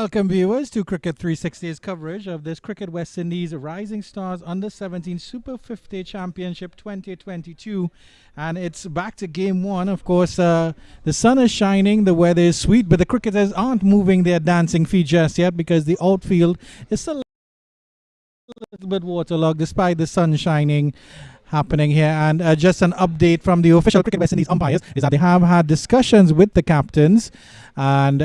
Welcome, viewers, to Cricket 360's coverage of this Cricket West Indies Rising Stars Under-17 Super 50 Championship 2022. And it's back to game one. Of course, the sun is shining, the weather is sweet, but the cricketers aren't moving their dancing feet just yet because the outfield is still a little bit waterlogged despite the sun shining happening here. And just an update from the official Cricket West Indies umpires is that they have had discussions with the captains, and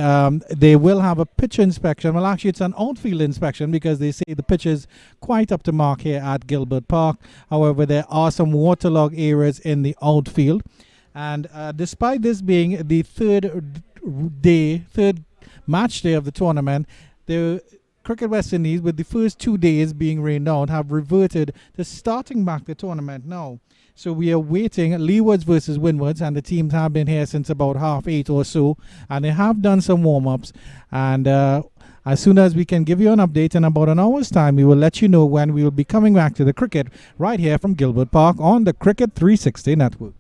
they will have a pitch inspection. Well, actually, it's an outfield inspection because they say the pitch is quite up to mark here at Gilbert Park. However, there are some waterlogged areas in the outfield. And despite this being the third match day of the tournament, the Cricket West Indies, with the first 2 days being rained out, have reverted to starting back the tournament now. So we are waiting Leewards versus Windwards, and the teams have been here since about 8:30 or so, and they have done some warm-ups. And as soon as we can give you an update in about an hour's time, we will let you know when we will be coming back to the cricket right here from Gilbert Park on the Cricket 360 network.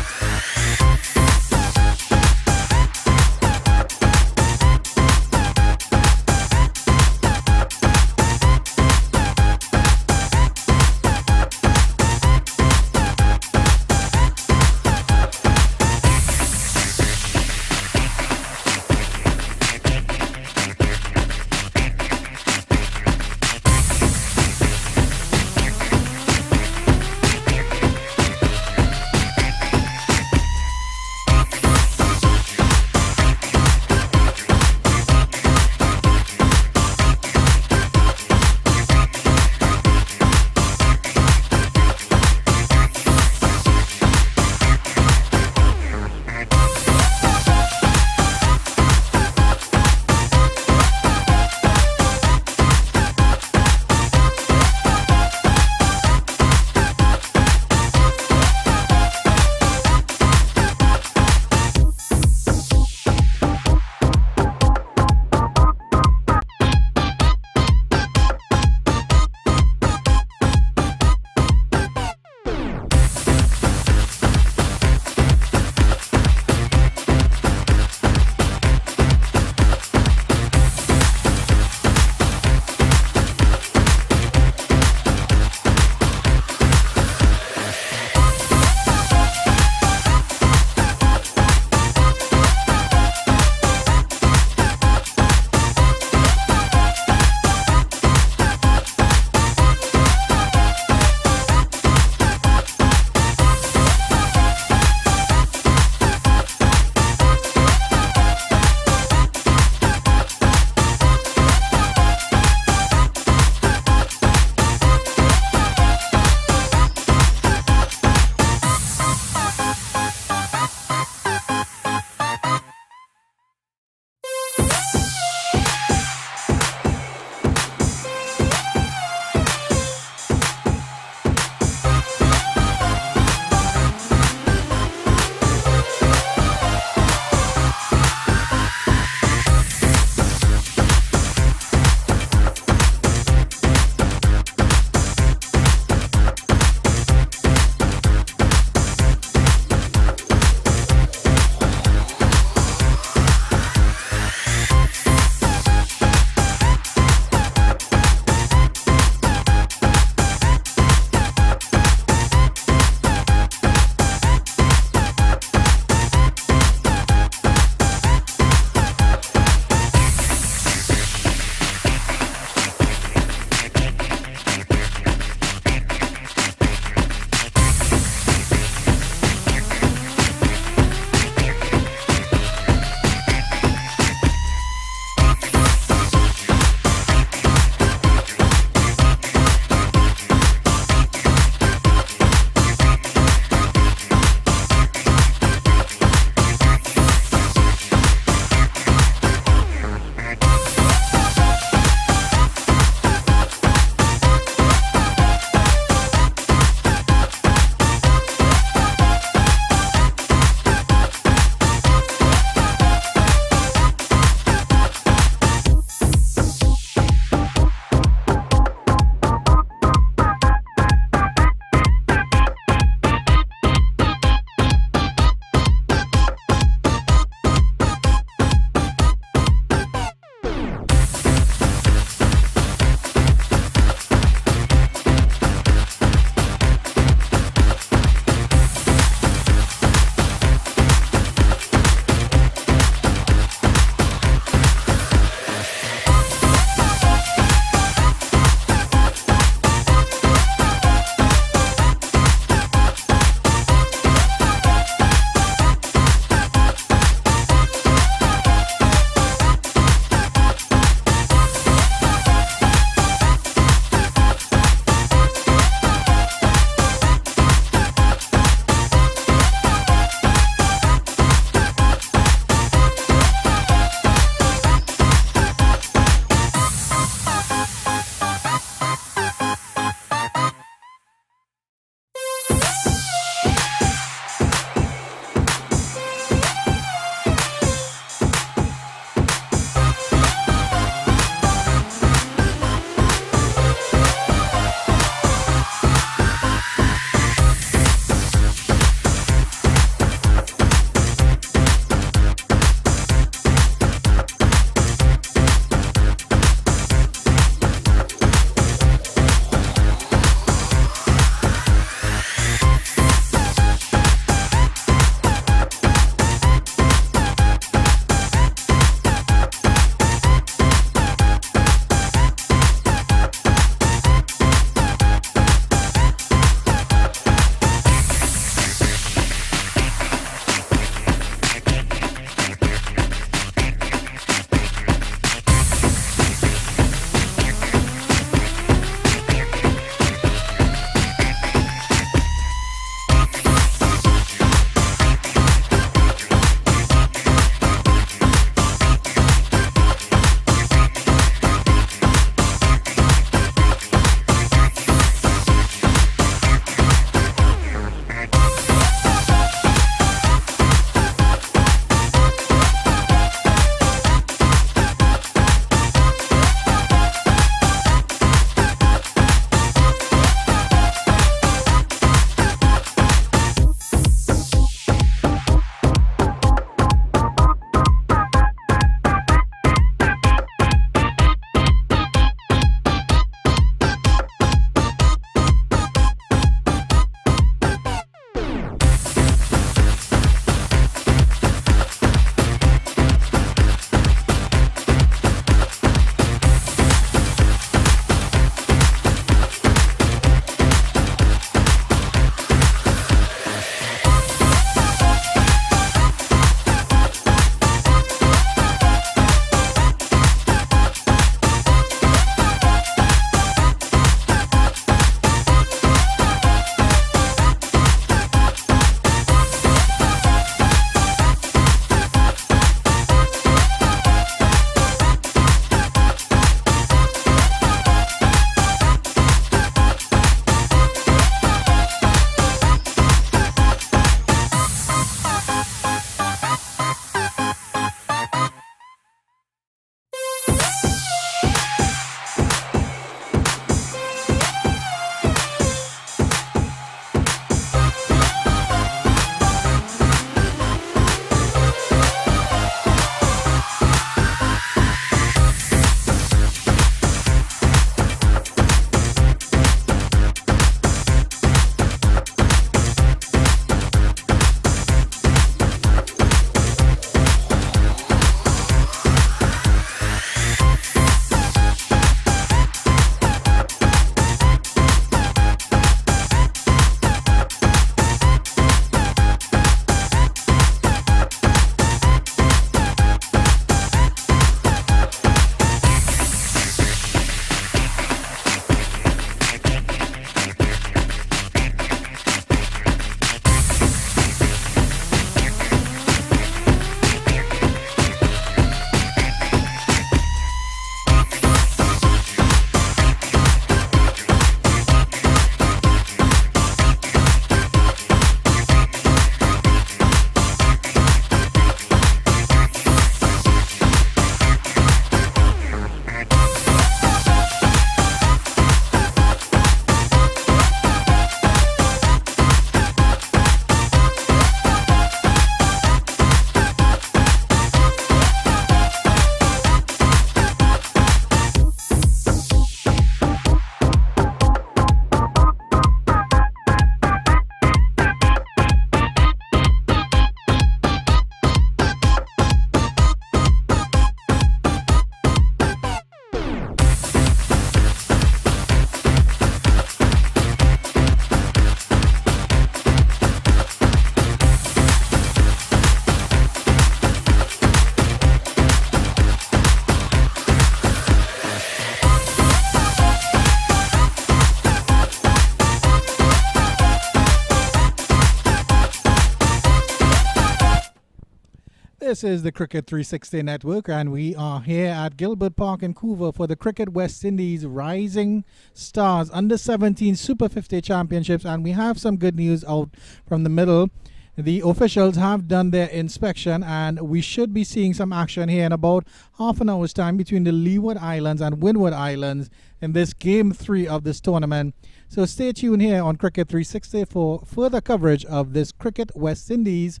This is the Cricket 360 Network, and we are here at Gilbert Park in Vancouver for the Cricket West Indies Rising Stars Under 17 Super 50 Championships. And we have some good news out from the middle. The officials have done their inspection, and we should be seeing some action here in about half an hour's time between the Leeward Islands and Windward Islands in this Game 3 of this tournament. So stay tuned here on Cricket 360 for further coverage of this Cricket West Indies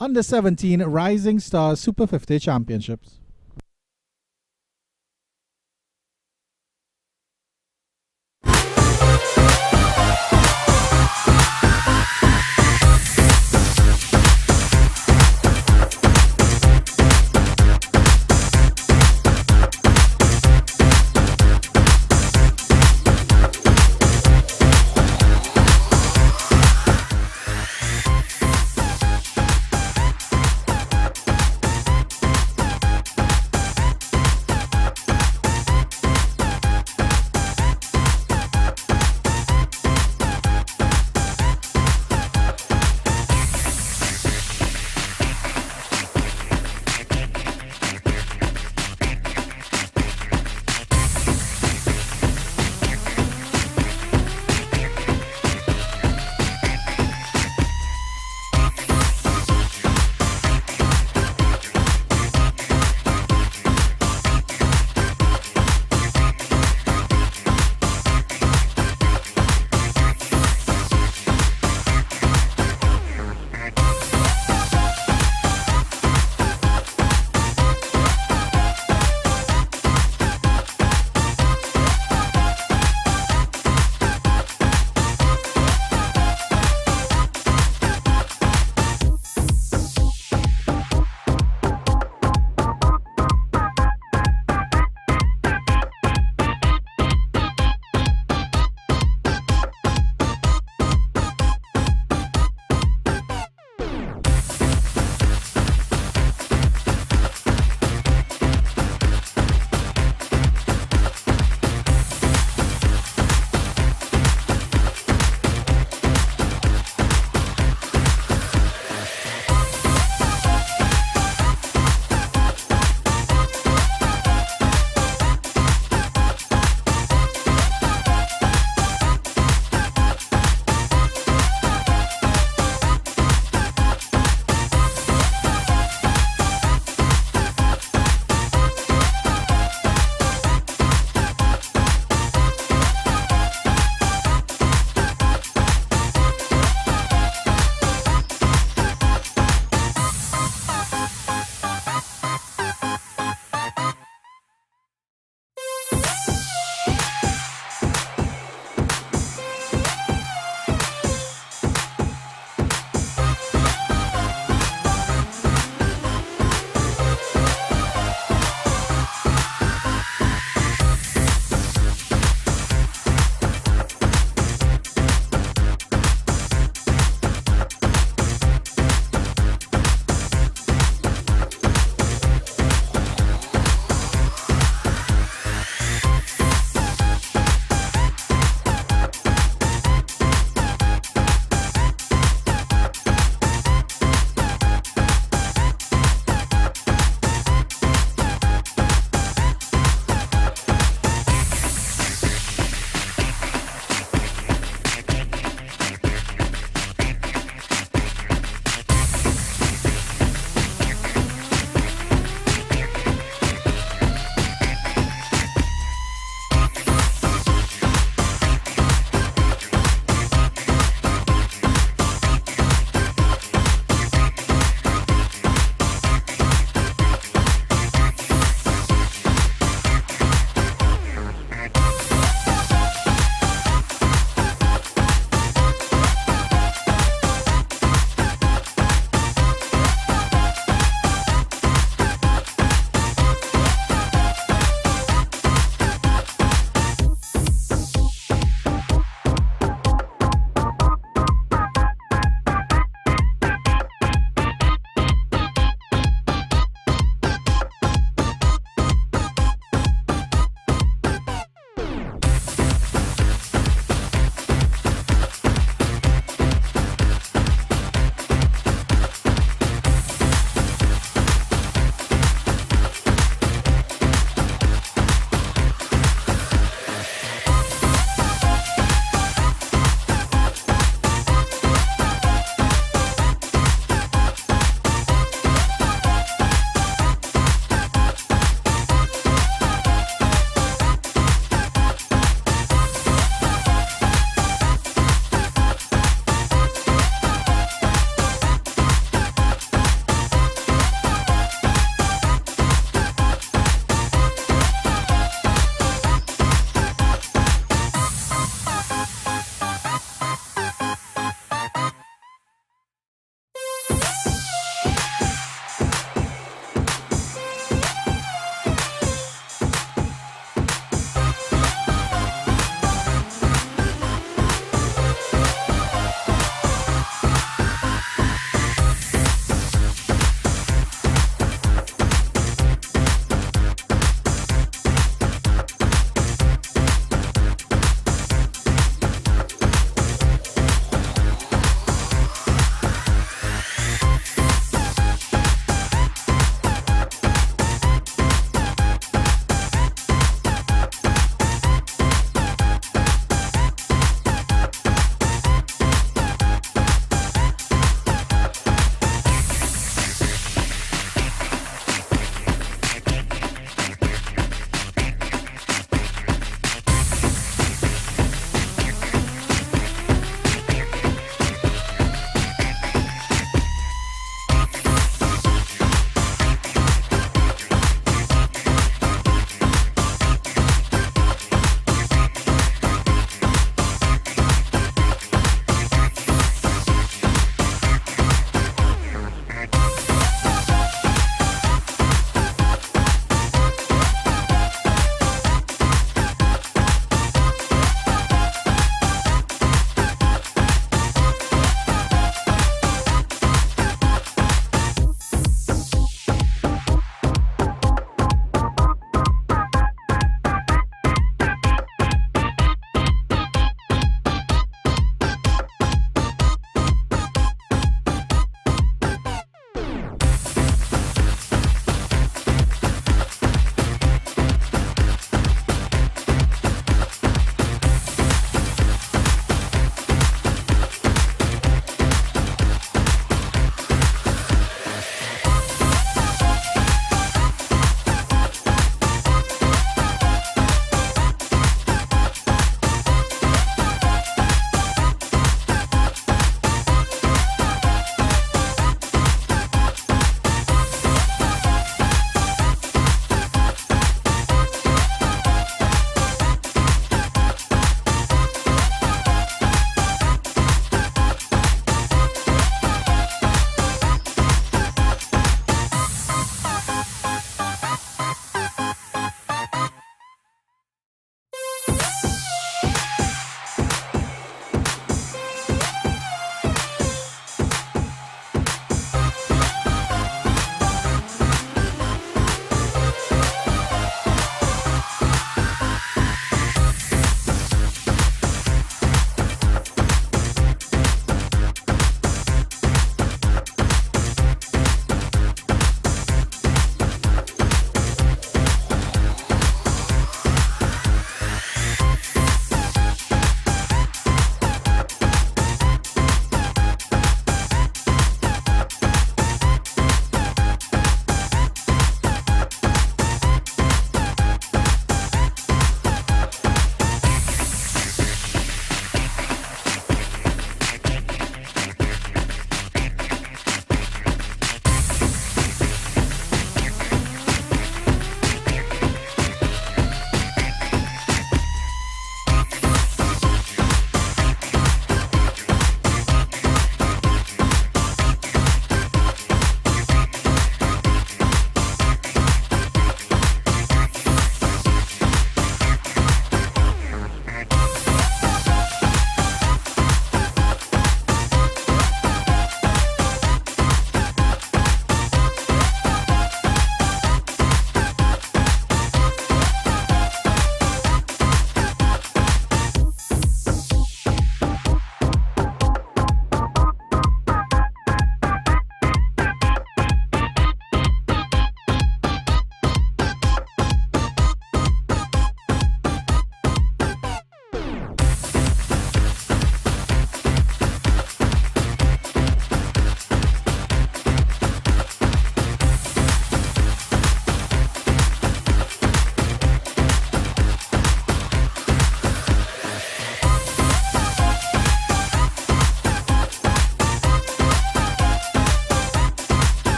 Under 17 Rising Stars Super 50 Championships.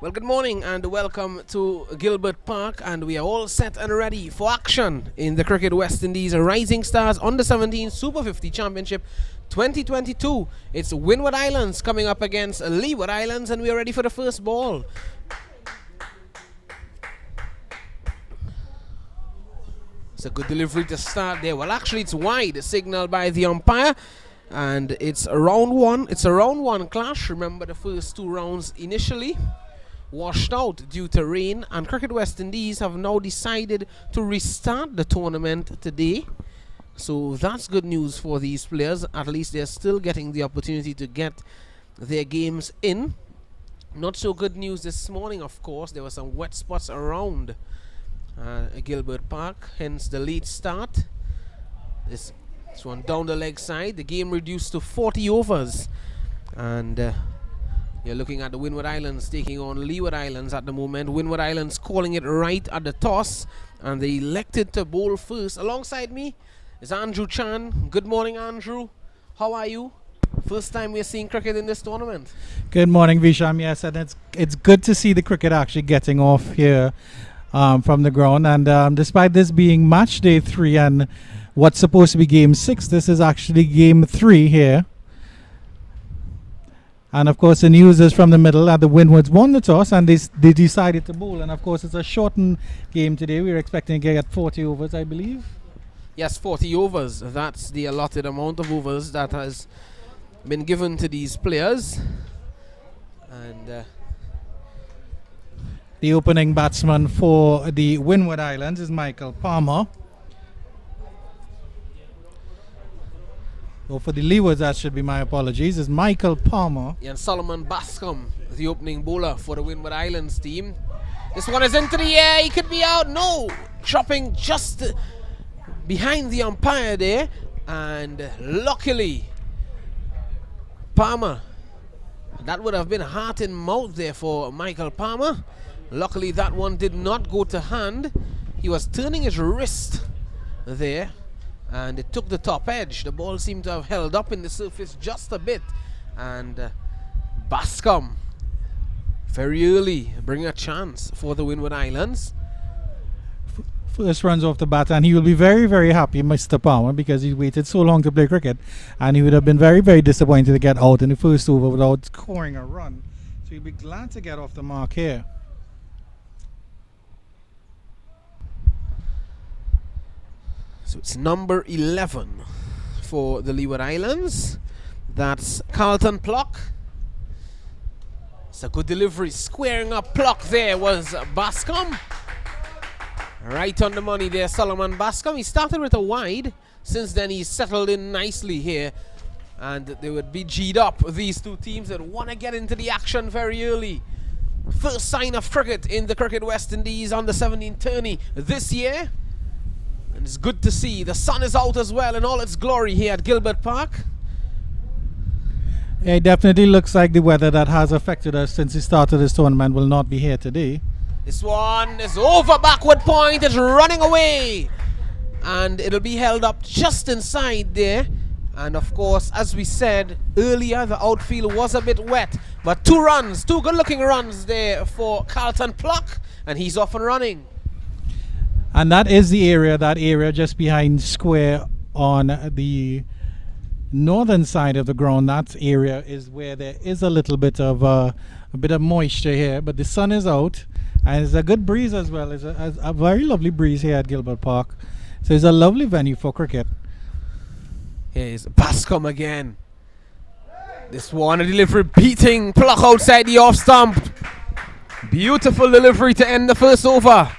Well, good morning and welcome to Gilbert Park, and we are all set and ready for action in the Cricket West Indies Rising Stars Under-17 Super 50 Championship 2022. It's Windward Islands coming up against Leeward Islands, and we are ready for the first ball. It's a good delivery to start there. Well, actually it's wide, signaled by the umpire, and it's a round one. It's a round one clash. Remember, the first two rounds initially washed out due to rain, and Cricket West Indies have now decided to restart the tournament today. So that's good news for these players. At least they're still getting the opportunity to get their games in. Not so good news this morning, of course. There were some wet spots around Gilbert Park, hence the late start. This one down the leg side. The game reduced to 40 overs, and you're looking at the Windward Islands taking on Leeward Islands at the moment. Windward Islands calling it right at the toss, and they elected to bowl first. Alongside me is Andrew Chan. Good morning, Andrew. How are you? First time we're seeing cricket in this tournament. Good morning, Visham. Yes, and it's good to see the cricket actually getting off here from the ground. And despite this being match day 3 and what's supposed to be game 6, this is actually game 3 here. And of course the news is from the middle that the Windwards won the toss and they decided to bowl. And of course it's a shortened game today. We're expecting to get 40 overs, I believe. Yes, 40 overs. That's the allotted amount of overs that has been given to these players. And the opening batsman for the Windward Islands is Michael Palmer. So for the Leewards, that should be my apologies, is Michael Palmer. And Solomon Bascom, the opening bowler for the Windward Islands team. This one is into the air. He could be out. No, dropping just behind the umpire there. And luckily, Palmer, that would have been heart in mouth there for Michael Palmer. Luckily, that one did not go to hand. He was turning his wrist there, and it took the top edge. The ball seemed to have held up in the surface just a bit, and Bascom very early bring a chance for the Windward Islands. First runs off the bat, and he will be very, very happy, Mr. Palmer, because he waited so long to play cricket, and he would have been very, very disappointed to get out in the first over without scoring a run. So he'll be glad to get off the mark here. So it's number 11 for the Leeward Islands. That's Carlton Pluck. It's a good delivery. Squaring up Pluck there was Bascom. Right on the money there, Solomon Bascom. He started with a wide. Since then, he's settled in nicely here. And they would be G'd up, these two teams that want to get into the action very early. First sign of cricket in the Cricket West Indies Under-17 tourney this year. And it's good to see. The sun is out as well in all its glory here at Gilbert Park. It definitely looks like the weather that has affected us since the start of this tournament will not be here today. This one is over backward point. It's running away. And it'll be held up just inside there. And of course, as we said earlier, the outfield was a bit wet. But 2 runs, 2 good looking runs there for Carlton Pluck. And he's off and running. And that is the area, just behind square on the northern side of the ground. That area is where there is a little bit of moisture here, but the sun is out, and it's a good breeze as well. It's a very lovely breeze here at Gilbert Park. So it's a lovely venue for cricket. Here's Bascom again. This one, a delivery beating Pluck outside the off stump. Beautiful delivery to end the first over.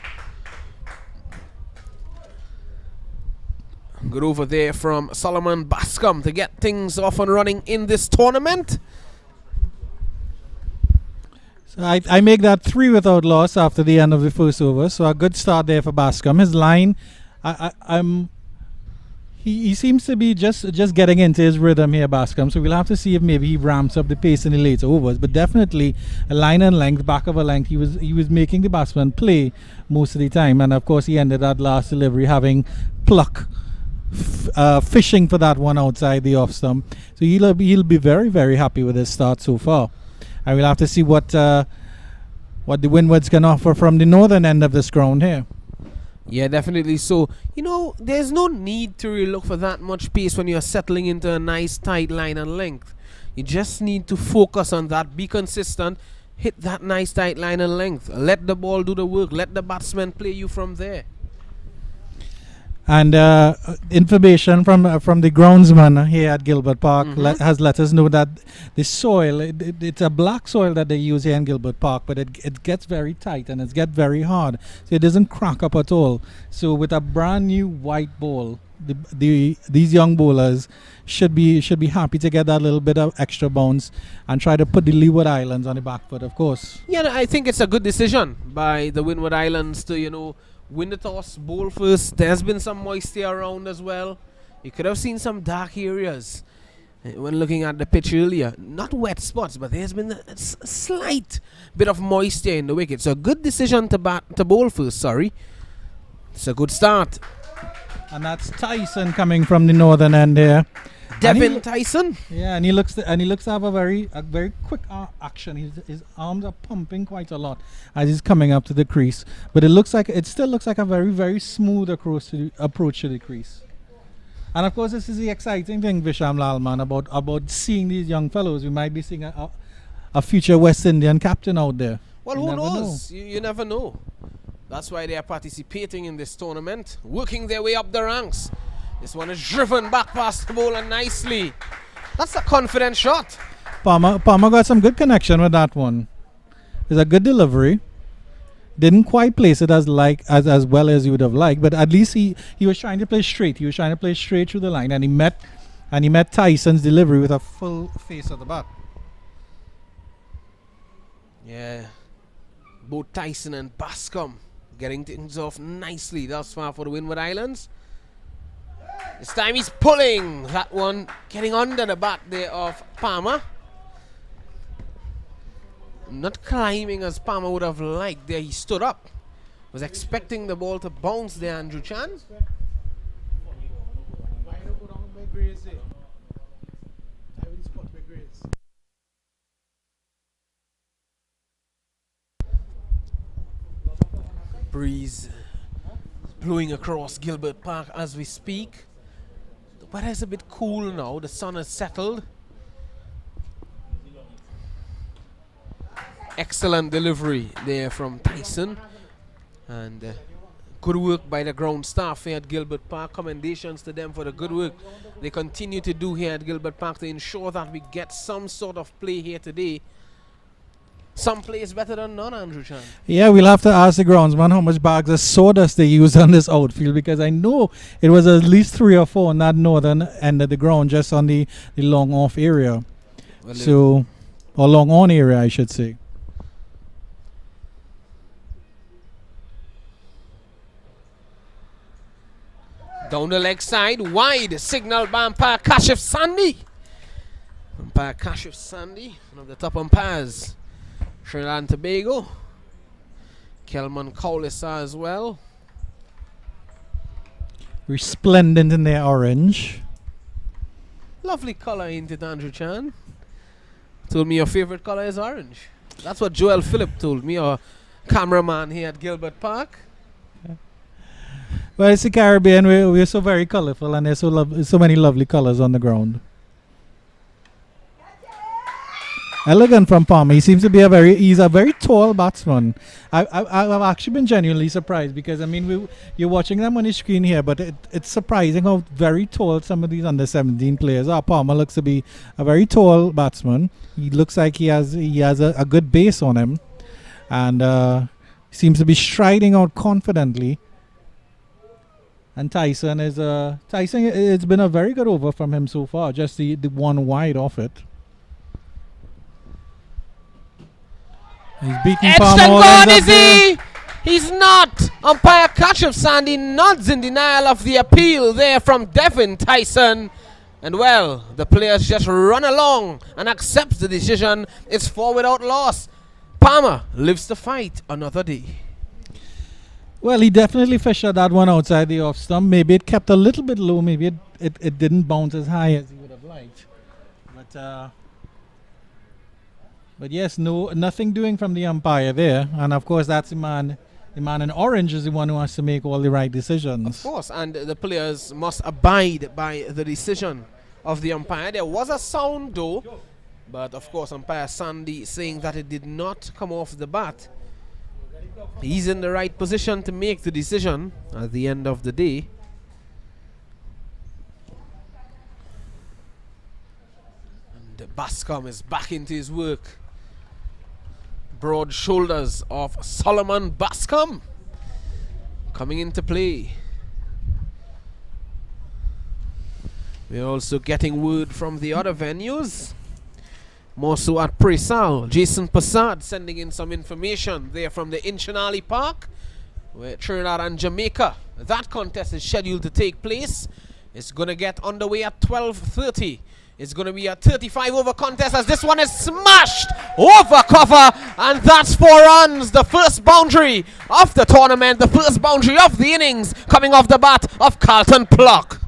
Good over there from Solomon Bascom to get things off and running in this tournament. So I make that 3 without loss after the end of the first over. So a good start there for Bascom. His line, he seems to be just getting into his rhythm here, Bascom. So we'll have to see if maybe he ramps up the pace in the later overs. But definitely a line and length, back of a length. He was making the batsman play most of the time, and of course he ended that last delivery having Pluck fishing for that one outside the off stump. So he'll be very, very happy with his start so far. And we'll have to see what what the Windwards can offer from the northern end of this ground here. Yeah, definitely. So, you know, there's no need to really look for that much pace when you're settling into a nice tight line and length. You just need to focus on that, be consistent, hit that nice tight line and length. Let the ball do the work. Let the batsman play you from there. And information from the groundsman here at Gilbert Park has let us know that the soil, it's a black soil that they use here in Gilbert Park, but it gets very tight and it gets very hard, so it doesn't crack up at all. So with a brand new white ball, these young bowlers should be happy to get that little bit of extra bounce and try to put the Leeward Islands on the back foot, of course. Yeah, I think it's a good decision by the Windward Islands to, you know, win the toss, bowl first. There's been some moisture around as well. You could have seen some dark areas when looking at the pitch earlier. Not wet spots, but there's been a slight bit of moisture in the wicket. So a good decision to bowl first, sorry. It's a good start. And that's Tyson coming from the northern end here. Devin Tyson. Yeah, and he looks to have a very quick action. His arms are pumping quite a lot as he's coming up to the crease. But it still looks like a very, very smooth approach to the crease. And of course, this is the exciting thing, Visham Lalman, about seeing these young fellows. We might be seeing a future West Indian captain out there. Well, who knows? You never know. That's why they are participating in this tournament, working their way up the ranks. This one is driven back past the bowler nicely. That's a confident shot. Palmer got some good connection with that one. It's a good delivery. Didn't quite place it as well as you would have liked, but at least he was trying to play straight. He was trying to play straight through the line, and he met Tyson's delivery with a full face of the bat. Yeah, both Tyson and Bascom getting things off nicely thus far for the Windward Islands. This time he's pulling that one, getting under the bat there of Palmer. Not climbing as Palmer would have liked there. He stood up. Was expecting the ball to bounce there, Andrew Chan. Breeze blowing across Gilbert Park as we speak. The weather is a bit cool now. The sun has settled. Excellent delivery there from Tyson. And good work by the ground staff here at Gilbert Park. Commendations to them for the good work they continue to do here at Gilbert Park to ensure that we get some sort of play here today. Some plays better than none, Andrew Chan. Yeah, we'll have to ask the groundsman how much bags of sawdust they used on this outfield, because I know it was at least 3 or 4 on that northern end of the ground, just on the long off area. Well, or long on area, I should say. Down the leg side, wide, signal by umpire Kashif Sandy. Umpire Kashif Sandy, one of the top umpires. Trinidad Tobago. Kelman Cowlissa as well. Resplendent in their orange. Lovely colour, ain't it, Andrew Chan? Told me your favourite colour is orange. That's what Joel Phillip told me, our cameraman here at Gilbert Park. Well, it's the Caribbean. We're so very colourful, and there's so many lovely colours on the ground. Elegant from Palmer. He seems to be he's a very tall batsman. I've actually been genuinely surprised, because I mean you're watching them on the screen here, but it's surprising how very tall some of these under 17 players are. Palmer looks to be a very tall batsman. He looks like he has a good base on him, and seems to be striding out confidently. And Tyson it's been a very good over from him so far. Just the one wide off it. He's beaten Palmer. Is he? He's not. Umpire Kashif Sandy nods in denial of the appeal there from Devin Tyson. And well, the players just run along and accept the decision. It's 4 without loss. Palmer lives to fight another day. Well, he definitely fished that one outside the off stump. Maybe it kept a little bit low. Maybe it didn't bounce as high as he would have liked. But But yes, nothing doing from the umpire there. And of course, that's the man in orange is the one who has to make all the right decisions. Of course, and the players must abide by the decision of the umpire. There was a sound though, but of course, umpire Sandy saying that it did not come off the bat. He's in the right position to make the decision at the end of the day. And Bascom is back into his work. Broad shoulders of Solomon Bascom coming into play. We're also getting word from the other venues. More so at Presal. Jason Passad sending in some information there from the Inchinali Park, where Trinidad and Jamaica. That contest is scheduled to take place. It's going to get underway at 12:30. It's going to be a 35 over contest as this one is smashed over cover, and that's 4 runs. The first boundary of the tournament, the first boundary of the innings, coming off the bat of Carlton Pluck.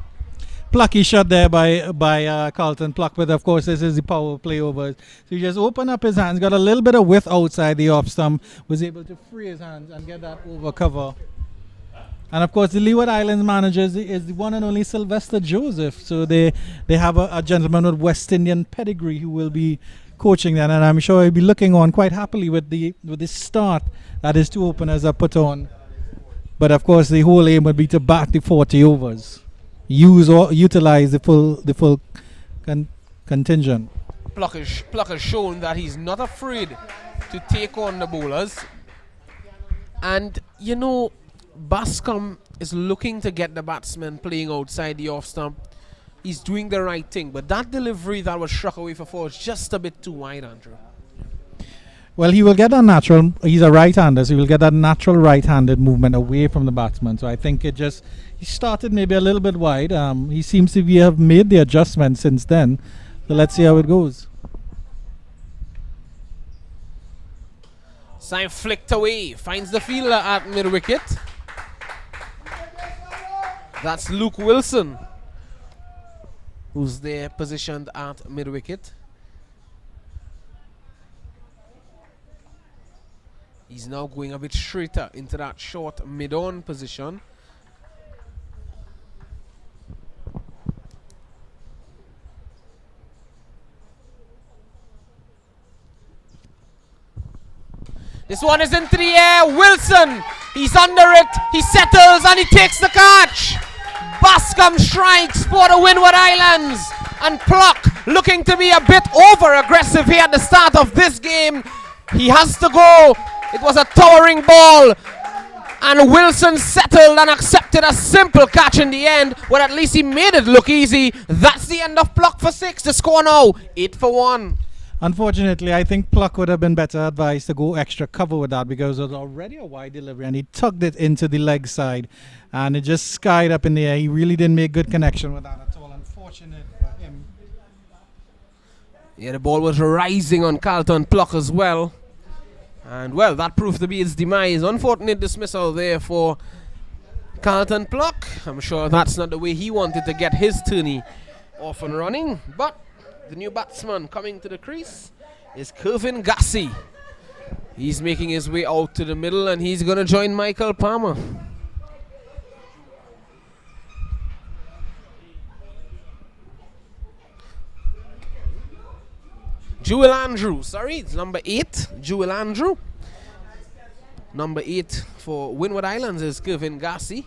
Plucky shot there by Carlton Pluck, but of course this is the power play over. So he just opened up his hands, got a little bit of width outside the off stump, was able to free his hands and get that over cover. And of course the Leeward Islands manager is the one and only Sylvester Joseph. So they have a gentleman with West Indian pedigree who will be coaching them, and I'm sure he'll be looking on quite happily with the start that his two openers are put on. But of course the whole aim would be to bat the 40 overs. Use or utilize the full contingent. Pluck has shown that he's not afraid to take on the bowlers. And you know, Bascom is looking to get the batsman playing outside the off stump. He's doing the right thing, but that delivery that was struck away for 4 is just a bit too wide, Andrew. Well, he will get a natural, he's a right-hander, so he will get that natural right-handed movement away from the batsman. So I think he started maybe a little bit wide. He seems to have made the adjustment since then. So let's see how it goes. Sign flicked away, finds the fielder at mid-wicket. That's Luke Wilson, who's there positioned at mid-wicket. He's now going a bit straighter into that short mid-on position. This one is into the air. Wilson, he's under it. He settles and he takes the catch. Bascom strikes for the Windward Islands. And Pluck looking to be a bit over-aggressive here at the start of this game. He has to go. It was a towering ball. And Wilson settled and accepted a simple catch in the end. But at least he made it look easy. That's the end of Pluck for 6. The score now, 8 for 1. Unfortunately, I think Pluck would have been better advised to go extra cover with that, because it was already a wide delivery and he tugged it into the leg side and it just skied up in the air. He really didn't make good connection with that at all. Unfortunate for him. Yeah, the ball was rising on Carlton Pluck as well. And well, that proved to be his demise. Unfortunate dismissal there for Carlton Pluck. I'm sure that's not the way he wanted to get his tourney off and running, but the new batsman coming to the crease is Kevin Gassi. He's making his way out to the middle and he's going to join Michael Palmer. Jewel Andrew, sorry, it's number 8, Jewel Andrew. Number 8 for Windward Islands is Kevin Gassi.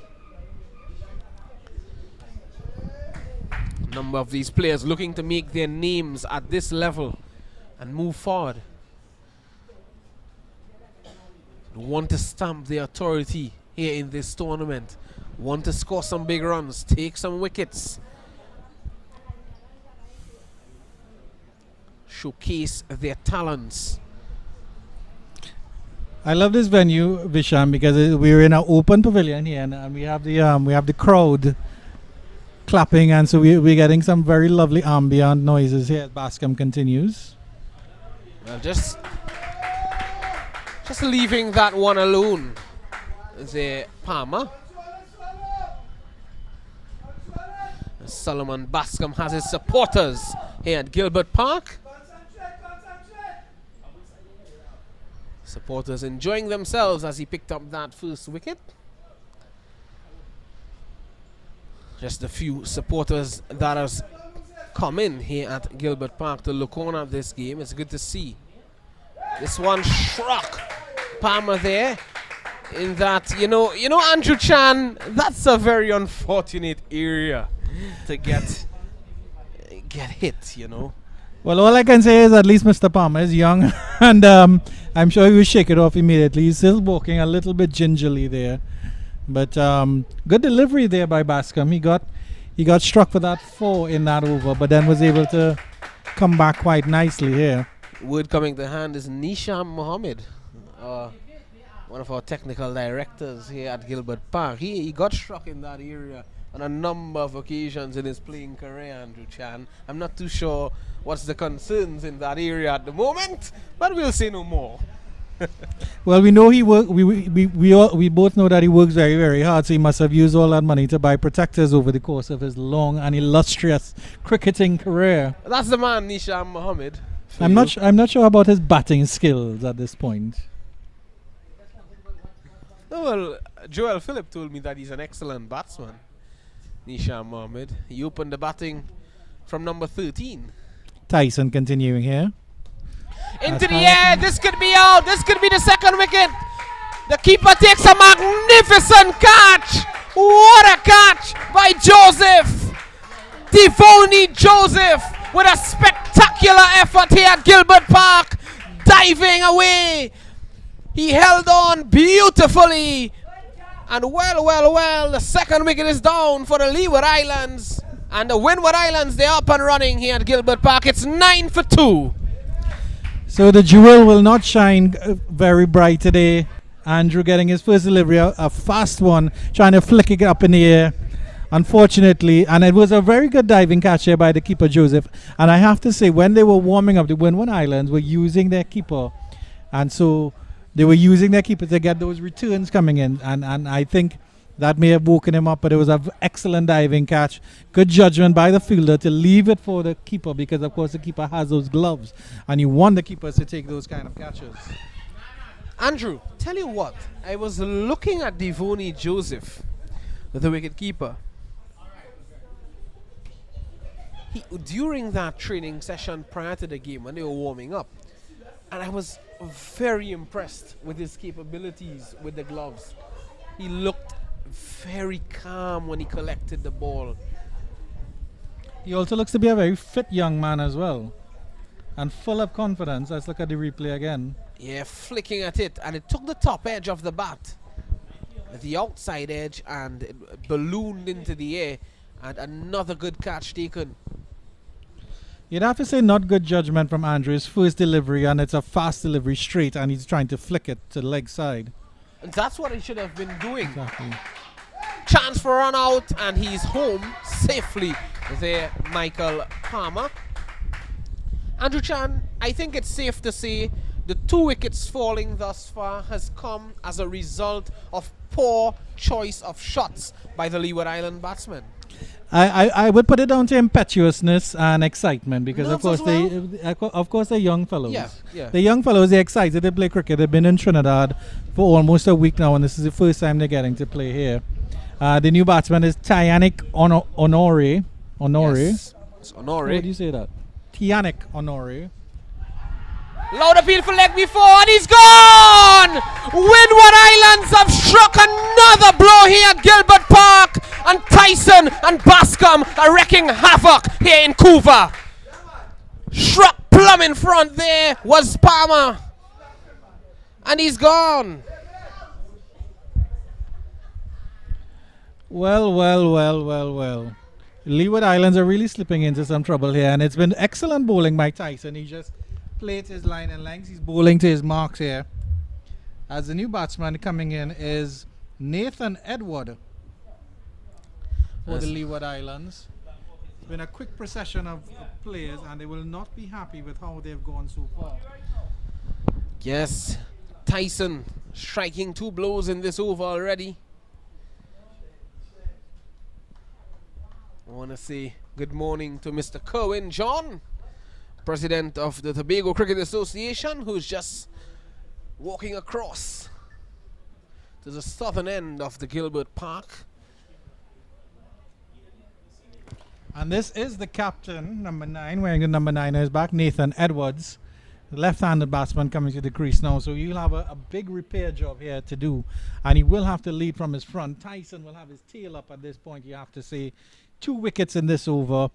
Number of these players looking to make their names at this level and move forward. Want to stamp their authority here in this tournament. Want to score some big runs, take some wickets. Showcase their talents. I love this venue, Visham, because we're in an open pavilion here, and we have the crowd clapping, and so we're getting some very lovely ambient noises here as Bascom continues. Well, just leaving that one alone, the Palmer. Solomon Bascom has his supporters here at Gilbert Park. Supporters enjoying themselves as he picked up that first wicket. Just a few supporters that has come in here at Gilbert Park to look on at this game. It's good to see. This one struck Palmer there. In that, you know, Andrew Chan, that's a very unfortunate area to get hit, you know. Well, all I can say is at least Mr. Palmer is young, and I'm sure he will shake it off immediately. He's still walking a little bit gingerly there, but good delivery there by Bascom. He got struck for that 4 in that over, but then was able to come back quite nicely here. Word coming to hand is Nisham Mohammed, one of our technical directors here at Gilbert Park. He got struck in that area on a number of occasions in his playing career, Andrew Chan. I'm not too sure what's the concerns in that area at the moment, but we'll say no more. Well, we know we both know that he works very, very hard, so he must have used all that money to buy protectors over the course of his long and illustrious cricketing career. That's the man, Nisham Mohammed. I'm not sure about his batting skills at this point. Oh, well, Joel Phillip told me that he's an excellent batsman, Nisham Mohammed. He opened the batting from number 13. Tyson continuing here. Into the air, this could be out, this could be the second wicket. The keeper takes a magnificent catch. What a catch by Joseph. Devoni Joseph with a spectacular effort here at Gilbert Park. Diving away. He held on beautifully. And well, the second wicket is down for the Leeward Islands. And the Windward Islands, they're up and running here at Gilbert Park. It's 9 for 2. So the jewel will not shine very bright today. Andrew getting his first delivery, a fast one, trying to flick it up in the air. Unfortunately, and it was a very good diving catch here by the keeper, Joseph. And I have to say, when they were warming up, the Windward Islands were using their keeper. And so they were using their keeper to get those returns coming in. And I think that may have woken him up, but it was an excellent diving catch. Good judgment by the fielder to leave it for the keeper, because, of course, the keeper has those gloves. And you want the keepers to take those kind of catches. Andrew, tell you what, I was looking at Devoni Joseph, the wicket keeper. During that training session prior to the game, when they were warming up, and I was very impressed with his capabilities with the gloves. He looked very calm when he collected the ball. He also looks to be a very fit young man as well, and full of confidence. Let's look at the replay again. Yeah, flicking at it, and it took the top edge of the bat, the outside edge, and it ballooned into the air, and another good catch taken. You'd have to say not good judgment from Andrew's first delivery, and it's a fast delivery straight, and he's trying to flick it to the leg side. And that's what he should have been doing. Exactly. Chance for run out, and he's home safely there, Michael Palmer. Andrew Chan, I think it's safe to say the 2 wickets falling thus far has come as a result of poor choice of shots by the Leeward Island batsmen. I would put it down to impetuousness and excitement, because of course they're young fellows. Yeah. The young fellows, they're excited to play cricket. They've been in Trinidad for almost a week now, and this is the first time they're getting to play here. The new batsman is Tianic Honore. Yes, it's Honore. How do you say that? Tianic Honore. Loud appeal for leg before, and he's gone! Windward Islands have struck another blow here at Gilbert Park, and Tyson and Bascom are wreaking havoc here in Couva. Struck plumb in front there was Palmer, and he's gone. Well. Leeward Islands are really slipping into some trouble here, and it's been excellent bowling by Tyson. He just played his line and lengths. He's bowling to his marks here. As the new batsman coming in is Nathan Edward for the Leeward Islands. It's been a quick procession of players, and they will not be happy with how they've gone so far. Yes, Tyson striking 2 blows in this over already. I want to say good morning to Mr. Kerwin John, president of the Tobago Cricket Association, who's just walking across to the southern end of the Gilbert Park. And this is the captain, number 9, wearing the number 9 on his back, Nathan Edwards. The left-handed batsman coming to the crease now, so he'll have a big repair job here to do, and he will have to lead from his front. Tyson will have his tail up at this point, you have to say. 2 wickets in this over.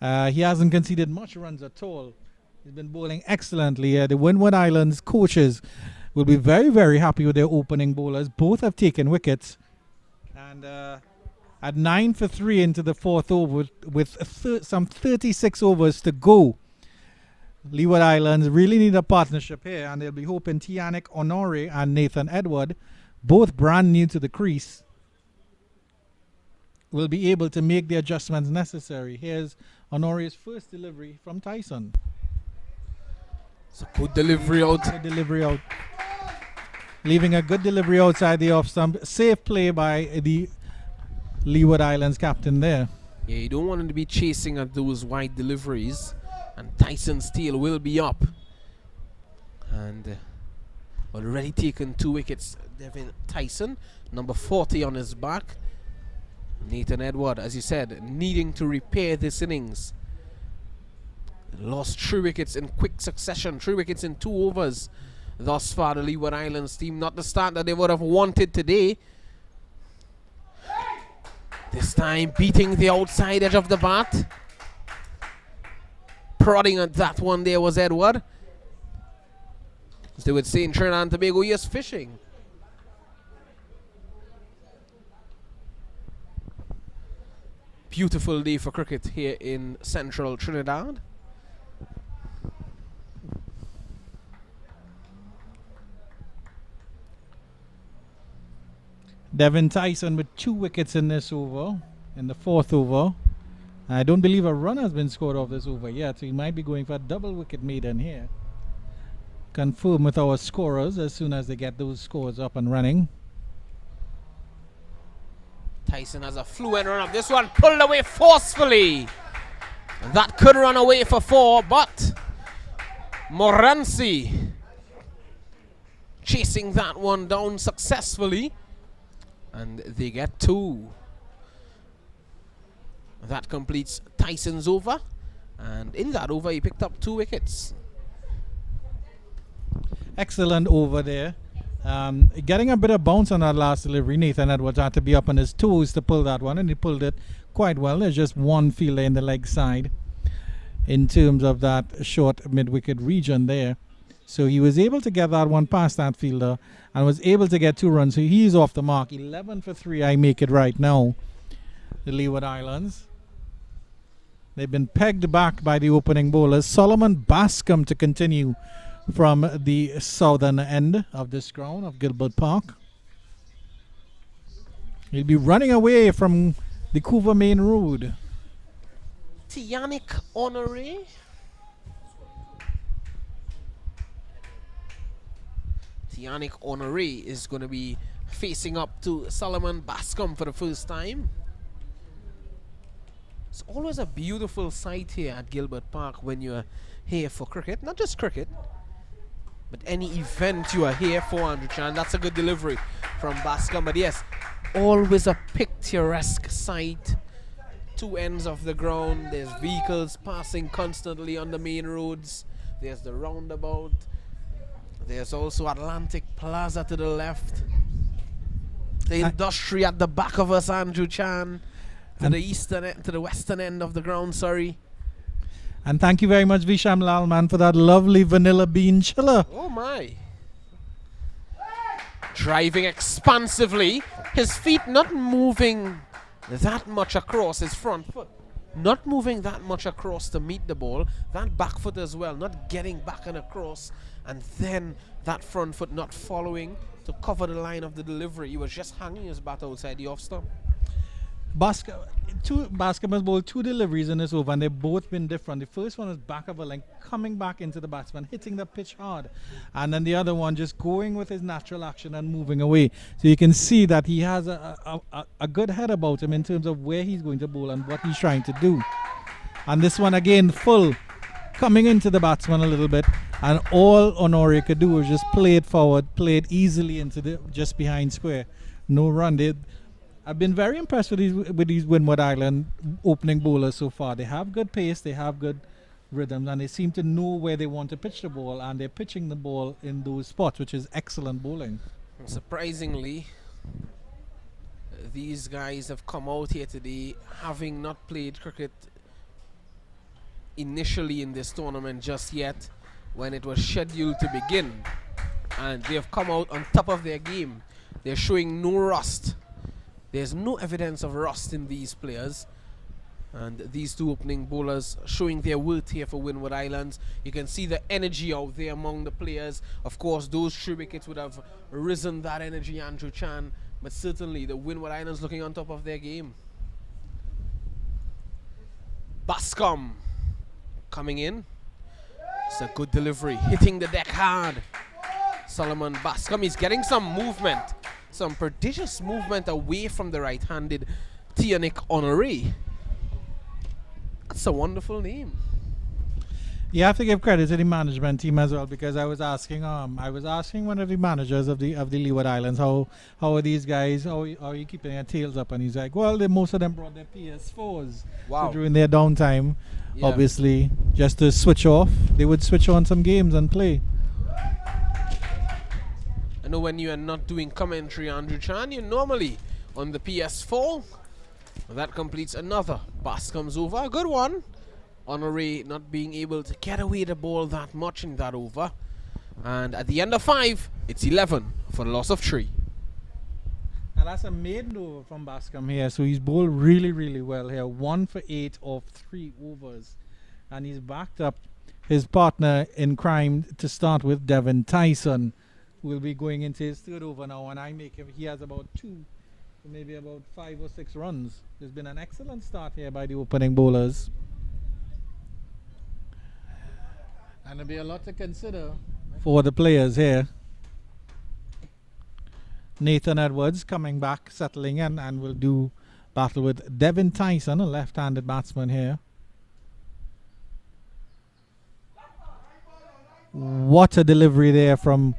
He hasn't conceded much runs at all. He's been bowling excellently. The Windward Islands coaches will be very, very happy with their opening bowlers. Both have taken wickets, and at 9 for 3 into the 4th over with some 36 overs to go, Leeward Islands really need a partnership here, and they'll be hoping Tianic Honore and Nathan Edward, both brand new to the crease, will be able to make the adjustments necessary. Here's Honore's first delivery from Tyson. It's a good delivery out. Good delivery out. Leaving a good delivery outside the off stump. Safe play by the Leeward Islands captain there. Yeah, you don't want him to be chasing at those wide deliveries. And Tyson's tail will be up. And already taken 2 wickets. Devin Tyson, number 40 on his back. Nathan Edward, as you said, needing to repair this innings. Lost 3 wickets in quick succession. 3 wickets in 2 overs. Thus far, the Leeward Islands team, not the start that they would have wanted today. This time beating the outside edge of the bat. Prodding at that one there was Edward. As they would say in Trinidad and Tobago, he is fishing. Beautiful day for cricket here in central Trinidad. Devin Tyson with 2 wickets in this over, in the 4th over. I don't believe a run has been scored off this over yet, so he might be going for a double wicket maiden here. Confirm with our scorers as soon as they get those scores up and running. Tyson has a fluent run up. This one pulled away forcefully. That could run away for 4, but Moranci chasing that one down successfully. And they get 2. That completes Tyson's over, and in that over he picked up 2 wickets. Excellent over there. Getting a bit of bounce on that last delivery. Nathan Edwards had to be up on his toes to pull that one, and he pulled it quite well. There's just one fielder in the leg side in terms of that short mid-wicket region there. So he was able to get that one past that fielder and was able to get 2 runs. So he's off the mark. 11 for 3, I make it right now. The Leeward Islands. They've been pegged back by the opening bowlers. Solomon Bascom to continue from the southern end of this ground of Gilbert Park. He'll be running away from the Couva Main Road. Tianic Honore. Tianic Honore is going to be facing up to Solomon Bascom for the first time. It's always a beautiful sight here at Gilbert Park when you're here for cricket. Not just cricket, but any event you are here for, Andrew Chan. That's a good delivery from Bascom. But yes, always a picturesque sight. 2 ends of the ground. There's vehicles passing constantly on the main roads. There's the roundabout. There's also Atlantic Plaza to the left. The industry at the back of us, Andrew Chan. To the western end of the ground, sorry. And thank you very much, Visham Lalman, for that lovely vanilla bean chiller. Oh my. Driving expansively. His feet not moving that much across his front foot. Not moving that much across to meet the ball. That back foot as well, not getting back and across. And then that front foot not following to cover the line of the delivery. He was just hanging his bat outside the off stump. Bascom has bowled 2 deliveries in this over, and they've both been different. The first one was back of a length, coming back into the batsman, hitting the pitch hard. And then the other one just going with his natural action and moving away. So you can see that he has a good head about him in terms of where he's going to bowl and what he's trying to do. And this one again, full, coming into the batsman a little bit. And all Honore could do was just play it forward, play it easily into the just behind square. No run. I've been very impressed with these Windward Island opening bowlers so far. They have good pace, they have good rhythms, and they seem to know where they want to pitch the ball, and they're pitching the ball in those spots, which is excellent bowling. Surprisingly, these guys have come out here today having not played cricket initially in this tournament just yet when it was scheduled to begin, and they have come out on top of their game. They're showing no rust. There's no evidence of rust in these players, and these two opening bowlers showing their worth here for Windward Islands. You can see the energy out there among the players. Of course, those 3 wickets would have risen that energy, Andrew Chan, but certainly the Windward Islands looking on top of their game. Bascom coming in. It's a good delivery, hitting the deck hard. Solomon Bascom is getting some movement, some prodigious movement away from the right-handed Tianik Honore. That's a wonderful name. You have to give credit to the management team as well, because I was asking one of the managers of the Leeward Islands, how are these guys, how are you keeping their tails up? And he's like, well, most of them brought their PS4s. Wow. So during their downtime, obviously, just to switch off, they would switch on some games and play. I know when you are not doing commentary, Andrew Chan, you're normally on the PS4. That completes another. Bascom's over, a good one. Honore not being able to get away the ball that much in that over. And at the end of 5, it's 11 for the loss of 3. And that's a maiden over from Bascom here. So he's bowled really, really well here. 1 for 8 of 3 overs. And he's backed up his partner in crime to start with, Devin Tyson, who will be going into his 3rd over now. And he has about 2, maybe about 5 or 6 runs. There's been an excellent start here by the opening bowlers. And there'll be a lot to consider for the players here. Nathan Edwards coming back, settling in, and will do battle with Devin Tyson, a left-handed batsman here. What a delivery there from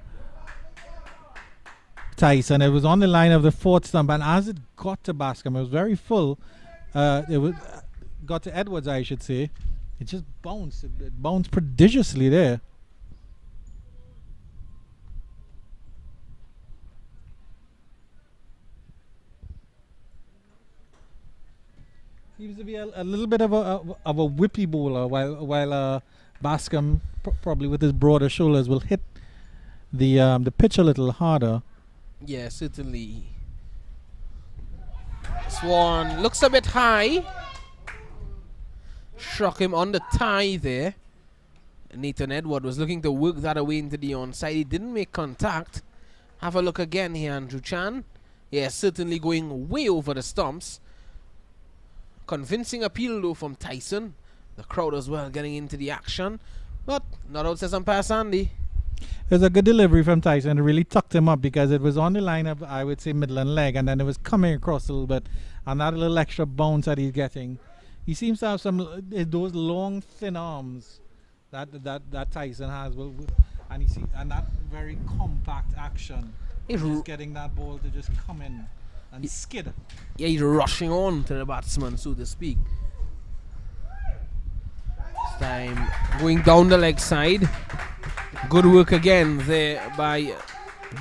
Tyson. It was on the line of the 4th stump, and as it got to Bascom, it was very full. Got to Edwards, I should say. It just bounced. It bounced prodigiously there. Seems to be a little bit of a whippy bowler, while Bascom probably with his broader shoulders will hit the pitch a little harder. Yeah, certainly. Swan looks a bit high. Struck him on the tie there. Nathan Edward was looking to work that away into the onside. He didn't make contact. Have a look again here, Andrew Chan. Yeah, certainly going way over the stumps. Convincing appeal though from Tyson. The crowd as well getting into the action. But not out says umpire Sandy. It was a good delivery from Tyson. It really tucked him up because it was on the line of, I would say, middle and leg, and then it was coming across a little bit. And that little extra bounce that he's getting. He seems to have those long, thin arms that Tyson has, and that very compact action. He's just getting that ball to just come in and skid. Yeah, he's rushing on to the batsman, so to speak. This time going down the leg side. Good work again there by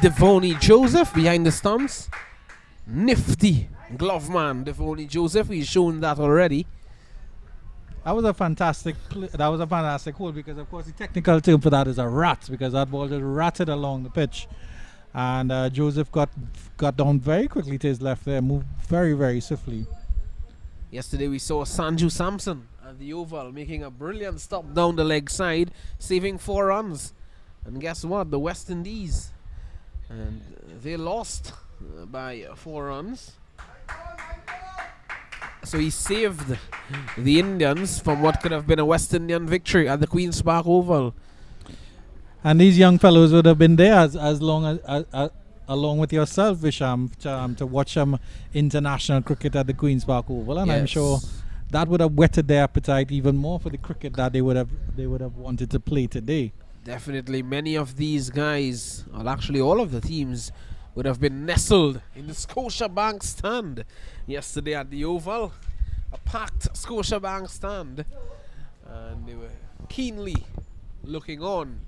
Devoni Joseph behind the stumps. Nifty glove man, Devoni Joseph. He's shown that already. That was a fantastic hole, because of course the technical term for that is a rat, because that ball just ratted along the pitch, and Joseph got down very quickly to his left there, moved very, very swiftly. Yesterday we saw Sanju Samson at the Oval making a brilliant stop down the leg side, saving 4 runs. And guess what? The West Indies, and they lost by 4 runs. So he saved the Indians from what could have been a West Indian victory at the Queen's Park Oval. And these young fellows would have been there as long as along with yourself, Visham, to watch international cricket at the Queen's Park Oval, and yes, I'm sure that would have whetted their appetite even more for the cricket that they would have wanted to play today. Definitely many of these guys, well actually all of the teams, would have been nestled in the Scotiabank stand yesterday at the Oval. A packed Scotiabank stand. And they were keenly looking on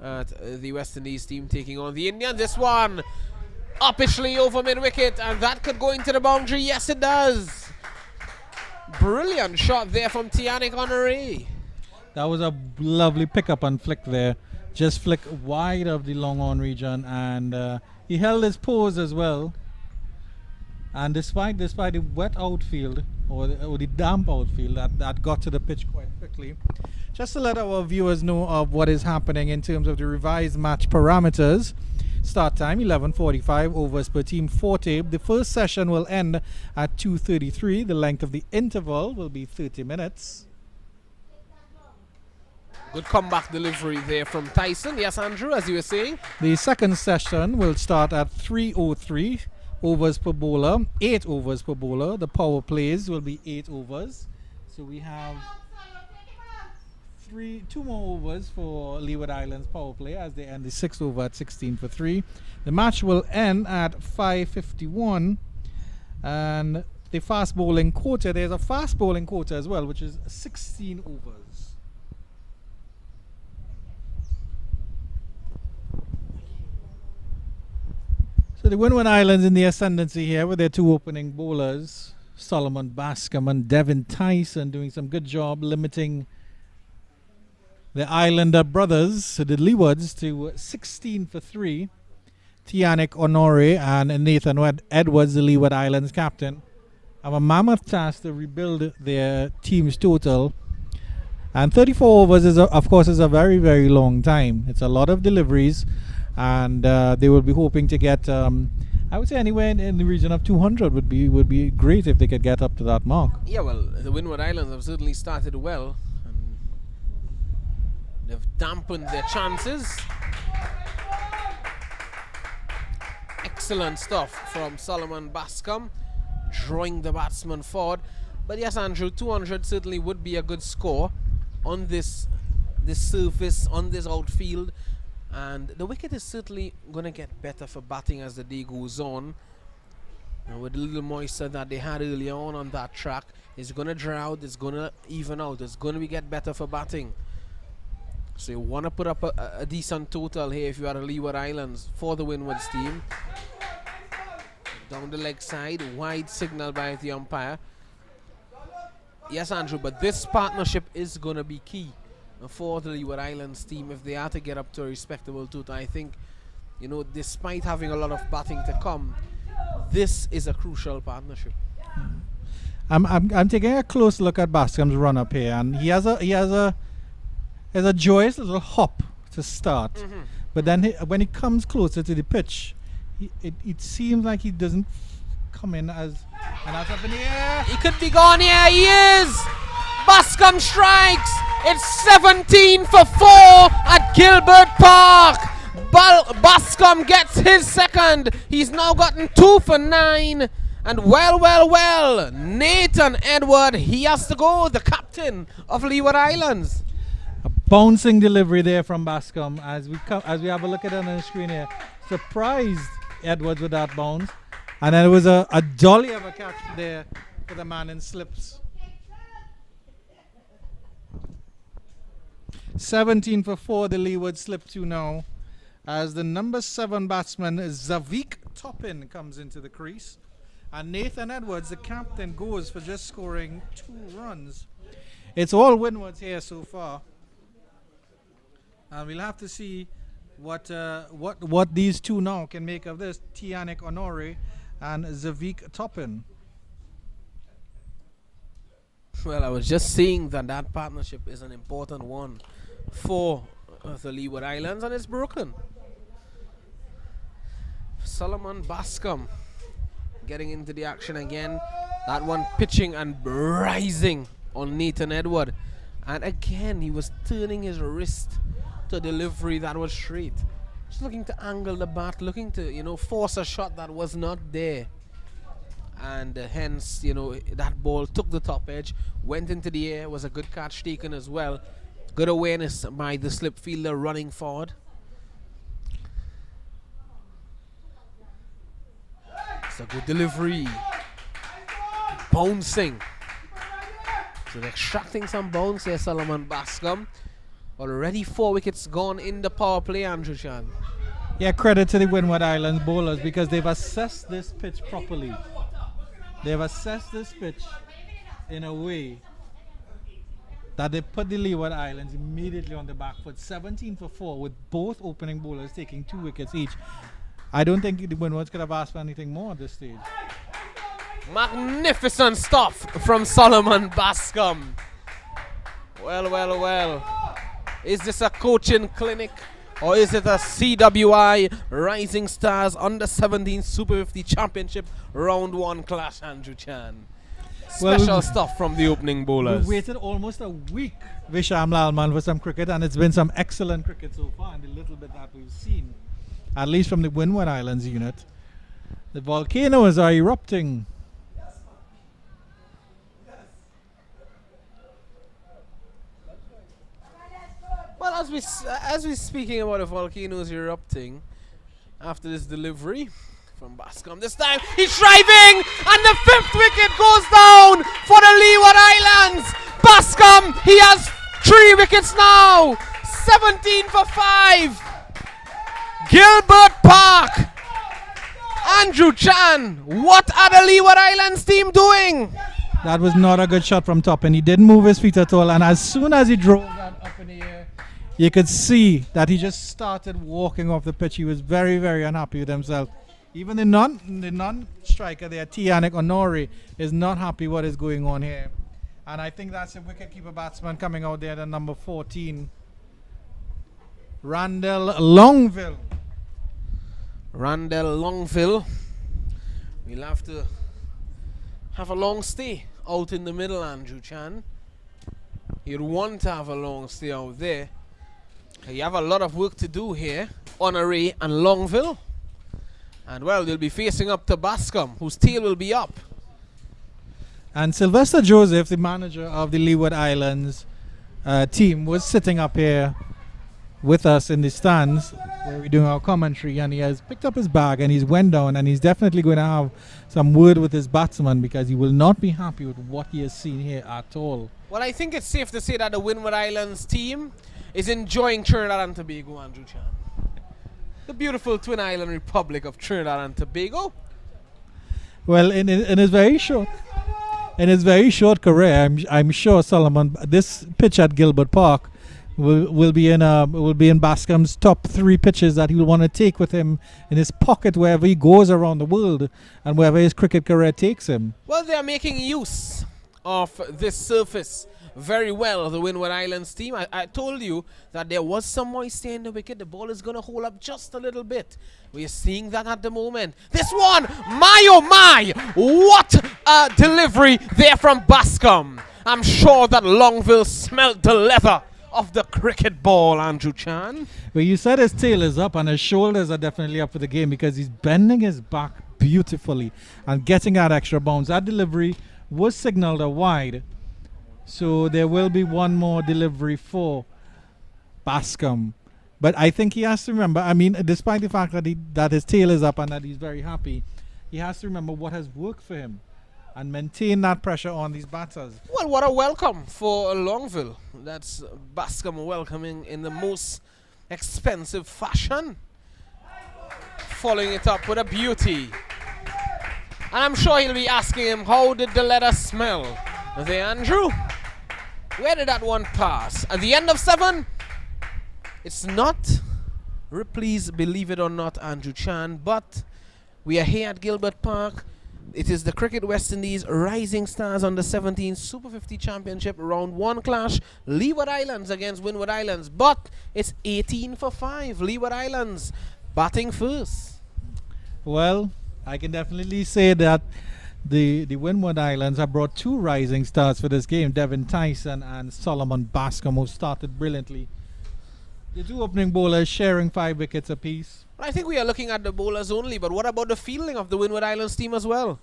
at the West Indies team taking on the Indians. This one uppishly over mid-wicket, and that could go into the boundary. Yes, it does. Brilliant shot there from Tianic Honore. That was a lovely pickup and flick there. Just flick wide of the long on region, and he held his pose as well. And despite the wet outfield or the damp outfield that got to the pitch quite quickly, just to let our viewers know of what is happening in terms of the revised match parameters. Start time 11:45, overs per team 40. The first session will end at 2:33. The length of the interval will be 30 minutes. Good comeback delivery there from Tyson. Yes, Andrew, as you were saying. The second session will start at 3:03. Overs per bowler, 8 overs per bowler. The power plays will be 8 overs. So we have 2 more overs for Leeward Islands power play as they end the 6th over at 16 for 3. The match will end at 5:51. And the fast bowling quota, there's a fast bowling quota as well, which is 16 overs. So the Windward Islands in the ascendancy here with their 2 opening bowlers, Solomon Bascom and Devin Tyson, doing some good job limiting the Islander brothers, the Leewards, to 16 for 3. Tianic Honore and Nathan Edwards, the Leeward Islands captain, have a mammoth task to rebuild their team's total. And 34 overs, of course, is a very, very long time. It's a lot of deliveries. And they will be hoping to get, I would say, anywhere in the region of 200 would be great if they could get up to that mark. Yeah, well, the Windward Islands have certainly started well, and they've dampened their chances. Excellent stuff from Solomon Bascom, drawing the batsman forward. But yes, Andrew, 200 certainly would be a good score on this surface, on this outfield. And the wicket is certainly going to get better for batting as the day goes on. And with the little moisture that they had earlier on that track, it's going to dry out, it's going to even out, it's going to get better for batting. So you want to put up a decent total here if you are the Leeward Islands for the Windwards team. Down the leg side, wide signal by the umpire. Yes, Andrew, but this partnership is going to be key for the Leeward Islands team if they are to get up to a respectable total. I think, you know, despite having a lot of batting to come, this is a crucial partnership. I'm taking a close look at Bascom's run up here, and he has a joyous little hop to start, but then when he comes closer to the pitch, it seems like he doesn't come in as, and that's up in the air. He could be gone here. He is. Bascom strikes. It's 17 for 4 at Gilbert Park. Bascom gets his second. He's now gotten 2 for 9. And well, Nathan Edward, he has to go, the captain of Leeward Islands. A bouncing delivery there from Bascom as we have a look at it on the screen here. Surprised Edwards with that bounce. And then it was a dolly of a catch there for the man in slips. 17 for 4, the Leeward slip to now as the number 7 batsman Zavik Toppin comes into the crease, and Nathan Edwards, the captain, goes for just scoring 2 runs. It's all Windwards here so far, and we'll have to see what these two now can make of this, Tianic Honore and Zavik Toppin. Well, I was just saying that partnership is an important one for the Leeward Islands, and it's broken. Solomon Bascom getting into the action again. That one pitching and rising on Nathan Edward. And again, he was turning his wrist to delivery that was straight. Just looking to angle the bat, looking to, you know, force a shot that was not there. And hence, you know, that ball took the top edge, went into the air, was a good catch taken as well. Good awareness by the slip fielder running forward. It's a good delivery. Bouncing. So they're extracting some bounce here, Solomon Bascom. Already 4 wickets gone in the power play, Andrew Chan. Yeah, credit to the Windward Islands bowlers because they've assessed this pitch properly. They've assessed this pitch in a way that they put the Leeward Islands immediately on the back foot. 17 for 4 with both opening bowlers taking 2 wickets each. I don't think the Windwards could have asked for anything more at this stage. Magnificent stuff from Solomon Bascom. Well, well, well. Is this a coaching clinic or is it a CWI Rising Stars Under 17 Super 50 Championship Round 1 clash, Andrew Chan? Special stuff from the opening bowlers. We waited almost a week, Visham Lalman, for some cricket, and it's been some excellent cricket so far in the little bit that we've seen, at least from the Windward Islands unit. The volcanoes are erupting. Well, as we're speaking about the volcanoes erupting, after this delivery from Bascom, this time he's driving, and the 5th wicket goes down for the Leeward Islands. Bascom, he has 3 wickets now, 17 for 5. Gilbert Park. Andrew Chan, what are the Leeward Islands team doing? That was not a good shot from top, and he didn't move his feet at all, and as soon as he drove that up in the air, you could see that he just started walking off the pitch. He was very, very unhappy with himself. Even the non-striker there, Tianik Honori, is not happy what is going on here. And I think that's a wicketkeeper batsman coming out there, the number 14, Randall Longville. Randall Longville. We'll have to have a long stay out in the middle, Andrew Chan. You'd want to have a long stay out there. You have a lot of work to do here, Honore and Longville. And well, they'll be facing up to Bascom, whose tail will be up. And Sylvester Joseph, the manager of the Leeward Islands team, was sitting up here with us in the stands where we're doing our commentary, and he has picked up his bag and he's went down, and he's definitely going to have some word with his batsman because he will not be happy with what he has seen here at all. Well, I think it's safe to say that the Windward Islands team is enjoying Trinidad and Tobago, Andrew Chan. The beautiful Twin Island Republic of Trinidad and Tobago. Well, in his very short career, I'm sure Solomon, this pitch at Gilbert Park will be in Bascom's top 3 pitches that he will want to take with him in his pocket wherever he goes around the world and wherever his cricket career takes him. Well, they are making use of this surface very well, the Windward Islands team. I told you that there was some moisture in the wicket. The ball is going to hold up just a little bit. We are seeing that at the moment. This one, my oh my, what a delivery there from Bascom. I'm sure that Longville smelt the leather of the cricket ball, Andrew Chan. Well, you said his tail is up and his shoulders are definitely up for the game because he's bending his back beautifully and getting that extra bounce. That delivery was signaled a wide. So there will be one more delivery for Bascom. But I think he has to remember, I mean, despite the fact that his tail is up and that he's very happy, he has to remember what has worked for him and maintain that pressure on these batters. Well, what a welcome for Longville. That's Bascom welcoming in the most expensive fashion. Following it up with a beauty. And I'm sure he'll be asking him, how did the leather smell? There, Andrew. Where did that one pass? At the end of 7? It's not. Please believe it or not, Andrew Chan. But we are here at Gilbert Park. It is the Cricket West Indies Rising Stars Under 17 Super 50 Championship Round 1 clash. Leeward Islands against Windward Islands. But it's 18 for 5. Leeward Islands batting first. Well, I can definitely say that the Windward Islands have brought 2 rising stars for this game, Devin Tyson and Solomon Bascom, who started brilliantly. The 2 opening bowlers sharing 5 wickets apiece. I think we are looking at the bowlers only, but what about the fielding of the Windward Islands team as well?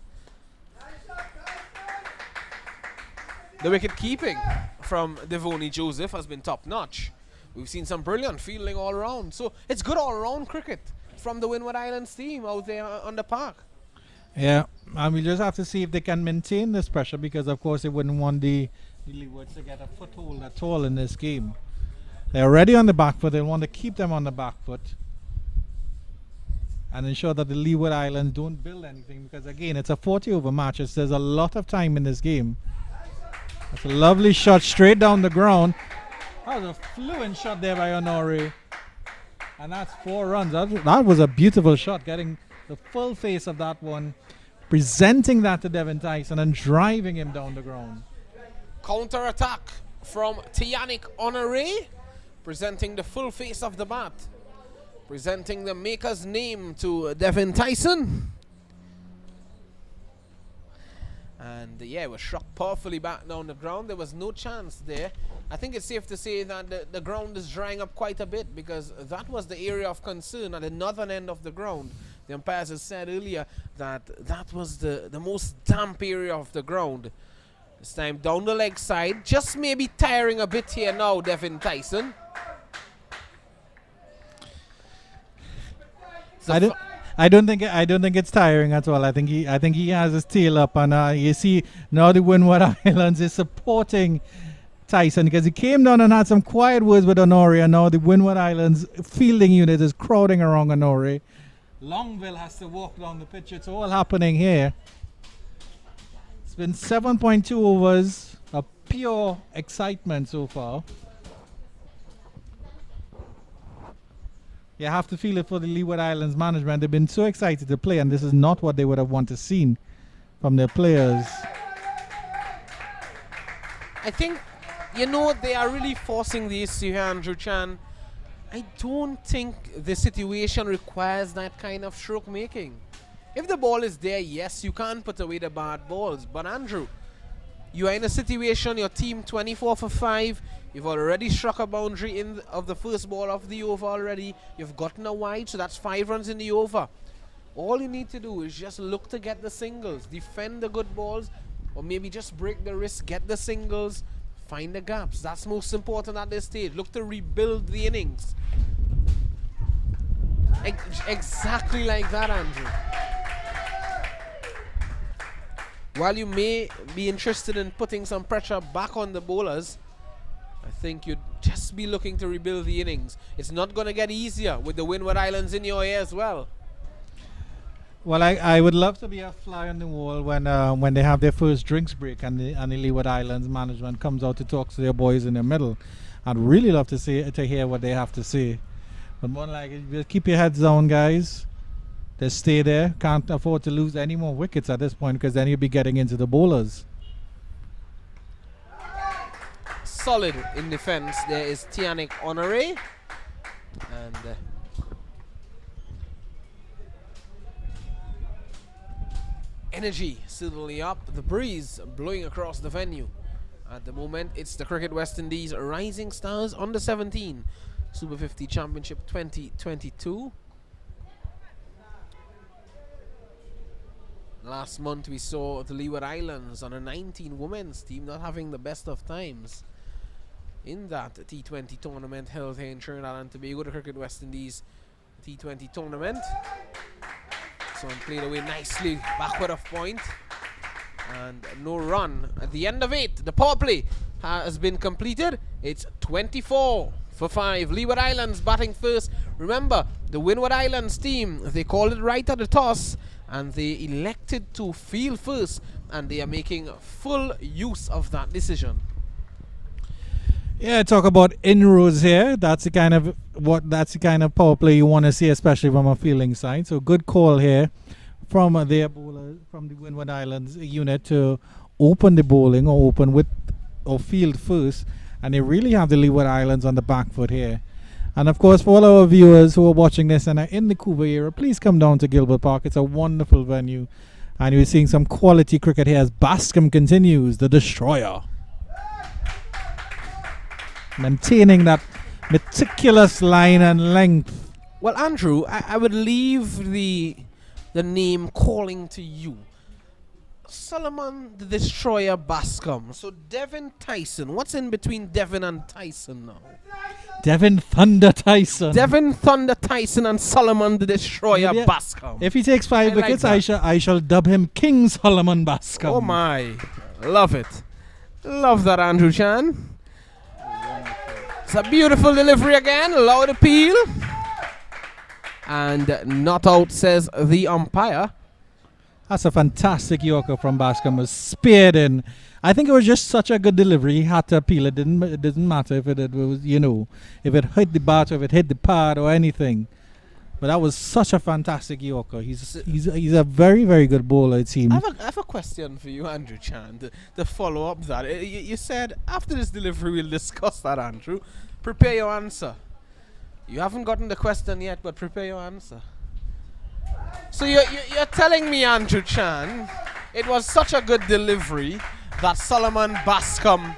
The wicket keeping from Devoney Joseph has been top notch. We've seen some brilliant fielding all around. So it's good all around cricket from the Windward Islands team out there on the park. Yeah, and we just have to see if they can maintain this pressure, because of course they wouldn't want the Leewards to get a foothold at all in this game. They're already on the back foot. They want to keep them on the back foot and ensure that the Leeward Islands don't build anything, because again, it's a 40 over match. There's a lot of time in this game. That's a lovely shot straight down the ground. That was a fluent shot there by Honore, and that's 4 runs. That was a beautiful shot, getting the full face of that one, presenting that to Devin Tyson and driving him down the ground. Counter attack from Tianic Honore, presenting the full face of the bat, presenting the maker's name to Devin Tyson. And yeah, it was struck powerfully back down the ground. There was no chance there. I think it's safe to say that the ground is drying up quite a bit, because that was the area of concern at the northern end of the ground. The umpires had said earlier that that was the most damp area of the ground. This time down the leg side, just maybe tiring a bit here now, Devin Tyson. So I don't think it's tiring at all. I think he has his tail up, and you see now the Windward Islands is supporting Tyson, because he came down and had some quiet words with Honore, and now the Windward Islands fielding unit is crowding around Honore. Longville has to walk down the pitch. It's all happening here. It's been 7.2 overs of pure excitement so far. You have to feel it for the Leeward Islands management. They've been so excited to play, and this is not what they would have wanted to see from their players. I think, they are really forcing the issue here, Andrew Chan. I don't think the situation requires that kind of stroke making. If the ball is there, yes, you can't put away the bad balls. But Andrew, you are in a situation, your team 24 for 5. You've already struck a boundary of the first ball of the over already. You've gotten a wide, so that's 5 runs in the over. All you need to do is just look to get the singles, defend the good balls, or maybe just break the risk, get the singles, find the gaps. That's most important at this stage. Look to rebuild the innings. Exactly like that, Andrew. While you may be interested in putting some pressure back on the bowlers, I think you'd just be looking to rebuild the innings. It's not going to get easier with the Windward Islands in your ear as well. Well, I would love to be a fly on the wall when they have their first drinks break and the Leeward Islands management comes out to talk to their boys in the middle. I'd really love to hear what they have to say. But more like, just keep your heads down, guys. Just stay there. Can't afford to lose any more wickets at this point, because then you'll be getting into the bowlers. Solid in defense. There is Tianic Honore. And energy certainly up. The breeze blowing across the venue. At the moment, it's the Cricket West Indies Rising Stars Under 17 Super 50 Championship 2022. Last month we saw the Leeward Islands on a 19 women's team not having the best of times in that T20 tournament held here in Trinidad and Tobago, the Cricket West Indies T20 tournament. Someone played away nicely backward of point, and no run at the end of 8. The power play has been completed. It's 24 for 5. Leeward Islands batting first. Remember, the Windward Islands team, they called it right at the toss, and they elected to field first, and they are making full use of that decision. Yeah, talk about inroads here. That's the kind of power play you want to see, especially from a fielding side. So good call here from their bowler, from the Windward Islands unit, to open the bowling or field first, and they really have the Leeward Islands on the back foot here. And of course, for all our viewers who are watching this and are in the Cuba area, please come down to Gilbert Park. It's a wonderful venue, and you're seeing some quality cricket here as Bascom continues, the destroyer, maintaining that meticulous line and length. Well, Andrew, I would leave the name calling to you. Solomon the Destroyer Bascom. So Devin Tyson. What's in between Devin and Tyson now? Devin Thunder Tyson. Devin Thunder Tyson and Solomon the Destroyer Bascom. If he takes 5 wickets, I shall dub him King Solomon Bascom. Oh my. Love it. Love that, Andrew Chan. It's a beautiful delivery again. Loud appeal. And not out, says the umpire. That's a fantastic Yorker from Bascom. Was speared in. I think it was just such a good delivery. He had to appeal. It didn't matter if it was, if it hit the bat or if it hit the pad or anything. But that was such a fantastic Yorker. He's a very, very good bowler, it seems. I have a question for you, Andrew Chan, to follow up that. You said after this delivery we'll discuss that, Andrew. Prepare your answer. You haven't gotten the question yet, but prepare your answer. So you're telling me, Andrew Chan, it was such a good delivery that Solomon Bascom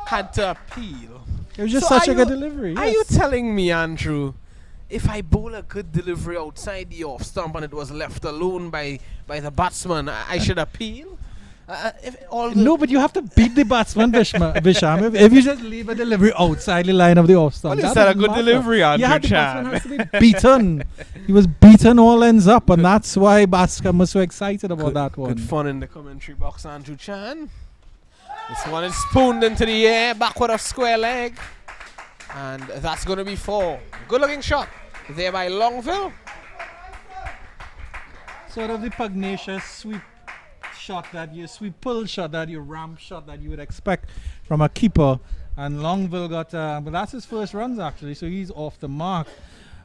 had to appeal. It was just such a good delivery. Are you telling me, Andrew, if I bowl a good delivery outside the off stump and it was left alone by the batsman, I should appeal? No, but you have to beat the batsman, Bisham. If you just leave a delivery outside the line of the off stump, is that a good delivery, Andrew Chan? The batsman has to be beaten. He was beaten all ends up, and that's why Bascom was so excited about that one. Good fun in the commentary box, Andrew Chan. This one is spooned into the air, backward of square leg. And that's going to be 4. Good looking shot there by Longville. Sort of the pugnacious sweep pull shot that you ramp shot that you would expect from a keeper. And Longville got, but that's his first runs actually, so he's off the mark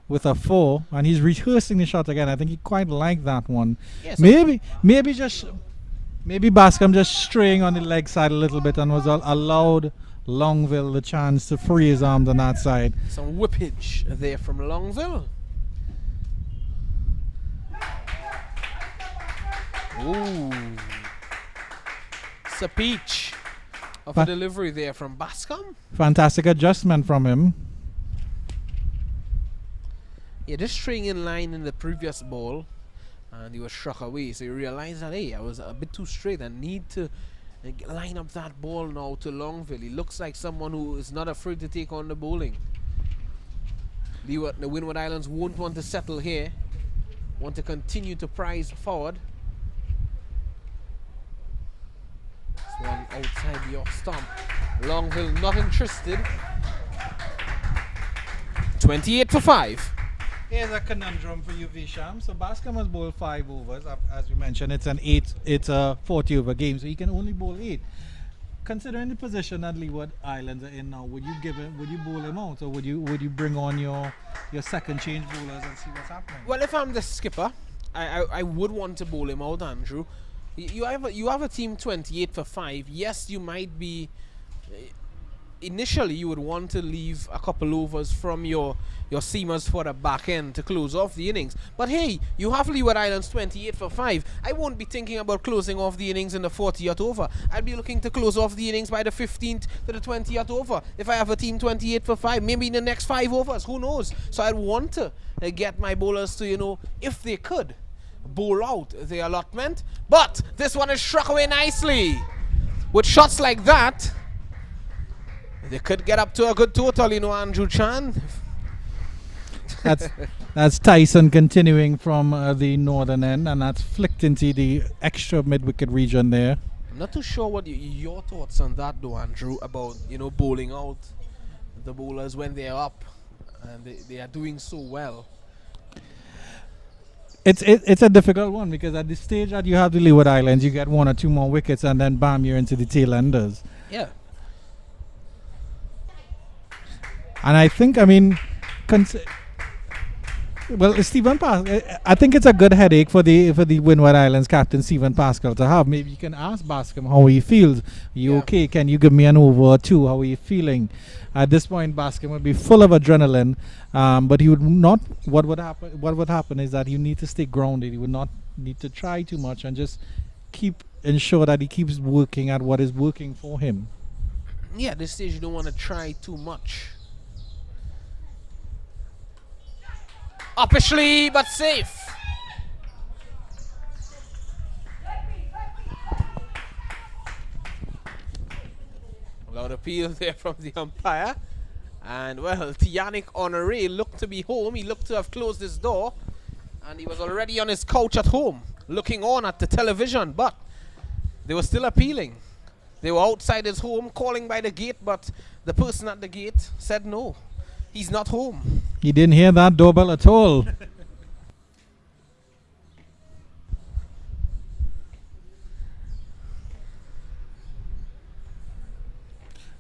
with a 4, and he's rehearsing the shot again. I think he quite liked that one. Yes, maybe Bascom just straying on the leg side a little bit and was allowed Longville the chance to free his arms on that side. Some whippage there from Longville. Ooh. It's a peach of a delivery there from Bascom. Fantastic adjustment from him. Yeah, just staying in line in the previous ball, and he was struck away. So you realize that, hey, I was a bit too straight. I need to line up that ball now to Longville. He looks like someone who is not afraid to take on the bowling. Leeward, the Windward Islands won't want to settle here. Want to continue to prize forward. This one outside the off stump. Longville not interested. 28 for 5. Here's a conundrum for you, Visham. So Bascom has bowled 5 overs. As we mentioned, it's a 40 over game, so he can only bowl 8. Considering the position that Leeward Islands are in now, would you bowl him out, or would you bring on your second change bowlers and see what's happening? Well, if I'm the skipper, I would want to bowl him out, Andrew. You have a team 28 for 5. Yes, you might be. Initially, you would want to leave a couple overs from your seamers for the back end to close off the innings. But hey, you have Leeward Islands 28 for 5. I won't be thinking about closing off the innings in the 40th over. I'd be looking to close off the innings by the 15th to the 20th over. If I have a team 28 for 5, maybe in the next 5 overs, who knows? So I'd want to get my bowlers to, if they could, bowl out the allotment. But this one is struck away nicely. With shots like that, they could get up to a good total, Andrew Chan. That's Tyson continuing from the northern end, and that's flicked into the extra mid-wicket region there. I'm not too sure what your thoughts on that, though, Andrew, about bowling out the bowlers when they're up and they are doing so well. It's a difficult one, because at the stage that you have the Leeward Islands, you get 1 or 2 more wickets, and then bam, you're into the tail enders. Yeah. And I think, Stephen Pascal, I think it's a good headache for the Windward Islands captain Stephen Pascal to have. Maybe you can ask Bascom how he feels. Are you okay? Can you give me an over or 2? How are you feeling? At this point, Bascom would be full of adrenaline, but he would not. What would happen is that you need to stay grounded. He would not need to try too much and just ensure that he keeps working at what is working for him. Yeah, at this stage you don't want to try too much. Uppishly, but safe. appeal there from the umpire. And well, Yannick Honoré looked to be home. He looked to have closed his door. And he was already on his couch at home, looking on at the television. But they were still appealing. They were outside his home, calling by the gate. But the person at the gate said no. He's not home. He didn't hear that doorbell at all.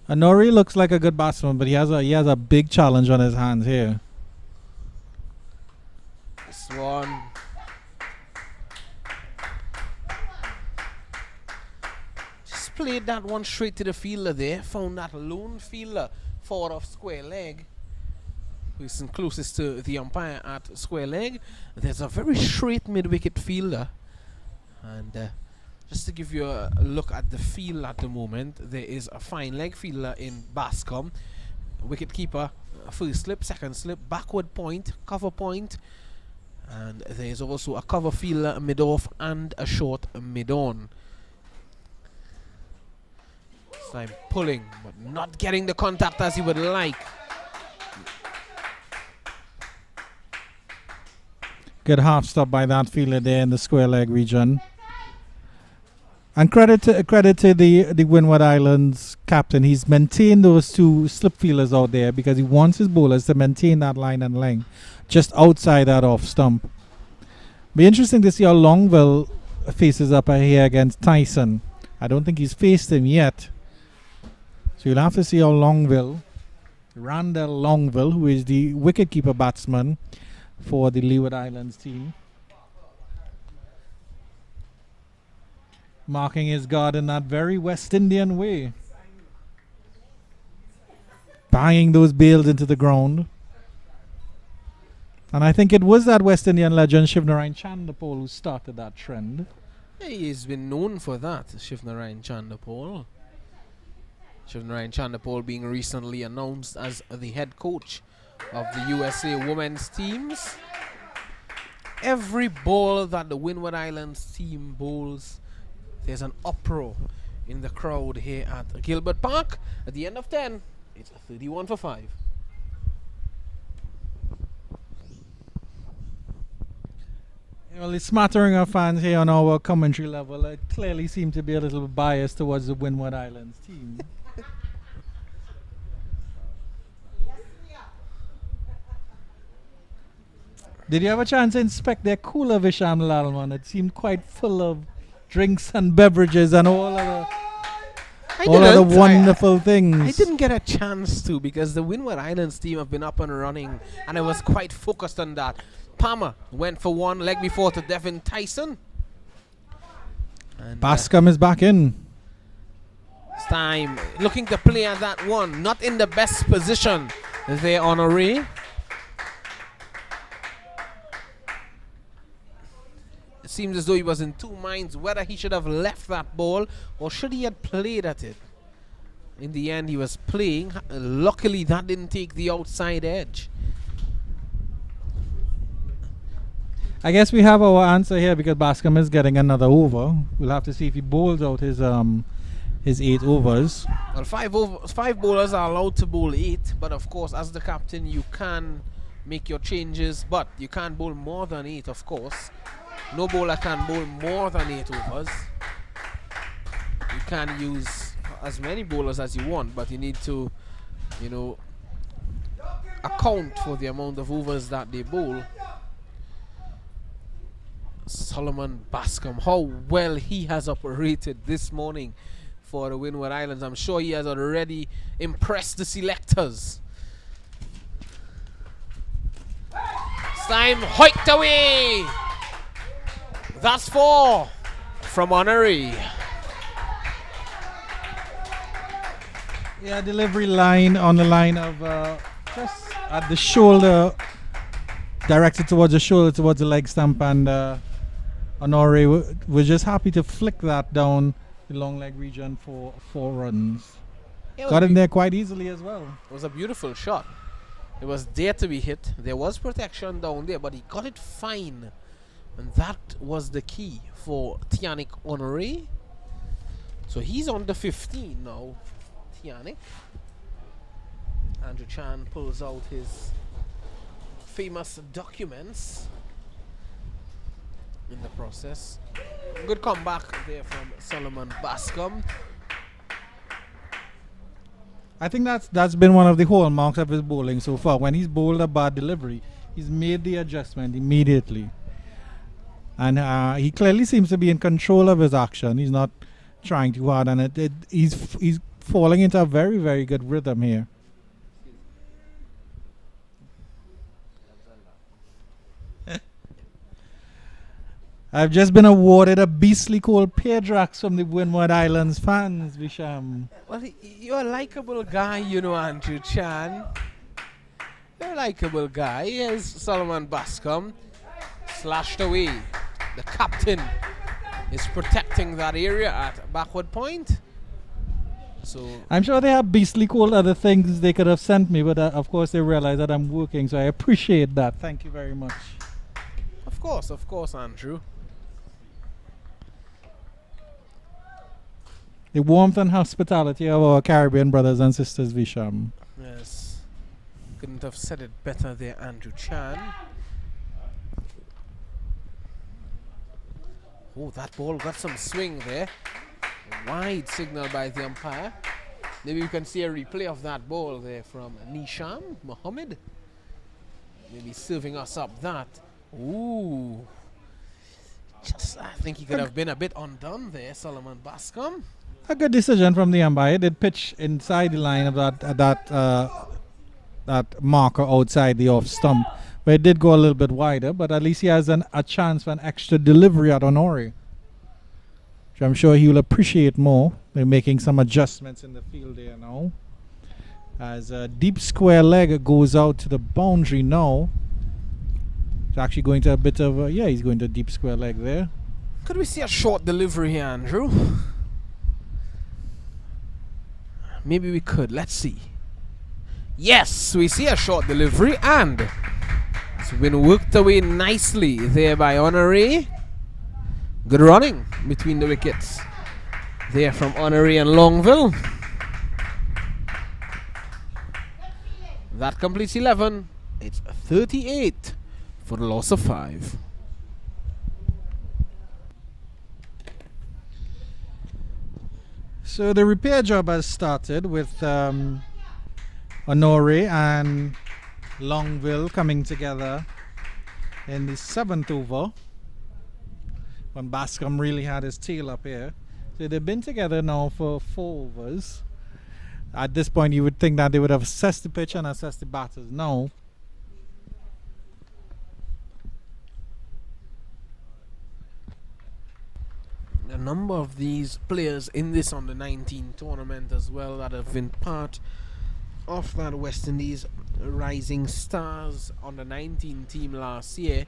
Nori looks like a good batsman, but he has a big challenge on his hands here. This one. Just played that one straight to the fielder there. Found that lone fielder forward of square leg, who's closest to the umpire at square leg. There's a very straight mid-wicket fielder. And just to give you a look at the field at the moment, there is a fine leg fielder in Bascom. Wicket keeper, first slip, second slip, backward point, cover point. And there is also a cover fielder mid-off and a short mid-on. This time pulling, but not getting the contact as he would like. Good half stop by that fielder there in the square leg region. And credit to the Windward Islands captain. He's maintained those two slip fielders out there because he wants his bowlers to maintain that line and length just outside that off stump. Be interesting to see how Longville faces up here against Tyson. I don't think he's faced him yet. So you'll have to see how Randall Longville, who is the wicketkeeper batsman for the Leeward Islands team, marking his guard in that very West Indian way, banging those bails into the ground. And I think it was that West Indian legend Shivnarayan Chandapol who started that trend. Yeah, he's been known for that, Shivnarayan Chandapol. Shivnarayan Chandapol being recently announced as the head coach of the USA women's teams. Every ball that the Windward Islands team bowls, there's an uproar in the crowd here at Gilbert Park. At the end of 10, it's 31 for 5. Well, the smattering of fans here on our commentary level clearly seem to be a little biased towards the Windward Islands team. Did you have a chance to inspect their cooler, Visham Lalman? It seemed quite full of drinks and beverages and all of the wonderful things. I didn't get a chance to because the Windward Islands team have been up and running and I was quite focused on that. Palmer went for one leg before to Devin Tyson. And Bascom is back in. This time looking to play at that one. Not in the best position there on Honoré. It seems as though he was in two minds whether he should have left that ball or should he have played at it. In the end, he was playing. Luckily, that didn't take the outside edge. I guess we have our answer here because Bascom is getting another over. We'll have to see if he bowls out his 8 overs. Well, five bowlers are allowed to bowl 8, but of course, as the captain, you can make your changes, but you can't bowl more than 8, of course. No bowler can bowl more than 8 overs. You can use as many bowlers as you want, but you need to, account for the amount of overs that they bowl. Solomon Bascom, how well he has operated this morning for the Windward Islands. I'm sure he has already impressed the selectors. It's time, hoiked away! That's 4 from Honoré. Yeah, delivery line on the line of just at the shoulder, directed towards the shoulder, towards the leg stump, and Honoré was just happy to flick that down the long leg region for 4 runs. Got in there quite easily as well. It was a beautiful shot. It was there to be hit. There was protection down there, but he got it fine. And that was the key for Yannick Honoré. So he's on the 15 now. Oceanic. Andrew Chan pulls out his famous documents in the process. Good comeback there from Solomon Bascom. I think that's been one of the hallmarks of his bowling so far. When he's bowled a bad delivery, he's made the adjustment immediately. And he clearly seems to be in control of his action. He's not trying too hard, and he's falling into a very, very good rhythm here. I've just been awarded a beastly cold Pedrox from the Windward Islands fans, Visham. Well, you're a likable guy, you know, Andrew Chan. You're a likable guy. Here's Solomon Bascom. Slashed away. The captain is protecting that area at backward point. So I'm sure they have beastly cold other things they could have sent me, but of course they realize that I'm working, so I appreciate that. Thank you very much. Of course, Andrew. The warmth and hospitality of our Caribbean brothers and sisters, Visham. Yes. Couldn't have said it better there, Andrew Chan. Oh, that ball got some swing there. Wide signal by the umpire. Maybe we can see a replay of that ball there from Nisham Mohammed. Maybe serving us up that. Ooh. I think he could have been a bit undone there, Solomon Bascom. A good decision from the umpire. Did pitch inside the line of that marker outside the off stump, but it did go a little bit wider. But at least he has a chance for an extra delivery at Honore, which I'm sure he will appreciate more. They're making some adjustments in the field there now, as a deep square leg goes out to the boundary now. It's actually going to a bit of a, he's going to a deep square leg there. Could we see a short delivery here, Andrew? Maybe we could. Let's see. Yes, we see a short delivery, and it's been worked away nicely there by Honore. Good running between the wickets there from Honore and Longville. That completes 11. It's 38 for the loss of 5. So the repair job has started with Honore and Longville coming together in the 7th over, when Bascom really had his tail up here. So they've been together now for 4 overs. At this point you would think that they would have assessed the pitch and assessed the batters. No. A number of these players in this under-19 tournament as well that have been part of that West Indies Rising Stars under-19 team last year.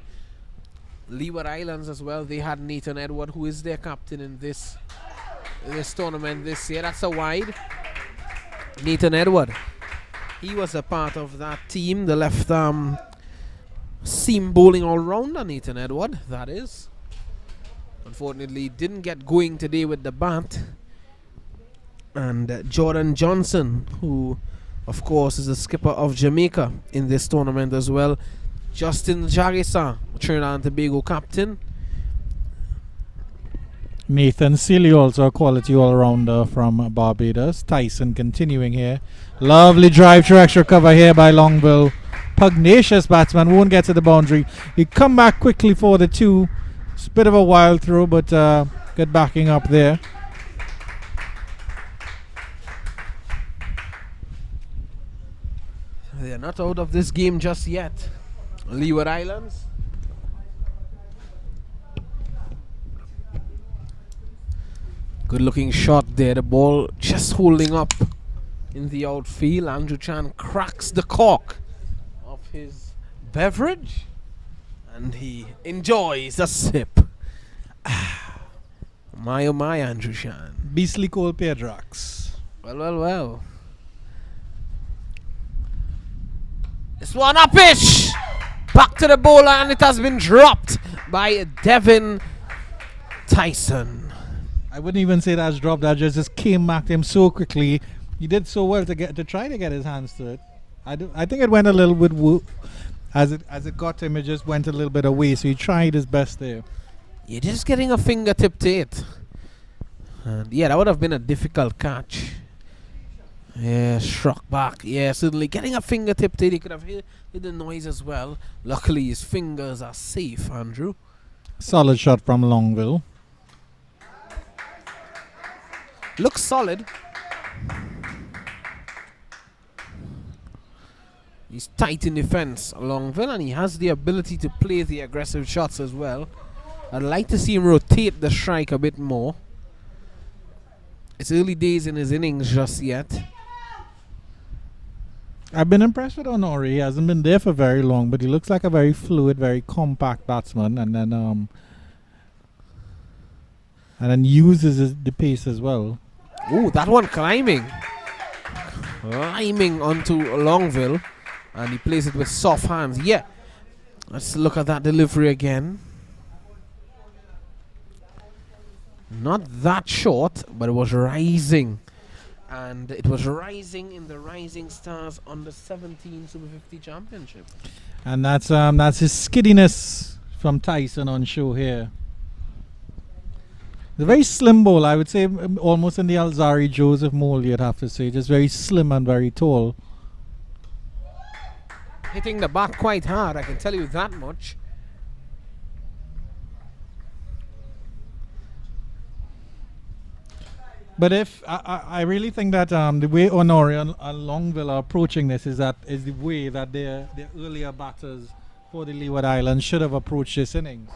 Leeward Islands as well, they had Nathan Edward, who is their captain in this tournament this year. That's a wide. Nathan Edward, he was a part of that team, the left arm seam bowling all-rounder Nathan Edward, that is. Unfortunately, didn't get going today with the bat. And Jordan Johnson, who of course is the skipper of Jamaica in this tournament as well. Justin Jarisa, Trinidad and Tobago captain. Nathan Sealy, also a quality all-rounder from Barbados. Tyson continuing here. Lovely drive to extra cover here by Longville. Pugnacious batsman, won't get to the boundary. He come back quickly for the 2. It's a bit of a wild throw, but good backing up there. They're not out of this game just yet. Leeward Islands. Good looking shot there. The ball just holding up in the outfield. Andrew Chan cracks the cork of his beverage and he enjoys a sip. My oh my, Andrew Chan. Beastly cold Pedrox. Well. This one up pitch. Back to the bowler and it has been dropped by Devin Tyson. I wouldn't even say that's dropped. That just came back to him so quickly. He did so well to try to get his hands to it. I think it went a little bit as it got him. It just went a little bit away. So he tried his best there. You're just getting a fingertip to it. And yeah, that would have been a difficult catch. Yeah, struck back. Yeah, certainly getting a fingertip to it. He could have heard the noise as well. Luckily, his fingers are safe, Andrew. Solid shot from Longville. Looks solid. He's tight in defense, Longville, and he has the ability to play the aggressive shots as well. I'd like to see him rotate the strike a bit more. It's early days in his innings just yet. I've been impressed with Honore. He hasn't been there for very long, but he looks like a very fluid, very compact batsman, and then uses the pace as well. Oh, that one climbing onto Longville, and he plays it with soft hands. Yeah, let's look at that delivery again. Not that short, but it was rising. And it was rising in the Rising Stars under 17 Super 50 Championship. And that's his skiddiness from Tyson on show here. The very slim bowl, I would say, almost in the Alzari Joseph mold, you'd have to say. Just very slim and very tall. Hitting the bat quite hard, I can tell you that much. But if I really think that the way Honore and Longville are approaching this is the way that their earlier batters for the Leeward Islands should have approached this innings.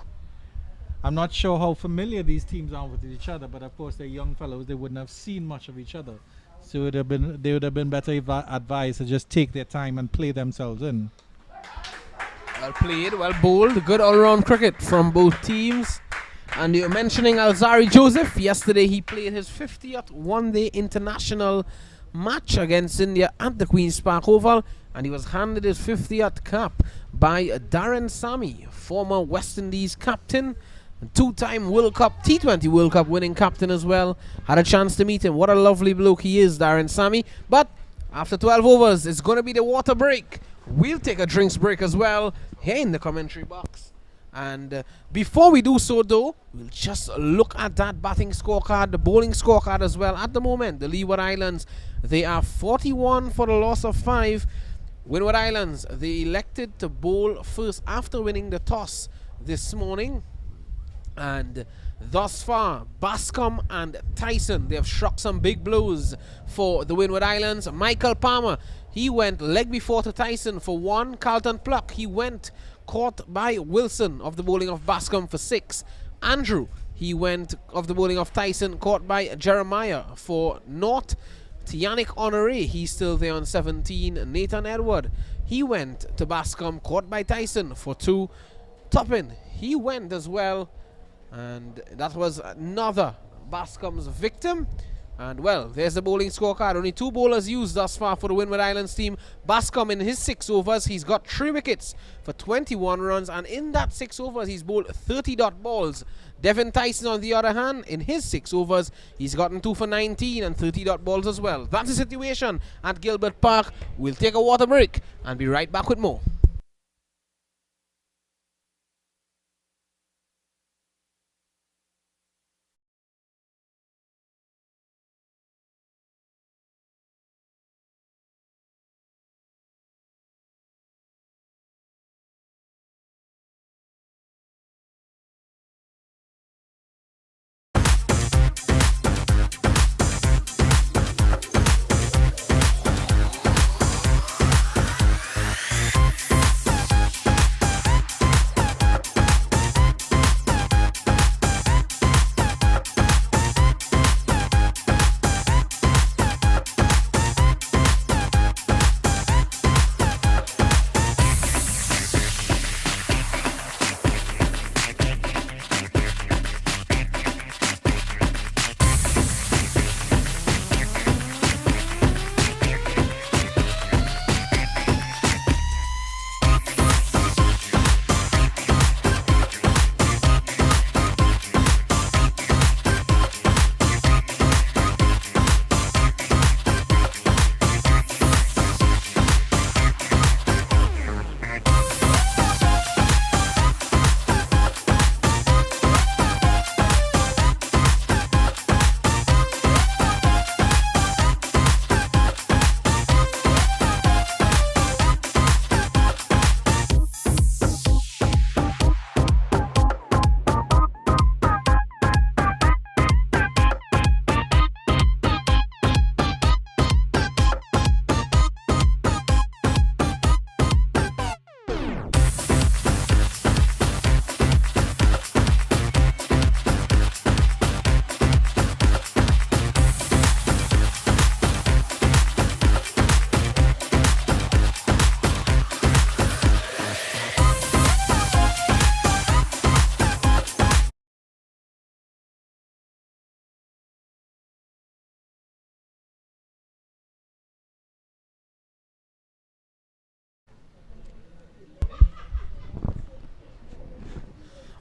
I'm not sure how familiar these teams are with each other, but of course they're young fellows. They wouldn't have seen much of each other, so they would have been better advised to just take their time and play themselves in. Well played, well bowled, good all-round cricket from both teams. And you're mentioning Alzari Joseph. Yesterday he played his 50th one-day international match against India at the Queen's Park Oval, and he was handed his 50th cap by Darren Sammy, former West Indies captain, two-time World Cup, T20 World Cup winning captain as well. Had a chance to meet him. What a lovely bloke he is, Darren Sammy. But after 12 overs, it's going to be the water break. We'll take a drinks break as well here in the commentary box. And before we do so, though, we'll just look at that batting scorecard, the bowling scorecard as well. At the moment, the Leeward Islands, they are 41 for the loss of 5. Windward Islands, they elected to bowl first after winning the toss this morning. And thus far, Bascom and Tyson, they have struck some big blows for the Windward Islands. Michael Palmer, he went leg before to Tyson for 1. Carlton Pluck, he went caught by Wilson of the bowling of Bascom for 6. Andrew, he went of the bowling of Tyson, caught by Jeremiah for 0. Tianic Honore, he's still there on 17. Nathan Edward, he went to Bascom, caught by Tyson for 2. Toppin, he went as well, and that was another Bascom's victim. And well, there's the bowling scorecard. Only 2 bowlers used thus far for the Windward Islands team. Bascom in his 6 overs, he's got 3 wickets for 21 runs, and in that 6 overs he's bowled 30 dot balls. Devin Tyson, on the other hand, in his 6 overs, he's gotten 2 for 19 and 30 dot balls as well. That's the situation at Gilbert Park. We'll take a water break and be right back with more.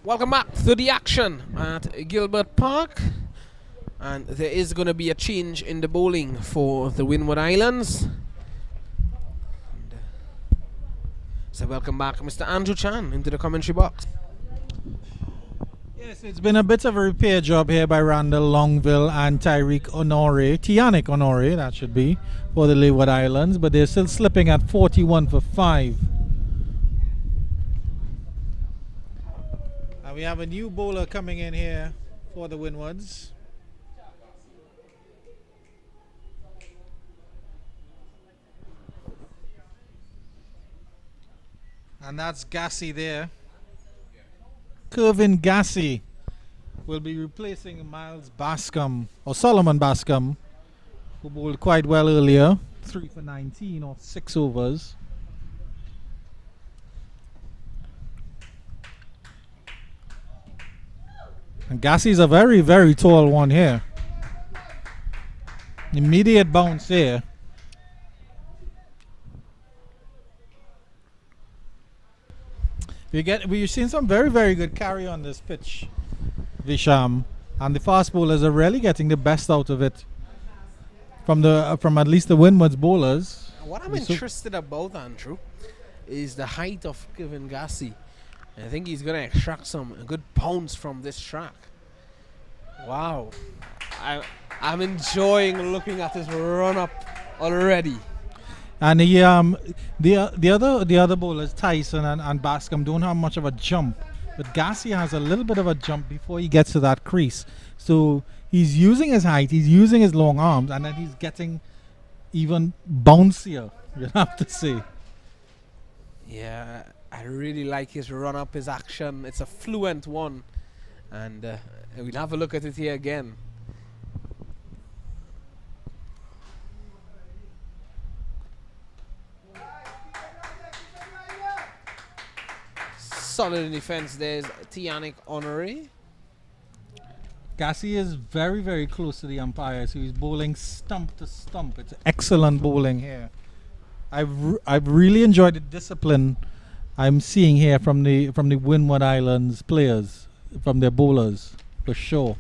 Welcome back to the action at Gilbert Park. And there is going to be a change in the bowling for the Windward Islands. So welcome back, Mr. Andrew Chan, into the commentary box. Yes, it's been a bit of a repair job here by Randall Longville and Tianic Honore, that should be, for the Leeward Islands, but they're still slipping at 41 for 5. And we have a new bowler coming in here for the Windwards. And that's Gassi there. Kervin Gassi will be replacing Miles Bascom, or Solomon Bascom, who bowled quite well earlier. 3 for 19 or 6 overs. And Gassi's a very, very tall one here. Immediate bounce here. We've seen some very, very good carry on this pitch, Visham, and the fast bowlers are really getting the best out of it from at least the Windwards bowlers. What I'm interested about, Andrew, is the height of Kevin Gassi. I think he's going to extract some good pounds from this track. Wow, I'm enjoying looking at his run up already. And the other bowlers, Tyson and Bascom, don't have much of a jump, but Gassi has a little bit of a jump before he gets to that crease. So he's using his height, he's using his long arms, and then he's getting even bouncier, you have to say. Yeah, I really like his run up, his action. It's a fluent one, and we'll have a look at it here again. Solid in defense. There's Tianic Honore. Gassi is very, very close to the umpire, so he's bowling stump to stump. It's excellent bowling here. I've really enjoyed the discipline I'm seeing here from the Windward Islands players, from their bowlers, for sure.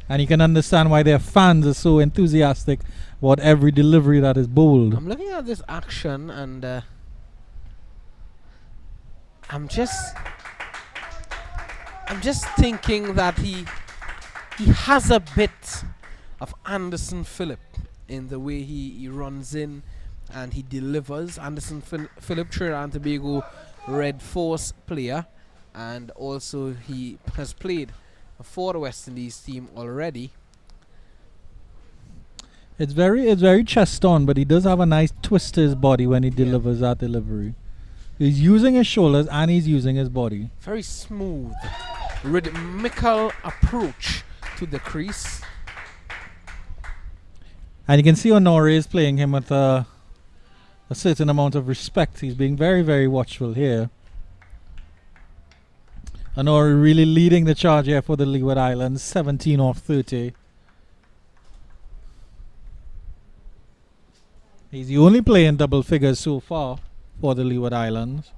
And you can understand why their fans are so enthusiastic about every delivery that is bowled. I'm looking at this action and I'm just thinking that he has a bit of Anderson Phillip in the way he runs in and he delivers. Anderson Phillip, Trinidad and Tobago Red Force player, and also he has played for the West Indies team already. It's very chest on, but he does have a nice twist to his body when he delivers that delivery. He's using his shoulders and he's using his body. Very smooth, rhythmical approach to the crease. And you can see Honore is playing him with a certain amount of respect. He's being very, very watchful here. Honore really leading the charge here for the Leeward Islands, 17 off 30. He's the only player in double figures so far for the Leeward Islands.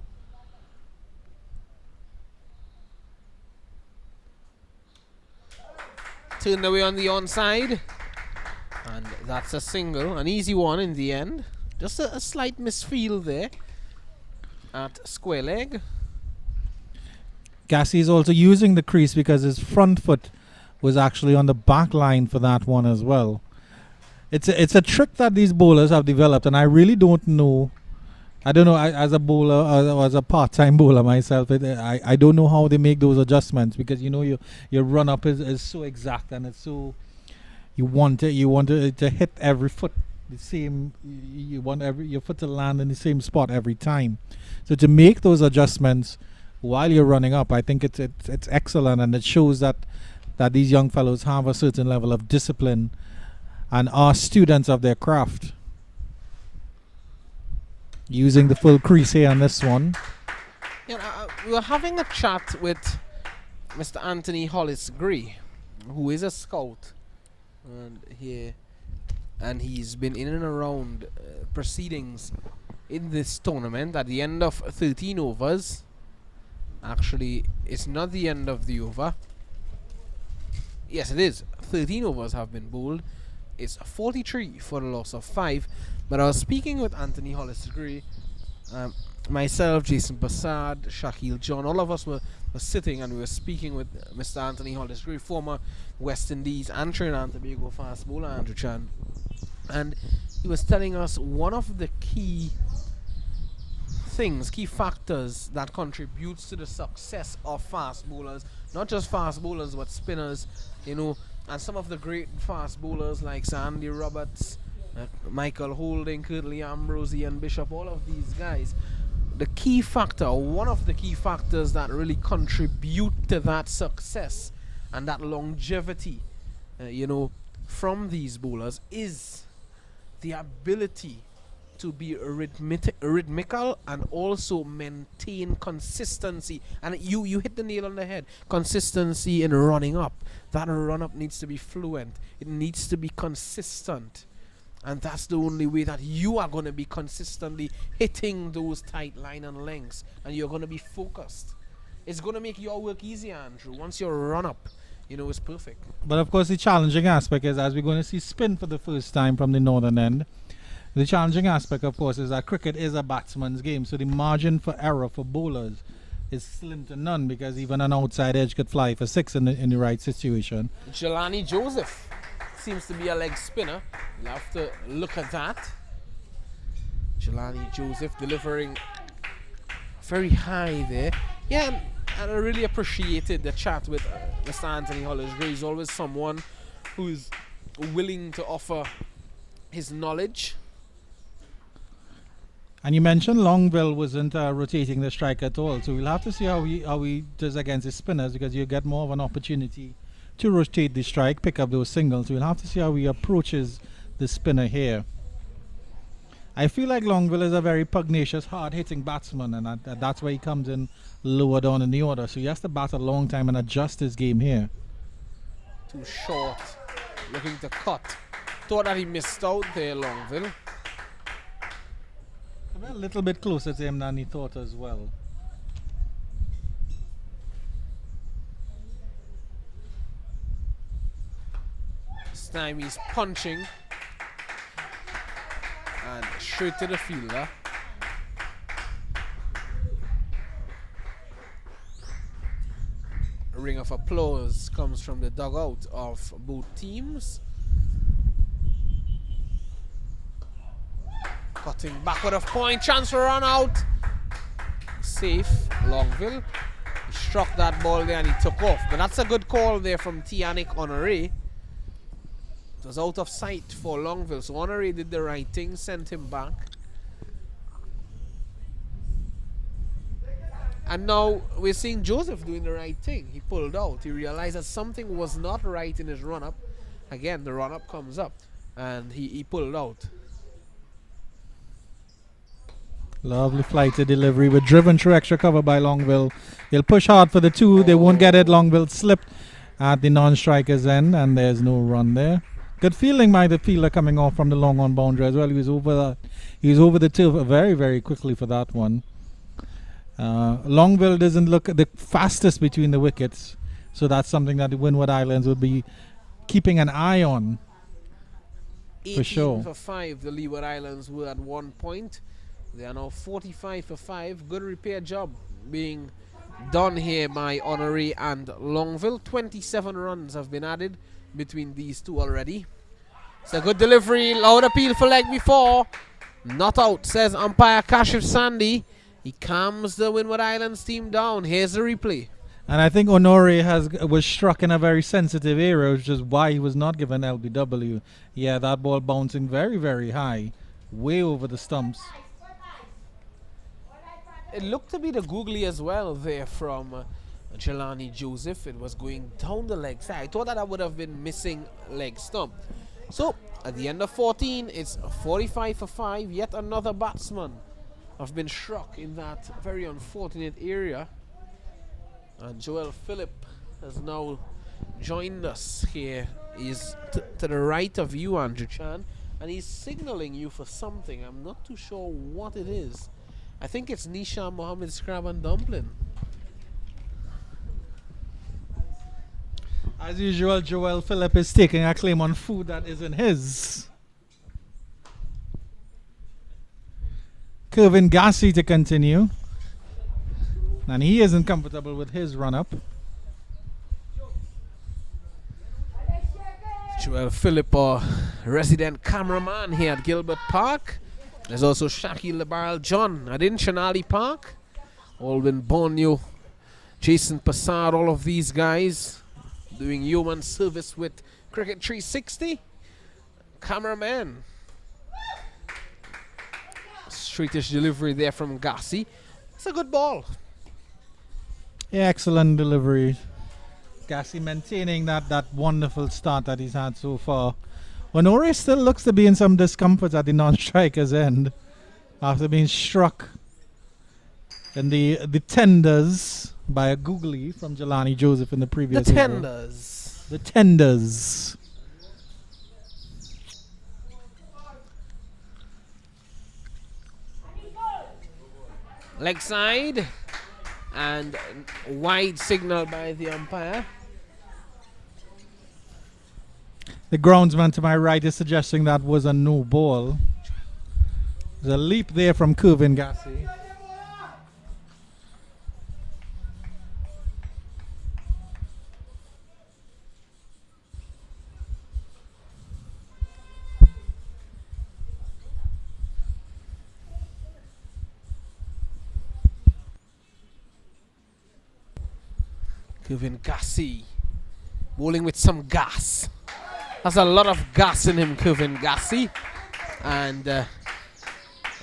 Turned away on the onside, and that's a single, an easy one in the end. Just a slight misfield there at square leg. Gassi is also using the crease because his front foot was actually on the back line for that one as well. It's a trick that these bowlers have developed, and I really don't know. I don't know, as a bowler or as a part-time bowler myself, I don't know how they make those adjustments, because you know your run-up is so exact, and it's so you want it to hit every foot the same. You want your foot to land in the same spot every time. So to make those adjustments while you're running up, I think it's excellent, and it shows that these young fellows have a certain level of discipline and are students of their craft. Using the full crease here on this one. Yeah, we were having a chat with Mr. Anthony Hollis Gray, who is a scout here, and he's been in and around proceedings in this tournament. At the end of 13 overs, Actually, it's not the end of the over. Yes, it is. 13 overs have been bowled. It's 43 for the loss of 5. But I was speaking with Anthony Hollis-Gray, myself, Jason Bassad, Shaquille John, all of us were sitting and we were speaking with Mr. Anthony Hollis-Gray, former West Indies and Trinidad Tobago fast bowler, Andrew Chan. And he was telling us one of the key factors that contributes to the success of fast bowlers, not just fast bowlers but spinners, you know, and some of the great fast bowlers like Sandy Roberts, Michael Holding, Curtly Ambrose, Ian Bishop, all of these guys. The key factor, one of the key factors that really contribute to that success and that longevity, you know, from these bowlers is the ability to be rhythmical and also maintain consistency. And you hit the nail on the head. Consistency in running up. That run up needs to be fluent. It needs to be consistent. And that's the only way that you are going to be consistently hitting those tight line and lengths. And you're going to be focused. It's going to make your work easier, Andrew. Once you run up, you know, it's perfect. But of course the challenging aspect is, as we're going to see spin for the first time from the northern end, the challenging aspect, of course, is that cricket is a batsman's game. So the margin for error for bowlers is slim to none, because even an outside edge could fly for 6 in the right situation. Jelani Joseph seems to be a leg spinner. You'll have to look at that. Jelani Joseph delivering very high there. Yeah, and I really appreciated the chat with Mr. Anthony Hollis-Gray. He's always someone who's willing to offer his knowledge. And you mentioned Longville wasn't rotating the strike at all, so we'll have to see how he does against his spinners, because you get more of an opportunity to rotate the strike, pick up those singles. We'll have to see how he approaches the spinner here. I feel like Longville is a very pugnacious, hard-hitting batsman, and that's why he comes in lower down in the order. So he has to bat a long time and adjust his game here. Too short, looking to cut. Thought that he missed out there, Longville. A little bit closer to him than he thought as well. This time he's punching and straight to the fielder. A ring of applause comes from the dugout of both teams. Cutting backward of point, chance for run out. Safe, Longville. He struck that ball there and he took off. But that's a good call there from Tianik Honore. It was out of sight for Longville, so Honore did the right thing, sent him back. And now we're seeing Joseph doing the right thing. He pulled out. He realized that something was not right in his run-up. Again, the run-up comes up and he pulled out. Lovely flighted delivery, with driven through extra cover by Longville. He'll push hard for the 2. They won't get it. Longville slipped at the non-striker's end, and there's no run there. Good fielding by the fielder coming off from the long on boundary as well. He was over the turf very, very quickly for that one. Longville doesn't look the fastest between the wickets, so that's something that the Windward Islands would be keeping an eye on for sure. 18 for 5, the Leeward Islands were at 1 point. They are now 45 for 5. Good repair job being done here by Honore and Longville. 27 runs have been added between these two already. It's a good delivery. Loud appeal for leg before. Not out, says umpire Kashif Sandy. He calms the Windward Islands team down. Here's the replay. And I think Honore was struck in a very sensitive area, which is why he was not given LBW. Yeah, that ball bouncing very, very high, way over the stumps. It looked to be the googly as well there from Jelani Joseph. It was going down the leg side. I thought that I would have been missing leg stump. So at the end of 14, it's 45 for 5. Yet another batsman have been struck in that very unfortunate area. And Joel Phillip has now joined us here. He's to the right of you, Andrew Chan, and he's signaling you for something. I'm not too sure what it is. I think it's Nisha Mohammed's Crab and Dumpling. As usual, Joel Phillip is taking a claim on food that isn't his. Kevin Gassi to continue. And he isn't comfortable with his run-up. Joel Phillip, resident cameraman here at Gilbert Park. There's also Shaki Labaral John at Inchanali Park. Alvin Bonio, Jason Passard, all of these guys doing human service with Cricket 360. Cameraman. Straightish delivery there from Gassi. It's a good ball. Yeah, excellent delivery. Gassi maintaining that wonderful start that he's had so far. Honore still looks to be in some discomfort at the non-striker's end after being struck in the tenders by a googly from Jelani Joseph in the previous The over. tenders. The tenders. Leg side and wide signal by the umpire. The groundsman to my right is suggesting that was a no ball. There's a leap there from Kevin Gassi. Kevin Gassi bowling with some gas. Has a lot of gas in him, Kevin Gassi. And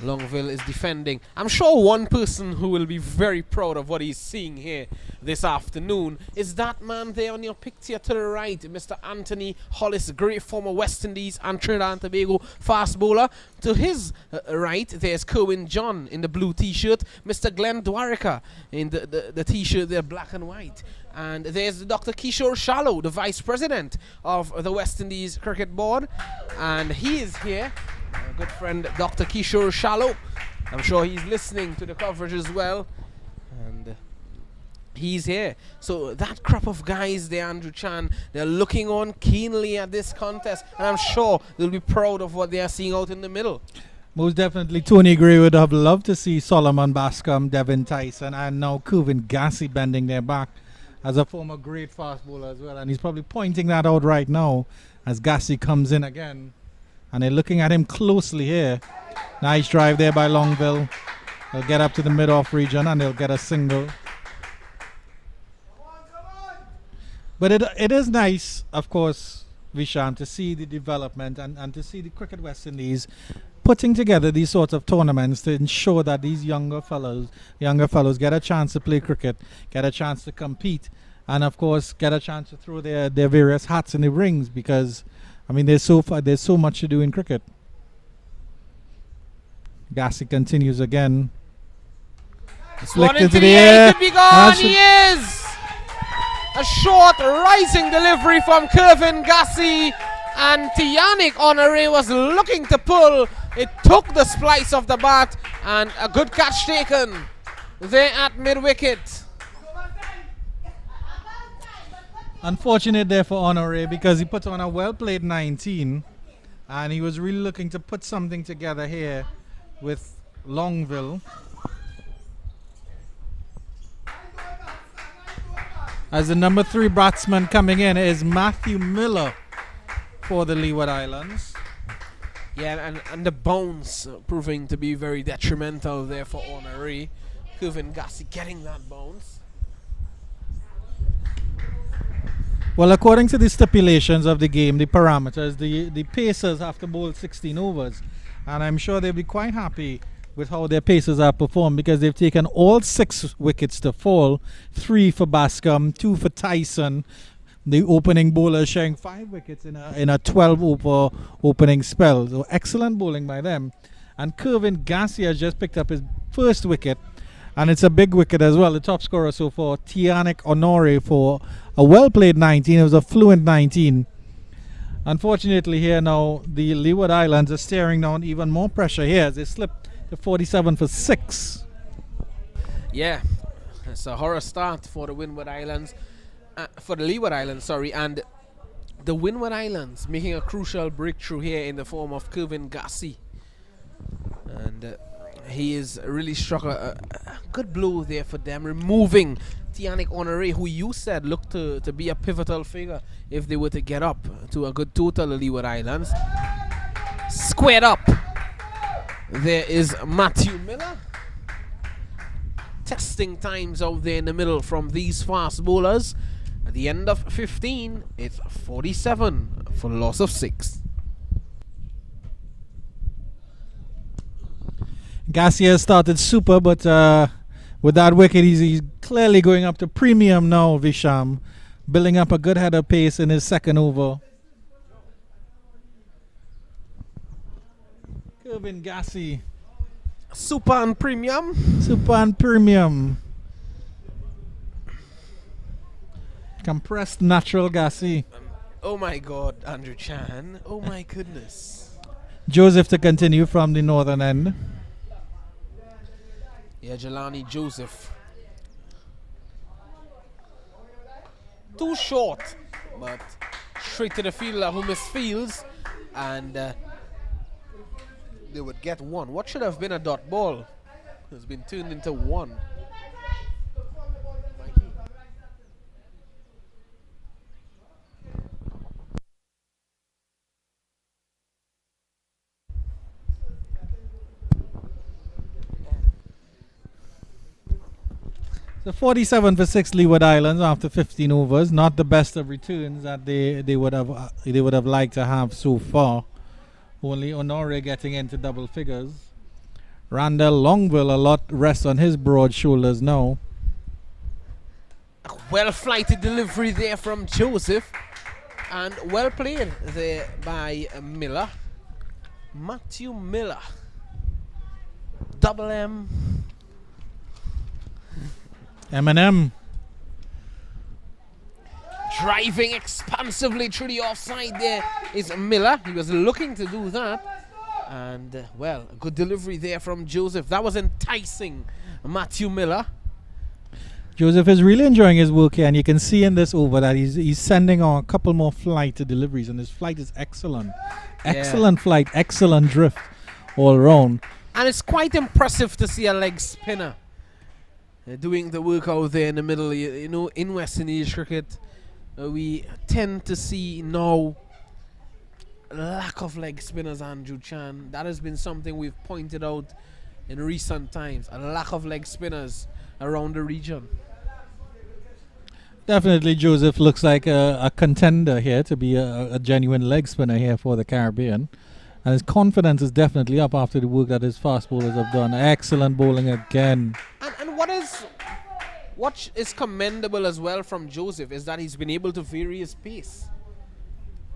Longville is defending. I'm sure one person who will be very proud of what he's seeing here this afternoon is that man there on your picture to the right, Mr. Anthony Hollis, great former West Indies and Trinidad Tobago fast bowler. To his right, there's Kerwin John in the blue t-shirt, Mr. Glenn Dwarika in the t-shirt there, black and white. And there's Dr. Kishore Shallow, the Vice President of the West Indies Cricket Board. And he is here, our good friend Dr. Kishore Shallow. I'm sure he's listening to the coverage as well. And he's here. So that crop of guys there, Andrew Chan, they're looking on keenly at this contest. And I'm sure they'll be proud of what they are seeing out in the middle. Most definitely, Tony Gray would have loved to see Solomon Bascom, Devin Tyson, and now Kevin Gassi bending their back as a former great fast bowler as well. And he's probably pointing that out right now as Gassi comes in again. And they're looking at him closely here. Nice drive there by Longville. They'll get up to the mid-off region and they'll get a single. But it is nice, of course, Visham, to see the development and to see the Cricket West Indies putting together these sorts of tournaments to ensure that these younger fellows get a chance to play cricket, get a chance to compete, and of course get a chance to throw their various hats in the rings, because I mean there's so much to do in cricket. Gassi continues again. Flicked into the air. Could be gone. He is. A short rising delivery from Kevin Gassi, and Tianik Honore was looking to pull. It took the splice of the bat, and a good catch taken there at mid-wicket. Unfortunate there for Honore, because he put on a well-played 19, and he was really looking to put something together here with Longville. As the number 3 batsman coming in is Matthew Miller for the Leeward Islands. Yeah, and the bounce proving to be very detrimental there for Honore. Kevin Gassi getting that bounce. Well, according to the stipulations of the game, the parameters, the Pacers have to bowl 16 overs. And I'm sure they'll be quite happy with how their Pacers have performed, because they've taken all 6 wickets to fall, 3 for Bascom, 2 for Tyson. The opening bowler sharing 5 wickets in a 12-over opening spell. So excellent bowling by them. And Kevin Gassi has just picked up his first wicket, and it's a big wicket as well. The top scorer so far, Tianik Honore, for a well-played 19. It was a fluent 19. Unfortunately here now, the Leeward Islands are staring down even more pressure here as they slip to 47 for 6. Yeah, it's a horror start for the Windward Islands. for the Leeward Islands, sorry, and the Windward Islands making a crucial breakthrough here in the form of Kevin Gassi. And he is really struck a good blow there for them, removing Tianic Honore, who you said looked to be a pivotal figure if they were to get up to a good total, the Leeward Islands. Squared up. There is Matthew Miller. Testing times out there in the middle from these fast bowlers. At the end of 15, it's 47 for loss of 6. Garcia started super, but with that wicket, he's clearly going up to premium now, Visham. Building up a good header pace in his second over. Kevin Gassi. Super and premium. Super and premium. Compressed natural Gassi. Oh my God, Andrew Chan. Oh my goodness. Joseph to continue from the northern end. Yeah, Jelani Joseph. Too short, but straight to the fielder who misfields, and they would get one. What should have been a dot ball has been turned into one. So 47 for 6 Leeward Islands after 15 overs. Not the best of returns that they would have liked to have so far. Only Honore getting into double figures. Randall Longville, a lot rests on his broad shoulders now. A well-flighted delivery there from Joseph, and well played there by Miller. Matthew Miller. Double M. Eminem. Driving expansively through the offside there is Miller. He was looking to do that. And, well, a good delivery there from Joseph. That was enticing Matthew Miller. Joseph is really enjoying his work here, and you can see in this over that he's sending on a couple more flight deliveries, and his flight is excellent. Excellent flight, excellent drift all around. And it's quite impressive to see a leg spinner doing the work out there in the middle. You know, in West Indies cricket, we tend to see now a lack of leg spinners, Andrew Chan. That has been something we've pointed out in recent times. A lack of leg spinners around the region. Definitely Joseph looks like a contender here to be a genuine leg spinner here for the Caribbean. And his confidence is definitely up after the work that his fast bowlers have done. Excellent bowling again. And what is commendable as well from Joseph is that he's been able to vary his pace.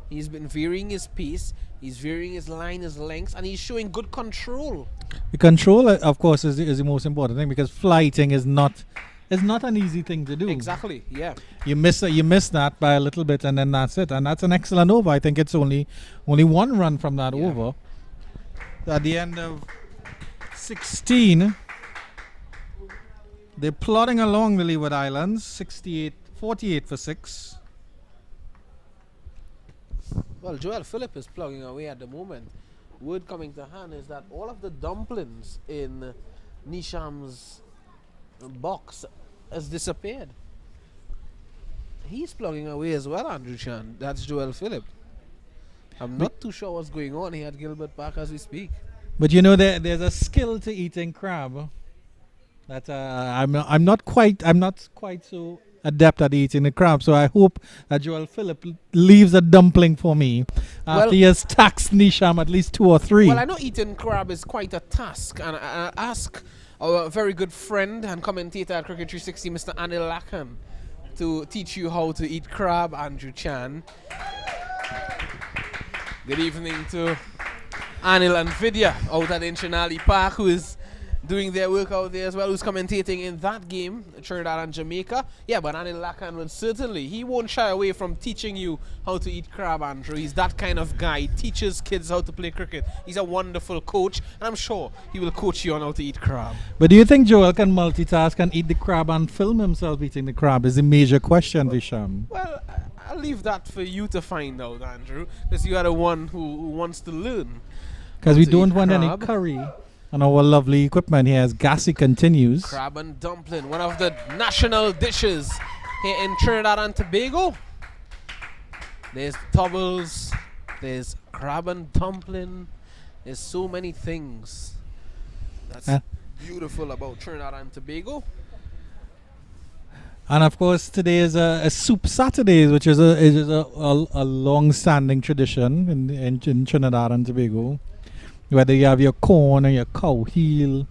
He's been varying his pace, he's varying his line, his lengths, and he's showing good control. The control, of course, is the most important thing, because flighting is not an easy thing to do. Exactly, yeah. You miss that by a little bit, and then that's it. And that's an excellent over. I think it's only one run from that over. So at the end of 16, they're plodding along the Leeward Islands, 48 for 6. Well, Joel Phillip is plugging away at the moment. Word coming to hand is that all of the dumplings in Nisham's box has disappeared. He's plugging away as well, Andrew Chan. That's Joel Phillip. I'm not too sure what's going on here at Gilbert Park as we speak. But you know, there's a skill to eating crab that I'm not quite so adept at eating the crab. So I hope that Joel Phillip leaves a dumpling for me after he has taxed Nisham at least 2 or 3. Well, I know eating crab is quite a task, and I ask our very good friend and commentator at Cricket 360, Mr. Anil Lakan, to teach you how to eat crab, Andrew Chan. Good evening to Anil and Vidya out at Inchinali Park, who is doing their work out there as well, who's commentating in that game, Trinidad and Jamaica. Yeah, but Anil Lakan would certainly, he won't shy away from teaching you how to eat crab, Andrew. He's that kind of guy. He teaches kids how to play cricket. He's a wonderful coach, and I'm sure he will coach you on how to eat crab. But do you think Joel can multitask and eat the crab and film himself eating the crab? Is a major question, Visham. Well, I'll leave that for you to find out, Andrew, because you are the one who wants to learn. Because we don't want any curry on our lovely equipment here as Gassi continues. Crab and dumpling, one of the national dishes here in Trinidad and Tobago. There's tobbles, there's crab and dumpling, there's so many things that's beautiful about Trinidad and Tobago. And of course, today is a soup Saturday, which is a long-standing tradition in Trinidad and Tobago. Whether you have your corn or your cow heel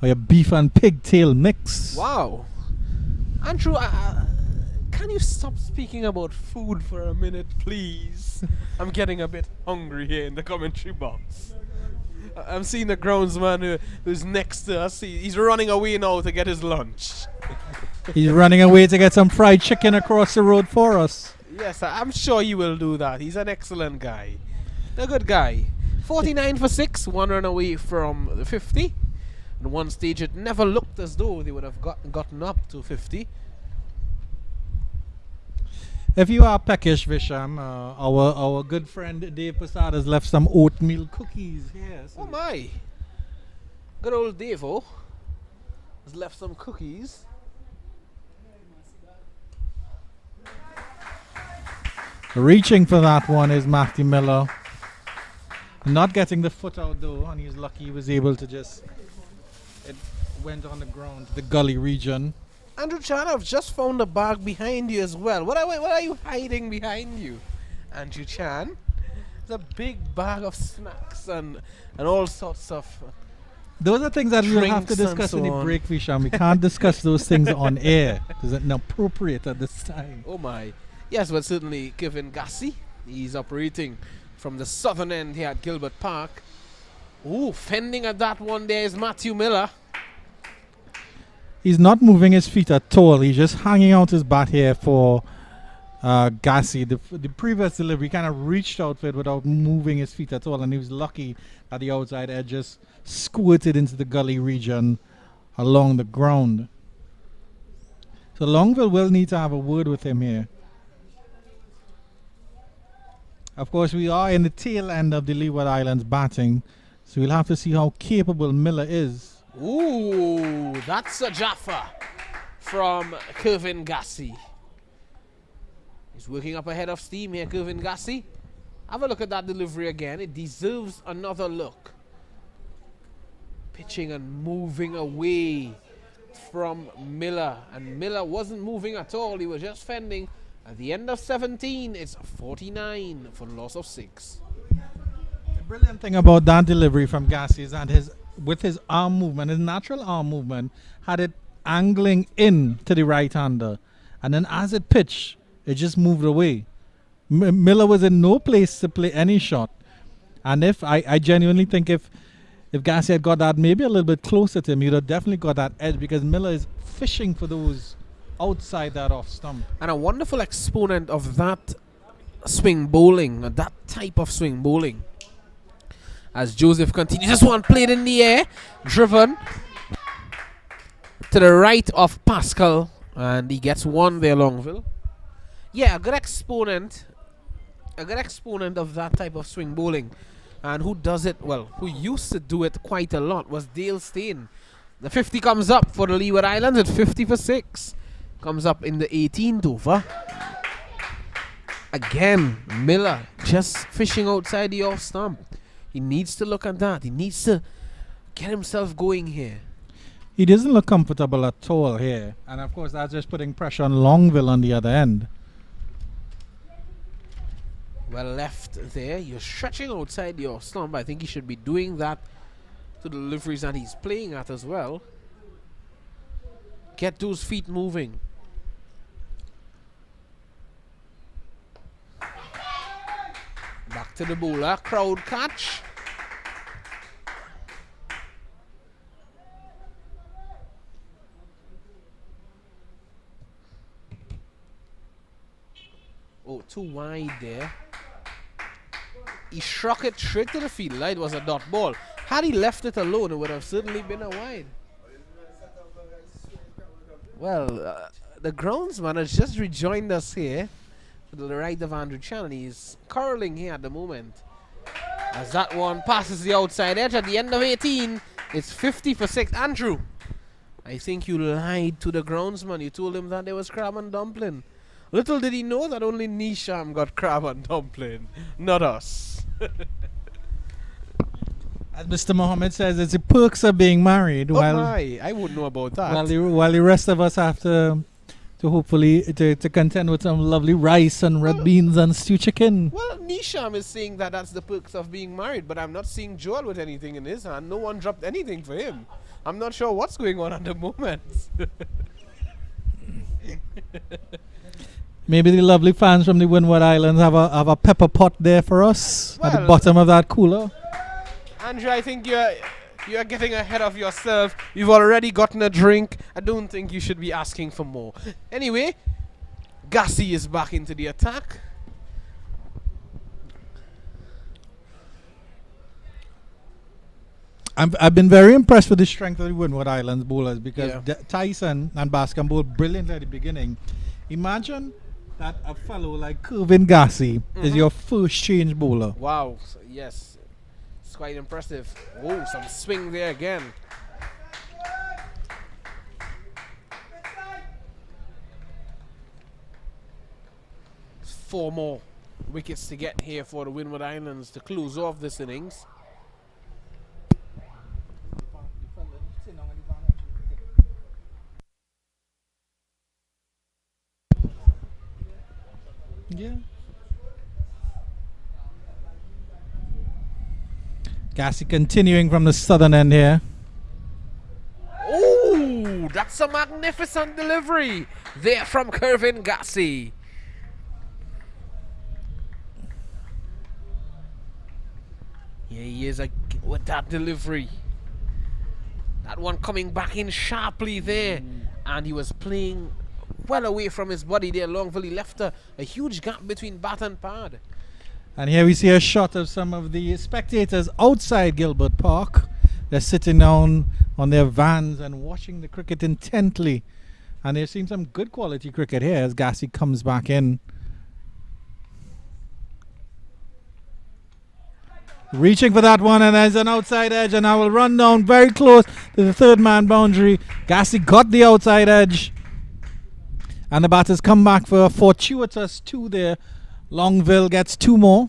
or your beef and pigtail mix. Wow. Andrew, can you stop speaking about food for a minute, please? I'm getting a bit hungry here in the commentary box. I'm seeing the groundsman who's next to us. He's running away now to get his lunch. He's running away to get some fried chicken across the road for us. Yes, I'm sure he will do that. He's an excellent guy. A good guy. 49 for 6, one run away from the 50. At one stage, it never looked as though they would have gotten up to 50. If you are peckish, Visham, our good friend Dave Posada has left some oatmeal cookies here. So oh my! Good old Davo has left some cookies. Reaching for that one is Matthew Miller. Not getting the foot out though, and he's lucky he was able to just... It went on the ground, the gully region. Andrew Chan, I've just found a bag behind you as well. What are you hiding behind you, Andrew Chan? It's a big bag of snacks and all sorts of... Those are things that we'll have to discuss in the break, Visham. We can't discuss those things on air. It's inappropriate at this time. Oh my. Yes, but certainly Kevin Gassi. He's operating from the southern end here at Gilbert Park. Ooh, fending at that one there is Matthew Miller. He's not moving his feet at all. He's just hanging out his bat here for Gassi. The previous delivery kind of reached out for it without moving his feet at all, and he was lucky that the outside edge just squirted into the gully region along the ground. So Longville will need to have a word with him here. Of course, we are in the tail end of the Leeward Islands batting, so we'll have to see how capable Miller is. Ooh, that's a Jaffa from Kevin Gassi. He's working up ahead of steam here, Kevin Gassi. Have a look at that delivery again. It deserves another look. Pitching and moving away from Miller. And Miller wasn't moving at all. He was just fending. At the end of 17, it's 49 for the loss of 6. The brilliant thing about that delivery from Gassi is that with his arm movement, his natural arm movement, had it angling in to the right-hander. And then as it pitched, it just moved away. Miller was in no place to play any shot. And I genuinely think if Gassi had got that maybe a little bit closer to him, he'd have definitely got that edge, because Miller is fishing for those outside that off stump. And a wonderful exponent of that swing bowling, that type of swing bowling. As Joseph continues, this one played in the air, driven to the right of Pascal, and he gets one there, Longville. Yeah, a good exponent of that type of swing bowling. And who does it, well, who used to do it quite a lot was Dale Stain. The 50 comes up for the Leeward Islands at 50 for 6. Comes up in the 18th over. Again, Miller just fishing outside the off stump. He needs to look at that. He needs to get himself going here. He doesn't look comfortable at all here. And of course, that's just putting pressure on Longville on the other end. Well left there. You're stretching outside your stump. I think he should be doing that to the deliveries that he's playing at as well. Get those feet moving. Back to the bowler. Crowd catch. Oh, too wide there. He struck it straight to the field. It was a dot ball. Had he left it alone, it would have certainly been a wide. Well, the groundsman has just rejoined us here to the right of Andrew Chan, and he's curling here at the moment. As that one passes the outside edge at the end of 18, it's 50 for 6. Andrew, I think you lied to the groundsman. You told him that there was crab and dumpling. Little did he know that only Nisham got crab and dumpling, not us. As Mr. Mohammed says, it's the perks of being married. Oh my, I wouldn't know about that. While the rest of us have to hopefully to contend with some lovely rice and red beans and stew chicken. Well, Nisham is saying that that's the perks of being married, but I'm not seeing Joel with anything in his hand. No one dropped anything for him. I'm not sure what's going on at the moment. Maybe the lovely fans from the Windward Islands have a pepper pot there for us at the bottom of that cooler. Andrew, I think you're getting ahead of yourself. You've already gotten a drink. I don't think you should be asking for more. Anyway, Gassi is back into the attack. I've been very impressed with the strength of the Windward Islands bowlers because Tyson and Bascom bowled brilliantly at the beginning. Imagine that a fellow like Kervin Gassi is your first change bowler. Wow, yes. It's quite impressive. Oh, some swing there again. Four more wickets to get here for the Windward Islands to close off this innings. Yeah. Gassi continuing from the southern end here. Oh, that's a magnificent delivery there from Kervin Gassi. Yeah, he is with that delivery. That one coming back in sharply there. And he was playing well away from his body there. Longville, he left a huge gap between bat and pad. And here we see a shot of some of the spectators outside Gilbert Park. They're sitting down on their vans and watching the cricket intently. And they've seen some good quality cricket here as Gassi comes back in. Reaching for that one, and there's an outside edge, and I will run down very close to the third man boundary. Gassi got the outside edge. And the batters come back for a fortuitous 2 there. Longville gets 2 more.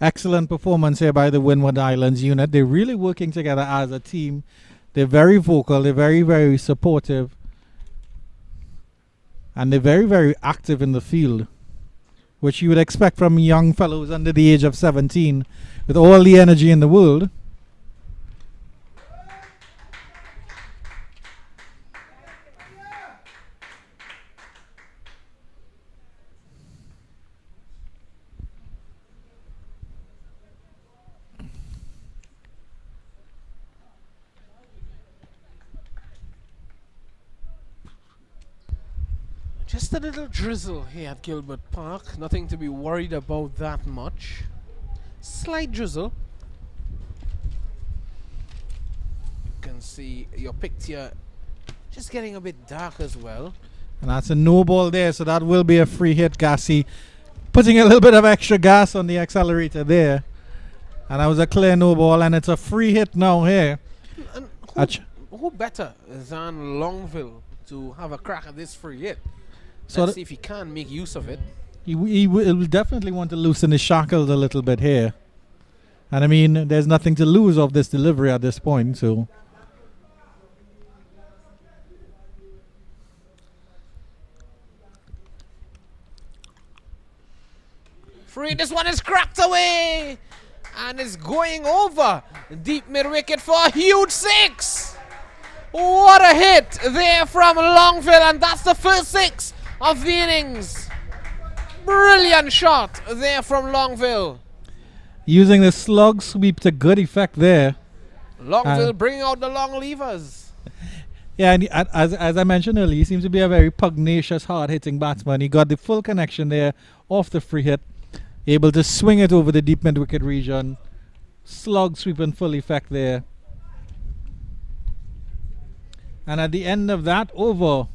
Excellent performance here by the Windward Islands unit. They're really working together as a team. They're very vocal. They're very, very supportive. And they're very, very active in the field, which you would expect from young fellows under the age of 17 with all the energy in the world. Just a little drizzle here at Gilbert Park. Nothing to be worried about that much. Slight drizzle. You can see your picture just getting a bit dark as well. And that's a no ball there, so that will be a free hit. Gassi putting a little bit of extra gas on the accelerator there. And that was a clear no ball, and it's a free hit now here. And who better than Longville to have a crack at this free hit? So let's see if he can make use of it. He will definitely want to loosen his shackles a little bit here. And I mean, there's nothing to lose of this delivery at this point, so. Free, this one is cracked away and is going over deep mid wicket for a huge 6. What a hit there from Longville, and that's the first 6 of the innings. Brilliant shot there from Longville. Using the slug sweep to good effect there. Longville bringing out the long levers. Yeah, and as I mentioned earlier, he seems to be a very pugnacious, hard-hitting batsman. He got the full connection there off the free hit, able to swing it over the deep mid-wicket region. Slug sweep in full effect there. And at the end of that over,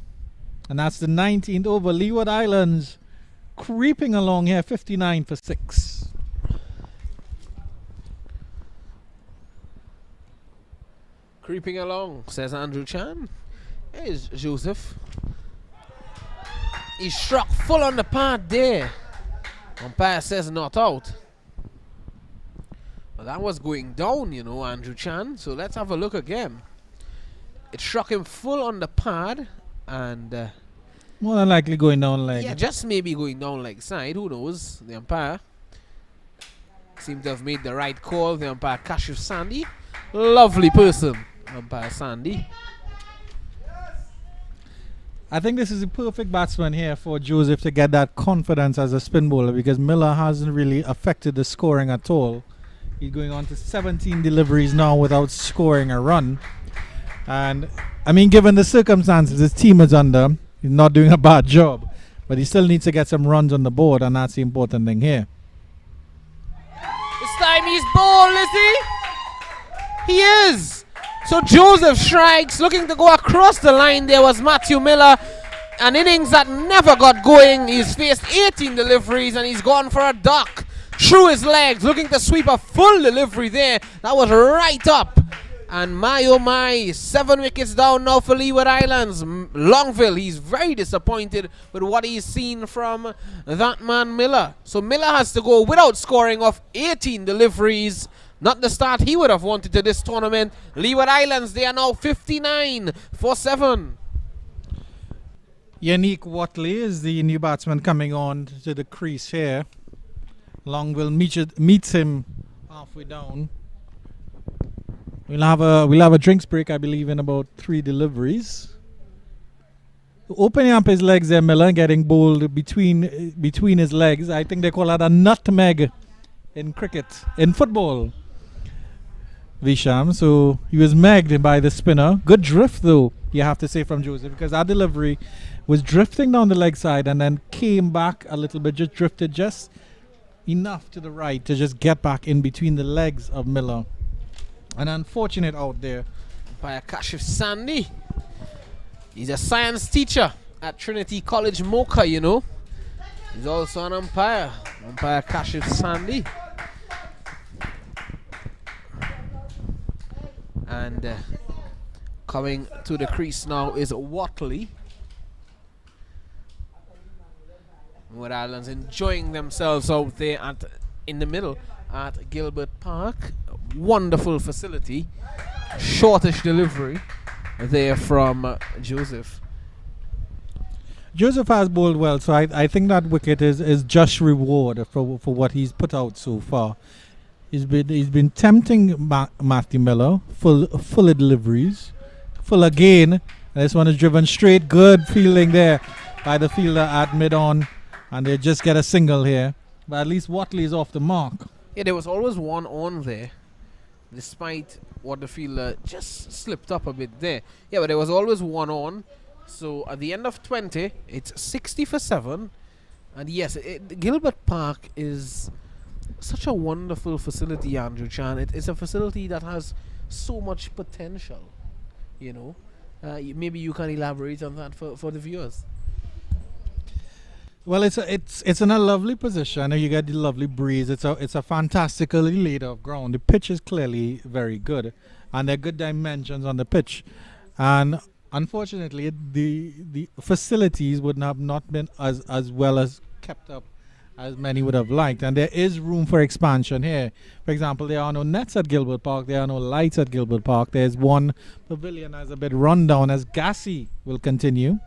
and that's the 19th over, Leeward Islands creeping along here, 59 for 6. Creeping along, says Andrew Chan. Here's Joseph. He struck full on the pad there. Umpire says not out. Well, that was going down, you know, Andrew Chan. So let's have a look again. It struck him full on the pad and... more than likely going down leg. Yeah, just maybe going down leg side. Who knows? The umpire seemed to have made the right call. The umpire, Kashif Sandy. Lovely person, umpire Sandy. I think this is a perfect batsman here for Joseph to get that confidence as a spin bowler, because Miller hasn't really affected the scoring at all. He's going on to 17 deliveries now without scoring a run. And, I mean, given the circumstances his team is under, he's not doing a bad job. But he still needs to get some runs on the board, and that's the important thing here. This time he's bowled, is he? He is! So Joseph strikes, looking to go across the line. There was Matthew Miller. An innings that never got going. He's faced 18 deliveries and he's gone for a duck through his legs, looking to sweep a full delivery there. That was right up. And my oh my, 7 wickets down now for Leeward Islands. Longville, he's very disappointed with what he's seen from that man Miller. So Miller has to go without scoring off 18 deliveries. Not the start he would have wanted to this tournament. Leeward Islands, they are now 59 for 7. Yannick Watley is the new batsman coming on to the crease here. Longville meets him halfway down. We'll have a drinks break, I believe, in about 3 deliveries. Opening up his legs there, Miller, getting bowled between his legs. I think they call that a nutmeg in cricket, in football. Visham, so he was megged by the spinner. Good drift, though, you have to say, from Joseph, because our delivery was drifting down the leg side and then came back a little bit, just drifted just enough to the right to just get back in between the legs of Miller. An unfortunate out there by Kashif Sandy. He's a science teacher at Trinity College Mocha, you know. He's also an umpire. Umpire Kashif Sandy. And coming to the crease now is Watley. Leeward Islands enjoying themselves out there in the middle at Gilbert Park. Wonderful facility. Shortish delivery there from Joseph. Joseph has bowled well, so I think that wicket is just reward for what he's put out so far. He's been tempting Matthew Miller, full deliveries, full again. And this one is driven straight. Good fielding there by the fielder at mid-on, and they just get a single here. But at least Watley is off the mark. Yeah, there was always one on there, despite what the fielder just slipped up a bit there. Yeah, but there was always one on. So at the end of 20, it's 60 for 7. And yes, Gilbert Park is such a wonderful facility, Andrew Chan. It's a facility that has so much potential, you know. Maybe you can elaborate on that for the viewers. Well, it's in a lovely position. You get the lovely breeze. It's a fantastically laid off ground. The pitch is clearly very good, and there are good dimensions on the pitch. And unfortunately, the facilities would have not been as well as kept up as many would have liked. And there is room for expansion here. For example, there are no nets at Gilbert Park. There are no lights at Gilbert Park. There's one pavilion that's a bit run down, as Gassi will continue.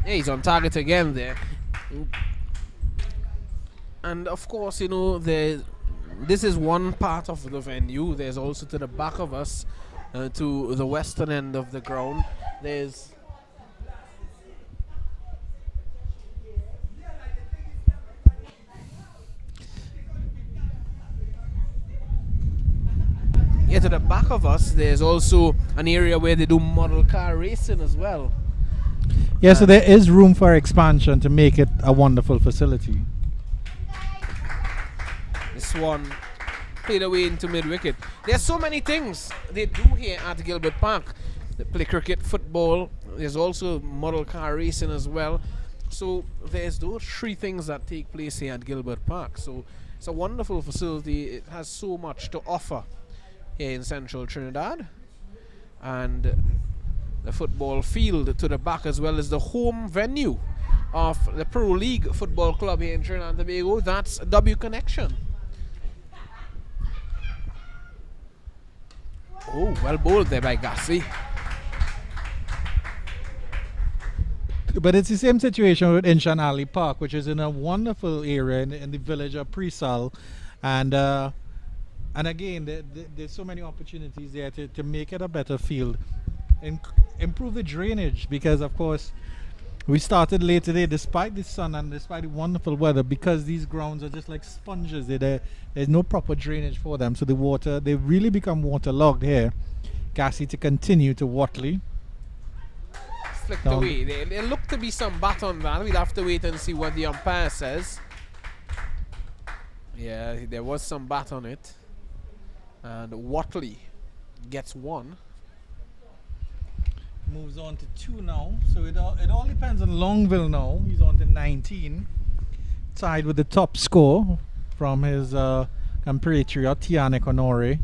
Yeah, he's on target again there. And of course, you know, this is one part of the venue. There's also to the back of us, to the western end of the ground, there's here to the back of us, there's also an area where they do model car racing as well. Yeah, so there is room for expansion to make it a wonderful facility. This one played away into mid-wicket. There's so many things they do here at Gilbert Park. They play cricket, football. There's also model car racing as well. So there's those three things that take place here at Gilbert Park. So it's a wonderful facility. It has so much to offer here in central Trinidad. And the football field to the back, as well as the home venue of the Pro League Football Club here in Trinidad and Tobago. That's W Connection. Oh, well bowled there by Gassi. But it's the same situation with Inshan Ali Park, which is in a wonderful area in the village of Presal. And again, there's so many opportunities there to make it a better field. Improve the drainage, because of course we started late today despite the sun and despite the wonderful weather, because these grounds are just like sponges. There's no proper drainage for them, so the water, they really become waterlogged here. Gassi to continue to Watley. Flicked away. There looked to be some bat on that. We'll have to wait and see what the umpire says. Yeah, there was some bat on it. And Watley gets one. Moves on to 2 now. So it all depends on Longville now. He's on to 19. Tied with the top score from his compatriot Tianek Honore.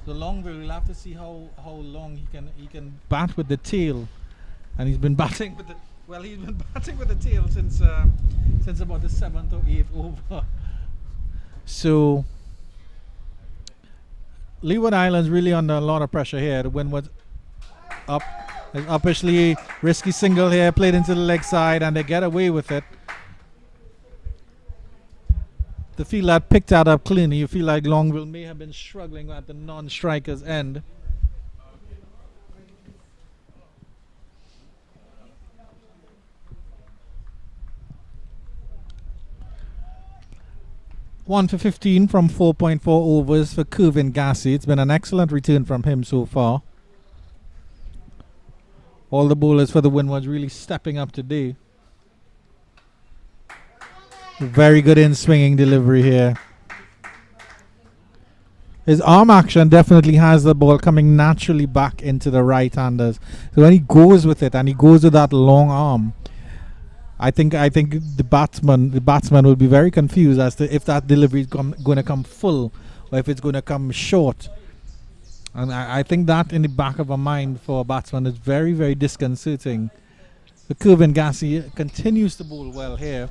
So Longville, we'll have to see how long he can bat with the tail. And he's been batting with the tail since about the 7th or 8th over. So Leeward Island's really under a lot of pressure here. The Windwards up, uppishly risky single here, played into the leg side, and they get away with it. The field had picked that up cleanly. You feel like Longville may have been struggling at the non-striker's end. One for 15 from 4.4 overs for Kevin Gassi. It's been an excellent return from him so far. All the bowlers for the Windwards really stepping up today. Very good in swinging delivery here. His arm action definitely has the ball coming naturally back into the right-handers. So when he goes with it, and he goes with that long arm, I think the batsman will be very confused as to if that delivery is going to come full or if it's going to come short. And I think that in the back of our mind for a batsman is very, very disconcerting. The Kevin Gassi continues to bowl well here.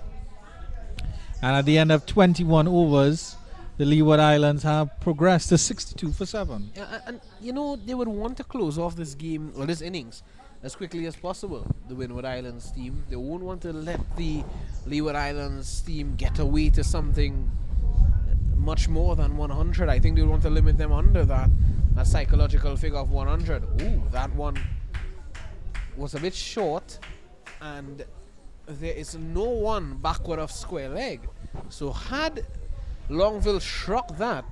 And at the end of 21 overs, the Leeward Islands have progressed to 62 for 7. Yeah, and you know, they would want to close off this game, or this innings, as quickly as possible. The Windward Islands team, they won't want to let the Leeward Islands team get away to something much more than 100. I think they would want to limit them under that psychological figure of 100. Ooh, that one was a bit short, and there is no one backward of square leg. So had Longville struck that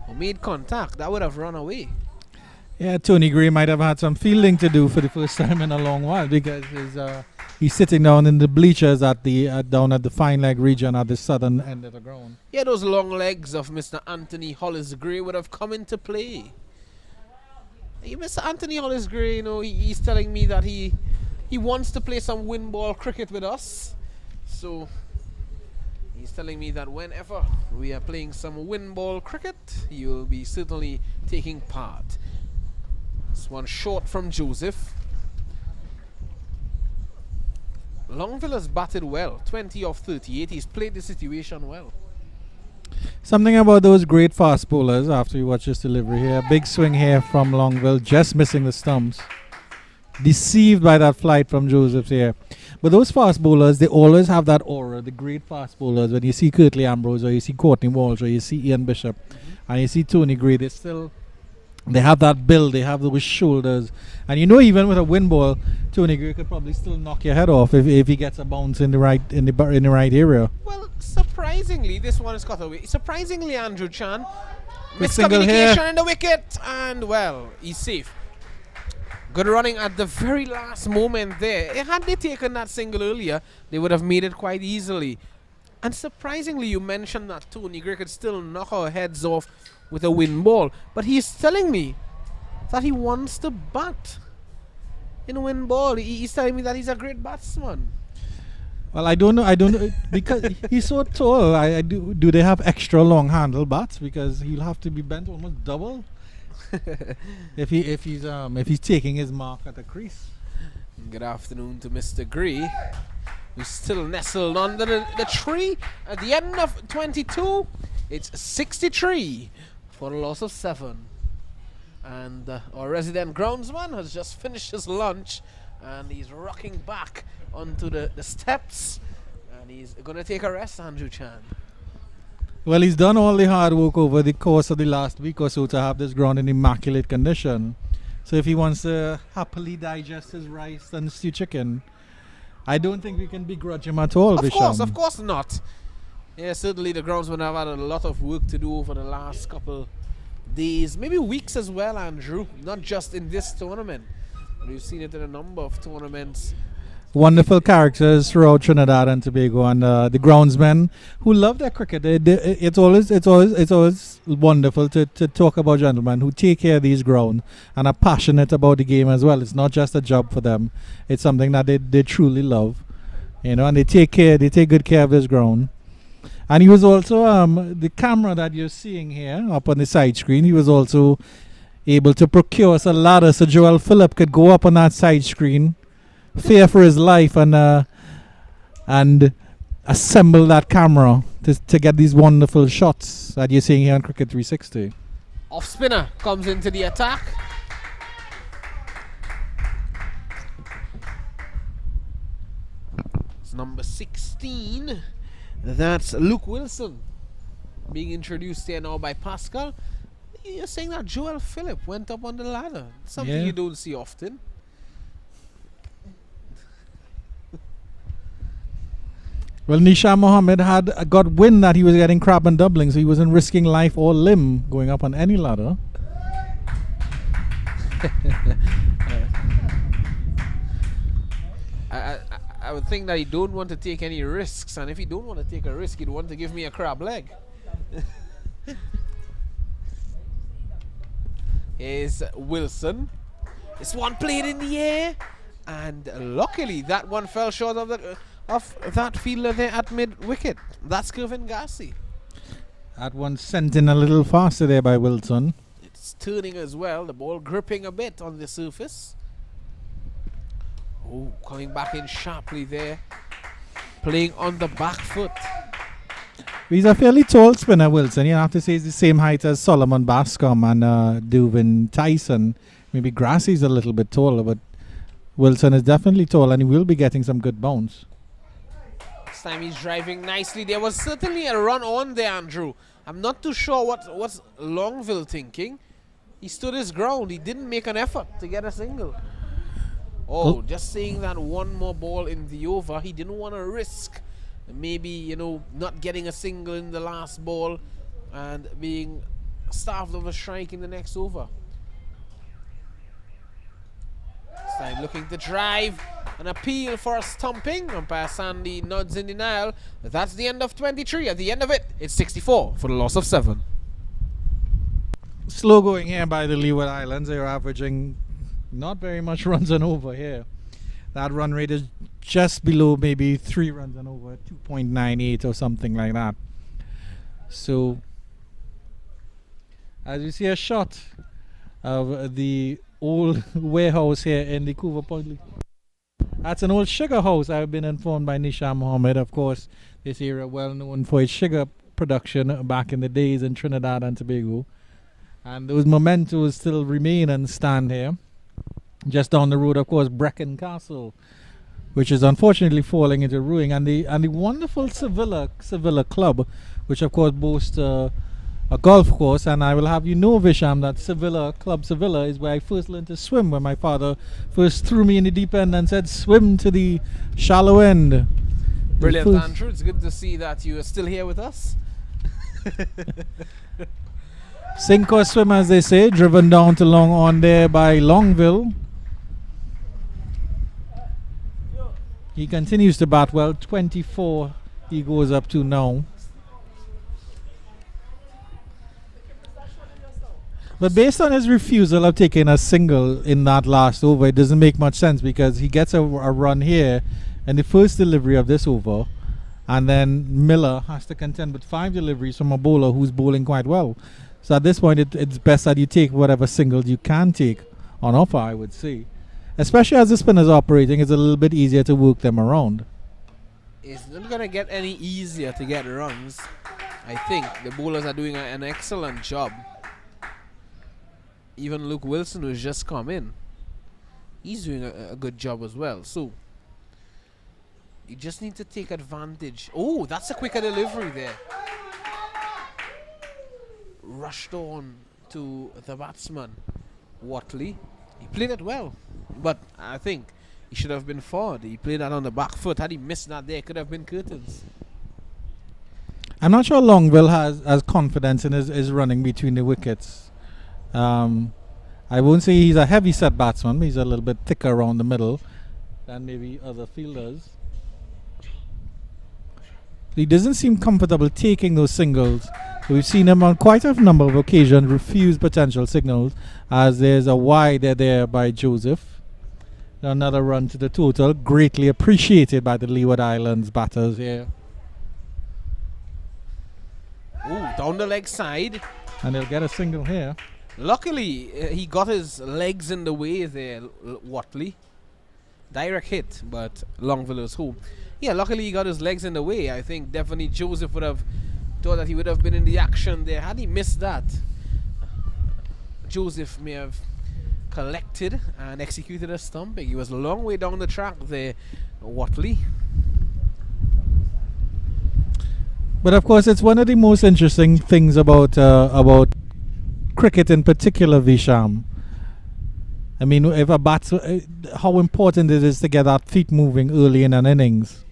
or made contact, that would have run away. Yeah, Tony Gray might have had some fielding to do for the first time in a long while, because he's sitting down in the bleachers at the down at the fine leg region at the southern end of the ground. Yeah, those long legs of Mr. Anthony Hollis Gray would have come into play. Hey, Mr. Anthony Hollis Gray, you know, he's telling me that he wants to play some wind ball cricket with us. So he's telling me that whenever we are playing some wind ball cricket, he will be certainly taking part. This one short from Joseph. Longville has batted well, 20 off 38. He's played the situation well. Something about those great fast bowlers after you watch this delivery here. Big swing here from Longville, just missing the stumps. Deceived by that flight from Joseph here. But those fast bowlers, they always have that aura, the great fast bowlers. When you see Curtly Ambrose, or you see Courtney Walsh, or you see Ian Bishop, and you see Tony Gray, they have that build, they have those shoulders. And you know, even with a wind ball, Tony Gray could probably still knock your head off if he gets a bounce in the right area. Well, surprisingly, surprisingly, this one is cut away. Surprisingly, Andrew Chan, Good single here. miscommunication in the wicket, and well, he's safe. Good running at the very last moment there. Had they taken that single earlier, they would have made it quite easily. And surprisingly, you mentioned that Tony Gray could still knock our heads off with a wind ball, but he's telling me that he wants to bat in a wind ball. He's telling me that he's a great batsman. Well, I don't know because he's so tall. Do they have extra long handle bats? Because he'll have to be bent almost double if he's taking his mark at the crease. Good afternoon to Mr. Gray, who's still nestled under the tree. At the end of 22, it's 63 for a loss of 7. And our resident groundsman has just finished his lunch, and he's rocking back onto the steps, and he's going to take a rest, Andrew Chan. Well, he's done all the hard work over the course of the last week or so to have this ground in immaculate condition. So if he wants to happily digest his rice and stew chicken, I don't think we can begrudge him at all, Visham. Of course not. Yeah, certainly the groundsmen have had a lot of work to do over the last couple days, maybe weeks as well, Andrew. Not just in this tournament. We've seen it in a number of tournaments. Wonderful characters throughout Trinidad and Tobago, and the groundsmen who love their cricket. It's always wonderful to talk about gentlemen who take care of these grounds and are passionate about the game as well. It's not just a job for them; it's something that they truly love, and they take good care of this ground. And he was also the camera that you're seeing here up on the side screen. He was also able to procure us a ladder so Joel Phillip could go up on that side screen, fear for his life, and assemble that camera to get these wonderful shots that you're seeing here on Cricket 360. Off spinner comes into the attack. It's number 16. That's Luke Wilson being introduced here now by Pascal. You're saying that Joel Phillip went up on the ladder. Something you don't see often. Well, Nisha Mohammed had got wind that he was getting crab and doubling, so he wasn't risking life or limb going up on any ladder. I would think that he don't want to take any risks, and if he don't want to take a risk, he'd want to give me a crab leg. Here's Wilson. This one played in the air, and luckily that one fell short of that fielder there at mid wicket. That's Kevin Garcia. That one sent in a little faster there by Wilson. It's turning as well, the ball gripping a bit on the surface. Oh, coming back in sharply there, playing on the back foot. He's a fairly tall spinner, Wilson. You have to say he's the same height as Solomon Bascom and Duvin Tyson. Maybe Grassie's a little bit taller, but Wilson is definitely tall, and he will be getting some good bounce. This time he's driving nicely. There was certainly a run on there, Andrew. I'm not too sure what's Longville thinking. He stood his ground. He didn't make an effort to get a single. Oh, just seeing that one more ball in the over. He didn't want to risk maybe, not getting a single in the last ball and being starved of a strike in the next over. This time looking to drive. An appeal for a stumping. Umpire Sandy nods in denial. But that's the end of 23. At the end of it, it's 64 for the loss of 7. Slow going here by the Leeward Islands. They're averaging not very much runs and over here. That run rate is just below maybe 3 runs and over, 2.98 or something like that. So, as you see a shot of the old warehouse here in the Coover Point. That's an old sugar house, I've been informed by Nisha Mohammed. Of course, this area well known for its sugar production back in the days in Trinidad and Tobago. And those mementos still remain and stand here. Just down the road, of course, Brecon Castle, which is unfortunately falling into ruin, and the wonderful Sevilla Club, which of course boasts a golf course. And I will have you know, Visham, that Club Sevilla is where I first learned to swim, where my father first threw me in the deep end and said, swim to the shallow end. Brilliant, Andrew. It's good to see that you are still here with us. Sink or swim, as they say, driven down to long on there by Longville. He continues to bat well. 24 he goes up to now. But based on his refusal of taking a single in that last over, it doesn't make much sense, because he gets a run here in the first delivery of this over, and then Miller has to contend with 5 deliveries from a bowler who's bowling quite well. So at this point, it's best that you take whatever singles you can take on offer, I would say. Especially as the spinners are operating, it's a little bit easier to work them around. It's not going to get any easier to get runs. I think the bowlers are doing an excellent job. Even Luke Wilson, who's just come in, he's doing a good job as well. So you just need to take advantage. Oh, that's a quicker delivery there. Rushed on to the batsman, Watley. He played it well, but I think he should have been forward. He played that on the back foot. Had he missed that there, it could have been curtains. I'm not sure Longville has confidence in his running between the wickets. I won't say he's a heavy set batsman, but he's a little bit thicker around the middle than maybe other fielders. He doesn't seem comfortable taking those singles. We've seen him on quite a number of occasions refuse potential signals, as there's a wide there by Joseph. Another run to the total, greatly appreciated by the Leeward Islands batters here. Ooh, down the leg side. And they'll get a single here. Luckily, he got his legs in the way there, Watley. Direct hit, but Longville was home. Yeah, luckily he got his legs in the way. I think definitely Joseph would have thought that he would have been in the action there. Had he missed that, Joseph may have collected and executed a stumping. He was a long way down the track there, Watley. But of course, it's one of the most interesting things about cricket in particular, Visham. I mean, if a how important it is to get that feet moving early in an innings.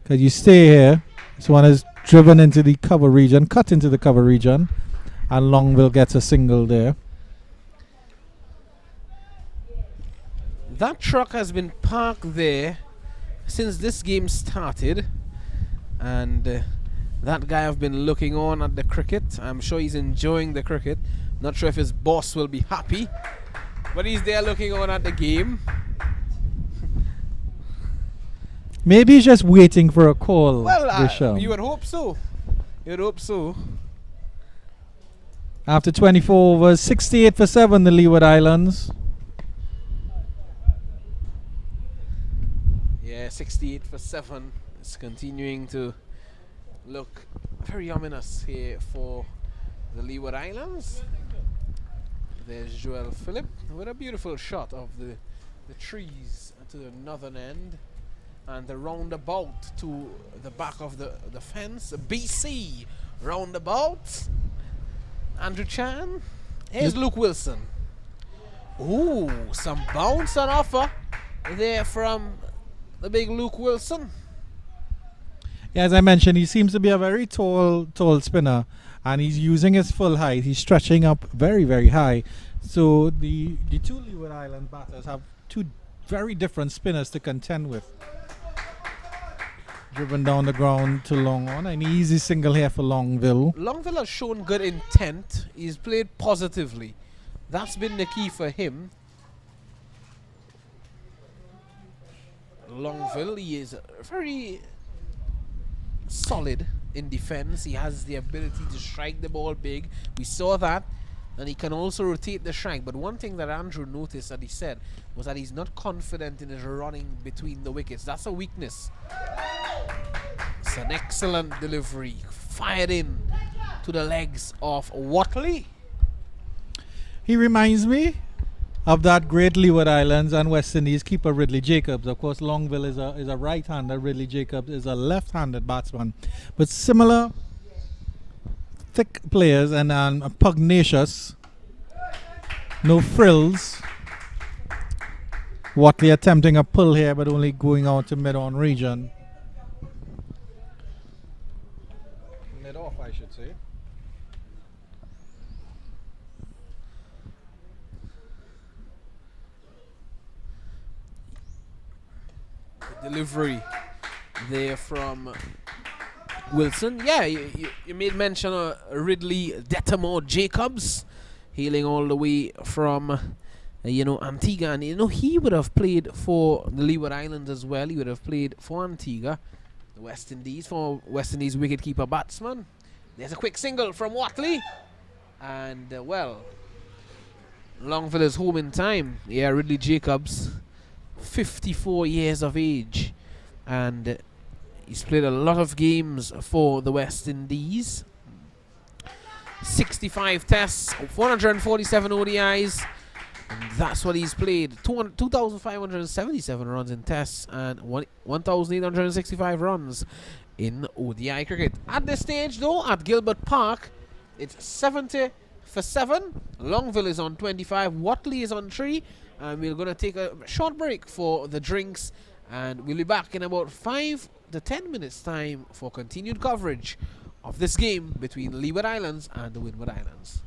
Because you stay here, this one is driven into the cover region, cut into the cover region, and Longville gets a single there. That truck has been parked there since this game started, and that guy have been looking on at the cricket. I'm sure he's enjoying the cricket. Not sure if his boss will be happy, but he's there looking on at the game. Maybe he's just waiting for a call. Well, you would hope so. You would hope so. After 24 overs, 68 for 7, the Leeward Islands. Yeah, 68 for 7. It's continuing to look very ominous here for the Leeward Islands. There's Joel Phillip with a beautiful shot of the trees to the northern end and the roundabout to the back of the fence. BC roundabout. Andrew Chan. Here's Luke Wilson. Ooh, some bounce on offer there from the big Luke Wilson. Yeah, as I mentioned, he seems to be a very tall spinner, and he's using his full height. He's stretching up very, very high. So the two Leeward Island batters have two very different spinners to contend with. Driven down the ground to long on. An easy single here for Longville. Longville has shown good intent. He's played positively. That's been the key for him. Longville, he is very solid in defense. He has the ability to strike the ball big. We saw that. And he can also rotate the strike. But one thing that Andrew noticed that he said was that he's not confident in his running between the wickets. That's a weakness. It's an excellent delivery. Fired in to the legs of Watley. He reminds me of that great Leeward Islands and West Indies keeper Ridley Jacobs. Of course, Longville is a right-hander. Ridley Jacobs is a left-handed batsman. But similar thick players and pugnacious, no frills. Watley attempting a pull here, but only going out to mid-on region. Mid-off, I should say. Delivery there from Wilson. Yeah, you made mention of Ridley Detamore Jacobs, hailing all the way from Antigua, and he would have played for the Leeward Islands as well. He would have played for Antigua, the West Indies, for West Indies wicketkeeper batsman. There's a quick single from Watley, and Longville is home in time. Yeah, Ridley Jacobs, 54 years of age, and he's played a lot of games for the West Indies. 65 tests, 447 ODIs, and that's what he's played. 2,577 runs in tests and 1,865 runs in ODI cricket. At this stage, though, at Gilbert Park, it's 70 for 7. Longville is on 25. Watley is on 3. And we're going to take a short break for the drinks, and we'll be back in about 5 to 10 minutes time for continued coverage of this game between Leeward Islands and the Windward Islands.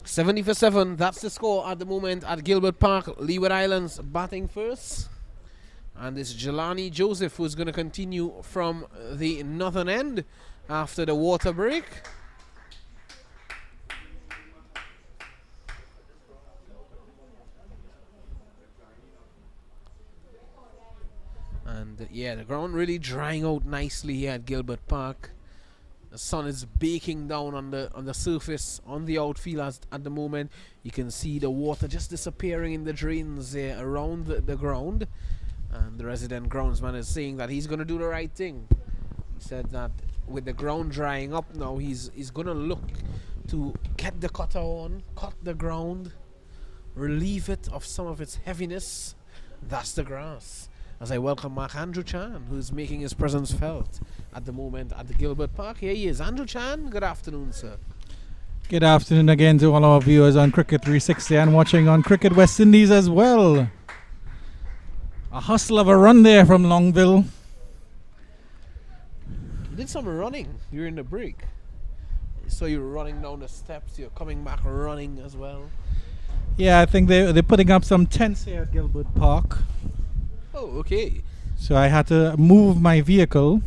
$70 for 7. That's the score at the moment at Gilbert Park. Leeward Islands batting first. And it's Jelani Joseph who's going to continue from the northern end after the water break. And yeah, the ground really drying out nicely here at Gilbert Park. The sun is baking down on the surface on the outfield at the moment. You can see the water just disappearing in the drains there around the ground. And the resident groundsman is saying that he's going to do the right thing. He said that with the ground drying up now, he's going to look to get the cutter on, cut the ground, relieve it of some of its heaviness. That's the grass. As I welcome Mark Andrew Chan, who's making his presence felt at the moment at the Gilbert Park. Here he is. Andrew Chan, good afternoon, sir. Good afternoon again to all our viewers on Cricket 360 and watching on Cricket West Indies as well. A hustle of a run there from Longville. You did some running during the break. So you were running down the steps, you're coming back running as well. Yeah, I think they're putting up some tents here at Gilbert Park. Oh, okay. So I had to move my vehicle.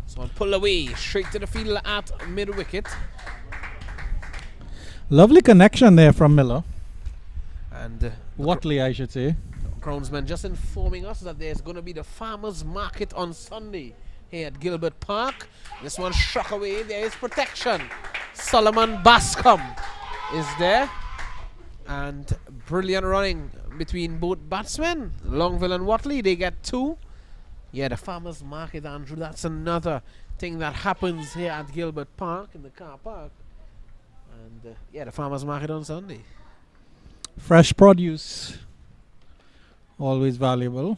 So I'll pull away straight to the field at mid-wicket. Lovely connection there from Miller. And Watley, I should say. Groundsman just informing us that there's going to be the farmers market on Sunday here at Gilbert Park. This one struck away. There is protection. Solomon Bascom is there. And brilliant running between both batsmen. Longville and Watley, they get 2. Yeah, the farmers market, Andrew, that's another thing that happens here at Gilbert Park in the car park. And yeah, the farmers market on Sunday. Fresh produce. Always valuable.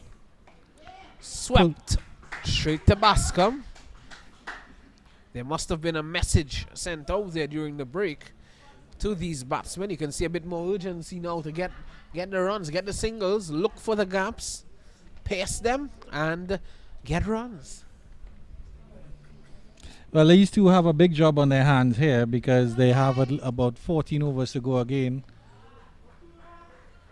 Swept straight to Bascom. There must have been a message sent out there during the break to these batsmen. You can see a bit more urgency now to get the runs, get the singles, look for the gaps, pace them, and get runs. Well, these two have a big job on their hands here because they have about 14 overs to go again.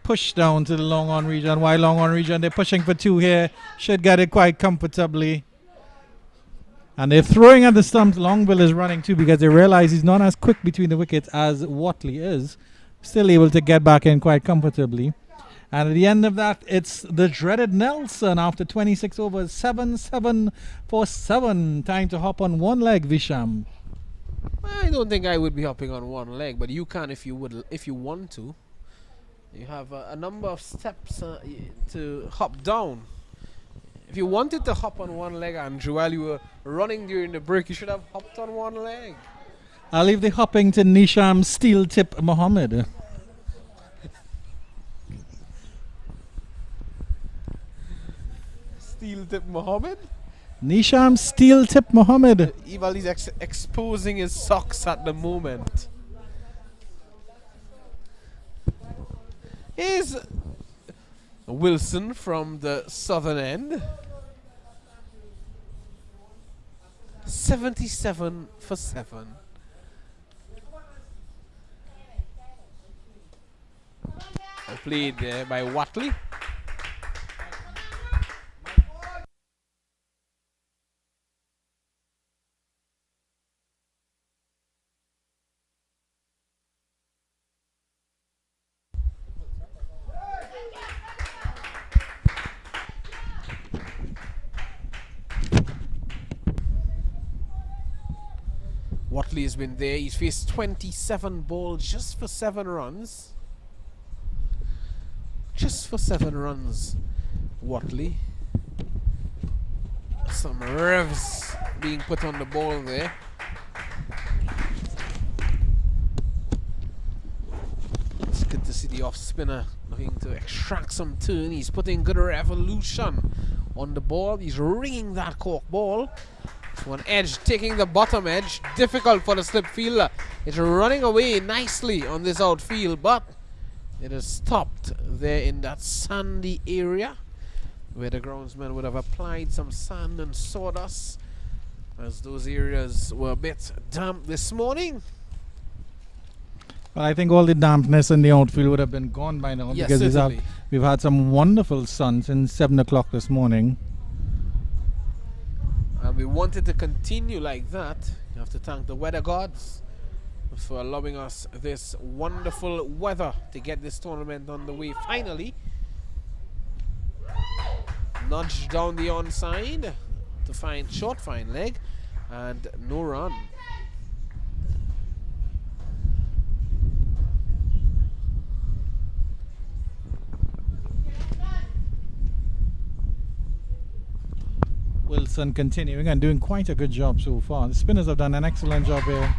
Push down to the long on region. Why long on region? They're pushing for 2 here. Should get it quite comfortably. And they're throwing at the stumps. Longville is running too because they realize he's not as quick between the wickets as Watley is. Still able to get back in quite comfortably. And at the end of that, it's the dreaded Nelson after 26 overs. 7-7 for 7. Time to hop on one leg, Visham. I don't think I would be hopping on one leg, but you can if you want to. You have a number of steps to hop down. If you wanted to hop on one leg, Andrew, while you were running during the break, you should have hopped on one leg. I'll leave the hopping to Nisham Steel Tip Mohammed. Steel Tip Mohammed? Nisham Steel Tip Mohammed. Eval is exposing his socks at the moment. Here's Wilson from the southern end. 77 for 7. Played there by Watley. Watley has been there. He's faced 27 balls just for 7 runs. Just for 7 runs, Watley. Some revs being put on the ball there. It's good to see the off spinner looking to extract some turn. He's putting good revolution on the ball. He's ringing that cork ball. One edge taking the bottom edge. Difficult for the slip fielder. It's running away nicely on this outfield, but it is stopped there in that sandy area where the groundsman would have applied some sand and sawdust, as those areas were a bit damp this morning. But I think all the dampness in the outfield would have been gone by now, Yes, because certainly. we've had some wonderful sun since 7 o'clock this morning. And we wanted to continue like that. You have to thank the weather gods for allowing us this wonderful weather to get this tournament on the way finally. Nudged down the onside to find short fine leg and no run. Wilson continuing and doing quite a good job so far. The spinners have done an excellent job here.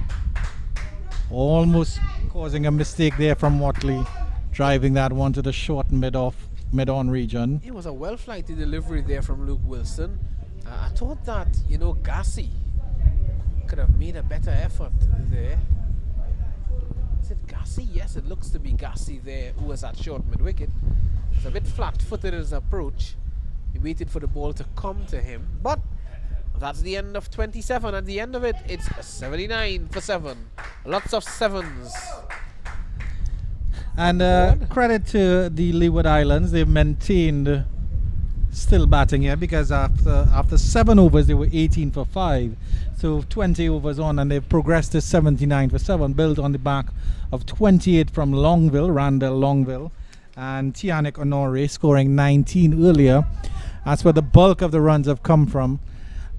Almost causing a mistake there from Watley, driving that one to the short mid-on region. It was a well-flighted delivery there from Luke Wilson. I thought that, you know, Gassi could have made a better effort there. Is it Gassi? Yes, it looks to be Gassi there, who was at short mid-wicket. It's a bit flat-footed in his approach. He waited for the ball to come to him, but that's the end of 27. At the end of it, it's 79 for 7. Lots of sevens. And credit to the Leeward Islands, they've maintained still batting here, because after 7 overs they were 18 for 5. So 20 overs on, and they've progressed to 79 for 7, built on the back of 28 from Longville, Randall Longville, and Tianik Honore scoring 19 earlier. That's where the bulk of the runs have come from.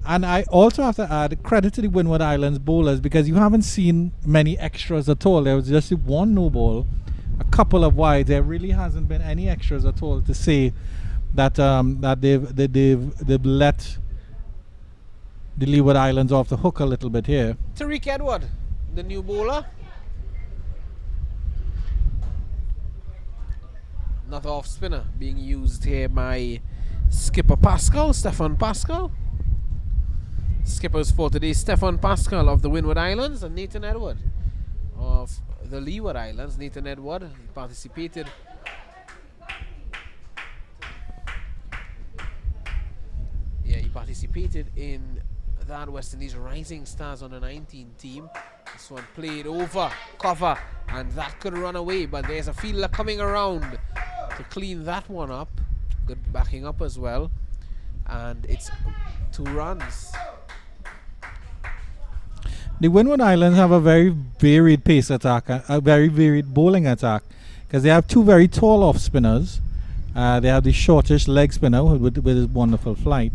And I also have to add credit to the Windward Islands bowlers, because you haven't seen many extras at all. There was just one no ball, a couple of wides. There really hasn't been any extras at all to say that that they've let the Leeward Islands off the hook a little bit here. Tariq Edward, the new bowler. Another off spinner being used here by skipper Pascal, Stefan Pascal. Skippers for today, Stefan Pascal of the Windward Islands and Nathan Edward of the Leeward Islands. Nathan Edward participated in that West Indies Rising Stars on the 19 team. This one played over cover, and that could run away, but there's a fielder coming around to clean that one up. Good backing up as well, and it's 2 runs. The Windward Islands have a very varied pace attack, a very varied bowling attack, because they have 2 very tall off spinners. They have the shortish leg spinner with his wonderful flight,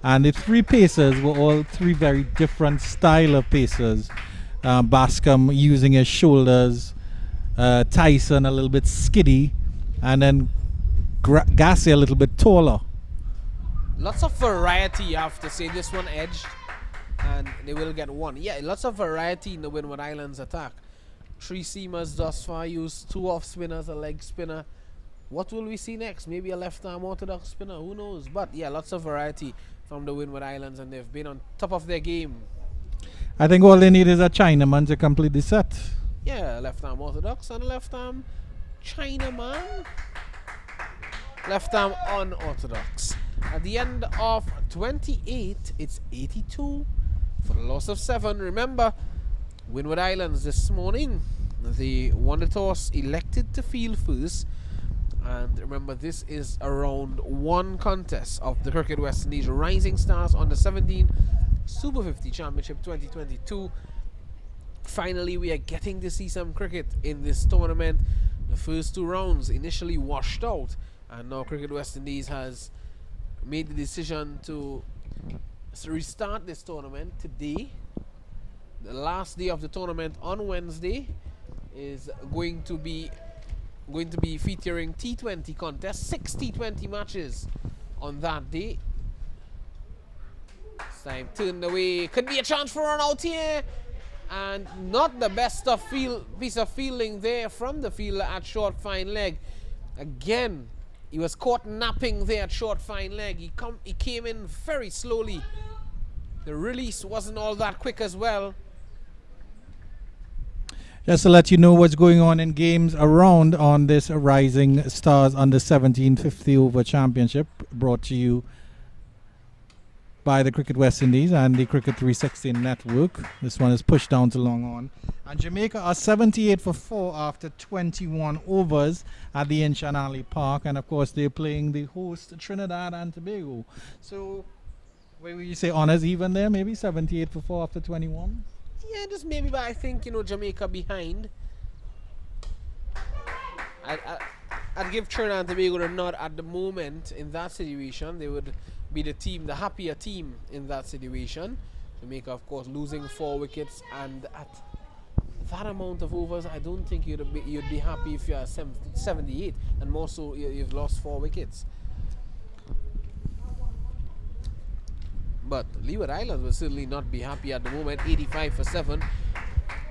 and the 3 pacers were all 3 very different style of pacers. Bascom using his shoulders, Tyson a little bit skiddy, and then Gassi a little bit taller. Lots of variety, you have to say. This one edged, and they will get 1. Yeah, lots of variety in the Windward Islands attack. 3 seamers thus far used, 2 off spinners, a leg spinner. What will we see next? Maybe a left arm orthodox spinner, who knows? But yeah, lots of variety from the Windward Islands, and they've been on top of their game. I think all they need is a Chinaman to complete the set. Yeah, left arm orthodox and a left arm Chinaman. Left arm unorthodox. At the end of 28, it's 82 for the loss of 7. Remember, Windward Islands this morning, they won the toss, elected to field first. And remember, this is a round 1 contest of the Cricket West Indies Rising Stars on the 17 Super 50 Championship 2022. Finally, we are getting to see some cricket in this tournament. The first 2 rounds initially washed out, and now Cricket West Indies has made the decision to restart this tournament today. The last day of the tournament on Wednesday is going to be featuring T20 contests, 6 T20 matches on that day. This time turned away, could be a chance for an out here, and not the best of piece of fielding there from the fielder at short fine leg. Again, he was caught napping there at short fine leg. He came in very slowly. The release wasn't all that quick as well. Just to let you know what's going on in games around on this Rising Stars Under 17 50 Over Championship, brought to you by the Cricket West Indies and the Cricket 360 network. This one is pushed down to long on. And Jamaica are 78 for 4 after 21 overs at the Inchanali Park. And of course, they're playing the host Trinidad and Tobago. So, where would you say honors even there? Maybe 78 for 4 after 21? Yeah, just maybe, but I think, Jamaica behind. I'd give Trinidad and Tobago the nod at the moment in that situation. They would be the happier team in that situation. Jamaica, of course, losing 4 wickets, and at that amount of overs, I don't think you'd be happy if you're 78, and more so you've lost 4 wickets. But Leeward Islands will certainly not be happy at the moment. 85 for 7.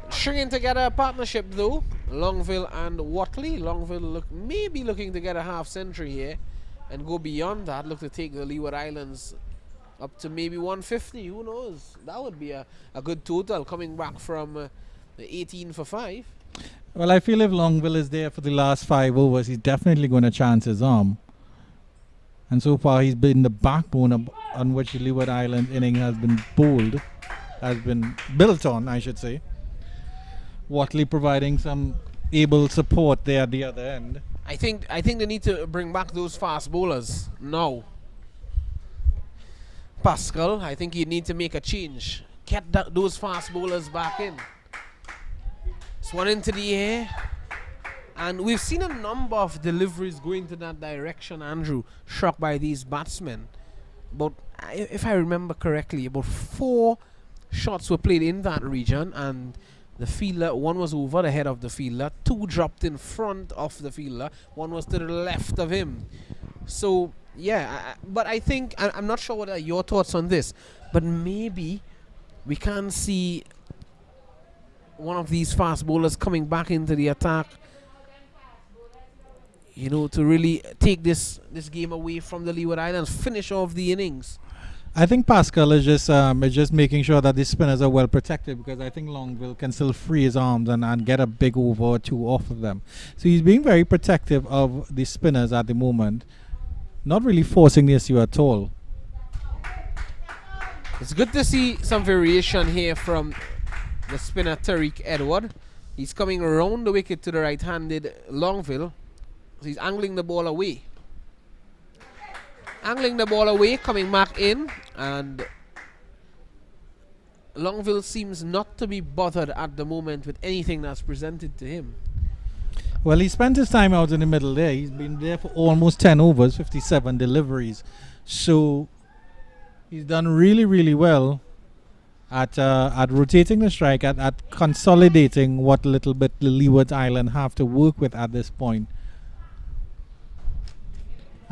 Stringing together a partnership though, Longville and Watley. Longville maybe looking to get a half century here and go beyond that. Look to take the Leeward Islands up to maybe 150. Who knows? That would be a good total coming back from the 18 for 5. Well, I feel if Longville is there for the last 5 overs, he's definitely going to chance his arm. And so far, he's been the backbone on which the Leeward Island inning has been built on, I should say. Watley providing some able support there at the other end. I think they need to bring back those fast bowlers now. Pascal, I think you need to make a change. Get those fast bowlers back in. This one into the air. And we've seen a number of deliveries going to that direction, Andrew, struck by these batsmen. But if I remember correctly, about 4 shots were played in that region, and the fielder, one was over the head of the fielder, 2 dropped in front of the fielder, 1 was to the left of him. So, yeah, but I think, I'm not sure what are your thoughts on this, but maybe we can see one of these fast bowlers coming back into the attack, to really take this game away from the Leeward Islands, finish off the innings. I think Pascal is just making sure that the spinners are well protected, because I think Longville can still free his arms and get a big over or 2 off of them. So he's being very protective of the spinners at the moment, not really forcing the issue at all. It's good to see some variation here from the spinner Tariq Edward. He's coming around the wicket to the right-handed Longville. So he's angling the ball away. Coming back in, and Longville seems not to be bothered at the moment with anything that's presented to him. Well, he spent his time out in the middle there. He's been there for almost 10 overs, 57 deliveries. So he's done really, really well at rotating the strike, at consolidating what little bit the Leeward Island have to work with at this point.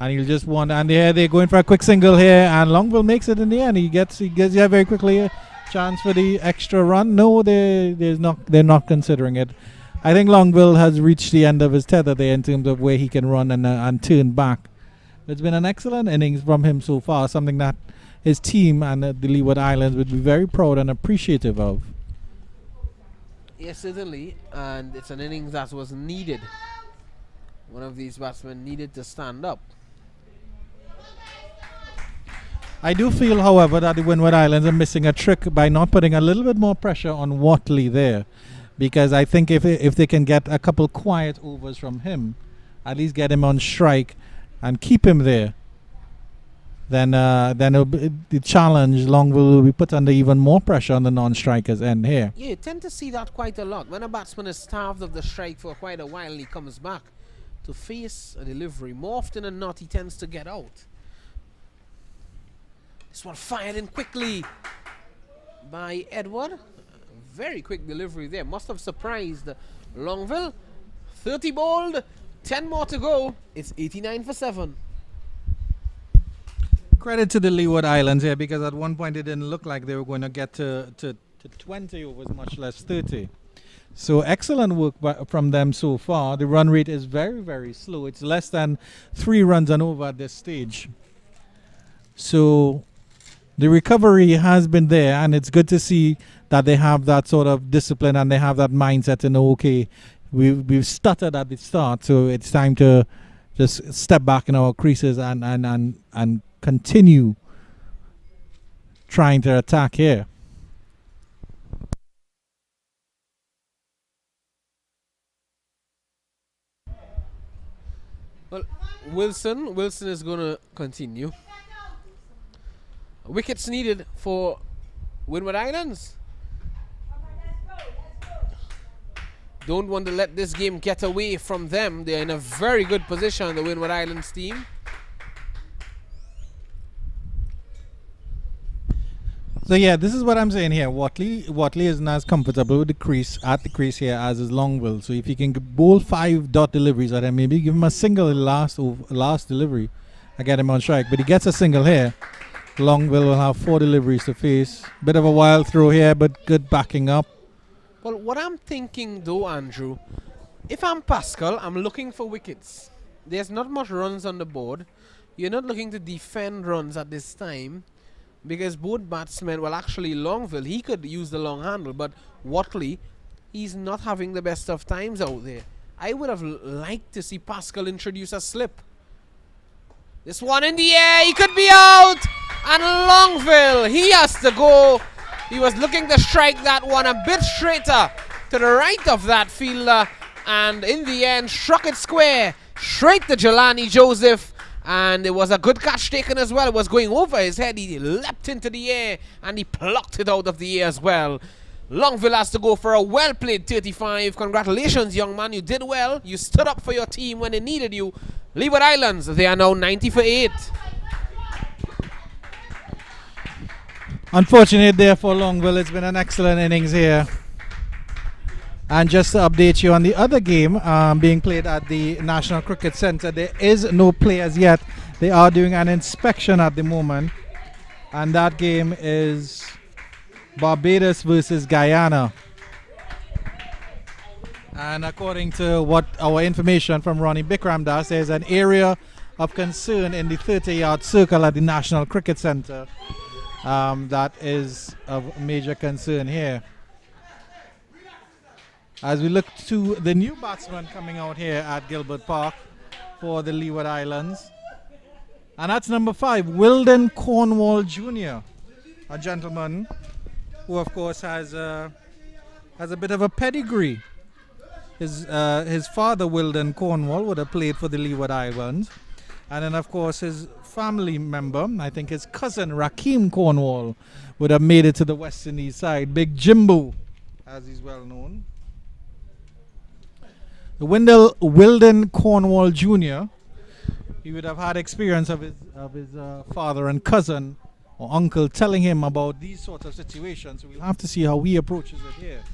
And he'll just want, and they're going for a quick single here, and Longville makes it in the end. He gets very quickly a chance for the extra run. No, they're not considering it. I think Longville has reached the end of his tether there in terms of where he can run and turn back. It's been an excellent innings from him so far, something that his team and the Leeward Islands would be very proud and appreciative of. Yes, certainly, and it's an innings that was needed. One of these batsmen needed to stand up. I do feel, however, that the Windward Islands are missing a trick by not putting a little bit more pressure on Watley there, because I think if they can get a couple quiet overs from him, at least get him on strike and keep him there, then the challenge Longville will be put under even more pressure on the non-strikers end here. Yeah, you tend to see that quite a lot. When a batsman is starved of the strike for quite a while and he comes back to face a delivery, more often than not he tends to get out. This one fired in quickly by Edward. Very quick delivery there. Must have surprised Longville. 30 bowled, 10 more to go. It's 89 for 7. Credit to the Leeward Islands here, because at one point it didn't look like they were going to get to 20 overs, much less 30. So excellent work from them so far. The run rate is very, very slow. It's less than 3 runs and over at this stage. So the recovery has been there, and it's good to see that they have that sort of discipline and they have that mindset to know, okay, we've stuttered at the start, so it's time to just step back in our creases and continue trying to attack here. Well, Wilson is going to continue. Wickets needed for Windward Islands. Don't want to let this game get away from them. They're in a very good position, the Windward Islands team. So yeah, this is what I'm saying here. Watley isn't as comfortable with the crease at the crease here as is Longville. So if he can bowl 5 dot deliveries, or then maybe give him a single last delivery, I get him on strike. But he gets a single here. Longville will have 4 deliveries to face. Bit of a wild throw here, but good backing up. Well, what I'm thinking though, Andrew, if I'm Pascal, I'm looking for wickets. There's not much runs on the board. You're not looking to defend runs at this time, because both batsmen, well actually Longville, he could use the long handle, but Watley, he's not having the best of times out there. I would have liked to see Pascal introduce a slip. This one in the air, he could be out, and Longville, he has to go. He was looking to strike that one a bit straighter to the right of that fielder, and in the end struck it square straight to Jelani Joseph. And it was a good catch taken as well. It was going over his head. He leapt into the air and he plucked it out of the air as well. Longville has to go for a well-played 35. Congratulations, young man. You did well. You stood up for your team when they needed you. Leeward Islands, they are now 90 for 8. Unfortunate there for Longville. It's been an excellent innings here. And just to update you on the other game being played at the National Cricket Centre, there is no players yet. They are doing an inspection at the moment. And that game is Barbados versus Guyana. And according to what our information from Ronnie Bikram does, there's an area of concern in the 30-yard circle at the National Cricket Centre. That is of major concern here. As we look to the new batsman coming out here at Gilbert Park for the Leeward Islands. And that's number 5, Wilden Cornwall Jr., a gentleman who of course has a bit of a pedigree. His father, Wilden Cornwall, would have played for the Leeward Islands. And then of course his family member, I think his cousin Rakeem Cornwall, would have made it to the West Indies side. Big Jimbo, as he's well known. The Wilden Cornwall Jr., he would have had experience of his father and cousin or uncle telling him about these sorts of situations. So we'll have to see how he approaches it here.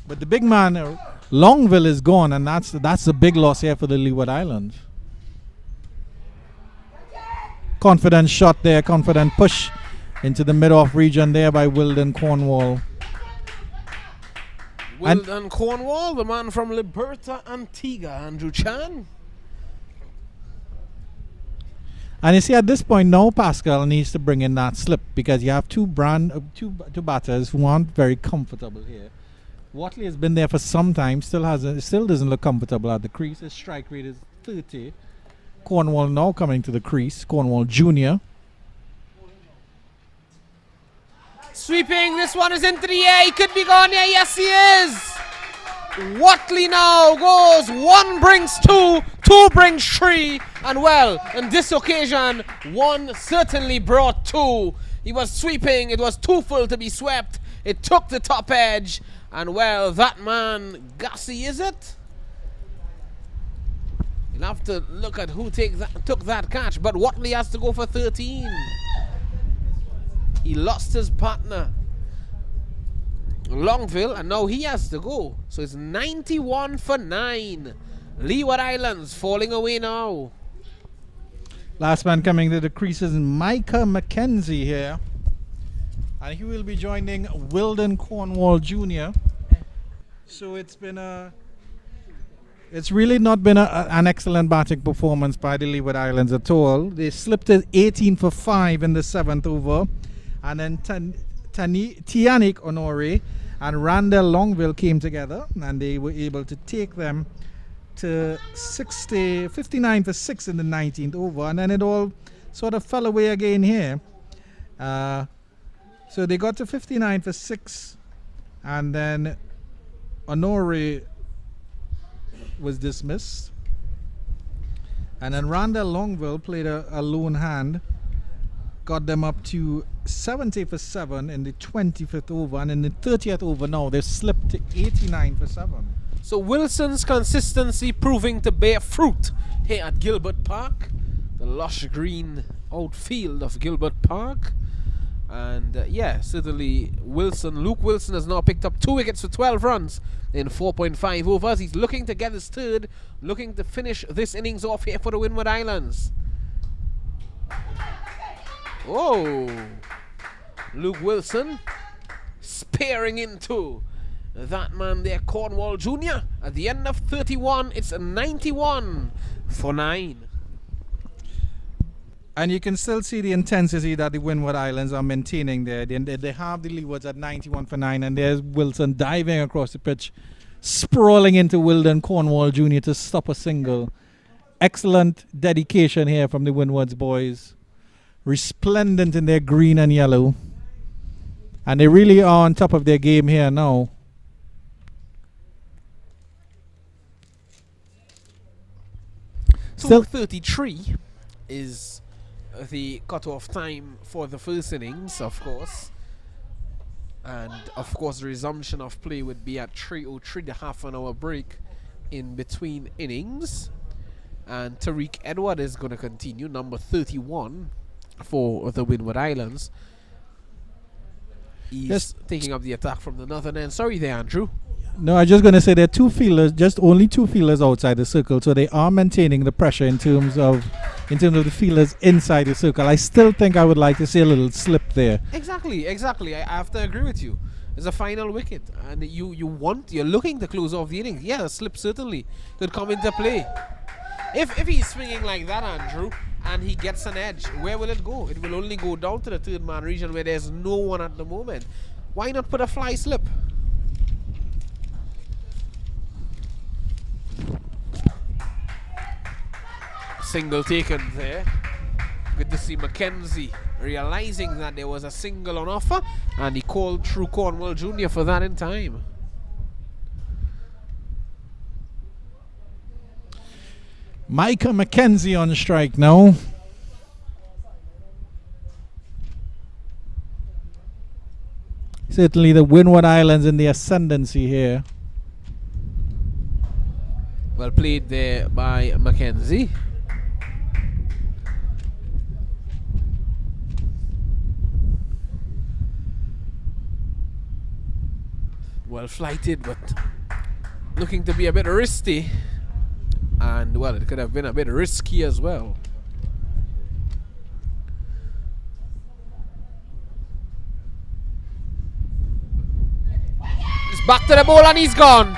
But the big man, Longville, is gone, and that's the big loss here for the Leeward Islands. Confident shot there, confident push into the mid-off region there by Wilden Cornwall. Wilden Cornwall, the man from Liberta, Antigua, Andrew Chan. And you see, at this point now, Pascal needs to bring in that slip, because you have two batters who aren't very comfortable here. Watley has been there for some time, still doesn't look comfortable at the crease. His strike rate is 30. Cornwall now coming to the crease, Cornwall Jr. Sweeping, this one is into the air, he could be gone here, yes he is! Watley now goes, 1 brings 2, 2 brings 3, and well, on this occasion, 1 certainly brought 2. He was sweeping, it was too full to be swept, it took the top edge, and well, that man, Gussie, is it? You'll have to look at who took that catch, but Watley has to go for 13. He lost his partner, Longville, and now he has to go. So it's 91 for 9. Leeward Islands falling away now. Last man coming to the crease is Micah McKenzie here. And he will be joining Wilden Cornwall Jr. So it's really not been an excellent batting performance by the Leeward Islands at all. They slipped it 18 for 5 in the 7th over. And then Tianik Honore and Randall Longville came together, and they were able to take them to 59 for 6 in the 19th over. And then it all sort of fell away again here. So they got to 59 for 6, and then Honore was dismissed. And then Randall Longville played a lone hand, got them up to 70 for 7 in the 25th over, and in the 30th over now they've slipped to 89 for 7. So Wilson's consistency proving to bear fruit here at Gilbert Park, the lush green outfield of Gilbert Park. And yeah, certainly Luke Wilson has now picked up 2 wickets for 12 runs in 4.5 overs. He's looking to get his third, looking to finish this innings off here for the Windward Islands. Oh, Luke Wilson spearing into that man there, Cornwall Jr. At the end of 31, it's a 91 for 9. And you can still see the intensity that the Windward Islands are maintaining there. They have the Leewards at 91 for 9, and there's Wilson diving across the pitch, sprawling into Wilden Cornwall Jr. to stop a single. Excellent dedication here from the Windwards boys. Resplendent in their green and yellow. And they really are on top of their game here now. Still 33 is the cut-off time for the first innings, of course. And of course the resumption of play would be at 3:03, the half an hour break in between innings. And Tariq Edward is going to continue, number 31 for the Windward Islands. He's taking up the attack from the northern end. Sorry there, Andrew. No, I was just going to say there are 2 fielders, just only 2 fielders outside the circle, so they are maintaining the pressure in terms of the fielders inside the circle. I still think I would like to see a little slip there. Exactly. I have to agree with you. It's a final wicket, and you're looking to close off the innings. Yeah, a slip certainly could come into play. If he's swinging like that, Andrew, and he gets an edge, where will it go? It will only go down to the third man region where there's no one at the moment. Why not put a fly slip? Single taken there. Good to see Mackenzie realizing that there was a single on offer, and he called through Cornwall Jr. for that in time. Micah Mackenzie on strike now. Certainly the Windward Islands in the ascendancy here. Well played there by Mackenzie. Well flighted, but looking to be a bit risky. And well, it could have been a bit risky as well. He's back to the ball and he's gone.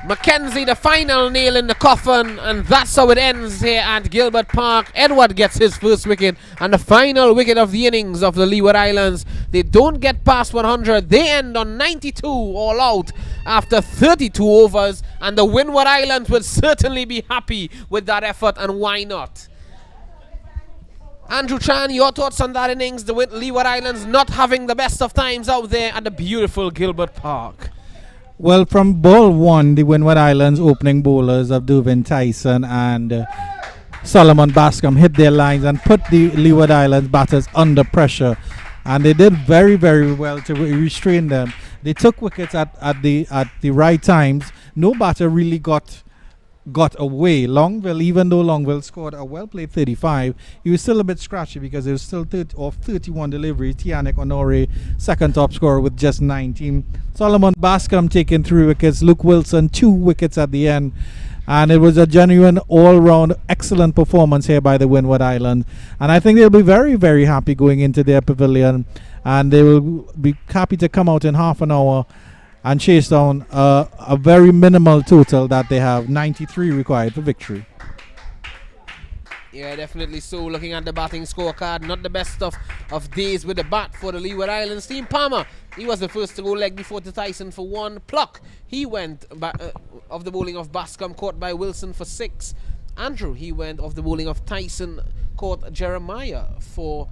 Mackenzie, the final nail in the coffin, and that's how it ends here at Gilbert Park. Edward gets his first wicket, and the final wicket of the innings of the Leeward Islands. They don't get past 100. They end on 92 all out after 32 overs, and the Windward Islands would certainly be happy with that effort, and why not? Andrew Chan, your thoughts on that innings? The Leeward Islands not having the best of times out there at the beautiful Gilbert Park. Well, from ball 1, the Windward Islands opening bowlers of Dervin Tyson and Solomon Bascom hit their lines and put the Leeward Islands batters under pressure. And they did very, very well to restrain them. They took wickets at the right times. No batter really got away. Longville, even though Longville scored a well-played 35, he was still a bit scratchy because there was still 31 deliveries. Tianek Honore, second top scorer with just 19. Solomon Bascom taking 3 wickets. Luke Wilson, 2 wickets at the end. And it was a genuine all-round excellent performance here by the Windward Islands. And I think they'll be very, very happy going into their pavilion. And they will be happy to come out in half an hour and chase down a very minimal total that they have, 93 required for victory. Yeah, definitely so. Looking at the batting scorecard, not the best of days with the bat for the Leeward Islands team. Palmer, he was the first to go leg before to Tyson for 1. Pluck, he went off the bowling of Bascom, caught by Wilson for 6. Andrew, he went off the bowling of Tyson, caught Jeremiah for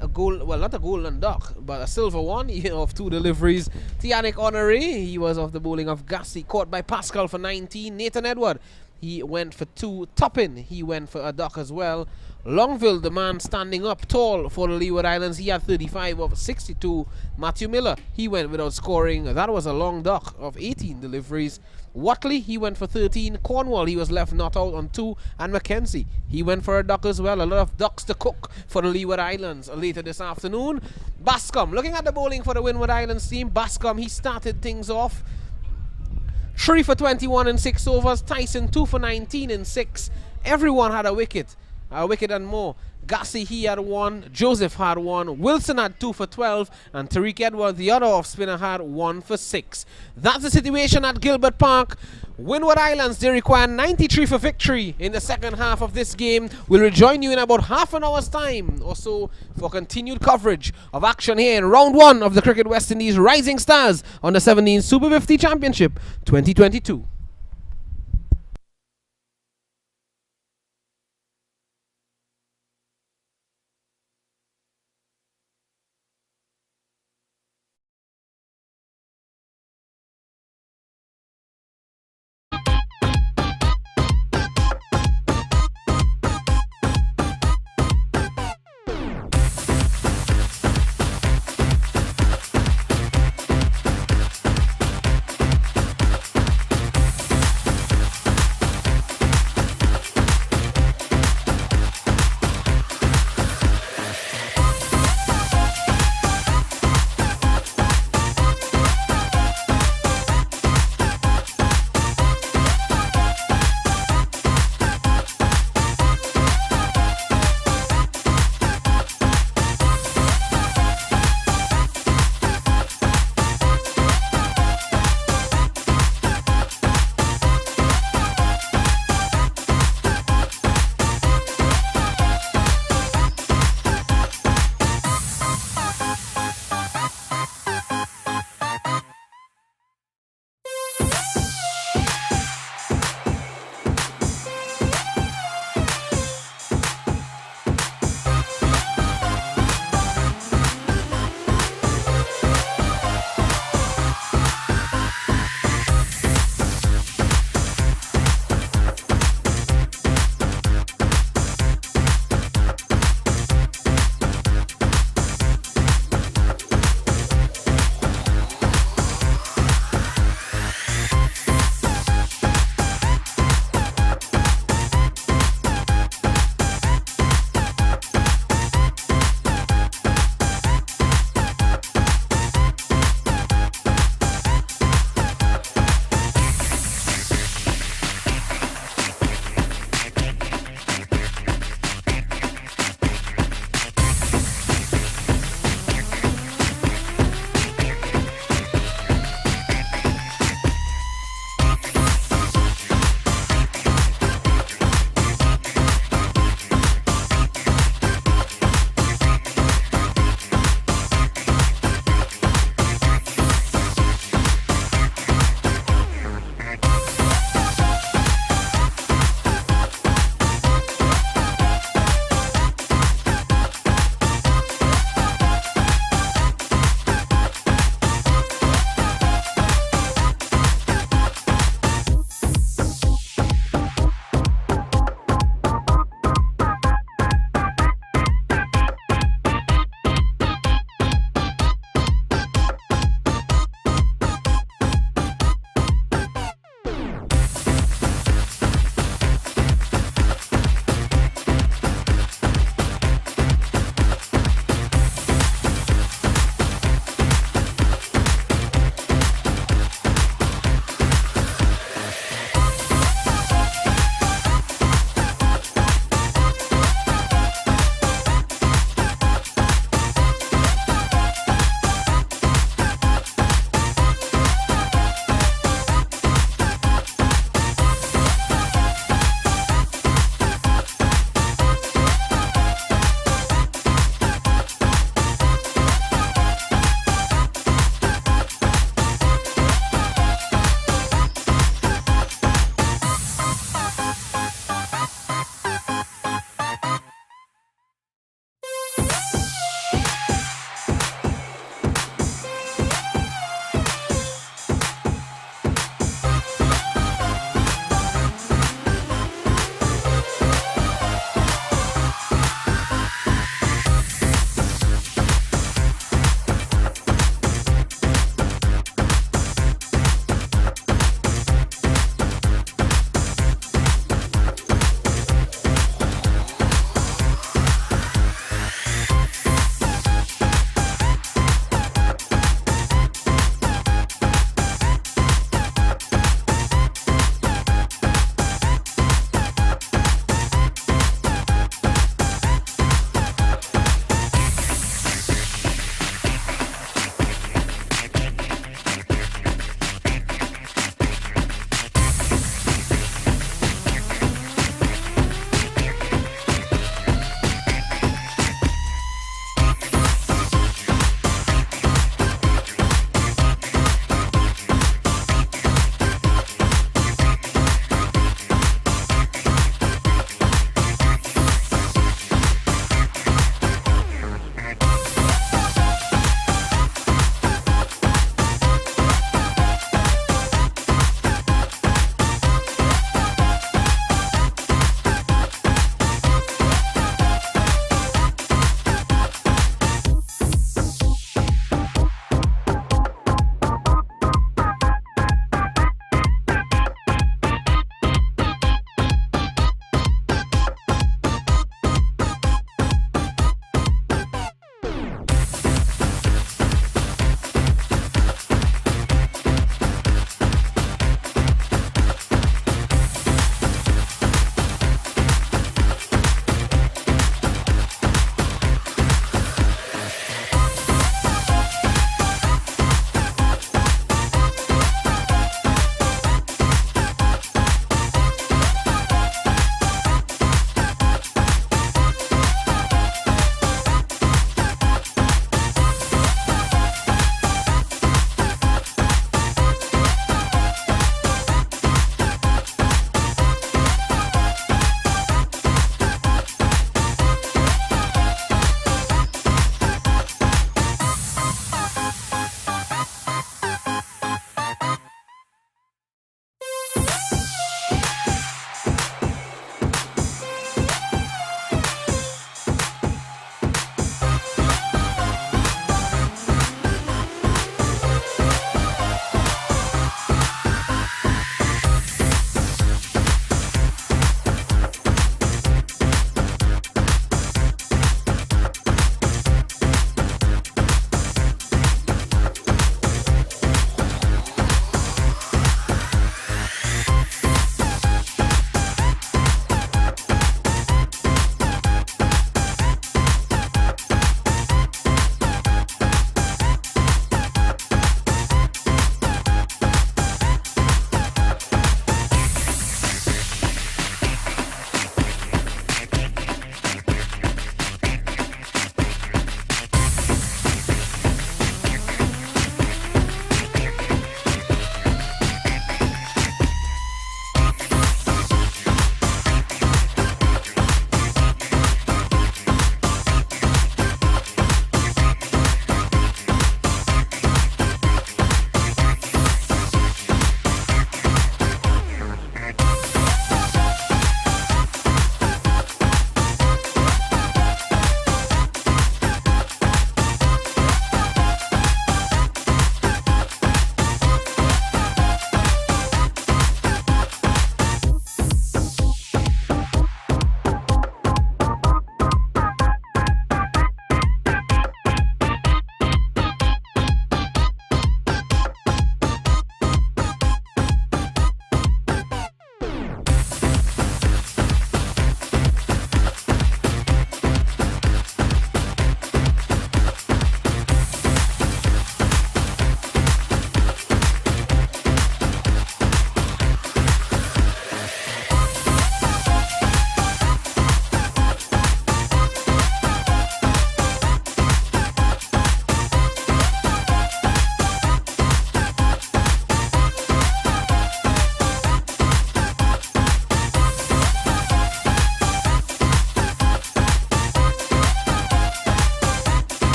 a gold, well, not a golden duck, but a silver one of 2 deliveries. Tianic Honore, he was of the bowling of Gassi, caught by Pascal for 19. Nathan Edward, he went for 2. Toppin, he went for a duck as well. Longville, the man standing up tall for the Leeward Islands, he had 35 of 62. Matthew Miller, he went without scoring. That was a long duck of 18 deliveries. Watley, he went for 13. Cornwall, he was left not out on 2. And Mackenzie, he went for a duck as well. A lot of ducks to cook for the Leeward Islands later this afternoon. Bascom, looking at the bowling for the Windward Islands team, Bascom, he started things off 3 for 21 in 6 overs. Tyson 2 for 19 in 6. Everyone had a wicket and more. Gassi, he had 1. Joseph had 1. Wilson had 2 for 12. And Tariq Edward, the other off spinner, had 1 for 6. That's the situation at Gilbert Park. Windward Islands, they require 93 for victory in the second half of this game. We'll rejoin you in about half an hour's time or so for continued coverage of action here in round 1 of the Cricket West Indies Rising Stars on the 17 Super 50 Championship 2022.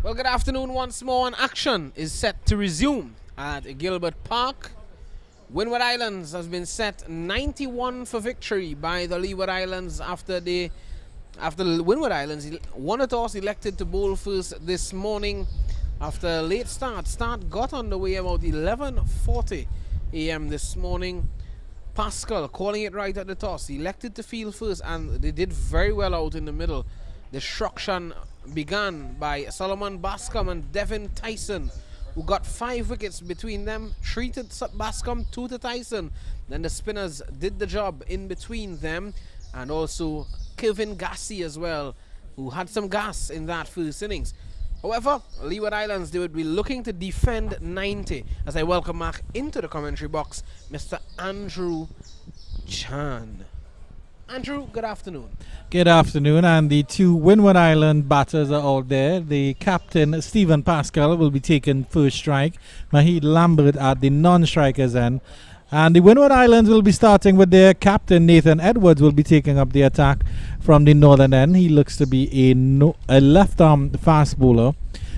Well, good afternoon once more, and action is set to resume at Gilbert Park. Windward Islands has been set 91 for victory by the Leeward Islands after the Windward Islands won a toss, elected to bowl first this morning after a late start. Start got underway about 11:40 a.m. this morning. Pascal calling it right at the toss, elected to field first, and they did very well out in the middle. Destruction began by Solomon Bascom and Devin Tyson, who got 5 wickets between them. 3 to Bascom, 2 to Tyson. Then the spinners did the job in between them, and also Kevin Gassi as well, who had some gas in that first innings. However, Leeward Islands, they would be looking to defend 90, as I welcome back into the commentary box Mr. Andrew Chan. Andrew, good afternoon. Good afternoon, and the 2 Windward Island batters are out there. The captain, Stephen Pascal, will be taking first strike. Mahid Lambert at the non-strikers end. And the Windward Islands will be starting with their captain, Nathan Edwards, will be taking up the attack from the northern end. He looks to be a left-arm fast bowler.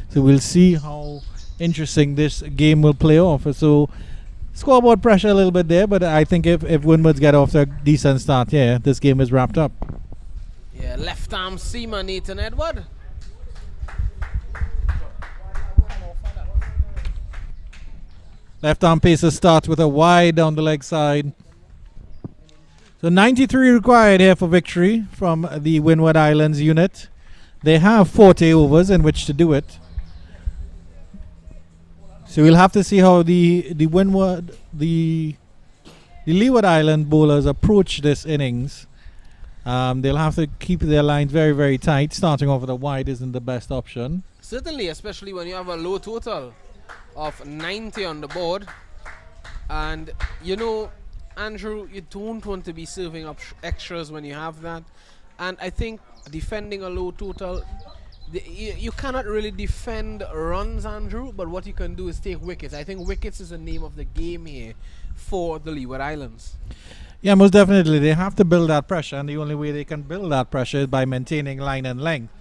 So we'll see how interesting this game will play off. So scoreboard pressure a little bit there, but I think if Windwards get off to a decent start here, this game is wrapped up. Yeah, left-arm seamer Nathan Edward. Left-arm pacer starts with a wide down the leg side. So 93 required here for victory from the Windward Islands unit. They have 40 overs in which to do it. So we'll have to see how the Leeward Island bowlers approach this innings. They'll have to keep their lines very, very tight. Starting off with a wide isn't the best option. Certainly, especially when you have a low total of 90 on the board. And you know, Andrew, you don't want to be serving up extras when you have that. And I think defending a low total, you cannot really defend runs, Andrew, but what you can do is take wickets. I think wickets is the name of the game here for the Leeward Islands. Yeah, most definitely. They have to build that pressure, and the only way they can build that pressure is by maintaining line and length.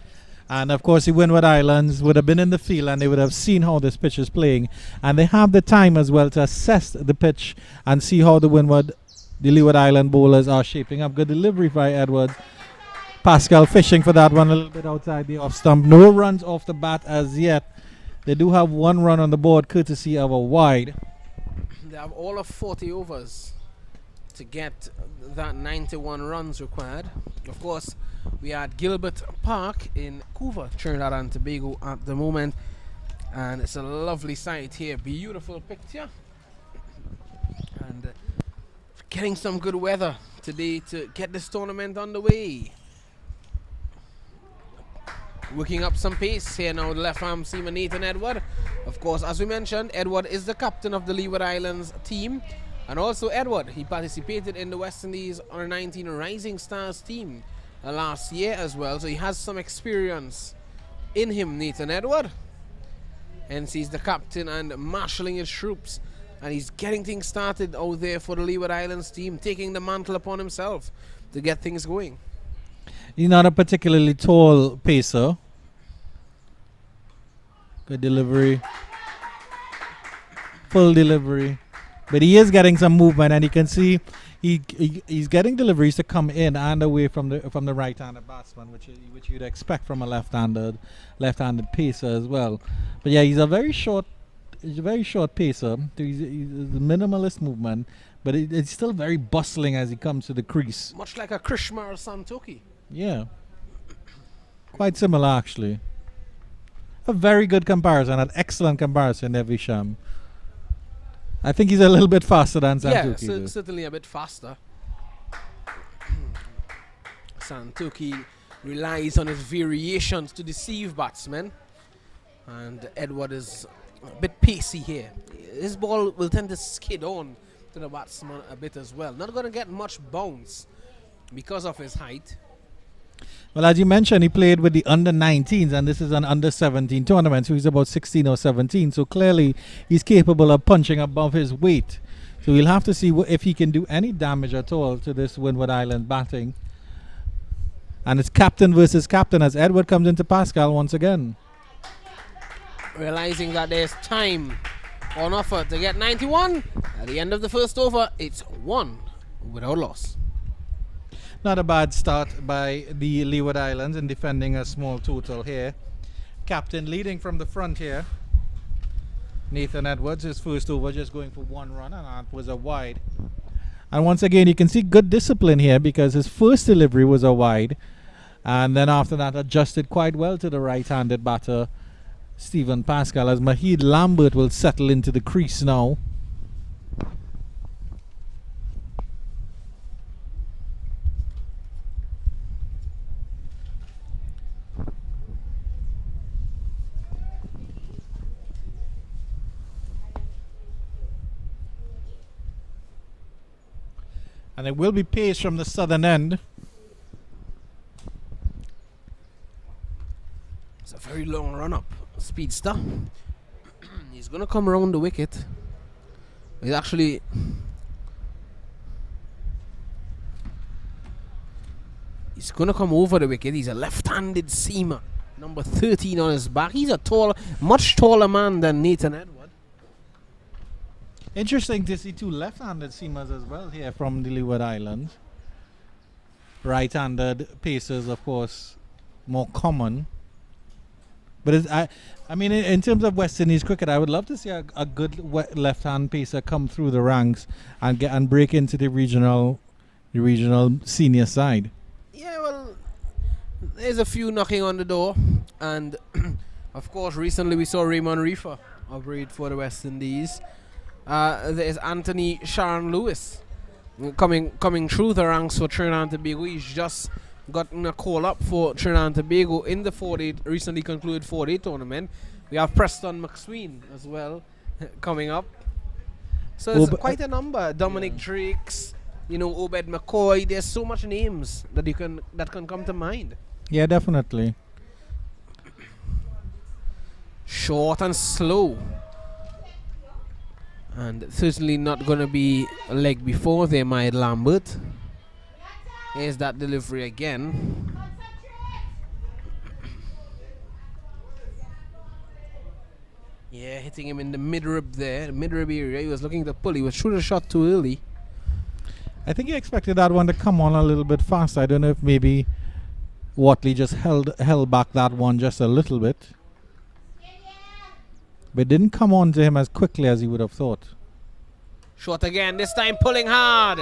And of course, the Windward Islands would have been in the field and they would have seen how this pitch is playing. And they have the time as well to assess the pitch and see how the Leeward Island bowlers are shaping up. Good delivery by Edwards. Pascal fishing for that one a little bit outside the off stump. No runs off the bat as yet. They do have 1 run on the board courtesy of a wide. They have all of 40 overs to get that 91 runs required. Of course, we are at Gilbert Park in Couva, Trinidad and Tobago at the moment, and it's a lovely sight here. Beautiful picture, and getting some good weather today to get this tournament underway. Working up some pace here now, the left arm seamer Nathan Edward. Of course, as we mentioned, Edward is the captain of the Leeward Islands team. And also Edward, he participated in the West Indies under-19 Rising Stars team last year as well. So he has some experience in him, Nathan Edward. Hence he's the captain and marshalling his troops. And he's getting things started out there for the Leeward Islands team, taking the mantle upon himself to get things going. He's not a particularly tall pacer. Good delivery. Full delivery. But he is getting some movement, and you can see he's getting deliveries to come in and away from the right-handed batsman, which you'd expect from a left-handed pacer as well. But yeah, he's a very short pacer. He's a minimalist movement, but it's still very bustling as he comes to the crease. Much like a Krishma or Santoki. Yeah, quite similar actually. A very good comparison, an excellent comparison there, Visham. I think he's a little bit faster than Santoki. Yeah, certainly a bit faster. Santoki relies on his variations to deceive batsmen, and Edward is a bit pacey here. His ball will tend to skid on to the batsman a bit as well. Not going to get much bounce because of his height. Well, as you mentioned, he played with the under-19s, and this is an under-17 tournament, so he's about 16 or 17. So clearly, he's capable of punching above his weight. So we'll have to see if he can do any damage at all to this Windward Island batting. And it's captain versus captain as Edward comes into Pascal once again. realizing that there's time on offer to get 91. At the end of the first over, it's 1 without loss. Not a bad start by the Leeward Islands in defending a small total here. Captain leading from the front here. Nathan Edwards, his first over, just going for 1 run, and that was a wide. And once again, you can see good discipline here because his first delivery was a wide, and then after that adjusted quite well to the right-handed batter Stephen Pascal, as Mahid Lambert will settle into the crease now. And it will be pace from the southern end. It's a very long run-up. Speedster. He's going to come around the wicket. He's actually... He's going to come over the wicket. He's a left-handed seamer. Number 13 on his back. He's a tall, much taller man than Nathan Edward. Interesting to see 2 left-handed seamers as well here from the Leeward Islands. Right-handed pacers, of course, more common. But it's, I mean, in terms of West Indies cricket, I would love to see a good left-hand pacer come through the ranks and break into the regional senior side. Yeah, well, there's a few knocking on the door, and of course, recently we saw Raymond Reefer operate for the West Indies. There's Anthony Sharon Lewis coming through the ranks for Trinidad Tobago. He's just gotten a call up for Trinidad Tobago in the recently concluded 4-day tournament. We have Preston McSween as well coming up. So it's quite a number. Dominic Drakes, Obed McCoy. There's so much names that can come to mind. Yeah, definitely. Short and slow. And certainly not going to be a leg before there, Mahid Lambert. Here's that delivery again. Yeah, hitting him in the mid-rib there, the mid-rib area. He was looking to pull. He was shooting a shot too early. I think he expected that one to come on a little bit faster. I don't know if maybe Watley just held back that one just a little bit. But it didn't come on to him as quickly as he would have thought. Short again, this time pulling hard.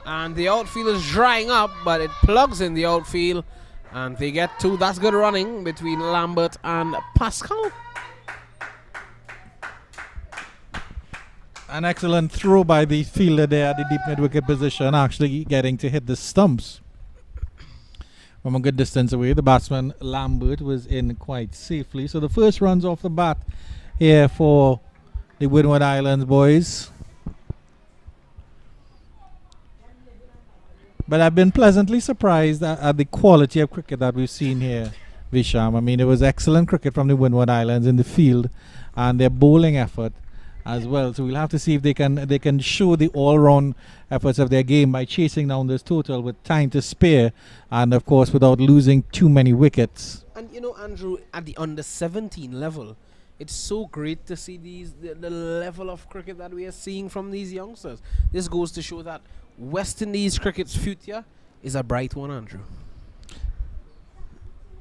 And the outfield is drying up, but it plugs in the outfield. And they get 2. That's good running between Lambert and Pascal. An excellent throw by the fielder there at the deep mid-wicket position, actually getting to hit the stumps. From a good distance away, the batsman Lambert was in quite safely. So the first runs off the bat here for the Windward Islands boys. But I've been pleasantly surprised at the quality of cricket that we've seen here, Visham. I mean, it was excellent cricket from the Windward Islands in the field, and their bowling effort as well. So we'll have to see if they can show the all-round efforts of their game by chasing down this total with time to spare, and of course without losing too many wickets. And Andrew, at the under-17 level, it's so great to see the level of cricket that we are seeing from these youngsters. This goes to show that West Indies cricket's future is a bright one, Andrew.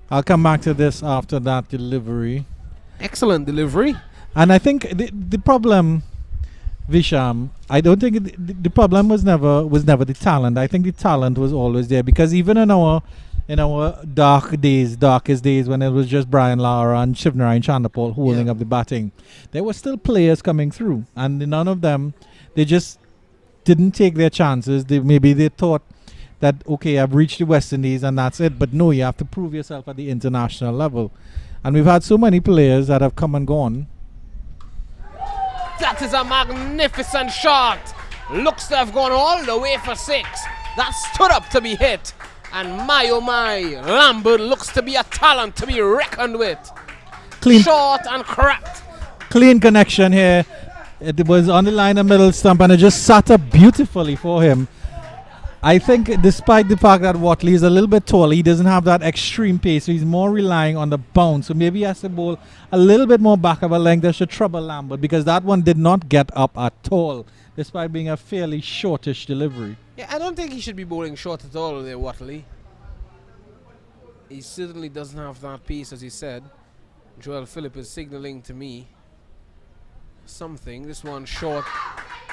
I'll come back to this after that delivery. Excellent delivery. And I think the problem, Visham, I don't think the problem was never the talent. I think the talent was always there, because even in our darkest days when it was just Brian Lara and Shivnarine Chandapal holding up the batting, there were still players coming through, and none of them, they just didn't take their chances. Maybe they thought that, okay, I've reached the West Indies and that's it. But no, you have to prove yourself at the international level. And we've had so many players that have come and gone. That is a magnificent shot. Looks to have gone all the way for 6. That stood up to be hit. And my oh my, Lambert looks to be a talent to be reckoned with. Clean, short and cracked. Clean connection here. It was on the line of middle stump, and it just sat up beautifully for him. I think despite the fact that Watley is a little bit tall, he doesn't have that extreme pace, so he's more relying on the bounce. So maybe he has to bowl a little bit more back of a length. That should trouble Lambert, because that one did not get up at all, despite being a fairly shortish delivery. Yeah, I don't think he should be bowling short at all there, Watley. He certainly doesn't have that pace, as you said. Joel Phillip is signaling to me something. This one short,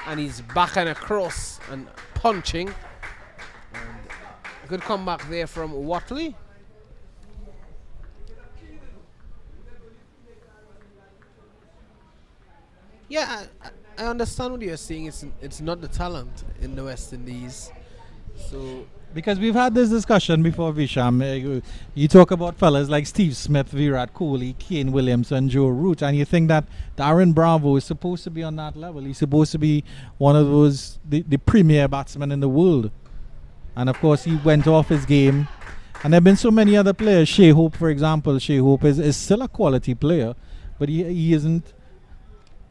and he's back and across and punching. And a good comeback there from Watley. Yeah, I understand what you're saying. It's not the talent in the West Indies. So because we've had this discussion before, Visham. You talk about fellas like Steve Smith, Virat Kohli, Kane Williamson, Joe Root, and you think that Darren Bravo is supposed to be on that level. He's supposed to be one of those, the premier batsmen in the world. And of course, he went off his game. And there have been so many other players. Shea Hope, for example. Shea Hope is still a quality player, but he isn't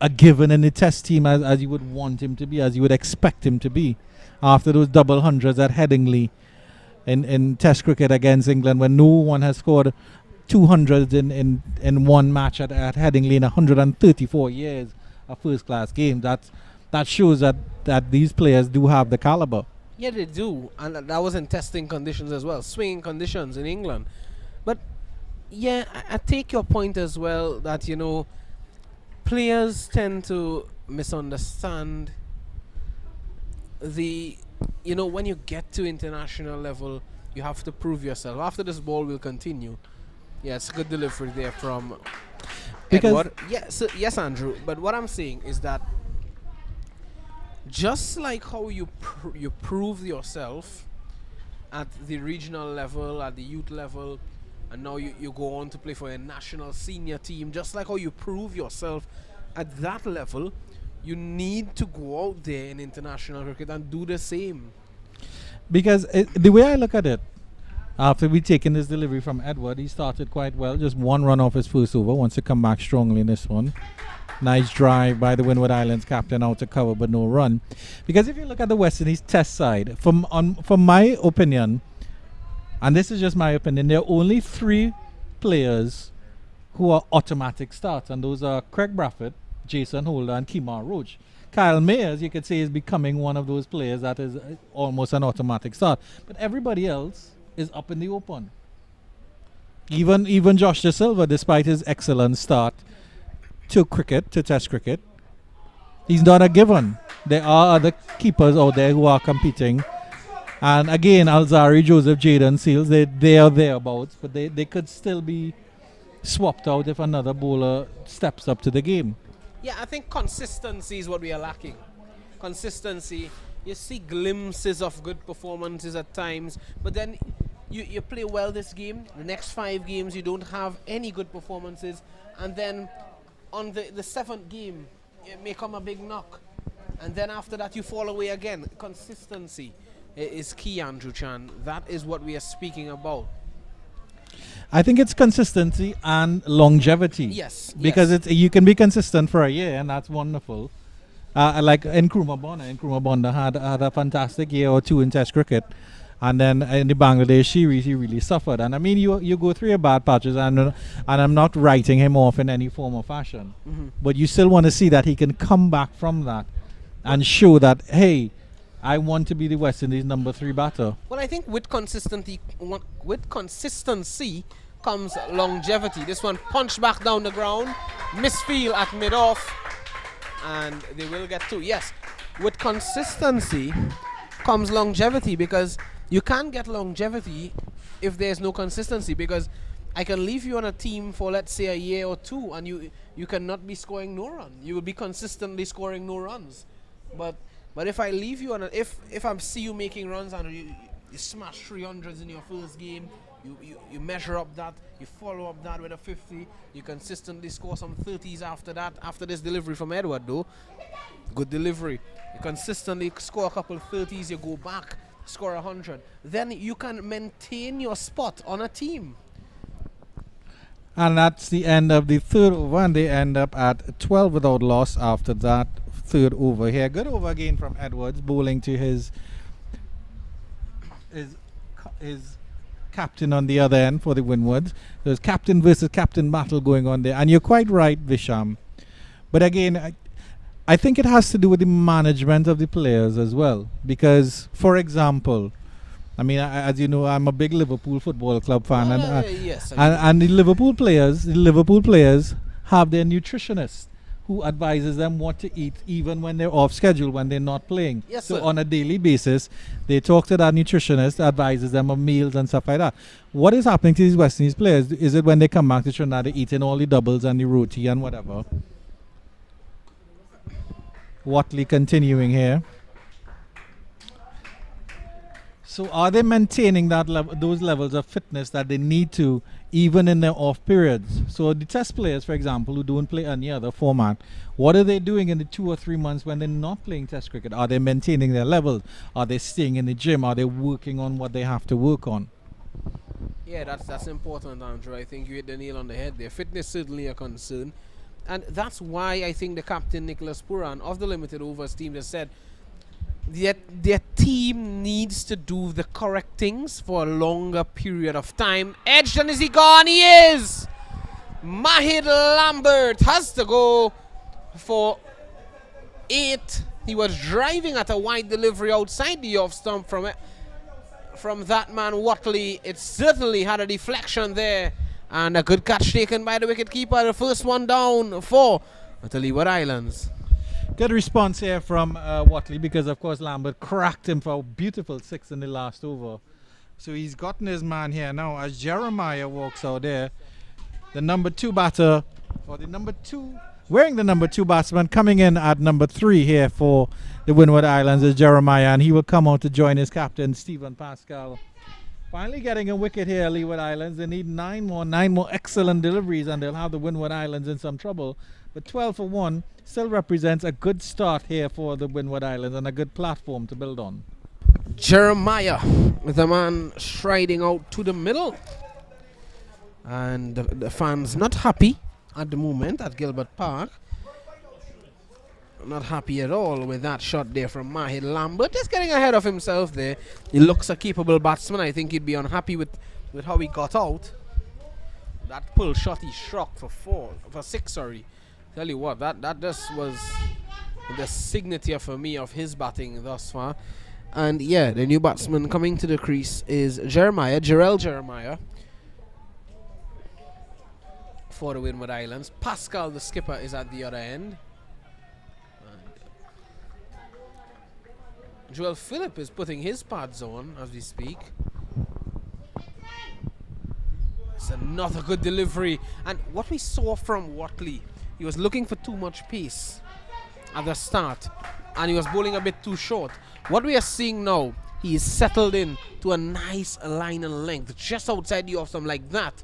a given in the test team as you would want him to be, as you would expect him to be. After those double hundreds at Headingley in test cricket against England, when no one has scored 200 in one match at Headingley in 134 years of first-class games. That shows that these players do have the caliber. Yeah, they do, and that was in testing conditions as well, swinging conditions in England. But yeah, I take your point as well that, you know, players tend to misunderstand when you get to international level, you have to prove yourself. After this ball will continue. Yes, good delivery there from Edward. Yes, Andrew. But what I'm saying is that just like how you prove yourself at the regional level, at the youth level, and now you go on to play for a national senior team, just like how you prove yourself at that level, you need to go out there in international cricket and do the same. Because the way I look at it, after we taken this delivery from Edward, he started quite well. Just one run off his first over. Wants to come back strongly in this one. Nice drive by the Windward Islands captain out to cover, but no run. Because if you look at the West Indies test side, from my opinion, and this is just my opinion, there are only 3 players who are automatic starts, and those are Craig Braffett, Jason Holder, and Kemar Roach. Kyle Mayers, you could say, is becoming one of those players that is almost an automatic start. But everybody else is up in the open. Even Josh De Silva, despite his excellent start to test cricket, he's not a given. There are other keepers out there who are competing. And again, Alzari, Joseph, Jaden Seals, they are thereabouts, but they could still be swapped out if another bowler steps up to the game. Yeah, I think consistency is what we are lacking. Consistency. You see glimpses of good performances at times, but then you play well this game. The next 5 games you don't have any good performances, and then on the 7th game it may come a big knock, and then after that you fall away again. Consistency is key, Andrew Chan. That is what we are speaking about. I think it's consistency and longevity. Yes. Because you can be consistent for a year, and that's wonderful. Like Nkrumah Bonner had a fantastic year or 2 in Test cricket, and then in the Bangladesh series he really suffered. And I mean, you go through your bad patches, and I'm not writing him off in any form or fashion, but you still want to see that he can come back from that and show that, hey, I want to be the West Indies number 3 batter. Well, I think with consistency comes longevity. This one punched back down the ground, misfield at mid-off, and they will get 2. Yes, with consistency comes longevity, because you can't get longevity if there's no consistency, because I can leave you on a team for, let's say, a year or 2, and you cannot be scoring no run. You will be consistently scoring no runs. But if I leave you on if I see you making runs and you smash 300s in your first game, you measure up that, you follow up that with a 50, you consistently score some 30s after that. After this delivery from Edward, though, good delivery, you consistently score a couple 30s, you go back, score 100, then you can maintain your spot on a team. And that's the end of the 3rd over, and they end up at 12 without loss after that 3rd over here. Good over again from Edwards, bowling to his is captain on the other end for the Windwards. There's captain versus captain battle going on there, and you're quite right, Visham. But again, I think it has to do with the management of the players as well. Because, for example, I mean, as you know, I'm a big Liverpool Football Club fan, yes, and the Liverpool players have their nutritionist who advises them what to eat even when they're off schedule, when they're not playing. Yes, so sir. on a daily basis, they talk to that nutritionist, advises them of meals and stuff like that. What is happening to these West Indies players? Is it when they come back to Trinidad, they're eating all the doubles and the roti and whatever? Watley continuing here. So are they maintaining that those levels of fitness that they need to, even in their off periods? So the test players, for example, who don't play any other format, what are they doing in the 2 or 3 months when they're not playing test cricket? Are they maintaining their levels? Are they staying in the gym? Are they working on what they have to work on? Yeah, that's important, Andrew. I think you hit the nail on the head there. Fitness certainly a concern. And that's why I think the captain, Nicholas Puran, of the limited overs team, has said their team needs to do the correct things for a longer period of time. Edged, and is he gone? He is! Mahid Lambert has to go for 8. He was driving at a wide delivery outside the off stump from that man Watley. It certainly had a deflection there, and a good catch taken by the wicketkeeper. The first one down for the Leeward Islands. Good response here from Watley, because of course Lambert cracked him for a beautiful 6 in the last over. So he's gotten his man here now as Jeremiah walks out there. The number 2 batter, or the number 2, wearing the number 2 batsman, coming in at number 3 here for the Windward Islands is Jeremiah, and he will come out to join his captain Stephen Pascal. Finally getting a wicket here, Leeward Islands. They need 9 more excellent deliveries, and they'll have the Windward Islands in some trouble. But 12 for 1 still represents a good start here for the Windward Islands and a good platform to build on. Jeremiah with a man striding out to the middle. And the fans not happy at the moment at Gilbert Park. Not happy at all with that shot there from Mahid Lambert. Just getting ahead of himself there. He looks a capable batsman. I think he'd be unhappy with how he got out. That pull shot he struck for 6, sorry. Tell you what, that just was the signature for me of his batting thus far. And yeah, the new batsman coming to the crease is Jarrell Jeremiah for the Windward Islands. Pascal, the skipper, is at the other end. And Joel Phillip is putting his pads on as we speak. It's another good delivery. And what we saw from Watley, he was looking for too much pace at the start, and he was bowling a bit too short. What we are seeing now, he is settled in to a nice line and length just outside the off stump like that,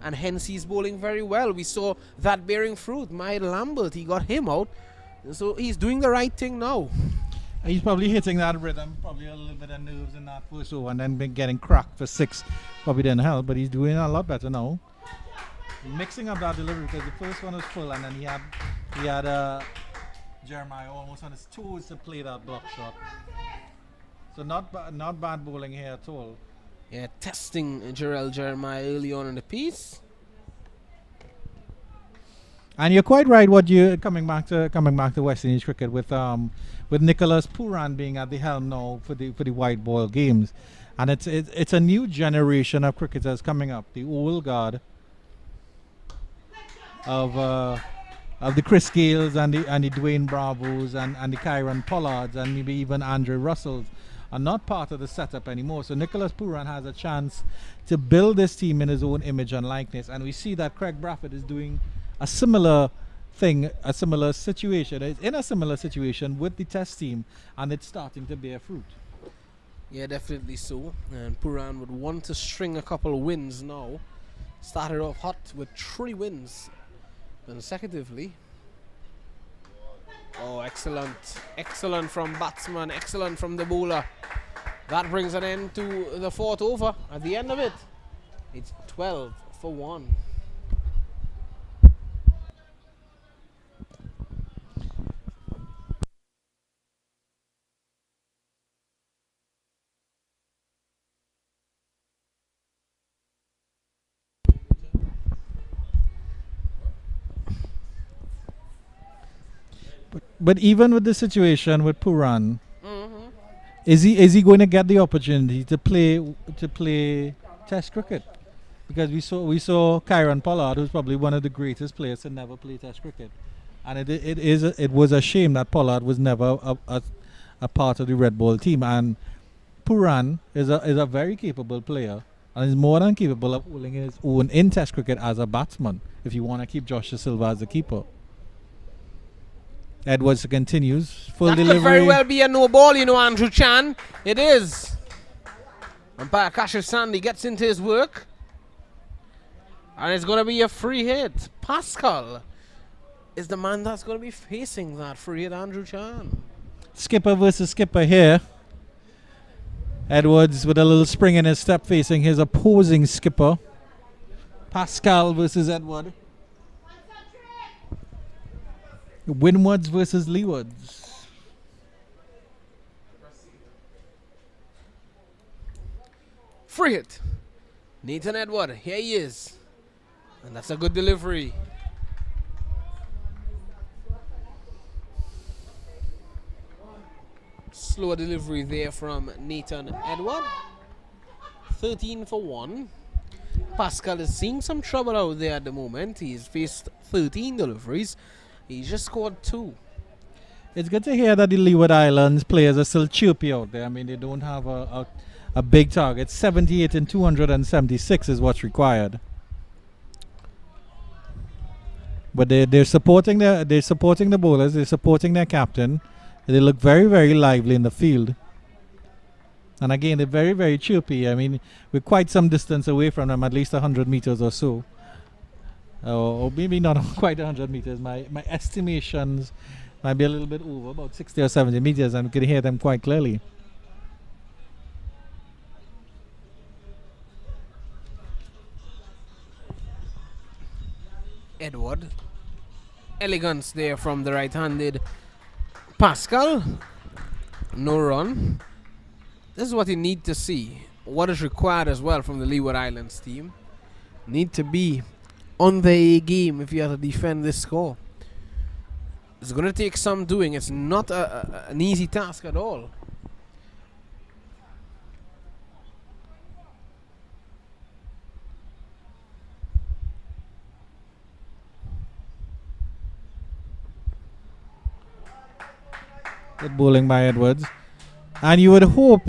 and hence he's bowling very well. We saw that bearing fruit. Mahid Lambert, he got him out, so he's doing the right thing now. He's probably hitting that rhythm, probably a little bit of nerves in that first over, and then been getting cracked for 6 probably didn't help, but he's doing a lot better now. Mixing up that delivery, because the first one was full, and then he had Jeremiah almost on his toes to play that block shot. So not bad bowling here at all. Yeah, testing Jarrell Jeremiah early on in the piece. And you're quite right. What you coming back to West Indies cricket with Nicholas Puran being at the helm now for the white ball games, and it's a new generation of cricketers coming up. The old guard of the Chris Gales and the Dwayne Bravos and the Kyron Pollards and maybe even Andre Russells are not part of the setup anymore. So Nicholas Puran has a chance to build this team in his own image and likeness, and we see that Craig Bradford is doing a similar thing, a similar situation. It's in a similar situation with the test team, and it's starting to bear fruit. Yeah, definitely so. And Puran would want to string a couple of wins now. Started off hot with 3 wins consecutively. Oh, excellent. Excellent from batsman. Excellent from the bowler. That brings an end to the 4th over. At the end of it, it's 12 for 1. But even with the situation with Puran, Mhm. is he going to get the opportunity to play Test cricket? Because we saw Kyron Pollard, who's probably one of the greatest players to never play Test cricket, and it was a shame that Pollard was never a part of the Red Ball team. And Puran is a very capable player and is more than capable of holding his own in Test cricket as a batsman. If you want to keep Josh De Silva as the keeper. Edwards continues. Full That delivery. could very well be a no ball, Andrew Chan. It is. Umpire Cassius Sandy gets into his work. And it's going to be a free hit. Pascal is the man that's going to be facing that free hit, Andrew Chan. Skipper versus skipper here. Edwards with a little spring in his step facing his opposing skipper. Pascal versus Edward. Windwards versus Leewards. Free hit. Nathan Edward, here he is. And that's a good delivery. Slower delivery there from Nathan Edward. 13 for 1. Pascal is seeing some trouble out there at the moment. He's faced 13 deliveries. He's just scored 2. It's good to hear that the Leeward Islands players are still chirpy out there. I mean, they don't have a big target. 78 and 276 is what's required. But they're supporting the bowlers. They're supporting their captain. They look very, very lively in the field. And again, they're very, very chirpy. I mean, we're quite some distance away from them, at least 100 meters or so. Or maybe not quite 100 meters. My estimations might be a little bit over, about 60 or 70 meters, and we can hear them quite clearly. Edward. Elegance there from the right-handed Pascal. No run. This is what you need to see. What is required as well from the Leeward Islands team. Need to be on the game if you have to defend this score. It's going to take some doing. It's not an easy task at all. Good bowling by Edwards. And you would hope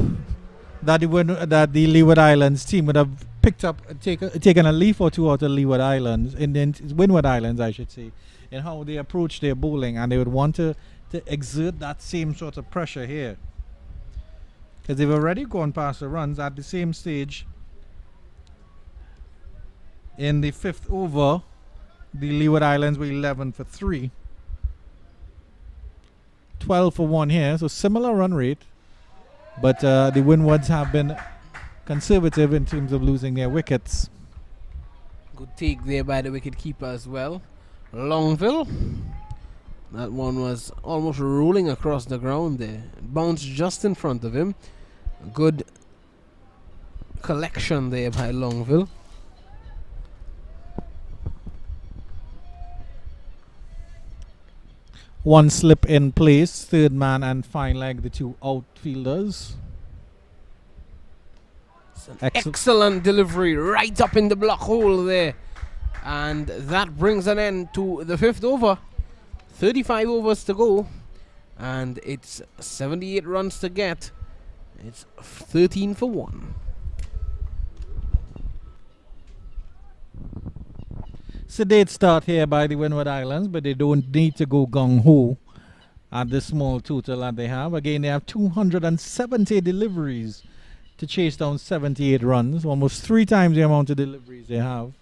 that the Leeward Islands team would have taken a leaf or two out of Leeward Islands, Windward Islands, I should say, in how they approach their bowling, and they would want to exert that same sort of pressure here. Because they've already gone past the runs at the same stage. In the 5th over, the Leeward Islands were 11 for 3. 12 for 1 here, so similar run rate. But the Windwards have been conservative in terms of losing their wickets. Good take there by the wicket keeper as well. Longville. That one was almost rolling across the ground there. It bounced just in front of him. Good collection there by Longville. One slip in place, third man and fine leg, the two outfielders. Excellent delivery right up in the block hole there. And that brings an end to the 5th over. 35 overs to go. And it's 78 runs to get. It's 13 for 1. Sedate start here by the Windward Islands, but they don't need to go gung-ho at the small total that they have. Again, they have 270 deliveries to chase down 78 runs, almost 3 times the amount of deliveries they have.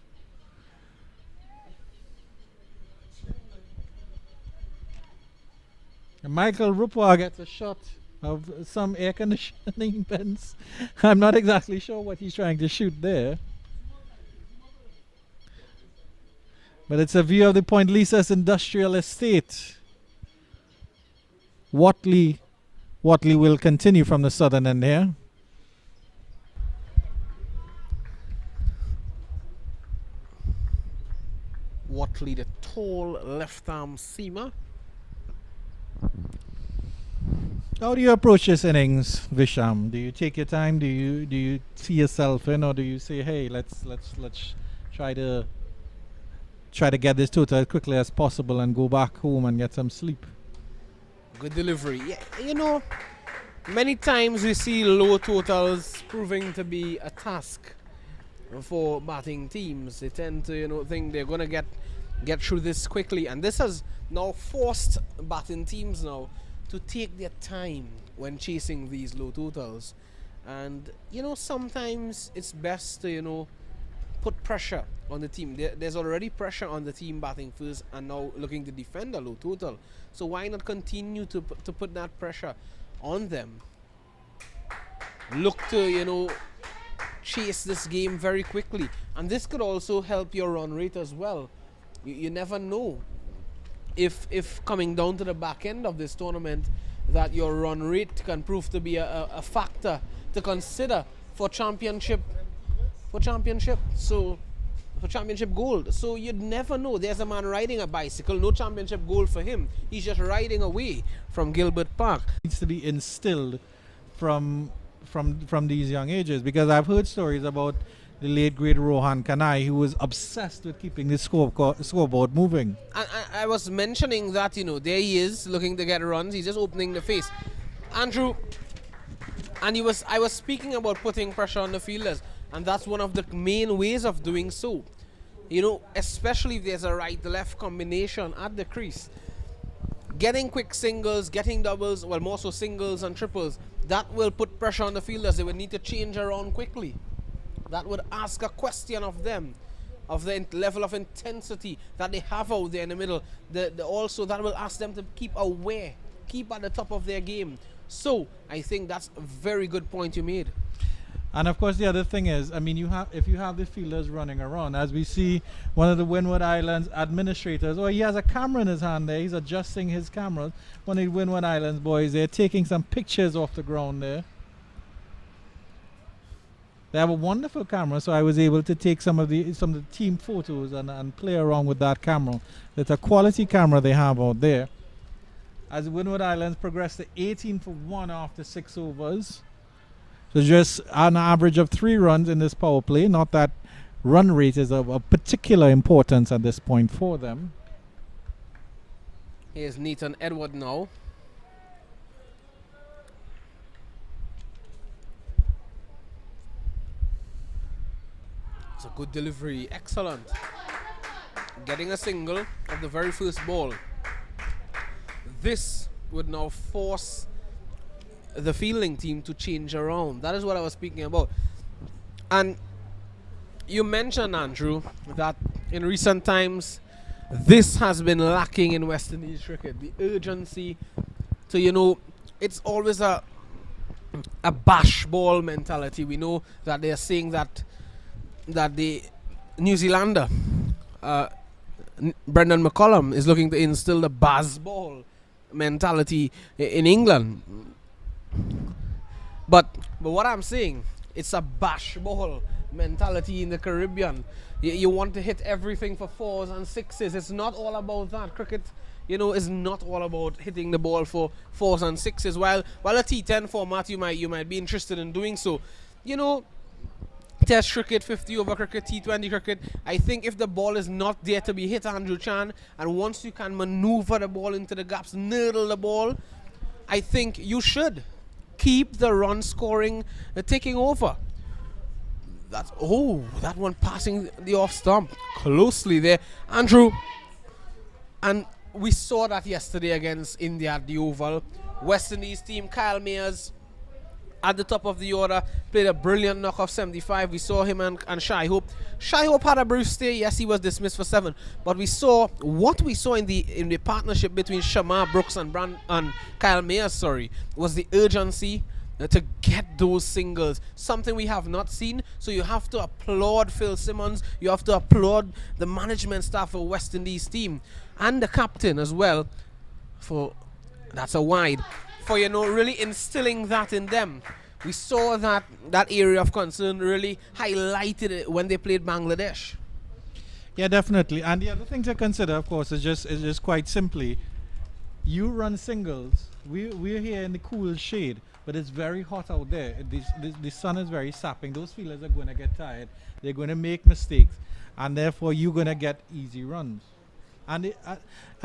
And Michael Rupwa gets a shot of some air conditioning vents. I'm not exactly sure what he's trying to shoot there. But it's a view of the Point Lisa's industrial estate. Watley will continue from the southern end here. Watley, the tall left arm seamer. How do you approach this innings, Visham? Do you take your time? Do you see yourself in, or do you say, hey, let's try to get this total as quickly as possible and go back home and get some sleep? Good delivery. Yeah, you know, many times we see low totals proving to be a task for batting teams. They tend to, think they're gonna get through this quickly, and this has now forced batting teams now to take their time when chasing these low totals. And sometimes it's best to put pressure on the team. There's already pressure on the team batting first and now looking to defend a low total. So why not continue to put that pressure on them? Look to chase this game very quickly, and this could also help your run rate as well. You never know if coming down to the back end of this tournament that your run rate can prove to be a factor to consider for championship gold. So you'd never know. There's a man riding a bicycle, no championship gold for him. He's just riding away from Gilbert Park. Needs to be instilled from these young ages, because I've heard stories about the late great Rohan Kanai, who was obsessed with keeping the scoreboard moving. I was mentioning that, there he is looking to get runs. He's just opening the face. Andrew, and I was speaking about putting pressure on the fielders, and that's one of the main ways of doing so. Especially if there's a right-left combination at the crease. Getting quick singles, getting doubles, well, more so singles and triples, that will put pressure on the fielders. They will need to change around quickly. That would ask a question of them, of the level of intensity that they have out there in the middle. Also, that will ask them to keep aware, keep at the top of their game. So, I think that's a very good point you made. And of course, the other thing is, if you have the fielders running around, as we see one of the Windward Islands administrators, he has a camera in his hand there, he's adjusting his camera. One of the Windward Islands boys, they're taking some pictures off the ground there. They have a wonderful camera, so I was able to take some of the team photos and play around with that camera. It's a quality camera they have out there. As the Windward Islands progress to 18 for 1 after 6 overs. So just an average of 3 runs in this power play. Not that run rate is of particular importance at this point for them. Here's Nathan Edward now. It's a good delivery, excellent. Getting a single of the very first ball. This would now force the fielding team to change around. That is what I was speaking about. And you mentioned, Andrew, that in recent times this has been lacking in West Indies cricket. The urgency to, it's always a bash ball mentality. We know that they are saying that the New Zealander Brendan McCullum is looking to instill the baz ball mentality in England. But what I'm saying, it's a bash ball mentality in the Caribbean. You want to hit everything for 4s and 6s. It's not all about that. Cricket, is not all about hitting the ball for 4s and 6s. While a T10 format, you might be interested in doing so. Test cricket, 50 over cricket, T20 cricket, I think if the ball is not there to be hit, Andrew Chan, and once you can maneuver the ball into the gaps, nurdle the ball, I think you should keep the run scoring taking over. That one passing the off stump closely there, Andrew. And we saw that yesterday against India at the Oval. West Indies team, Kyle Mayers at the top of the order, played a brilliant knock off 75. We saw him and Shai Hope. Shai Hope had a brief stay. Yes, he was dismissed for 7. But we saw what we saw in the partnership between Shamar Brooks and Kyle Mayers, was the urgency to get those singles. Something we have not seen. So you have to applaud Phil Simmons. You have to applaud the management staff of West Indies team and the captain as well. That's a wide. For really instilling that in them. We saw that area of concern really highlighted it when they played Bangladesh. Yeah, definitely. And the other thing to consider, of course, is just quite simply, you run singles we're here in the cool shade, but it's very hot out there. The sun is very sapping. Those fielders are going to get tired. They're going to make mistakes, and therefore you're going to get easy runs. And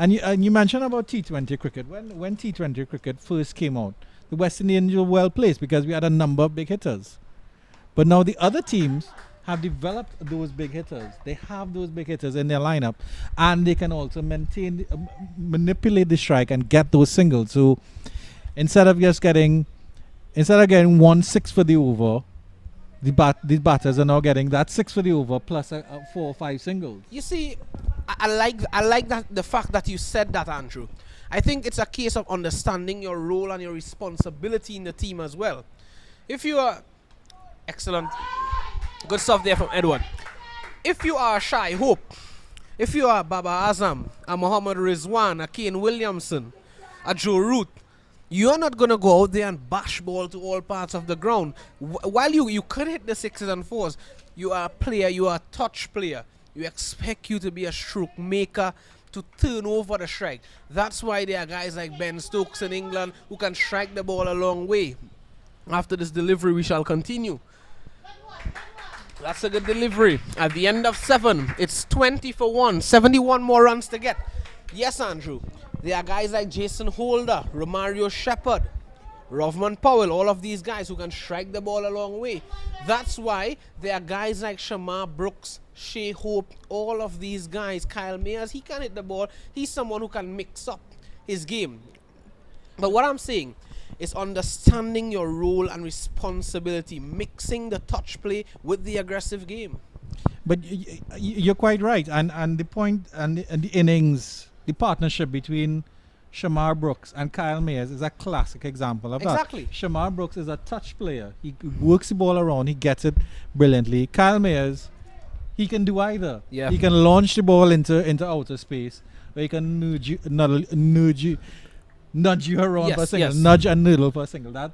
you mentioned about T20 cricket. When T20 cricket first came out, the West Indians were well placed because we had a number of big hitters. But now the other teams have developed those big hitters. They have those big hitters in their lineup, and they can also manipulate the strike and get those singles. So instead of getting 1 6 for the over, the batters are now getting that 6 for the over plus 4 or 5 singles. You see, I like that the fact that you said that, Andrew. I think it's a case of understanding your role and your responsibility in the team as well. If you are excellent, good stuff there from Edward. If you are Shai Hope, if you are Baba Azam, a Muhammad Rizwan, a Kane Williamson, a Joe Root, you're not going to go out there and bash ball to all parts of the ground. While you could hit the 6s and 4s, you are a player, you are a touch player. You expect you to be a stroke maker, to turn over the strike. That's why there are guys like Ben Stokes in England who can strike the ball a long way. After this delivery, we shall continue. That's a good delivery. At the end of 7, it's 20 for 1. 71 more runs to get. Yes, Andrew. There are guys like Jason Holder, Romario Shepherd, Rovman Powell, all of these guys who can strike the ball a long way. That's why there are guys like Shamar Brooks, Shea Hope, all of these guys. Kyle Mayers, he can hit the ball. He's someone who can mix up his game. But what I'm saying is understanding your role and responsibility, mixing the touch play with the aggressive game. But you're quite right. And the point and the innings, the partnership between Shamar Brooks and Kyle Mayers is a classic example of that. Exactly. Shamar Brooks is a touch player. He works the ball around. He gets it brilliantly. Kyle Mayers, he can do either. Yeah. He can launch the ball into outer space, or he can nudge you around Yes, for a single. yes. Nudge and noodle for a single. I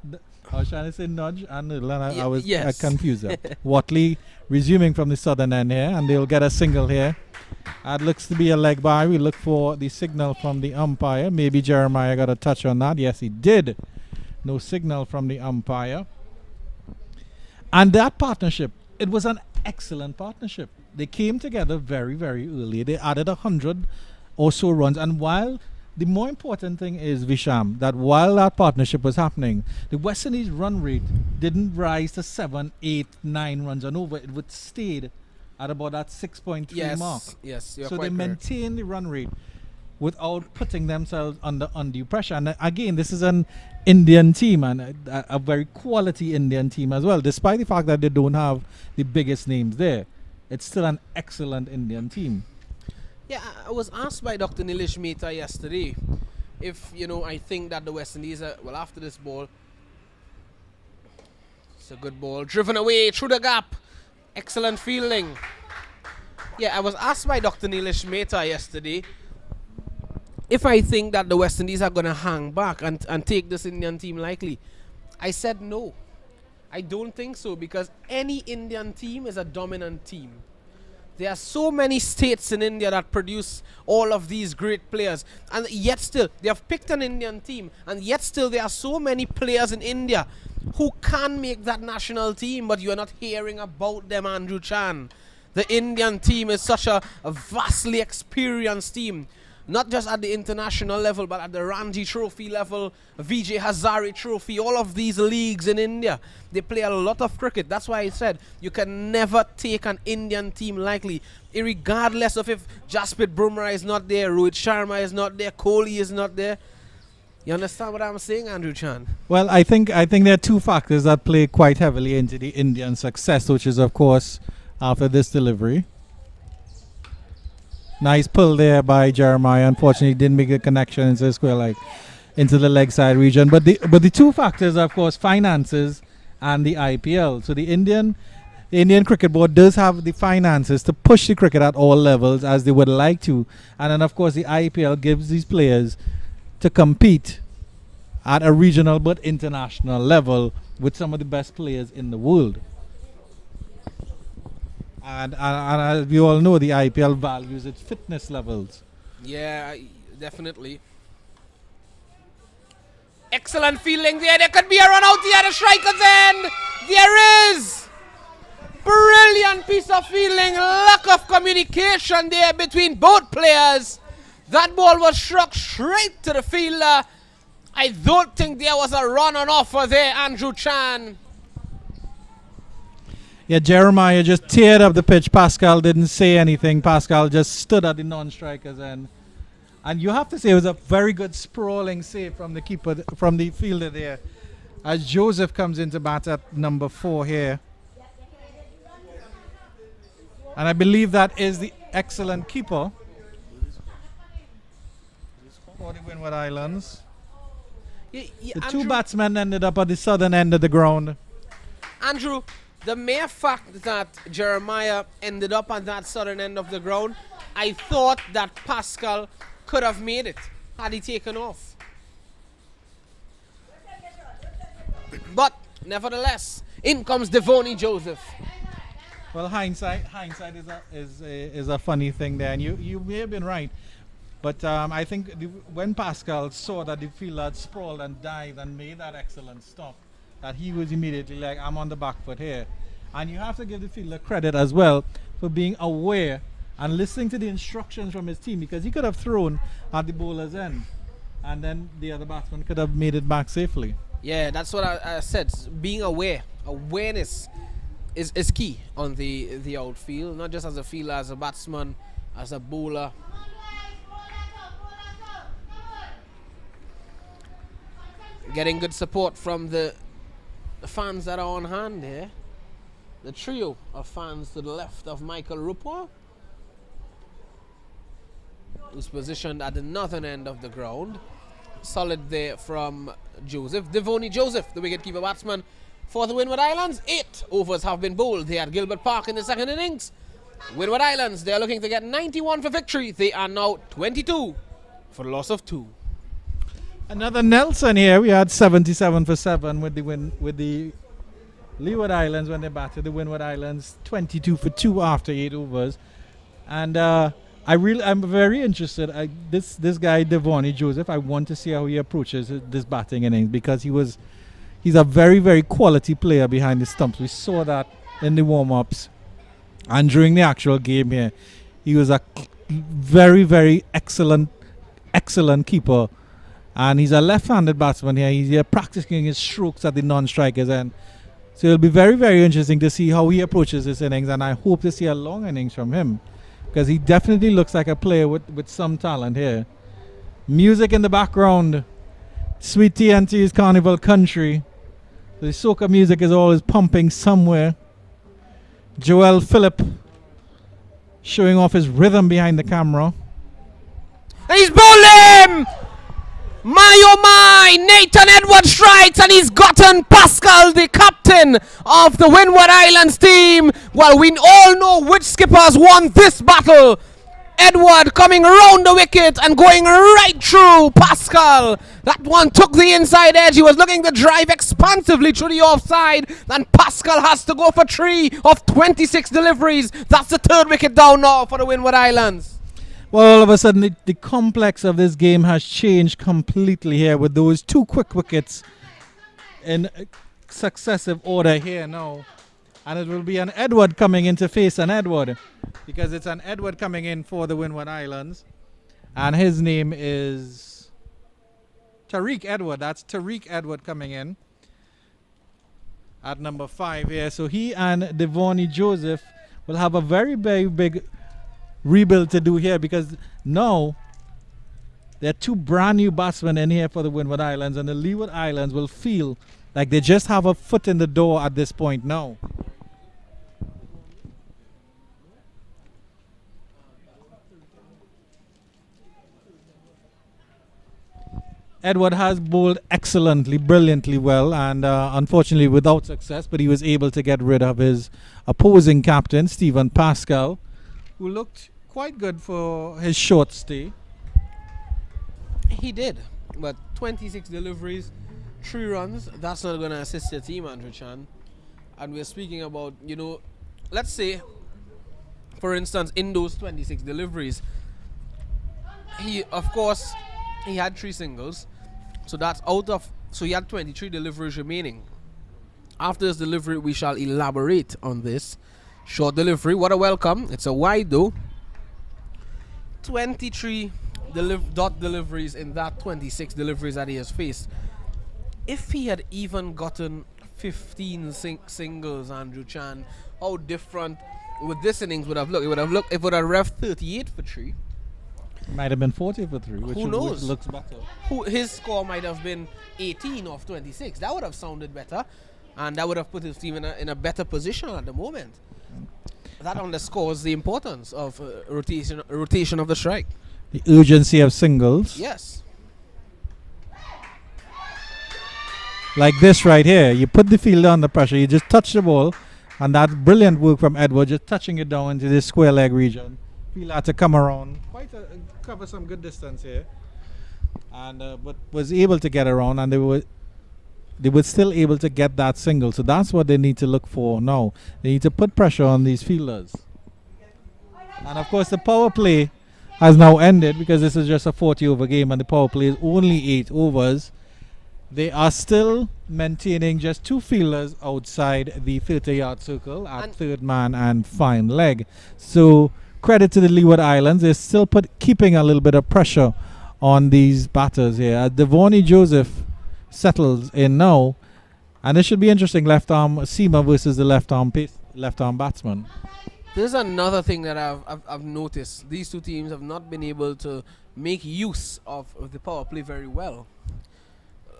was trying to say nudge and noodle, and I was confused there. Watley resuming from the southern end here, and they'll get a single here. That looks to be a leg by. We look for the signal from the umpire. Maybe Jeremiah got a touch on that. Yes, he did. No signal from the umpire. And that partnership, it was an excellent partnership. They came together very, very early. They added 100 or so runs. And while the more important thing is, Visham, that while that partnership was happening, the West Indies run rate didn't rise to 7, 8, 9 runs and over. It would stayed at about that 6.3 mark. Yes, you're so quite they correct. maintained the run rate without putting themselves under undue pressure. And again, this is an Indian team, and a very quality Indian team as well. Despite the fact that they don't have the biggest names there, it's still an excellent Indian team. Yeah, I was asked by Dr. Nilesh Mehta yesterday if, I think that the West Indies are, after this ball, it's a good ball, driven away through the gap. Excellent fielding. Yeah, I was asked by Dr. Nilesh Mehta yesterday if I think that the West Indies are going to hang back and take this Indian team lightly. I said no. I don't think so, because any Indian team is a dominant team. There are so many states in India that produce all of these great players, and yet still they have picked an Indian team, and yet still there are so many players in India who can make that national team, but you are not hearing about them, Andrew Chan. The Indian team is such a vastly experienced team, not just at the international level, but at the Ranji Trophy level, Vijay Hazare Trophy, all of these leagues in India. They play a lot of cricket. That's why I said you can never take an Indian team lightly, regardless of if Jasprit Bumrah is not there, Rohit Sharma is not there, Kohli is not there. You understand what I'm saying, Andrew Chan? Well, I think there are two factors that play quite heavily into the Indian success, which is, of course, after this delivery. Nice pull there by Jeremiah. Unfortunately, didn't make a connection into the square leg, into the leg side region. But the two factors are, of course, finances and the IPL. So the Indian Cricket Board does have the finances to push the cricket at all levels as they would like to. And then, of course, the IPL gives these players to compete at a regional but international level with some of the best players in the world. And as we all know, the IPL values its fitness levels. Yeah, definitely. Excellent fielding there. There could be a run out here at the striker's end. There is. Brilliant piece of fielding. Lack of communication there between both players. That ball was struck straight to the fielder. I don't think there was a run on offer there, Andrew Chan. Yeah, Jeremiah just teared up the pitch. Pascal didn't say anything. Pascal just stood at the non-striker's end. And you have to say it was a very good sprawling save from the keeper, from the fielder there. As Joseph comes into bat at number 4 here. And I believe that is the excellent keeper for the Windward Islands. The two batsmen ended up at the southern end of the ground. Andrew, the mere fact that Jeremiah ended up at that southern end of the ground, I thought that Pascal could have made it had he taken off. But nevertheless, in comes Devoney Joseph. Well, hindsight is a funny thing there, and you may have been right. But I think when Pascal saw that the fielder had sprawled and dived and made that excellent stop, that he was immediately like, I'm on the back foot here. And you have to give the fielder credit as well for being aware and listening to the instructions from his team, because he could have thrown at the bowler's end and then the other batsman could have made it back safely. Yeah, that's what I said. Being aware. Awareness is key on the outfield, not just as a fielder, as a batsman, as a bowler. Getting good support from the fans that are on hand here. The trio of fans to the left of Michael Rupwa, who's positioned at the northern end of the ground. Solid there from Joseph. Devoney Joseph, the wicketkeeper batsman for the Windward Islands. 8 overs have been bowled here at Gilbert Park in the second innings. Windward Islands, they're looking to get 91 for victory. They are now 22 for the loss of 2. Another Nelson here. We had 77 for 7 with the Leeward Islands when they batted the Windward Islands. 22 for 2 after 8 overs. And I'm very interested. This guy Devoney Joseph, I want to see how he approaches this batting innings, because he's a very, very quality player behind the stumps. We saw that in the warm-ups and during the actual game here. He was a very, very excellent keeper. And he's a left-handed batsman here. He's here practicing his strokes at the non-strikers end. So it'll be very, very interesting to see how he approaches this innings. And I hope to see a long innings from him, because he definitely looks like a player with some talent here. Music in the background. Sweet TNT's Carnival Country. The soca music is always pumping somewhere. Joel Phillip showing off his rhythm behind the camera. And he's bowling! My oh my, Nathan Edwards strikes, and he's gotten Pascal, the captain of the Windward Islands team. Well, we all know which skippers won this battle. Edward coming around the wicket and going right through Pascal. That one took the inside edge. He was looking to drive expansively through the offside, and Pascal has to go for 3 of 26 deliveries. That's the 3rd wicket down now for the Windward Islands. Well, all of a sudden, the complex of this game has changed completely here with those 2 quick wickets in successive order here now. And it will be an Edward coming in to face an Edward, because it's an Edward coming in for the Windward Islands. And his name is Tariq Edward. That's Tariq Edward coming in at number 5 here. So he and Devoney Joseph will have a very, very big rebuild to do here, because now there are 2 brand new batsmen in here for the Windward Islands, and the Leeward Islands will feel like they just have a foot in the door at this point now. Edward has bowled excellently, brilliantly well, and unfortunately without success, but he was able to get rid of his opposing captain, Stephen Pascal, who looked quite good for his short stay. He did, but 26 deliveries, 3 runs, that's not going to assist your team, Andrew Chan. And we're speaking about, let's say, for instance, in those 26 deliveries, he had 3 singles, so that's out of So he had 23 deliveries remaining. After this delivery, we shall elaborate on this. Short delivery, what a welcome. It's a wide though. 23 dot deliveries in that 26 deliveries that he has faced. If he had even gotten 15 singles, Andrew Chan, how different would this innings would have looked? It would have ref 38 for 3. Might have been 40 for 3. Who knows? Which looks better. His score might have been 18 off 26. That would have sounded better, and that would have put his team in a better position at the moment. That underscores the importance of rotation of the strike. The urgency of singles. Yes. Like this right here. You put the fielder under pressure. You just touch the ball. And that's brilliant work from Edward. Just touching it down into this square leg region. Fielder had to come around. Cover some good distance here. And but was able to get around. And they were still able to get that single. So that's what they need to look for now. They need to put pressure on these fielders. And of course the power play has now ended because this is just a 40 over game and the power play is only 8 overs. They are still maintaining just 2 fielders outside the 30-yard circle at third man and fine leg. So credit to the Leeward Islands. They're still keeping a little bit of pressure on these batters here. Devonnie Joseph settles in now, and it should be interesting. Left arm seamer versus the left arm batsman. There's another thing that I've noticed. These two teams have not been able to make use of the power play very well.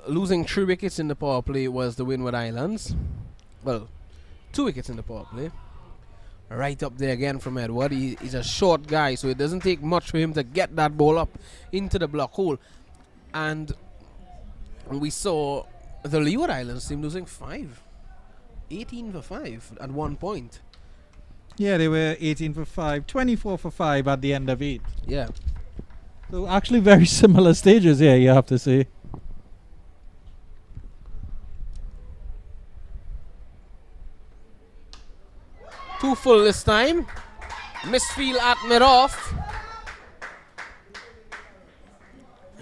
Losing 3 wickets in the power play was the Windward Islands. Well, 2 wickets in the power play. Right up there again from Edward. He's a short guy, so it doesn't take much for him to get that ball up into the block hole. And we saw the Leeward Islands team losing 5. 18 for 5 at one point. Yeah, they were 18 for 5, 24 for 5 at the end of 8. Yeah. So actually very similar stages here, you have to say. Too full this time. Misfield at mid-off.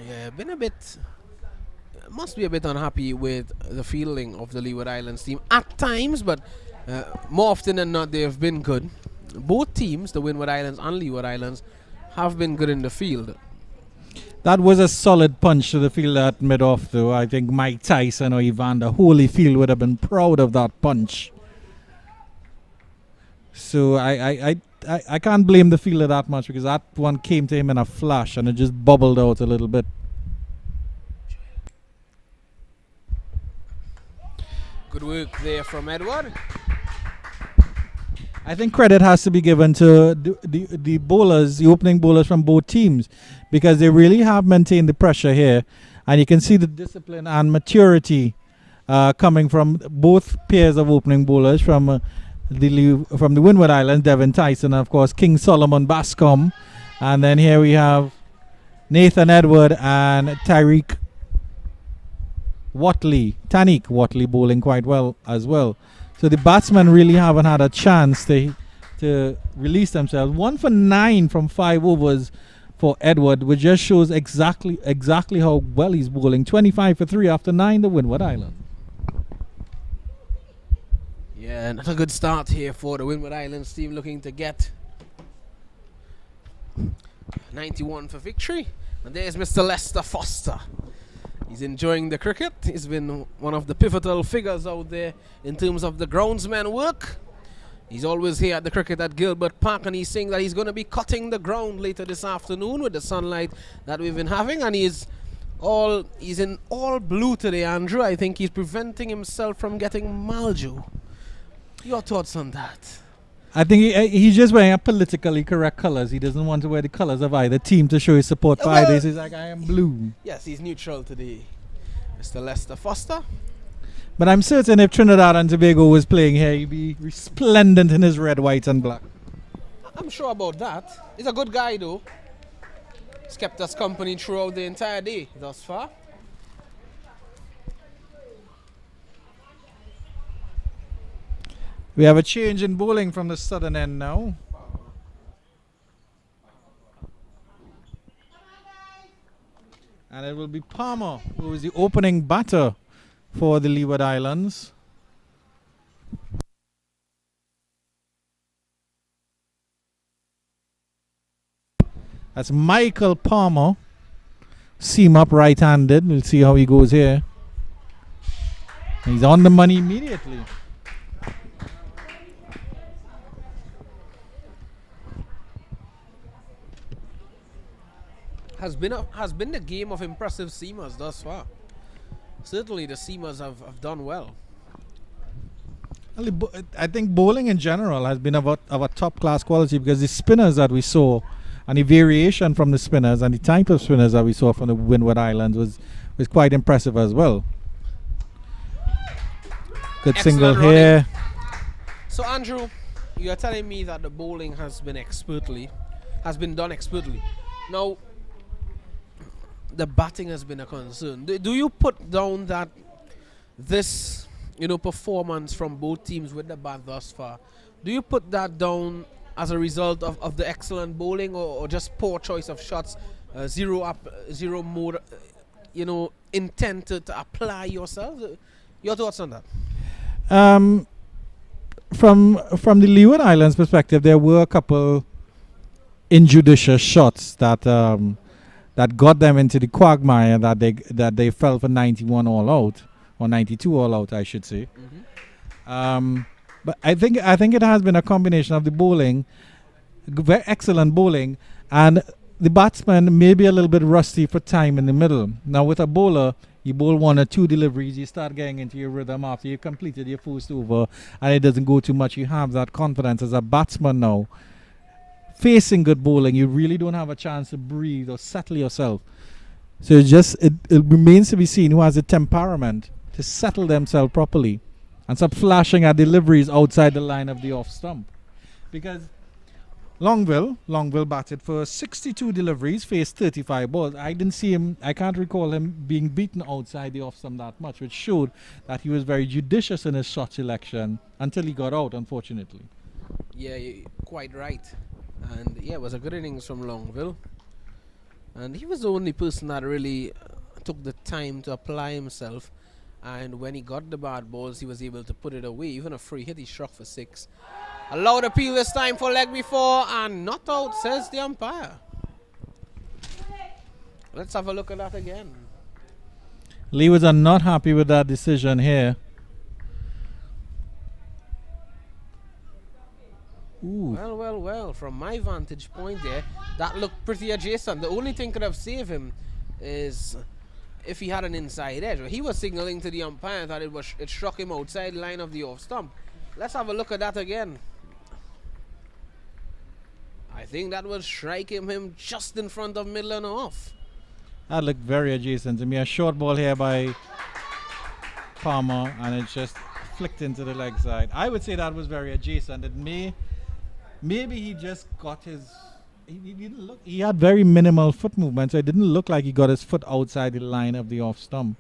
Yeah, been a bit... Must be a bit unhappy with the fielding of the Leeward Islands team at times, but more often than not they have been good. Both teams, the Windward Islands and Leeward Islands, have been good in the field. That was a solid punch to the field at mid-off though. I think Mike Tyson or Evander Holyfield would have been proud of that punch. So I can't blame the fielder that much because that one came to him in a flash and it just bubbled out a little bit. Good work there from Edward. I think credit has to be given to the bowlers, the opening bowlers from both teams, because they really have maintained the pressure here, and you can see the discipline and maturity coming from both pairs of opening bowlers from the Windward Islands, Devin Tyson, and of course King Solomon Bascom, and then here we have Nathan Edward and Tanik Watley bowling quite well as well. So the batsmen really haven't had a chance to release themselves. 1 for 9 from 5 overs for Edward, which just shows exactly how well he's bowling. 25 for 3 after 9, the Windward Islands. Yeah, not a good start here for the Windward Islands team, looking to get 91 for victory. And there's Mr. Lester Foster. He's enjoying the cricket. He's been one of the pivotal figures out there in terms of the groundsman work. He's always here at the cricket at Gilbert Park, and he's saying that he's going to be cutting the ground later this afternoon with the sunlight that we've been having. And he's in all blue today, Andrew. I think he's preventing himself from getting maljo. Your thoughts on that? I think he's just wearing a politically correct colours. He doesn't want to wear the colours of either team to show his support for either. He's like, I am blue. Yes, he's neutral today, Mr. Lester Foster. But I'm certain if Trinidad and Tobago was playing here, he'd be resplendent in his red, white and black. I'm sure about that. He's a good guy though. He's kept us company throughout the entire day thus far. We have a change in bowling from the southern end now. And it will be Palmer, who is the opening batter for the Leeward Islands. That's Michael Palmer, seam up right-handed. We'll see how he goes here. He's on the money immediately. Has been the game of impressive seamers thus far. Certainly the seamers have done well. I think bowling in general has been of a top-class quality, because the spinners that we saw and the variation from the spinners and the type of spinners that we saw from the Windward Islands was quite impressive as well. Good Excellent single running here. So Andrew, you are telling me that the bowling has been done expertly. Now, the batting has been a concern. Do you put down that this, performance from both teams with the bat thus far, do you put that down as a result of the excellent bowling, or just poor choice of shots, zero more, intent to apply yourself? Your thoughts on that? From the Leeward Islands perspective, there were a couple injudicious shots that got them into the quagmire that they fell for 91 all out, or 92 all out, I should say. Mm-hmm. But I think it has been a combination of the bowling, very excellent bowling, and the batsman may be a little bit rusty for time in the middle. Now with a bowler, you bowl 1 or 2 deliveries, you start getting into your rhythm after you've completed your first over, and it doesn't go too much. You have that confidence as a batsman now. Facing good bowling, you really don't have a chance to breathe or settle yourself. So it remains to be seen who has the temperament to settle themselves properly and stop flashing at deliveries outside the line of the off stump. Because Longville batted for 62 deliveries, faced 35 balls. I can't recall him being beaten outside the off stump that much, which showed that he was very judicious in his shot selection until he got out, unfortunately. Yeah, you're quite right. And yeah, it was a good innings from Longville. And he was the only person that really took the time to apply himself. And when he got the bad balls, he was able to put it away. Even a free hit, he struck for 6. Allowed appeal this time for leg before, and not out, says the umpire. Let's have a look at that again. Leewards are not happy with that decision here. Ooh. Well, from my vantage point there, that looked pretty adjacent. The only thing could have saved him is if he had an inside edge. He was signaling to the umpire that it struck him outside the line of the off stump. Let's have a look at that again. I think that was striking him just in front of middle and off. That looked very adjacent to me. A short ball here by Palmer, and it just flicked into the leg side. I would say that was very adjacent. Maybe he just got his... He didn't look... He had very minimal foot movement, so it didn't look like he got his foot outside the line of the off stump.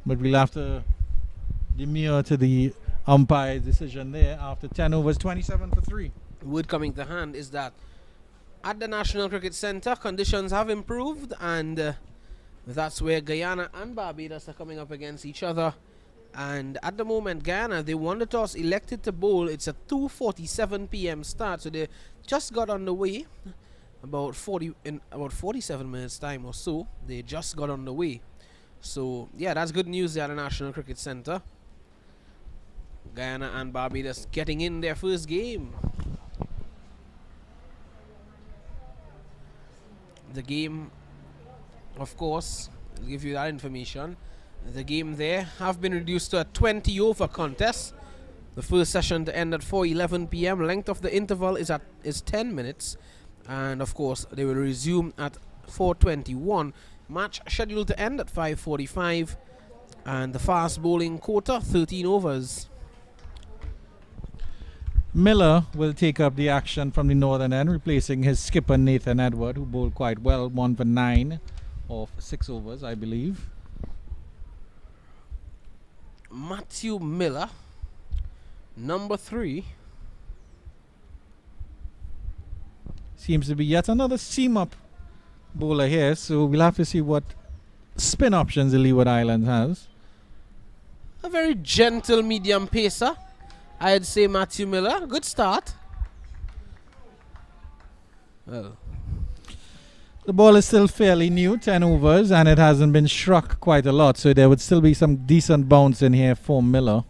But we'll have to demur to the umpire's decision there after 10 overs, 27 for 3. Word coming to hand is that at the National Cricket Centre, conditions have improved, and that's where Guyana and Barbados are coming up against each other. And at the moment, Guyana, they won the toss, elected to bowl. It's a 2:47 p.m. start, so they just got on the way. About 47 minutes time or so, they just got on the way. So yeah, that's good news there at the National Cricket Centre. Guyana and Barbados getting in their first game. The game, of course, I'll give you that information. The game there have been reduced to a 20 over contest. The first session to end at 4:11 p.m. Length of the interval is 10 minutes, and of course they will resume at 4:21. Match scheduled to end at 5:45, and the fast bowling quota 13 overs. Miller will take up the action from the northern end, replacing his skipper Nathan Edward, who bowled quite well, 1 for 9 of 6 overs, I believe. Matthew Miller, number 3. Seems to be yet another seam-up bowler here, so we'll have to see what spin options the Leeward Islands has. A very gentle medium pacer. I'd say Matthew Miller. Good start. Well, the ball is still fairly new, 10 overs, and it hasn't been struck quite a lot, so there would still be some decent bounce in here for Miller.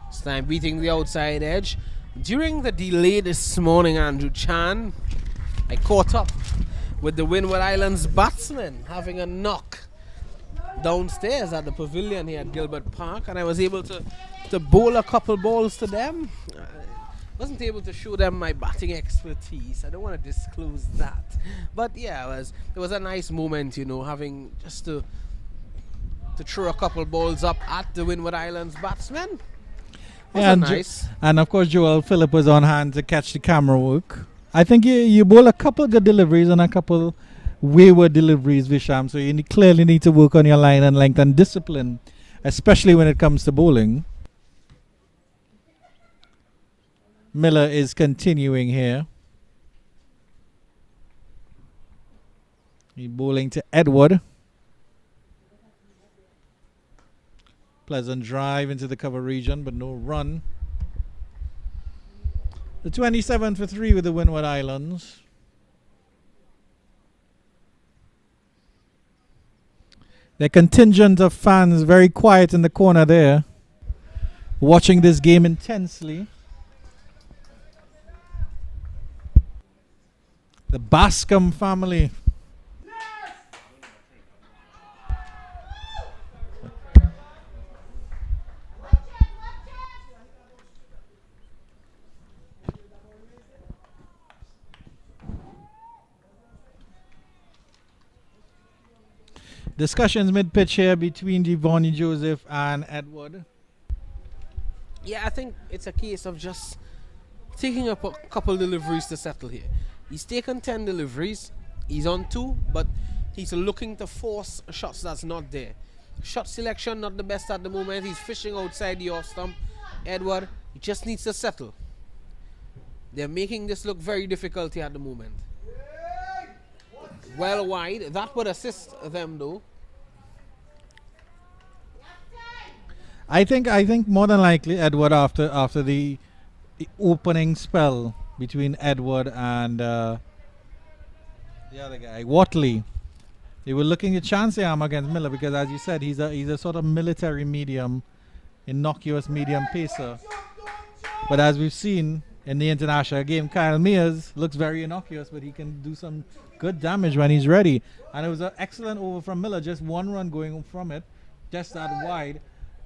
This time beating the outside edge. During the delay this morning, Andrew Chan, I caught up with the Windward Islands batsmen having a knock downstairs at the pavilion here at Gilbert Park, and I was able to bowl a couple balls to them. I wasn't able to show them my batting expertise. I don't want to disclose that, but yeah, it was a nice moment, you know, having just to throw a couple balls up at the Windward Islands batsmen. Yeah, and of course Joel Phillip was on hand to catch the camera work. I think you bowl a couple good deliveries and a couple wayward deliveries, Visham, so you clearly need to work on your line and length and discipline, especially when it comes to bowling. Miller is continuing here. He's bowling to Edward. Pleasant drive into the cover region, but no run. The 27 for 3 with the Windward Islands. Their contingent of fans very quiet in the corner there, watching this game intensely. The Bascom family. Discussions mid-pitch here between Devonnie Joseph and Edward. Yeah, I think it's a case of just taking up a couple deliveries to settle here. He's taken 10 deliveries. He's on 2, but he's looking to force shots that's not there. Shot selection not the best at the moment. He's fishing outside the off stump. Edward, he just needs to settle. They're making this look very difficult here at the moment. Well wide. That would assist them though. I think more than likely Edward after the opening spell between Edward and the other guy, Watley, they were looking to chance the arm against Miller because, as you said, he's a sort of military medium, innocuous medium pacer. But as we've seen in the international game, Kyle Mears looks very innocuous, but he can do some good damage when he's ready. And it was an excellent over from Miller, just one run going from it, just that wide.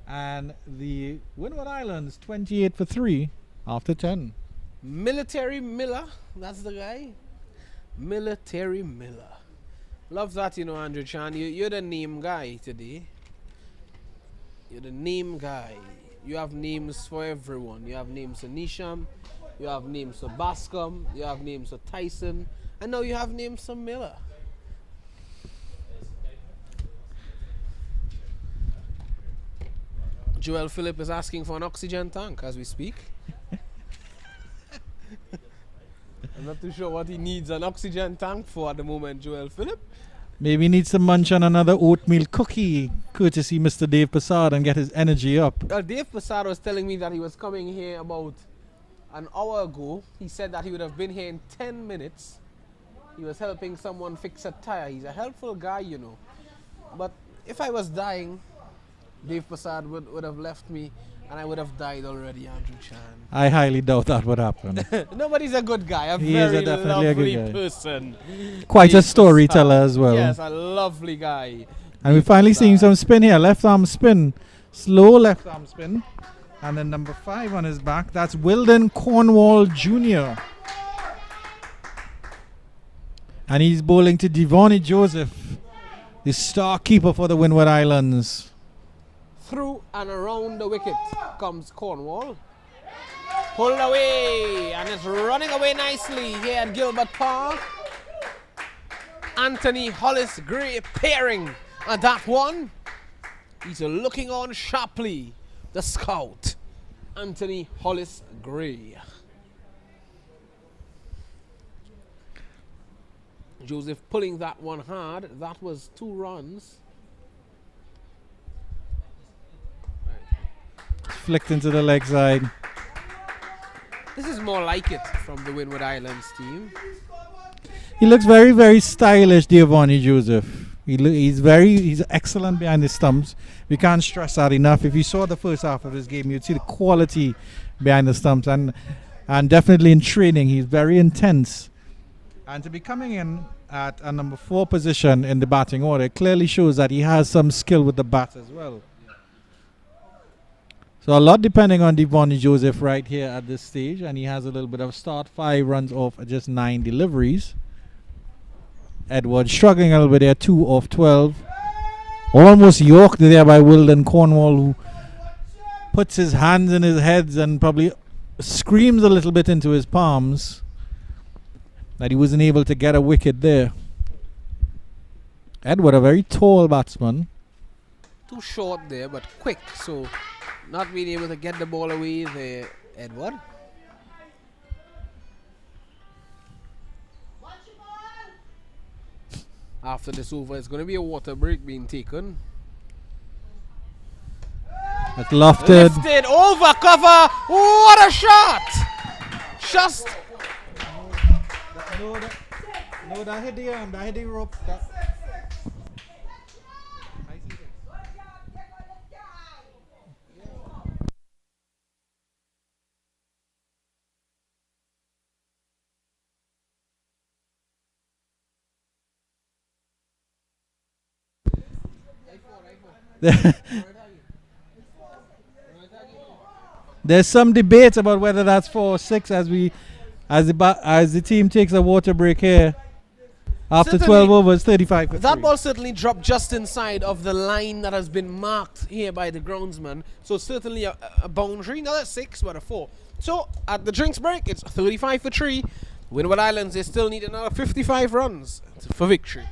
And the Windward Islands 28 for 3 after 10. Military Miller, that's the guy. Military Miller. Love that, you know, Andrew Chan. You're the name guy today. You're the name guy. You have names for everyone. You have names for Nisham. You have names for Bascom. You have names for Tyson. And now you have names for Miller. Joel Phillip is asking for an oxygen tank as we speak. I'm not too sure what he needs an oxygen tank for at the moment, Joel Phillip. Maybe he needs to munch on another oatmeal cookie, courtesy Mr. Dave Passard, and get his energy up. Dave Passard was telling me that he was coming here about an hour ago. He said that he would have been here in 10 minutes. He was helping someone fix a tire. He's a helpful guy, you know. But if I was dying, Dave Passard would have left me and I would have died already, Andrew Chan. I highly doubt that would happen. No, but he's a good guy, He very is definitely lovely a good guy. person. Quite Dave a storyteller Passard. as well. Yes, a lovely guy. And we're finally seeing some spin here. Left arm spin. Slow left arm spin. And then number 5 on his back. That's Wilden Cornwall Jr. And he's bowling to Devonnie Joseph, the star keeper for the Windward Islands. Through and around the wicket comes Cornwall. Pulled away, and it's running away nicely here at Gilbert Park. Anthony Hollis Gray pairing at that one. He's looking on sharply. The scout, Anthony Hollis Gray. Joseph pulling that one hard. That was 2 runs. Flicked into the leg side. This is more like it from the Windward Islands team. He looks very, very stylish, Giovanni Joseph. He's excellent behind the stumps. We can't stress that enough. If you saw the first half of this game, you'd see the quality behind the stumps, and definitely in training, he's very intense. And to be coming in at a number 4 position in the batting order clearly shows that he has some skill with the bat as well. So a lot depending on Devon Joseph right here at this stage, and he has a little bit of start. 5 runs off just 9 deliveries. Edward struggling a little bit there, 2 off 12. Almost yorked there by Wilden Cornwall, who puts his hands in his heads and probably screams a little bit into his palms that he wasn't able to get a wicket there. Edward, a very tall batsman. Too short there, but quick, so not being able to get the ball away there, Edward. After this over, it's going to be a water break being taken. That's lofted. Lifted over cover. What a shot! Just. No, that hit the arm, that hit the rope. There's some debate about whether that's 4 or 6 as the team takes a water break here. After Certainly, 12 overs, 35 for that 3. ball certainly dropped just inside of the line that has been marked here by the groundsman. So certainly a boundary, not a 6, but a 4. So at the drinks break, it's 35 for 3. Windward Islands, they still need another 55 runs for victory.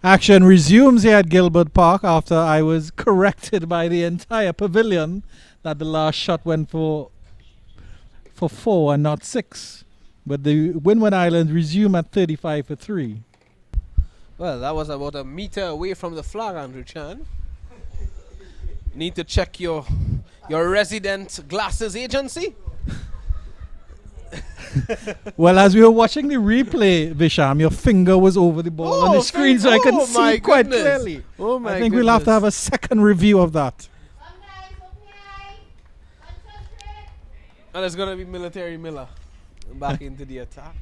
Action resumes here at Gilbert Park after I was corrected by the entire pavilion that the last shot went for 4 and not 6. But the Windward Islands resume at 35 for 3. Well, that was about a meter away from the flag, Andrew Chan. Need to check your resident glasses agency. Well, as we were watching the replay, Visham, your finger was over the ball on the screen, so I could see quite clearly. Oh my I think we'll have to have a second review of that. And it's going to be Military Miller back into the attack.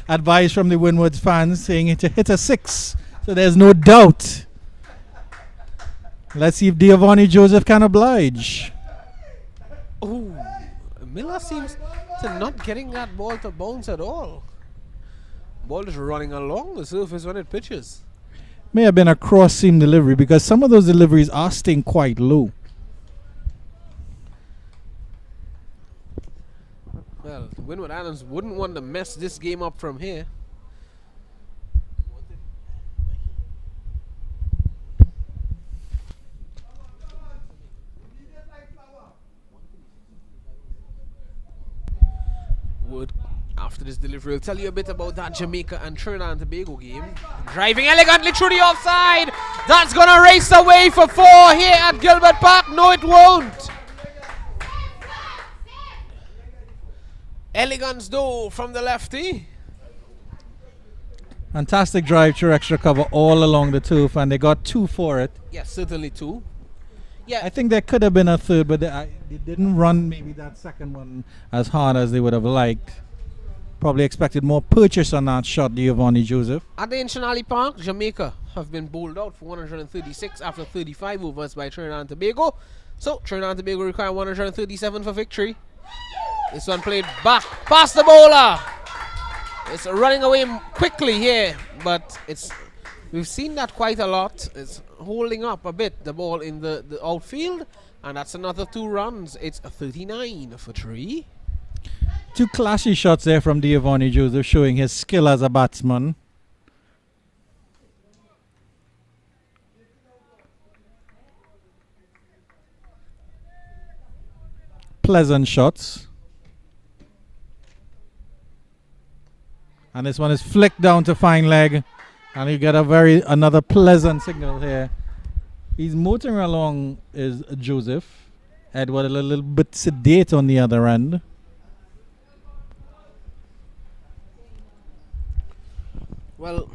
Advice from the Windwards fans saying it to hit a 6, so there's no doubt. Let's see if Giovanni Joseph can oblige. Oh, Miller seems to not getting that ball to bounce at all. Ball is running along the surface when it pitches. May have been a cross-seam delivery because some of those deliveries are staying quite low. Well, the Windward Islands wouldn't want to mess this game up from here. Wood, after this delivery, will tell you a bit about that Jamaica and Trinidad and Tobago game. Driving elegantly through the offside. That's going to race away for 4 here at Gilbert Park. No, it won't. Elegance though from the lefty. Fantastic drive through extra cover all along the turf, and they got 2 for it. Yes, certainly 2. Yeah, I think there could have been a third, but they didn't run maybe that second one as hard as they would have liked. Probably expected more purchase on that shot, Giovanni Joseph. At the Inchinali Park, Jamaica have been bowled out for 136 after 35 overs by Trinidad and Tobago. So Trinidad and Tobago require 137 for victory. This one played back past the bowler. It's running away quickly here, but we've seen that quite a lot. It's holding up a bit, the ball in the outfield, and that's another 2 runs. It's a 39 for 3. 2 classy shots there from Giovanni Joseph, showing his skill as a batsman. Pleasant shots. And this one is flicked down to fine leg, and you get another pleasant signal here. He's motoring along is Joseph. Edward a little bit sedate on the other end. Well,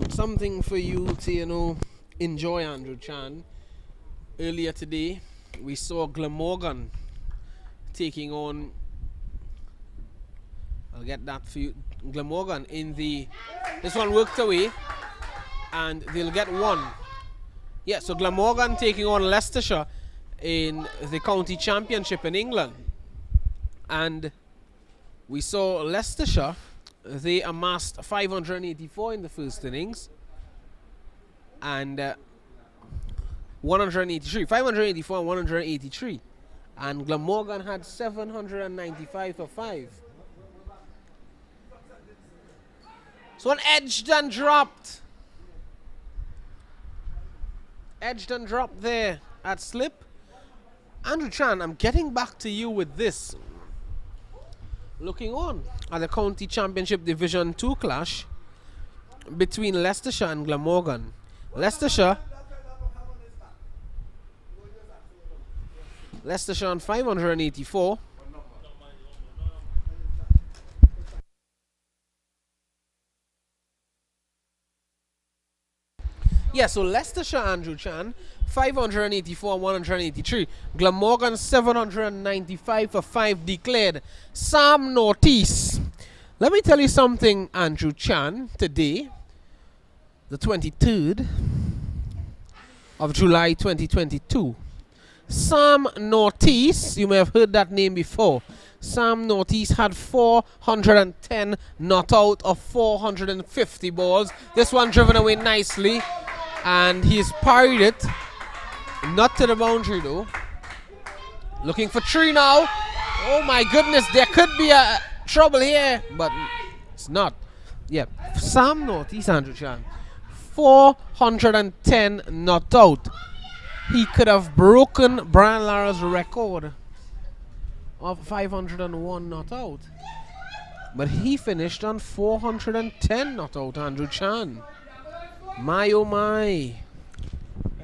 something for you to enjoy, Andrew Chan. Earlier today, we saw Glamorgan taking on. I'll get that for you. Glamorgan in this one worked away, and they'll get 1. Yeah, so Glamorgan taking on Leicestershire in the county championship in England, and we saw Leicestershire, they amassed 584 in the first innings and 584 and 183, and Glamorgan had 795 for 5. So one edged and dropped. Edged and dropped there at slip. Andrew Chan, I'm getting back to you with this. Looking on at the County Championship Division 2 clash between Leicestershire and Glamorgan. Leicestershire on 584. Yeah, so Leicestershire, Andrew Chan, 584 and 183. Glamorgan, 795 for 5 declared. Sam Northeast. Let me tell you something, Andrew Chan. Today, the 23rd of July 2022. Sam Northeast, you may have heard that name before. Sam Northeast had 410 not out of 450 balls. This one driven away nicely, and he's parried it. Not to the boundary though. Looking for 3 now. Oh my goodness, there could be trouble here, but it's not. Yeah, Sam Northeast, Andrew Chan. 410 not out. He could have broken Brian Lara's record of 501 not out. But he finished on 410 not out, Andrew Chan. My oh my.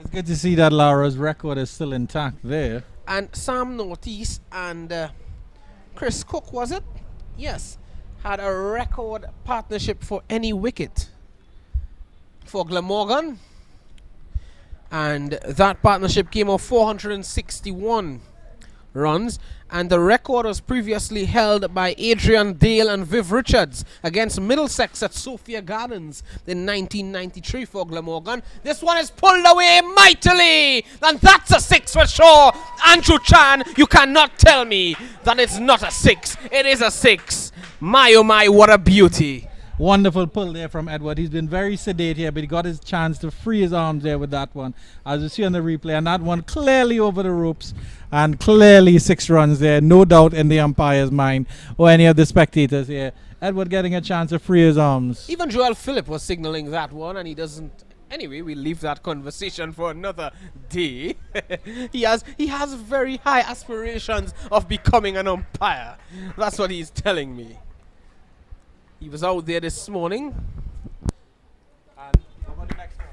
It's good to see that Lara's record is still intact there. And Sam Northeast and Chris Cook, was it? Yes. Had a record partnership for any wicket for Glamorgan. And that partnership came off 461 runs, and the record was previously held by Adrian Dale and Viv Richards against Middlesex at Sophia Gardens in 1993 for Glamorgan. This one is pulled away mightily, and that's a 6 for sure. Andrew Chan, you cannot tell me that it's not a 6. It is a 6. My oh my, what a beauty. Wonderful pull there from Edward. He's been very sedate here, but he got his chance to free his arms there with that one, as you see on the replay. And that one clearly over the ropes, and clearly 6 runs there. No doubt in the umpire's mind or any of the spectators here. Edward getting a chance to free his arms. Even Joel Phillip was signaling that one, and he doesn't. Anyway, we'll leave that conversation for another day. He has very high aspirations of becoming an umpire. That's what he's telling me. He was out there this morning. And over the next one.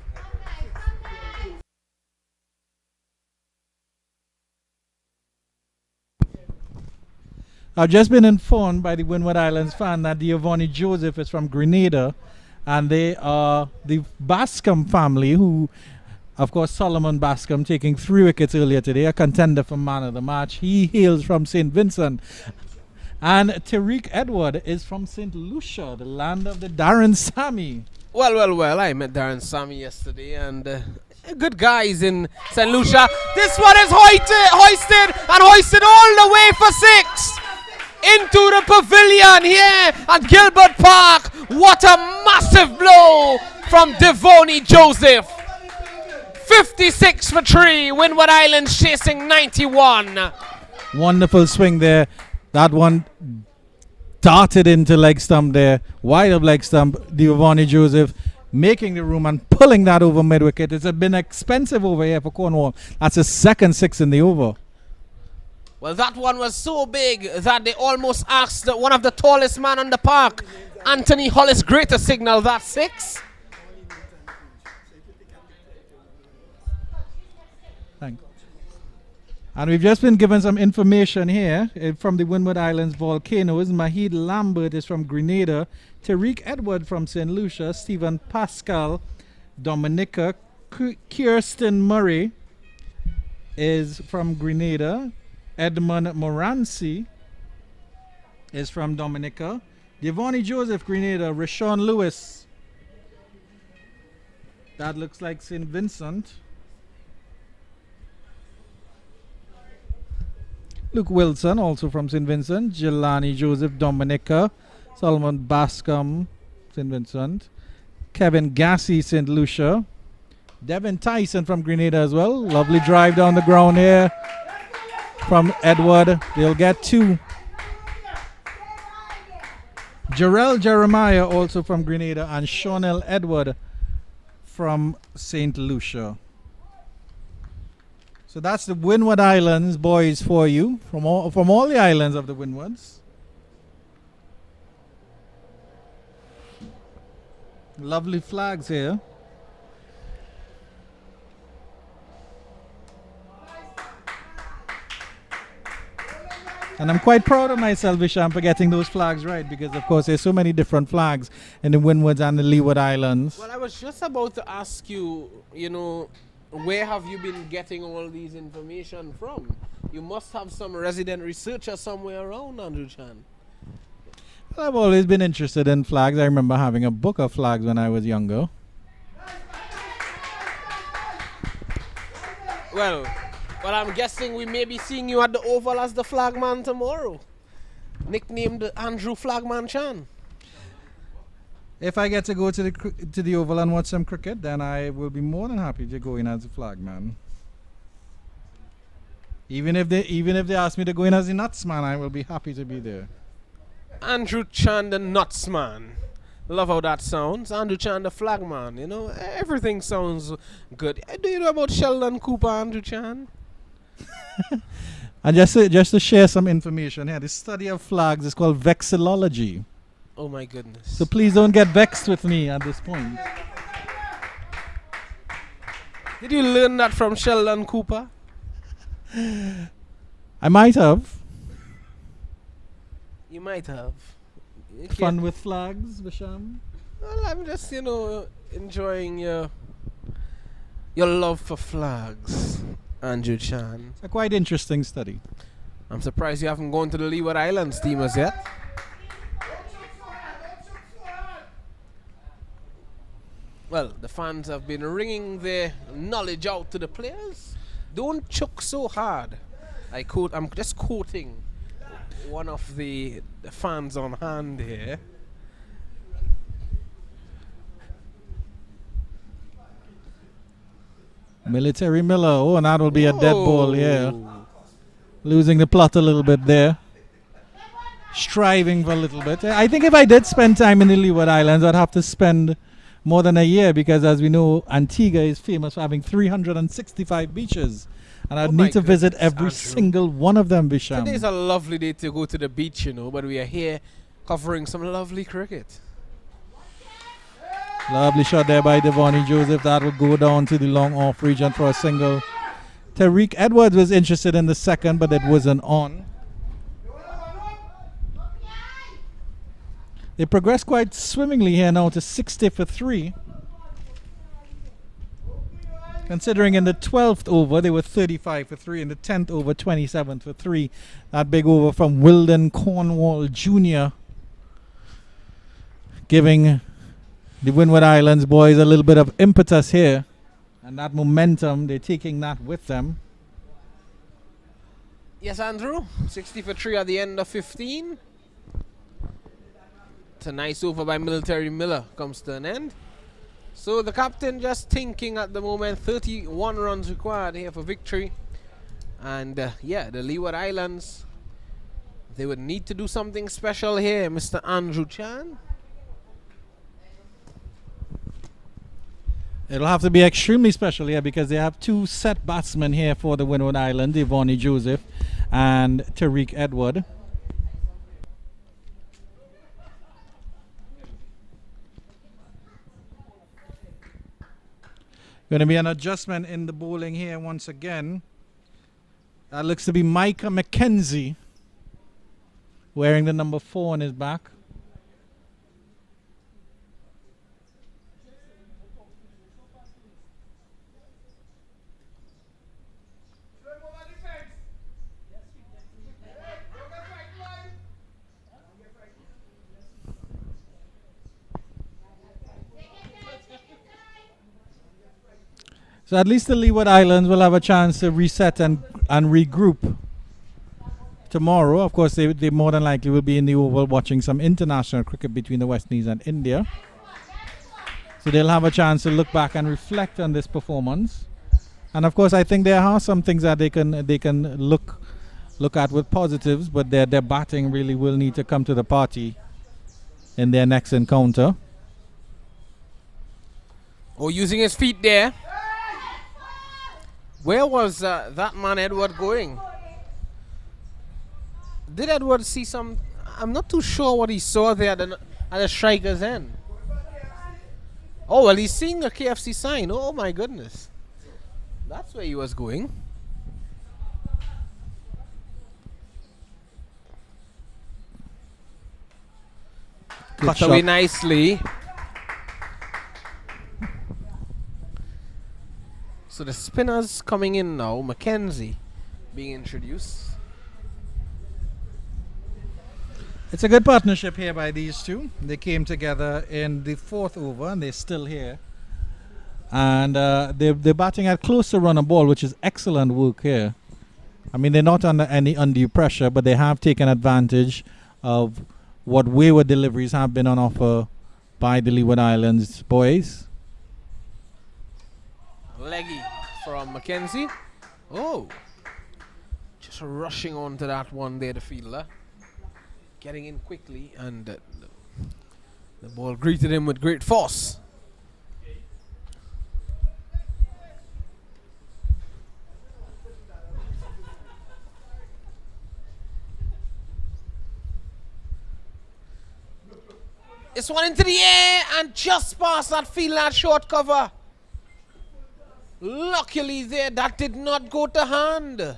I've just been informed by the Windward Islands fan that Giovanni Joseph is from Grenada, and they are the Bascom family, who, of course, Solomon Bascom taking 3 wickets earlier today, a contender for man of the match. He hails from St. Vincent. And Tariq Edward is from St. Lucia, the land of the Darren Sammy. Well, I met Darren Sammy yesterday, and good guys in St. Lucia. This one is hoisted all the way for 6 into the pavilion here at Gilbert Park. What a massive blow from Devoni Joseph. 56 for 3. Windward Islands chasing 91. Wonderful swing there. That one darted into leg stump there, wide of leg stump. Giovanni Joseph making the room and pulling that over mid wicket. It's been expensive over here for Cornwall. That's his second 6 in the over. Well, that one was so big that they almost asked one of the tallest man on the park, Anthony Hollis Gray, to signal that 6. Thanks. And we've just been given some information here from the Windward Islands volcanoes. Mahid Lambert is from Grenada. Tariq Edward from St. Lucia. Stephen Pascal. Dominica. Kirsten Murray is from Grenada. Edmund Moranci is from Dominica. Giovanni Joseph, Grenada. Rashawn Lewis. That looks like St. Vincent. Luke Wilson, also from St. Vincent. Jelani Joseph, Dominica. Solomon Bascom, St. Vincent. Kevin Gassy, St. Lucia. Devin Tyson from Grenada as well. Lovely drive down the ground here from Edward. They'll get 2. Jarrell Jeremiah, also from Grenada. And Shawnell Edward from St. Lucia. So that's the Windward Islands boys for you, from all the islands of the Windwards. Lovely flags here. And I'm quite proud of myself, Visham, for getting those flags right, because of course there's so many different flags in the Windwards and the Leeward Islands. Well, I was just about to ask you, where have you been getting all these information from? You must have some resident researcher somewhere around, Andrew Chan. Well, I've always been interested in flags. I remember having a book of flags when I was younger. Well, I'm guessing we may be seeing you at the Oval as the flagman tomorrow. Nicknamed Andrew Flagman Chan. If I get to go to the Oval and watch some cricket, then I will be more than happy to go in as a flagman. Even if they ask me to go in as a nutsman, I will be happy to be there. Andrew Chan, the Nutsman. Love how that sounds. Andrew Chan, the Flagman. You know, everything sounds good. Do you know about Sheldon Cooper, Andrew Chan? And just to share some information here, the study of flags is called vexillology. Oh my goodness. So please don't get vexed with me at this point. Did you learn that from Sheldon Cooper? I might have. You might have. Fun with flags, Visham? Well, I'm just, enjoying your love for flags, Andrew Chan. It's a quite interesting study. I'm surprised you haven't gone to the Leeward Islands team as yet. Well, the fans have been ringing their knowledge out to the players. Don't chuck so hard. I'm just quoting one of the fans on hand here. Military Miller. Oh, and that will be a dead ball, yeah. Losing the plot a little bit there. Striving for a little bit. I think if I did spend time in the Leeward Islands, I'd have to spend more than a year, because as we know, Antigua is famous for having 365 beaches. And I'd need to visit every single one of them, Bisham. Today's a lovely day to go to the beach, but we are here covering some lovely cricket. Lovely shot there by Devonnie Joseph. That would go down to the long off region for a single. Tariq Edwards was interested in the second, but it wasn't on. They progressed quite swimmingly here now to 60 for 3. Considering in the 12th over they were 35 for 3, in the 10th over 27 for 3. That big over from Wilden Cornwall Jr. giving the Windward Islands boys a little bit of impetus here. And that momentum, they're taking that with them. Yes, Andrew. 60 for 3 at the end of 15. It's a nice over by Military Miller. Comes to an end. So the captain just thinking at the moment, 31 runs required here for victory. And the Leeward Islands, they would need to do something special here, Mr. Andrew Chan. It'll have to be extremely special here, because they have two set batsmen here for the Windward Island, Devonnie Joseph and Tariq Edward. Going to be an adjustment in the bowling here once again. That looks to be Micah McKenzie, wearing the number 4 on his back. So at least the Leeward Islands will have a chance to reset and regroup tomorrow. Of course, they more than likely will be in the Oval watching some international cricket between the West Indies and India. So they'll have a chance to look back and reflect on this performance. And of course, I think there are some things that they can look at with positives, but their batting really will need to come to the party in their next encounter. Oh, using his feet there. Where was that man Edward going? Did Edward see some... I'm not too sure what he saw there at the striker's end. Oh, well, he's seeing the KFC sign. Oh, my goodness. That's where he was going. Cut away nicely. So the spinners coming in now. Mackenzie being introduced. It's a good partnership here by these two. They came together in the 4th over and they're still here. And they're batting at close to run a ball, which is excellent work here. I mean, they're not under any undue pressure, but they have taken advantage of what wayward deliveries have been on offer by the Leeward Islands boys. Leggy from Mackenzie. Oh, just rushing onto that one there, the fielder. getting in quickly, and the ball greeted him with great force. This one into the air and just past that field, that short cover. Luckily there, that did not go to hand. I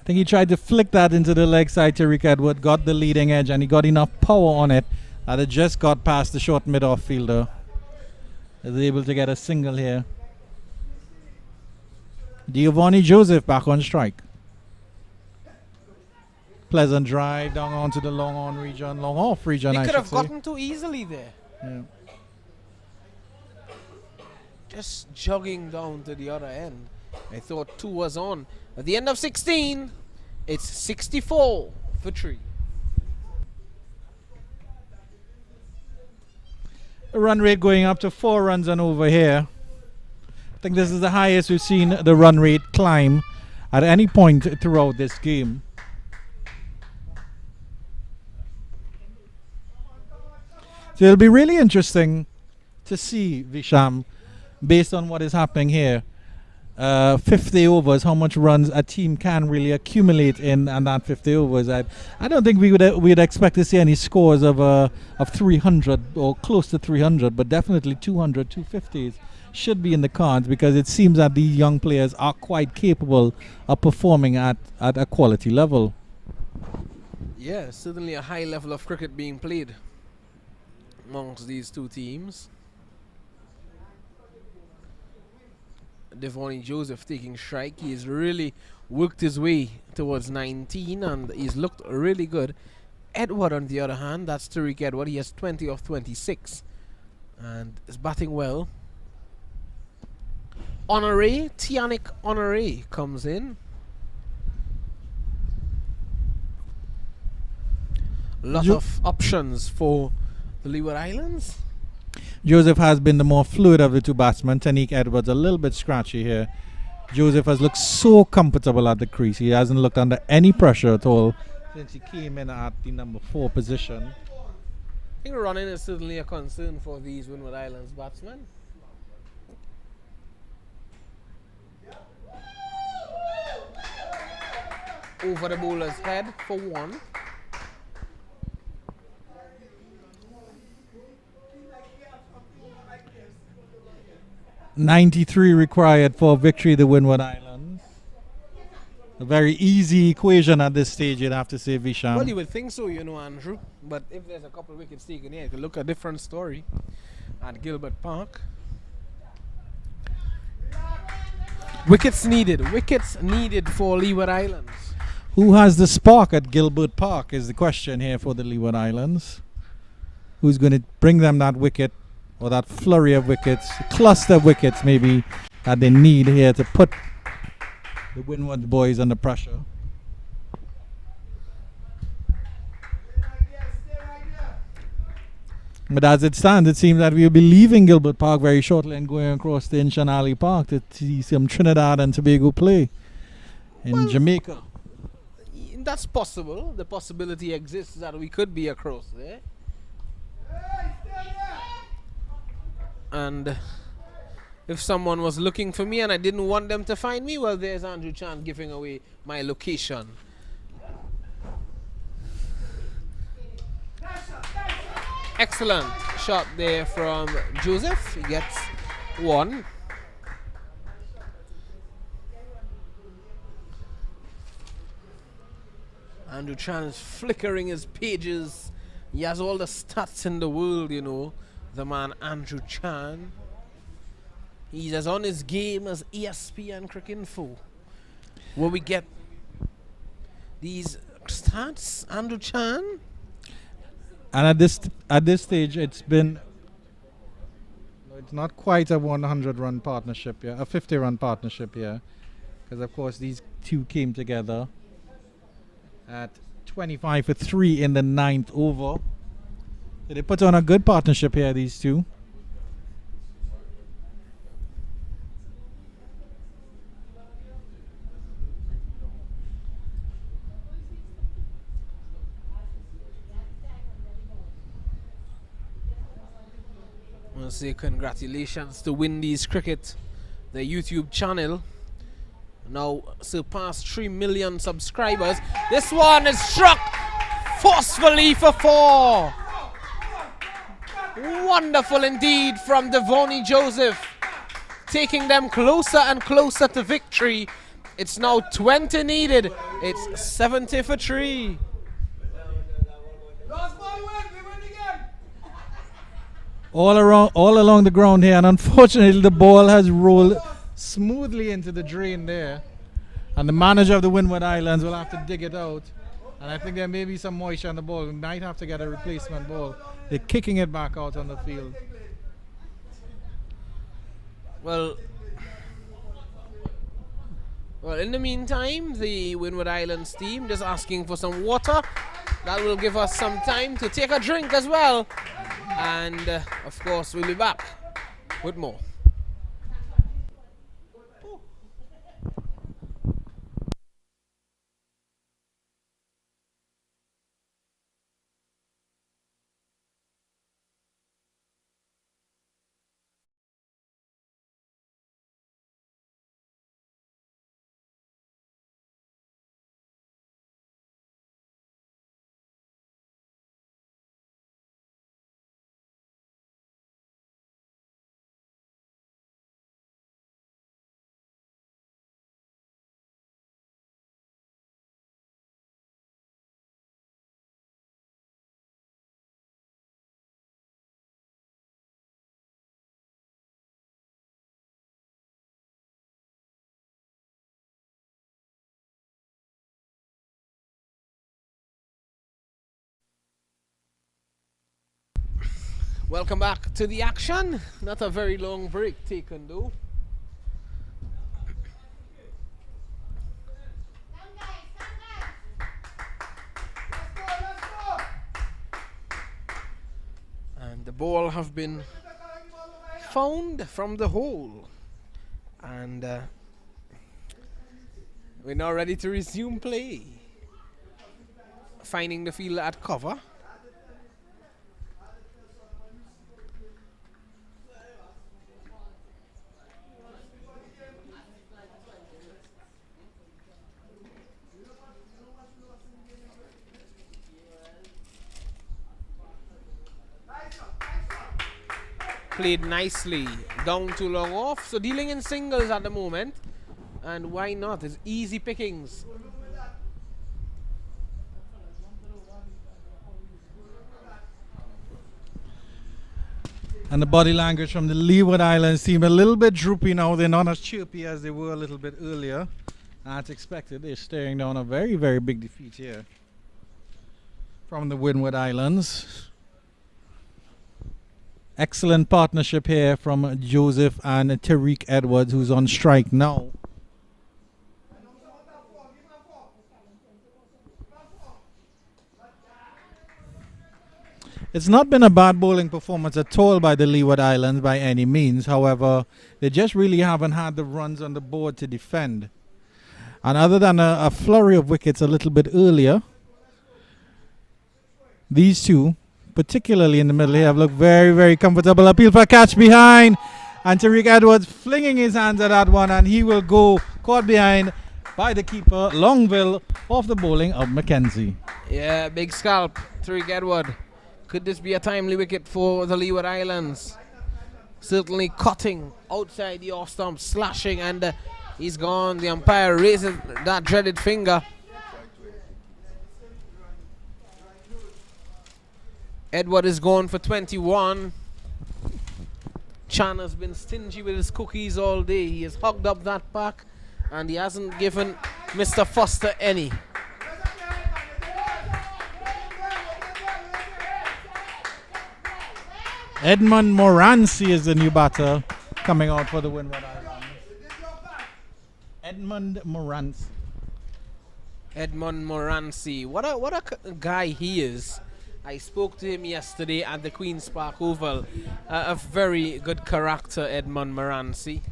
think he tried to flick that into the leg side. Tariq Edward got the leading edge and he got enough power on it that it just got past the short mid-off fielder. He was able to get a single here. Giovanni Joseph back on strike. Pleasant drive down onto the long on region, long off region. He I could have should say. gotten too easily there. Yeah. Just jogging down to the other end. I thought 2 was on. At the end of 16, it's 64 for 3. The run rate going up to 4 runs and over here. I think this is the highest we've seen the run rate climb at any point throughout this game. So it'll be really interesting to see, Visham, based on what is happening here. 50 overs, how much runs a team can really accumulate in and that 50 overs. I don't think we'd expect to see any scores of 300 or close to 300, but definitely 200, 250s should be in the cards, because it seems that these young players are quite capable of performing at a quality level. Yeah, certainly a high level of cricket being played amongst these two teams. Devoni Joseph taking strike. He's really worked his way towards 19 and he's looked really good. Edward, on the other hand, that's Tariq Edward. He has 20 of 26 and is batting well. Honoré, Tianic Honoré comes in. Lot of options for the Leeward Islands. Joseph has been the more fluid of the two batsmen. Taniq Edwards a little bit scratchy here. Joseph has looked so comfortable at the crease. He hasn't looked under any pressure at all since he came in at the number 4 position. I think running is certainly a concern for these Windward Islands batsmen. Over the bowler's head for 1. .93 required for victory the Windward Islands. A very easy equation at this stage, you'd have to say, Visham. Well, you would think so, you know, Andrew. But if there's a couple of wickets taken here, it could look a different story at Gilbert Park. Wickets needed for Leeward Islands. Who has the spark at Gilbert Park is the question here for the Leeward Islands. Who's going to bring them that wicket, or that flurry of wickets, cluster of wickets maybe, that they need here to put the Windward boys under pressure. But as it stands, it seems that we'll be leaving Gilbert Park very shortly and going across to Inchanali Park to see some Trinidad and Tobago play in Jamaica. That's possible. The possibility exists that we could be across there. And if someone was looking for me and I didn't want them to find me, well, there's Andrew Chan giving away my location. Excellent shot there from Joseph. He gets 1. Andrew Chan is flickering his pages. He has all the stats in the world, you know. The man Andrew Chan. He's as on his game as ESPN Cricket Info. Where we get these stats, Andrew Chan. And at this stage, it's not quite a 100-run partnership here, a 50-run partnership here, because of course these two came together at 25 for 3 in the 9th over. So they put on a good partnership here, these two. want to say congratulations to Windies Cricket, their YouTube channel. Now surpassed 3 million subscribers. This one is struck forcefully for 4. Wonderful indeed from Devoni Joseph, taking them closer and closer to victory. It's now 20 needed. It's 70 for 3. All along the ground here, and unfortunately the ball has rolled smoothly into the drain there, and the manager of the Windward Islands will have to dig it out, and I think there may be some moisture on the ball. We might have to get a replacement ball. They're kicking it back out on the field. Well, in the meantime, the Windward Islands team just asking for some water. That will give us some time to take a drink as well. And of course, we'll be back with more. Welcome back to the action. Not a very long break taken though. And the ball have been found from the hole. And we're now ready to resume play. Finding the fielder at cover. Played nicely, down too long off, so dealing in singles at the moment, and why not? It's easy pickings. And the body language from the Leeward Islands seem a little bit droopy now. They're not as chirpy as they were a little bit earlier. As expected, they're staring down a very, very big defeat here from the Windward Islands. Excellent partnership here from Joseph and Tariq Edwards, who's on strike now. It's not been a bad bowling performance at all by the Leeward Islands by any means. However, they just really haven't had the runs on the board to defend. And other than a flurry of wickets a little bit earlier, these two, particularly in the middle here, have looked very, very comfortable. Appeal for a catch behind, and Tariq Edwards flinging his hands at that one, and he will go caught behind by the keeper, Longville, off the bowling of Mackenzie. Yeah, big scalp, Tariq Edward. Could this be a timely wicket for the Leeward Islands? Certainly cutting outside the off stump, slashing, and he's gone. The umpire raises that dreaded finger. Edward is gone for 21. Chan has been stingy with his cookies all day. He has hugged up that pack, and he hasn't given Mr. Foster any. Edmund Morancy is the new batter coming out for the Windward Islands. Edmund Morancy. Edmund Morancy. What a guy he is. I spoke to him yesterday at the Queen's Park Oval. A very good character, Edmund Morancy.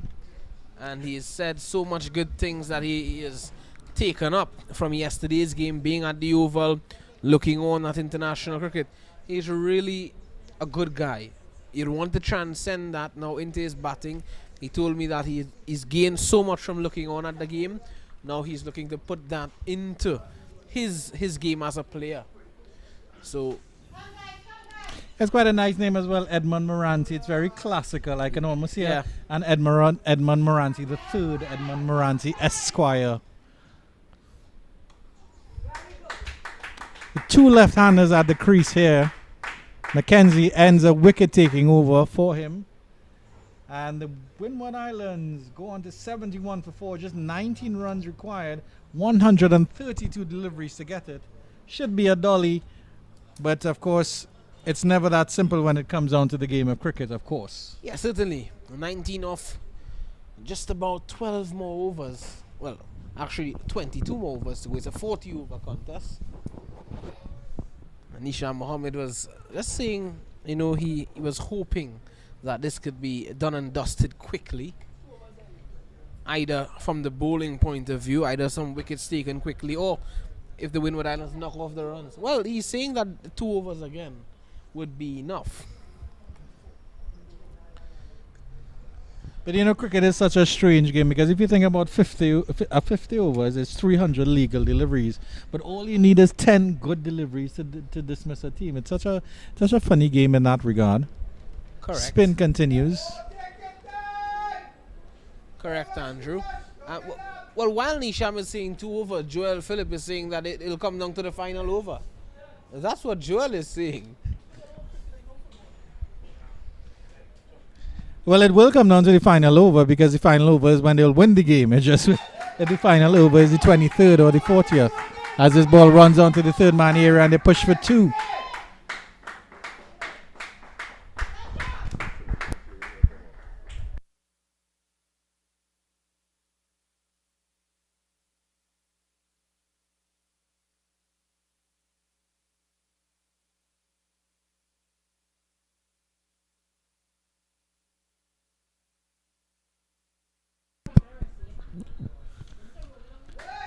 And he has said so much good things that he is taken up from yesterday's game, being at the Oval, looking on at international cricket. He's really a good guy. he'd want to transcend that now into his batting. He told me that he's gained so much from looking on at the game. Now he's looking to put that into his game as a player. So it's quite a nice name as well, Edmund Moranti. It's very classical. I can almost hear an Edmund Moranti, the third Edmund Moranti, Esquire. The two left-handers at the crease here. Mackenzie ends a wicket taking over for him. And the Windward Islands go on to 71 for 4, just 19 runs required, 132 deliveries to get it. Should be a dolly, but of course, it's never that simple when it comes down to the game of cricket, of course. Yeah, certainly. 19 off, just about 12 more overs. Well, actually 22 more overs to go. It's a 40 over contest. Anisha Mohammed was just saying, you know, he was hoping that this could be done and dusted quickly. Either from the bowling point of view, either some wickets taken quickly, or if the Windward Islands knock off the runs. Well, he's saying that 2 overs again would be enough. But you know, cricket is such a strange game, because if you think about 50 overs, it's 300 legal deliveries, but all you need is 10 good deliveries to dismiss a team. It's such a funny game in that regard. Correct. Spin continues. Correct, Andrew. Well, while Nisham is saying 2 over, Joel Phillip is saying that it'll come down to the final over. That's what Joel is saying. Well, it will come down to the final over, because the final over is when they'll win the game. It's just the final over is the 23rd or the 40th, as this ball runs onto the third man area and they push for 2.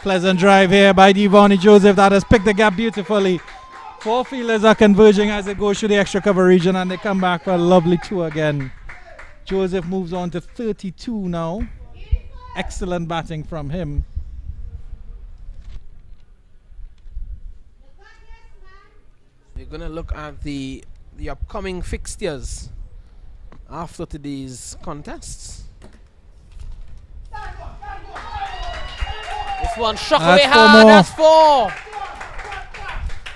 Pleasant drive here by Devonnie Joseph that has picked the gap beautifully. 4 fielders are converging as they go through the extra cover region, and they come back for a lovely 2 again. Joseph moves on to 32 now. Excellent batting from him. We're going to look at the upcoming fixtures after today's contests. This one struck away hard. That's 4.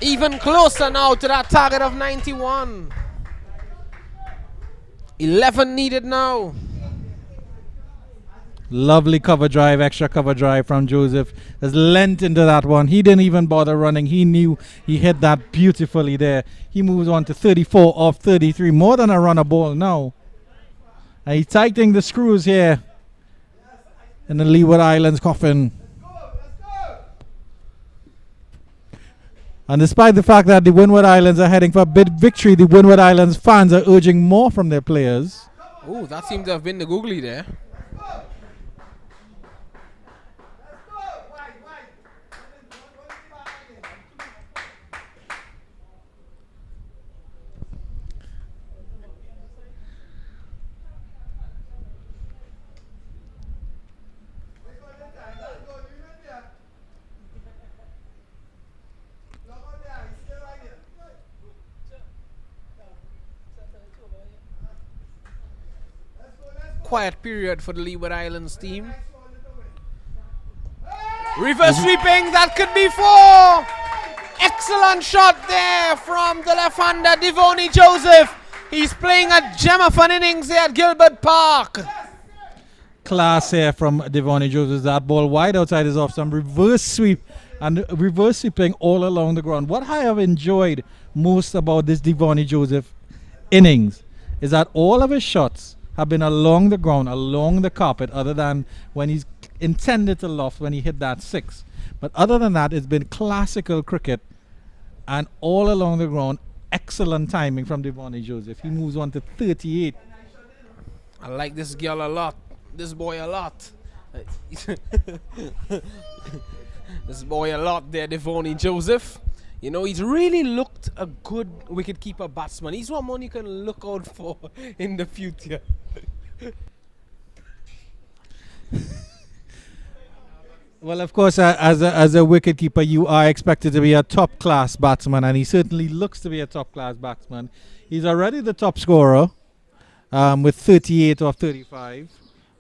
Even closer now to that target of 91. 11 needed now. Lovely cover drive, extra cover drive from Joseph. Has lent into that one. He didn't even bother running. He knew he hit that beautifully there. He moves on to 34 off 33. More than a runner ball now. And he's tightening the screws here in the Leeward Islands coffin. And despite the fact that the Windward Islands are heading for a big victory, the Windward Islands fans are urging more from their players. Oh, that seemed to have been the googly there. Quiet period for the Leeward Islands team. Reverse sweeping, that could be 4. Excellent shot there from the left-hander Devonnie Joseph. He's playing a gem of an innings here at Gilbert Park. Class here from Devonnie Joseph. That ball wide outside is off. Some reverse sweep and reverse sweeping all along the ground. What I have enjoyed most about this Devonnie Joseph innings is that all of his shots have been along the ground, along the carpet, other than when he's intended to loft when he hit that 6. But other than that, it's been classical cricket and all along the ground. Excellent timing from Devonnie Joseph. He moves on to 38. I like this girl a lot. This boy a lot. This boy a lot there, Devonnie Joseph. You know, he's really looked a good wicketkeeper batsman. He's one you can look out for in the future. Well, of course, as a wicketkeeper, you are expected to be a top-class batsman, and he certainly looks to be a top-class batsman. He's already the top scorer with 38 of 35.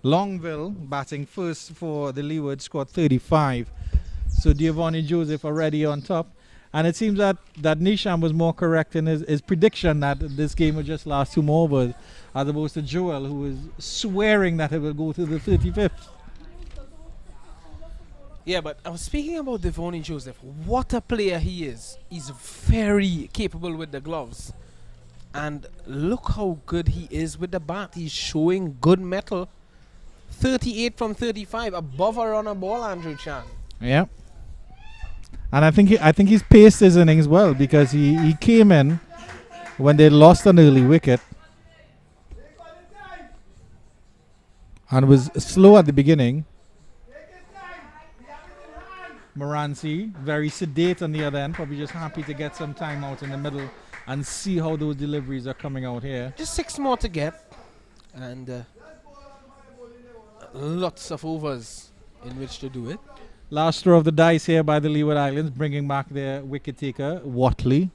Longville, batting first for the Leeward, scored 35. So Giovanni Joseph already on top. And it seems that Nisham was more correct in his prediction that this game would just last 2 more overs, as opposed to Joel, who was swearing that it will go to the 35th. Yeah, but I was speaking about Devoni Joseph. What a player he is. He's very capable with the gloves. And look how good he is with the bat. He's showing good metal. 38 from 35, above a run a ball, Andrew Chan. Yeah. And I think he's paced his innings well, because he came in when they lost an early wicket and was slow at the beginning. Moranci, very sedate on the other end, probably just happy to get some time out in the middle and see how those deliveries are coming out here. Just 6 more to get, and lots of overs in which to do it. Last throw of the dice here by the Leeward Islands, bringing back their wicket taker, Watley.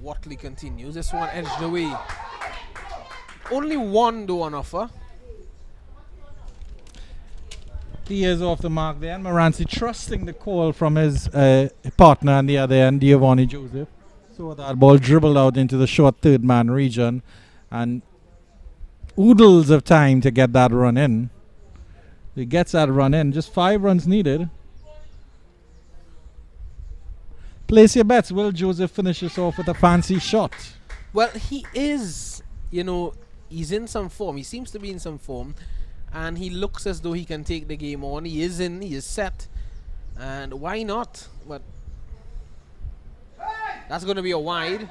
Watley continues. This one edged away. Only one though on offer. He is off the mark there, and Moranci trusting the call from his partner on the other end, Giovanni Joseph. So that ball dribbled out into the short third man region, and oodles of time to get that run in. He gets that run in, just 5 runs needed. Place your bets. Will Joseph finish this off with a fancy shot? Well, he is, you know, he's in some form. He seems to be in some form. And he looks as though he can take the game on. He is set. And why not? But that's going to be a wide.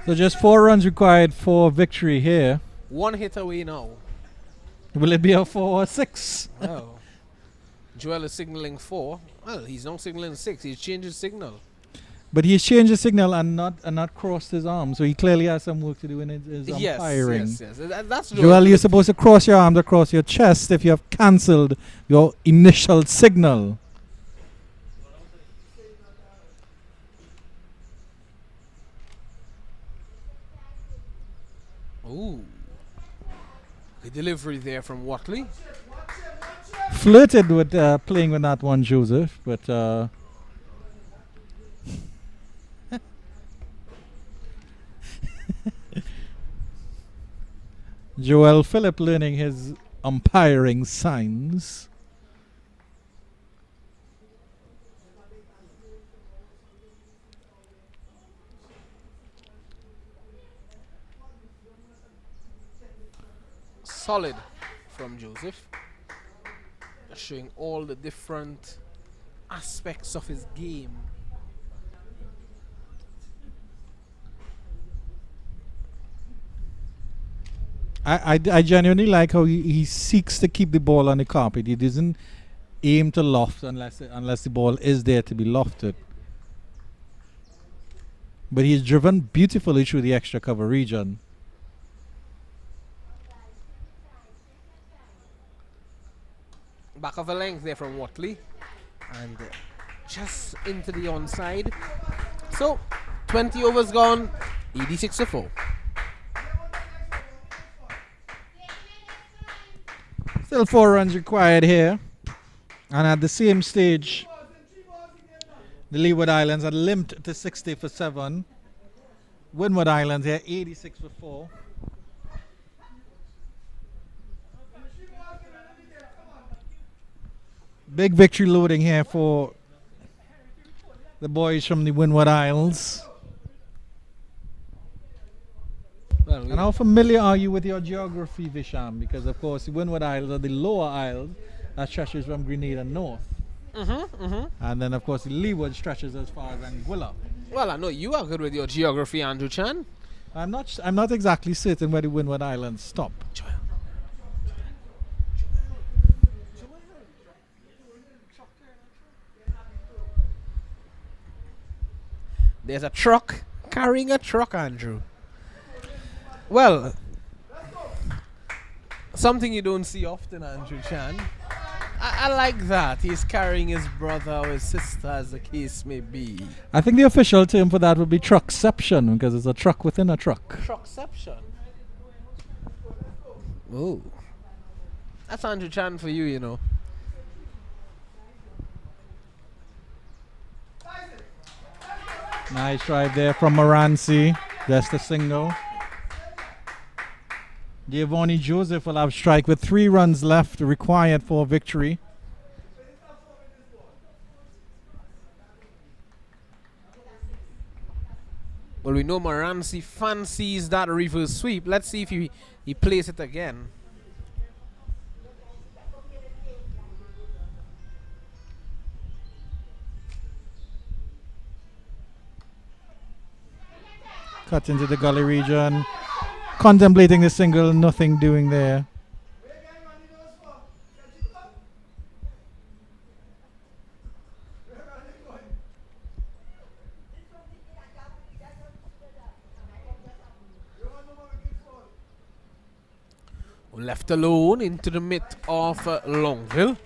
So just 4 runs required for victory here. 1 hit away now. Will it be a 4 or 6? Oh. Joel is signaling 4. Well, he's now signaling 6. He's changed his signal. But he's changed his signal and not crossed his arms. So he clearly has some work to do in his umpiring. Yes. That's Joel, you're supposed to cross your arms across your chest if you have cancelled your initial signal. Ooh. The delivery there from Watley. Flirted with playing with that one, Joseph, but Joel Phillip learning his umpiring signs. Solid from Joseph, showing all the different aspects of his game. I genuinely like how he seeks to keep the ball on the carpet. He doesn't aim to loft unless the ball is there to be lofted. But he's driven beautifully through the extra cover region. Back of a length there from Watley, and just into the onside. So 20 overs gone, 86 to 4. Still 4 runs required here, and at the same stage the Leeward Islands had limped to 60 for 7 Windward Islands here, 86 for 4. Big victory loading here for the boys from the Windward Isles. Well, and how familiar are you with your geography, Visham? Because, of course, the Windward Isles are the lower isles that stretches from Grenada north. And then, of course, the Leeward stretches as far as Anguilla. Well, I know you are good with your geography, Andrew Chan. I'm not exactly certain where the Windward Islands stop. There's a truck carrying a truck, Andrew. Well, something you don't see often, Andrew Chan. I like that. He's carrying his brother or his sister, as the case may be. I think the official term for that would be truckception, because it's a truck within a truck. Truckception. Oh. That's Andrew Chan for you, you know. Nice drive there from Moranci. Just a single. Giovanni Joseph will have strike with 3 runs left required for victory. Well, we know Moranci fancies that reverse sweep. Let's see if he plays it again. Cut into the gully region. Contemplating the single, nothing doing there. Left alone into the mid of Longville.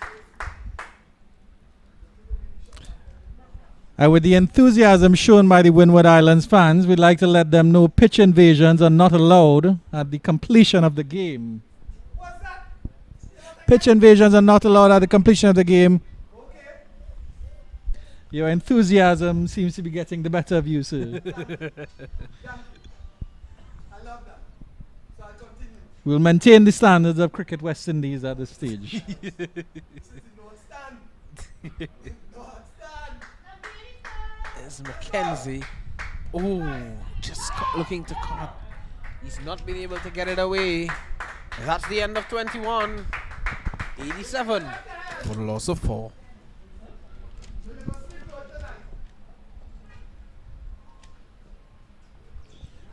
With the enthusiasm shown by the Windward Islands fans, we'd like to let them know pitch invasions are not allowed at the completion of the game. What's that? Pitch invasions are not allowed at the completion of the game. Okay. Your enthusiasm seems to be getting the better of you, sir. Yeah. I love that. So I continue. We'll maintain the standards of Cricket West Indies at this stage. Don't stand. Don't stand. There's Mackenzie. Oh, just looking to cut. He's not been able to get it away. That's the end of 21. 87 for the loss of 4.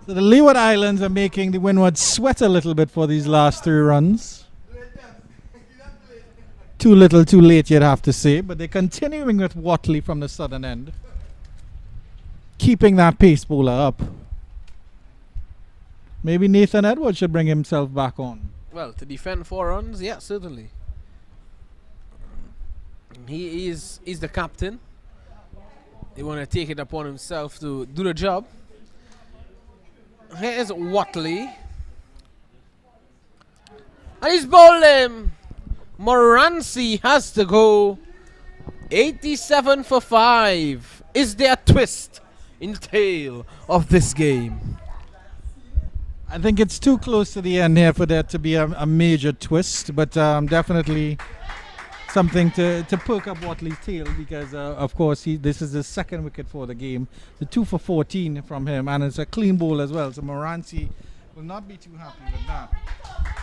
So the Leeward Islands are making the Windward sweat a little bit for these last 3 runs. Too little, too late, you'd have to say. But they're continuing with Watley from the southern end, keeping that pace bowler up. Maybe Nathan Edwards should bring himself back on. Well, to defend 4 runs, yeah, certainly. He's the captain. They want to take it upon himself to do the job. Here is Watley. And he's bowled him. Moranci has to go. 87 for 5. Is there a twist in the tail of this game? I think it's too close to the end here for there to be a major twist, but definitely something to perk up Watley's tail, because of course this is his 2nd wicket for the game. The 2 for 14 from him, and it's a clean bowl as well, so Moranci will not be too happy with that.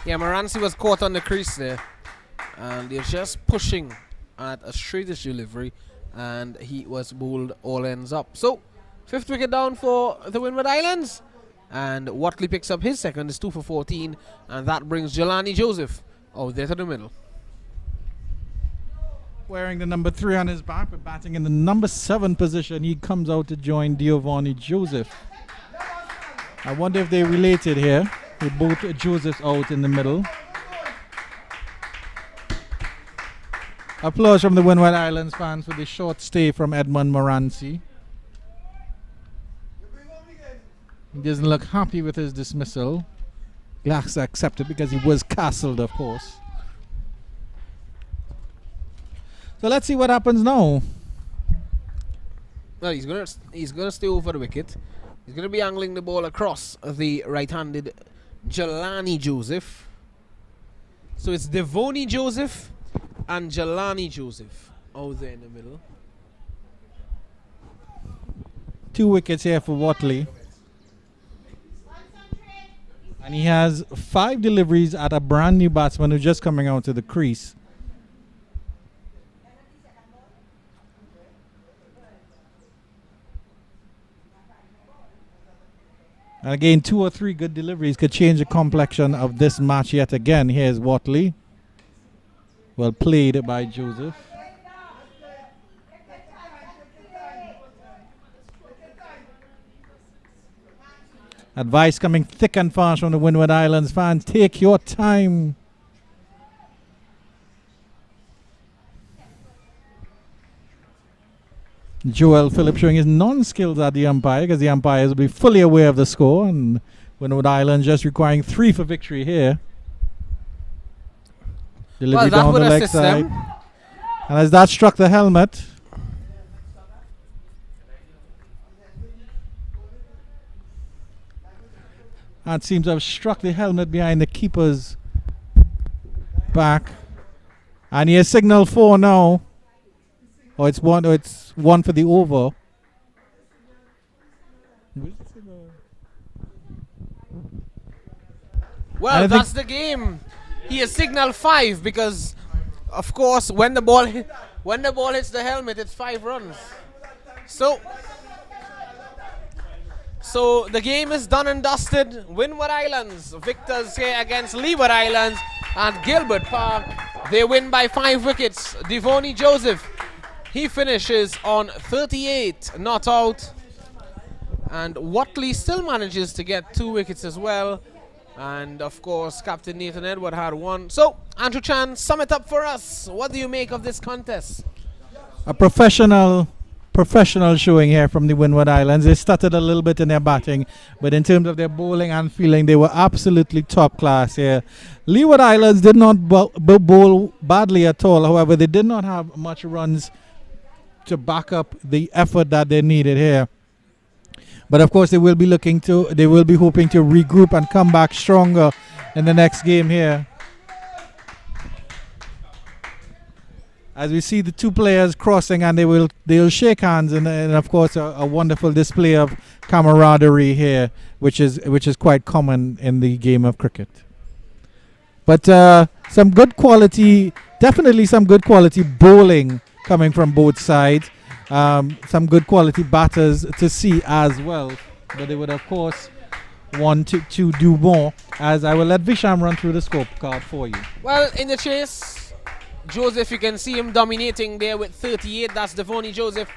Yeah, Moranci was caught on the crease there, and they're just pushing at a straightish delivery, and he was bowled all ends up. So 5th wicket down for the Windward Islands, and Watley picks up his 2nd. It's 2 for 14, and that brings Jelani Joseph out there to the middle. Wearing the number 3 on his back, but batting in the number 7 position, he comes out to join Giovanni Joseph. I wonder if they're related here, with both Josephs out in the middle. Applause from the Windward Islands fans for the short stay from Edmund Moranci. He doesn't look happy with his dismissal. He has to accept it because he was castled, of course. So let's see what happens now. Well, he's gonna stay over the wicket, He's going to be angling the ball across the right-handed Jelani Joseph. So it's Devoni Joseph and Jelani Joseph out there in the middle. 2 wickets here for Watley. And he has 5 deliveries at a brand new batsman who's just coming out to the crease. And again, 2 or 3 good deliveries could change the complexion of this match yet again. Here's Watley. Well played by Joseph. Advice coming thick and fast from the Windward Islands fans. Take your time. Joel Phillips showing his non-skills at the umpire, because the umpires will be fully aware of the score, and Windward Islands just requiring 3 for victory here. Delivery down the leg side. And as that struck the helmet, that seems to have struck the helmet behind the keeper's back. And he has signal 4 now. Oh, it's one for the over. Well, that's the game. He has signal 5 because, of course, when the ball hits the helmet, it's 5 runs. So the game is done and dusted. Windward Islands victors here against Leeward Islands and Gilbert Park. They win by 5 wickets. Devoni Joseph, he finishes on 38, not out. And Watley still manages to get 2 wickets as well. And of course, Captain Nathan Edward had 1. So, Andrew Chan, sum it up for us. What do you make of this contest? A professional showing here from the Windward Islands. They stuttered a little bit in their batting, but in terms of their bowling and fielding, they were absolutely top class here. Leeward Islands did not bowl badly at all. However, they did not have much runs to back up the effort that they needed here. But of course, they will be hoping to regroup and come back stronger in the next game here. As we see the 2 players crossing, and they'll shake hands, and of course a wonderful display of camaraderie here, which is quite common in the game of cricket. But some good quality, definitely some good quality bowling coming from both sides. Some good quality batters to see as well, but they would of course want to do more. As I will let Visham run through the scorecard for you. Well, in the chase, Joseph, you can see him dominating there with 38. That's Devoni Joseph.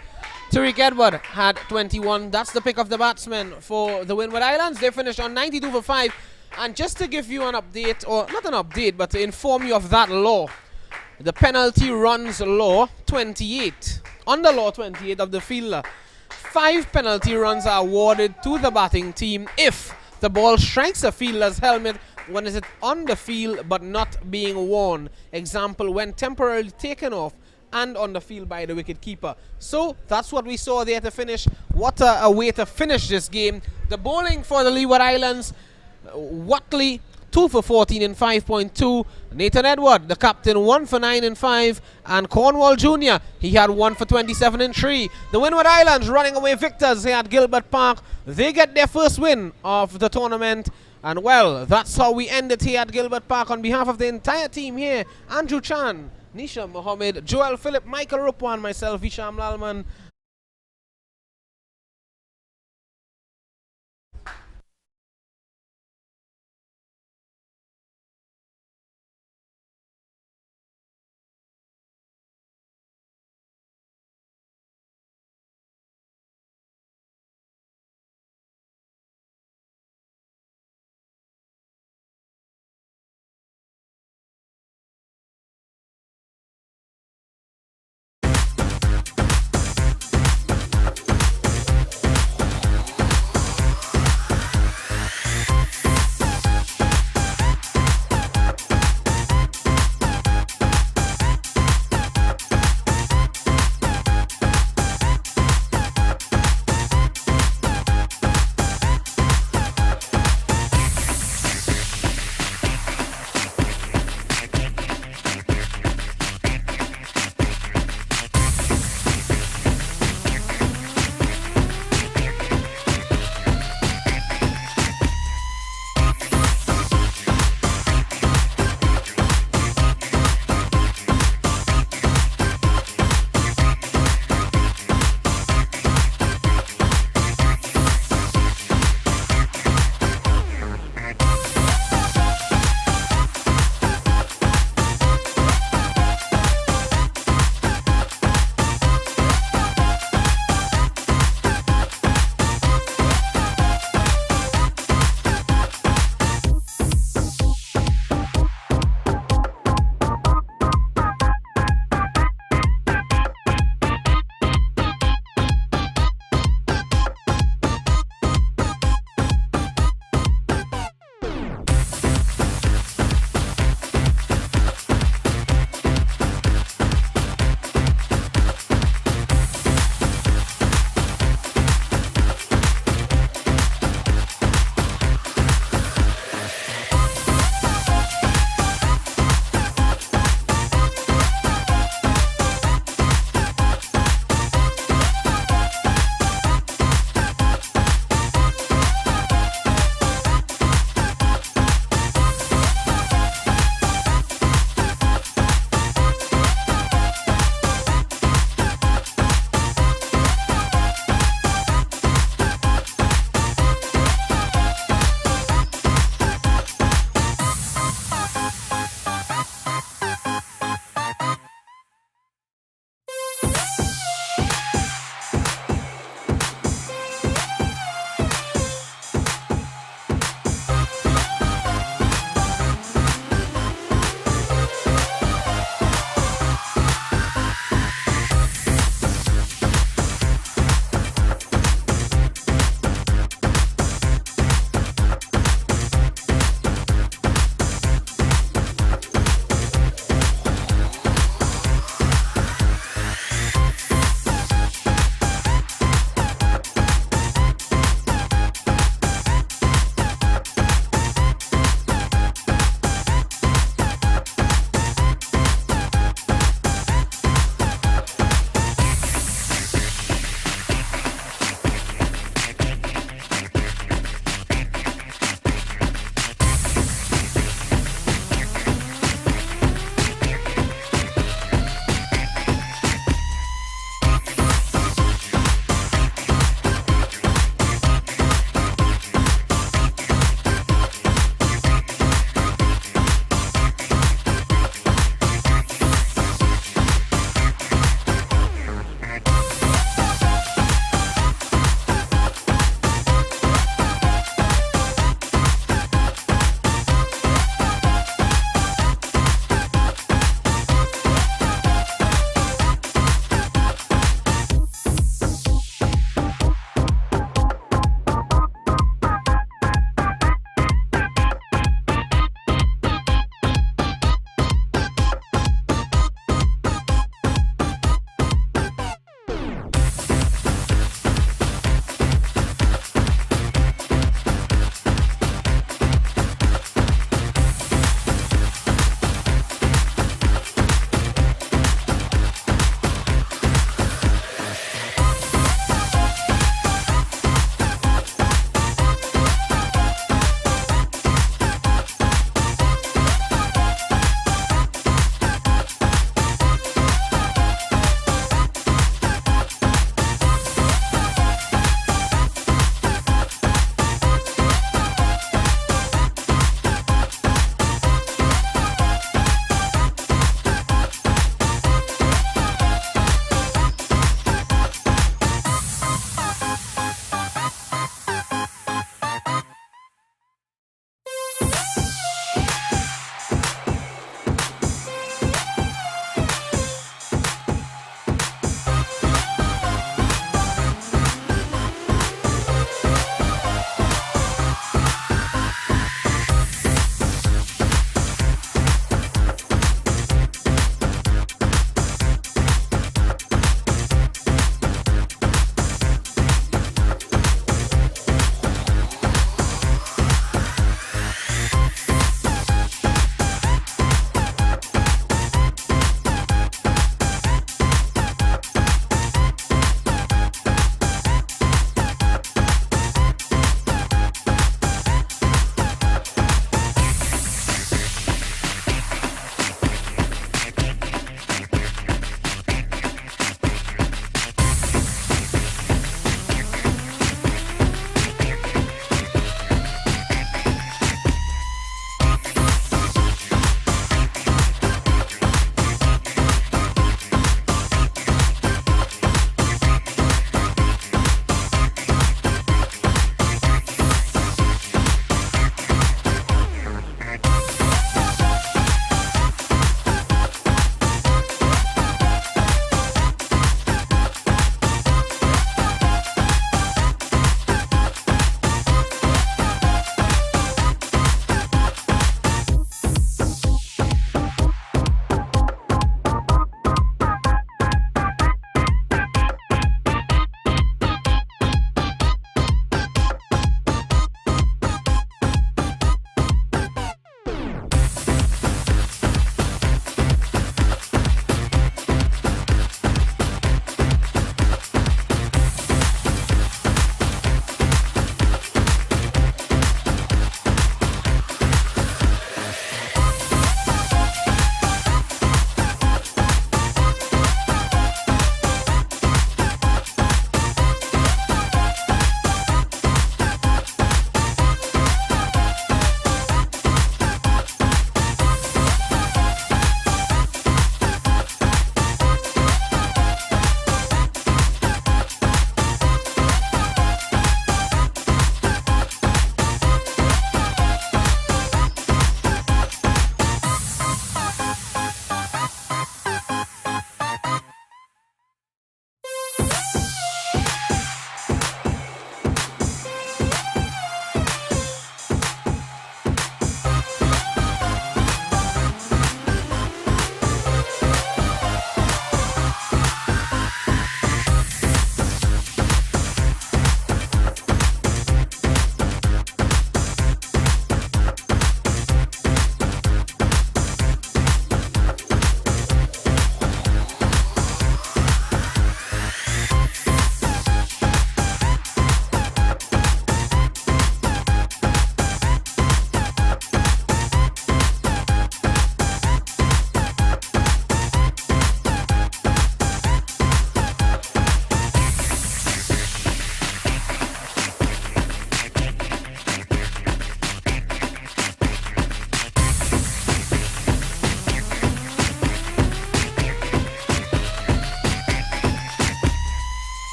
Tariq Edward had 21. That's the pick of the batsmen for the Windward Islands. They finished on 92 for 5. And just to give you an update, or not an update, but to inform you of that law, the penalty runs law 28. Under law 28 of the fielder, 5 penalty runs are awarded to the batting team if the ball strikes a fielder's helmet when it is on the field but not being worn. Example, when temporarily taken off and on the field by the wicket keeper. So that's what we saw there to finish. What a way to finish this game. The bowling for the Leeward Islands, Watley 2 for 14 in 5.2. Nathan Edward, the captain, 1 for 9 in 5. And Cornwall Jr., he had 1 for 27 in 3. The Windward Islands running away victors here at Gilbert Park. They get their first win of the tournament. And well, that's how we end it here at Gilbert Park. On behalf of the entire team here, Andrew Chan, Nisha Mohammed, Joel Philip, Michael Rupwan, myself, Visham Lalman.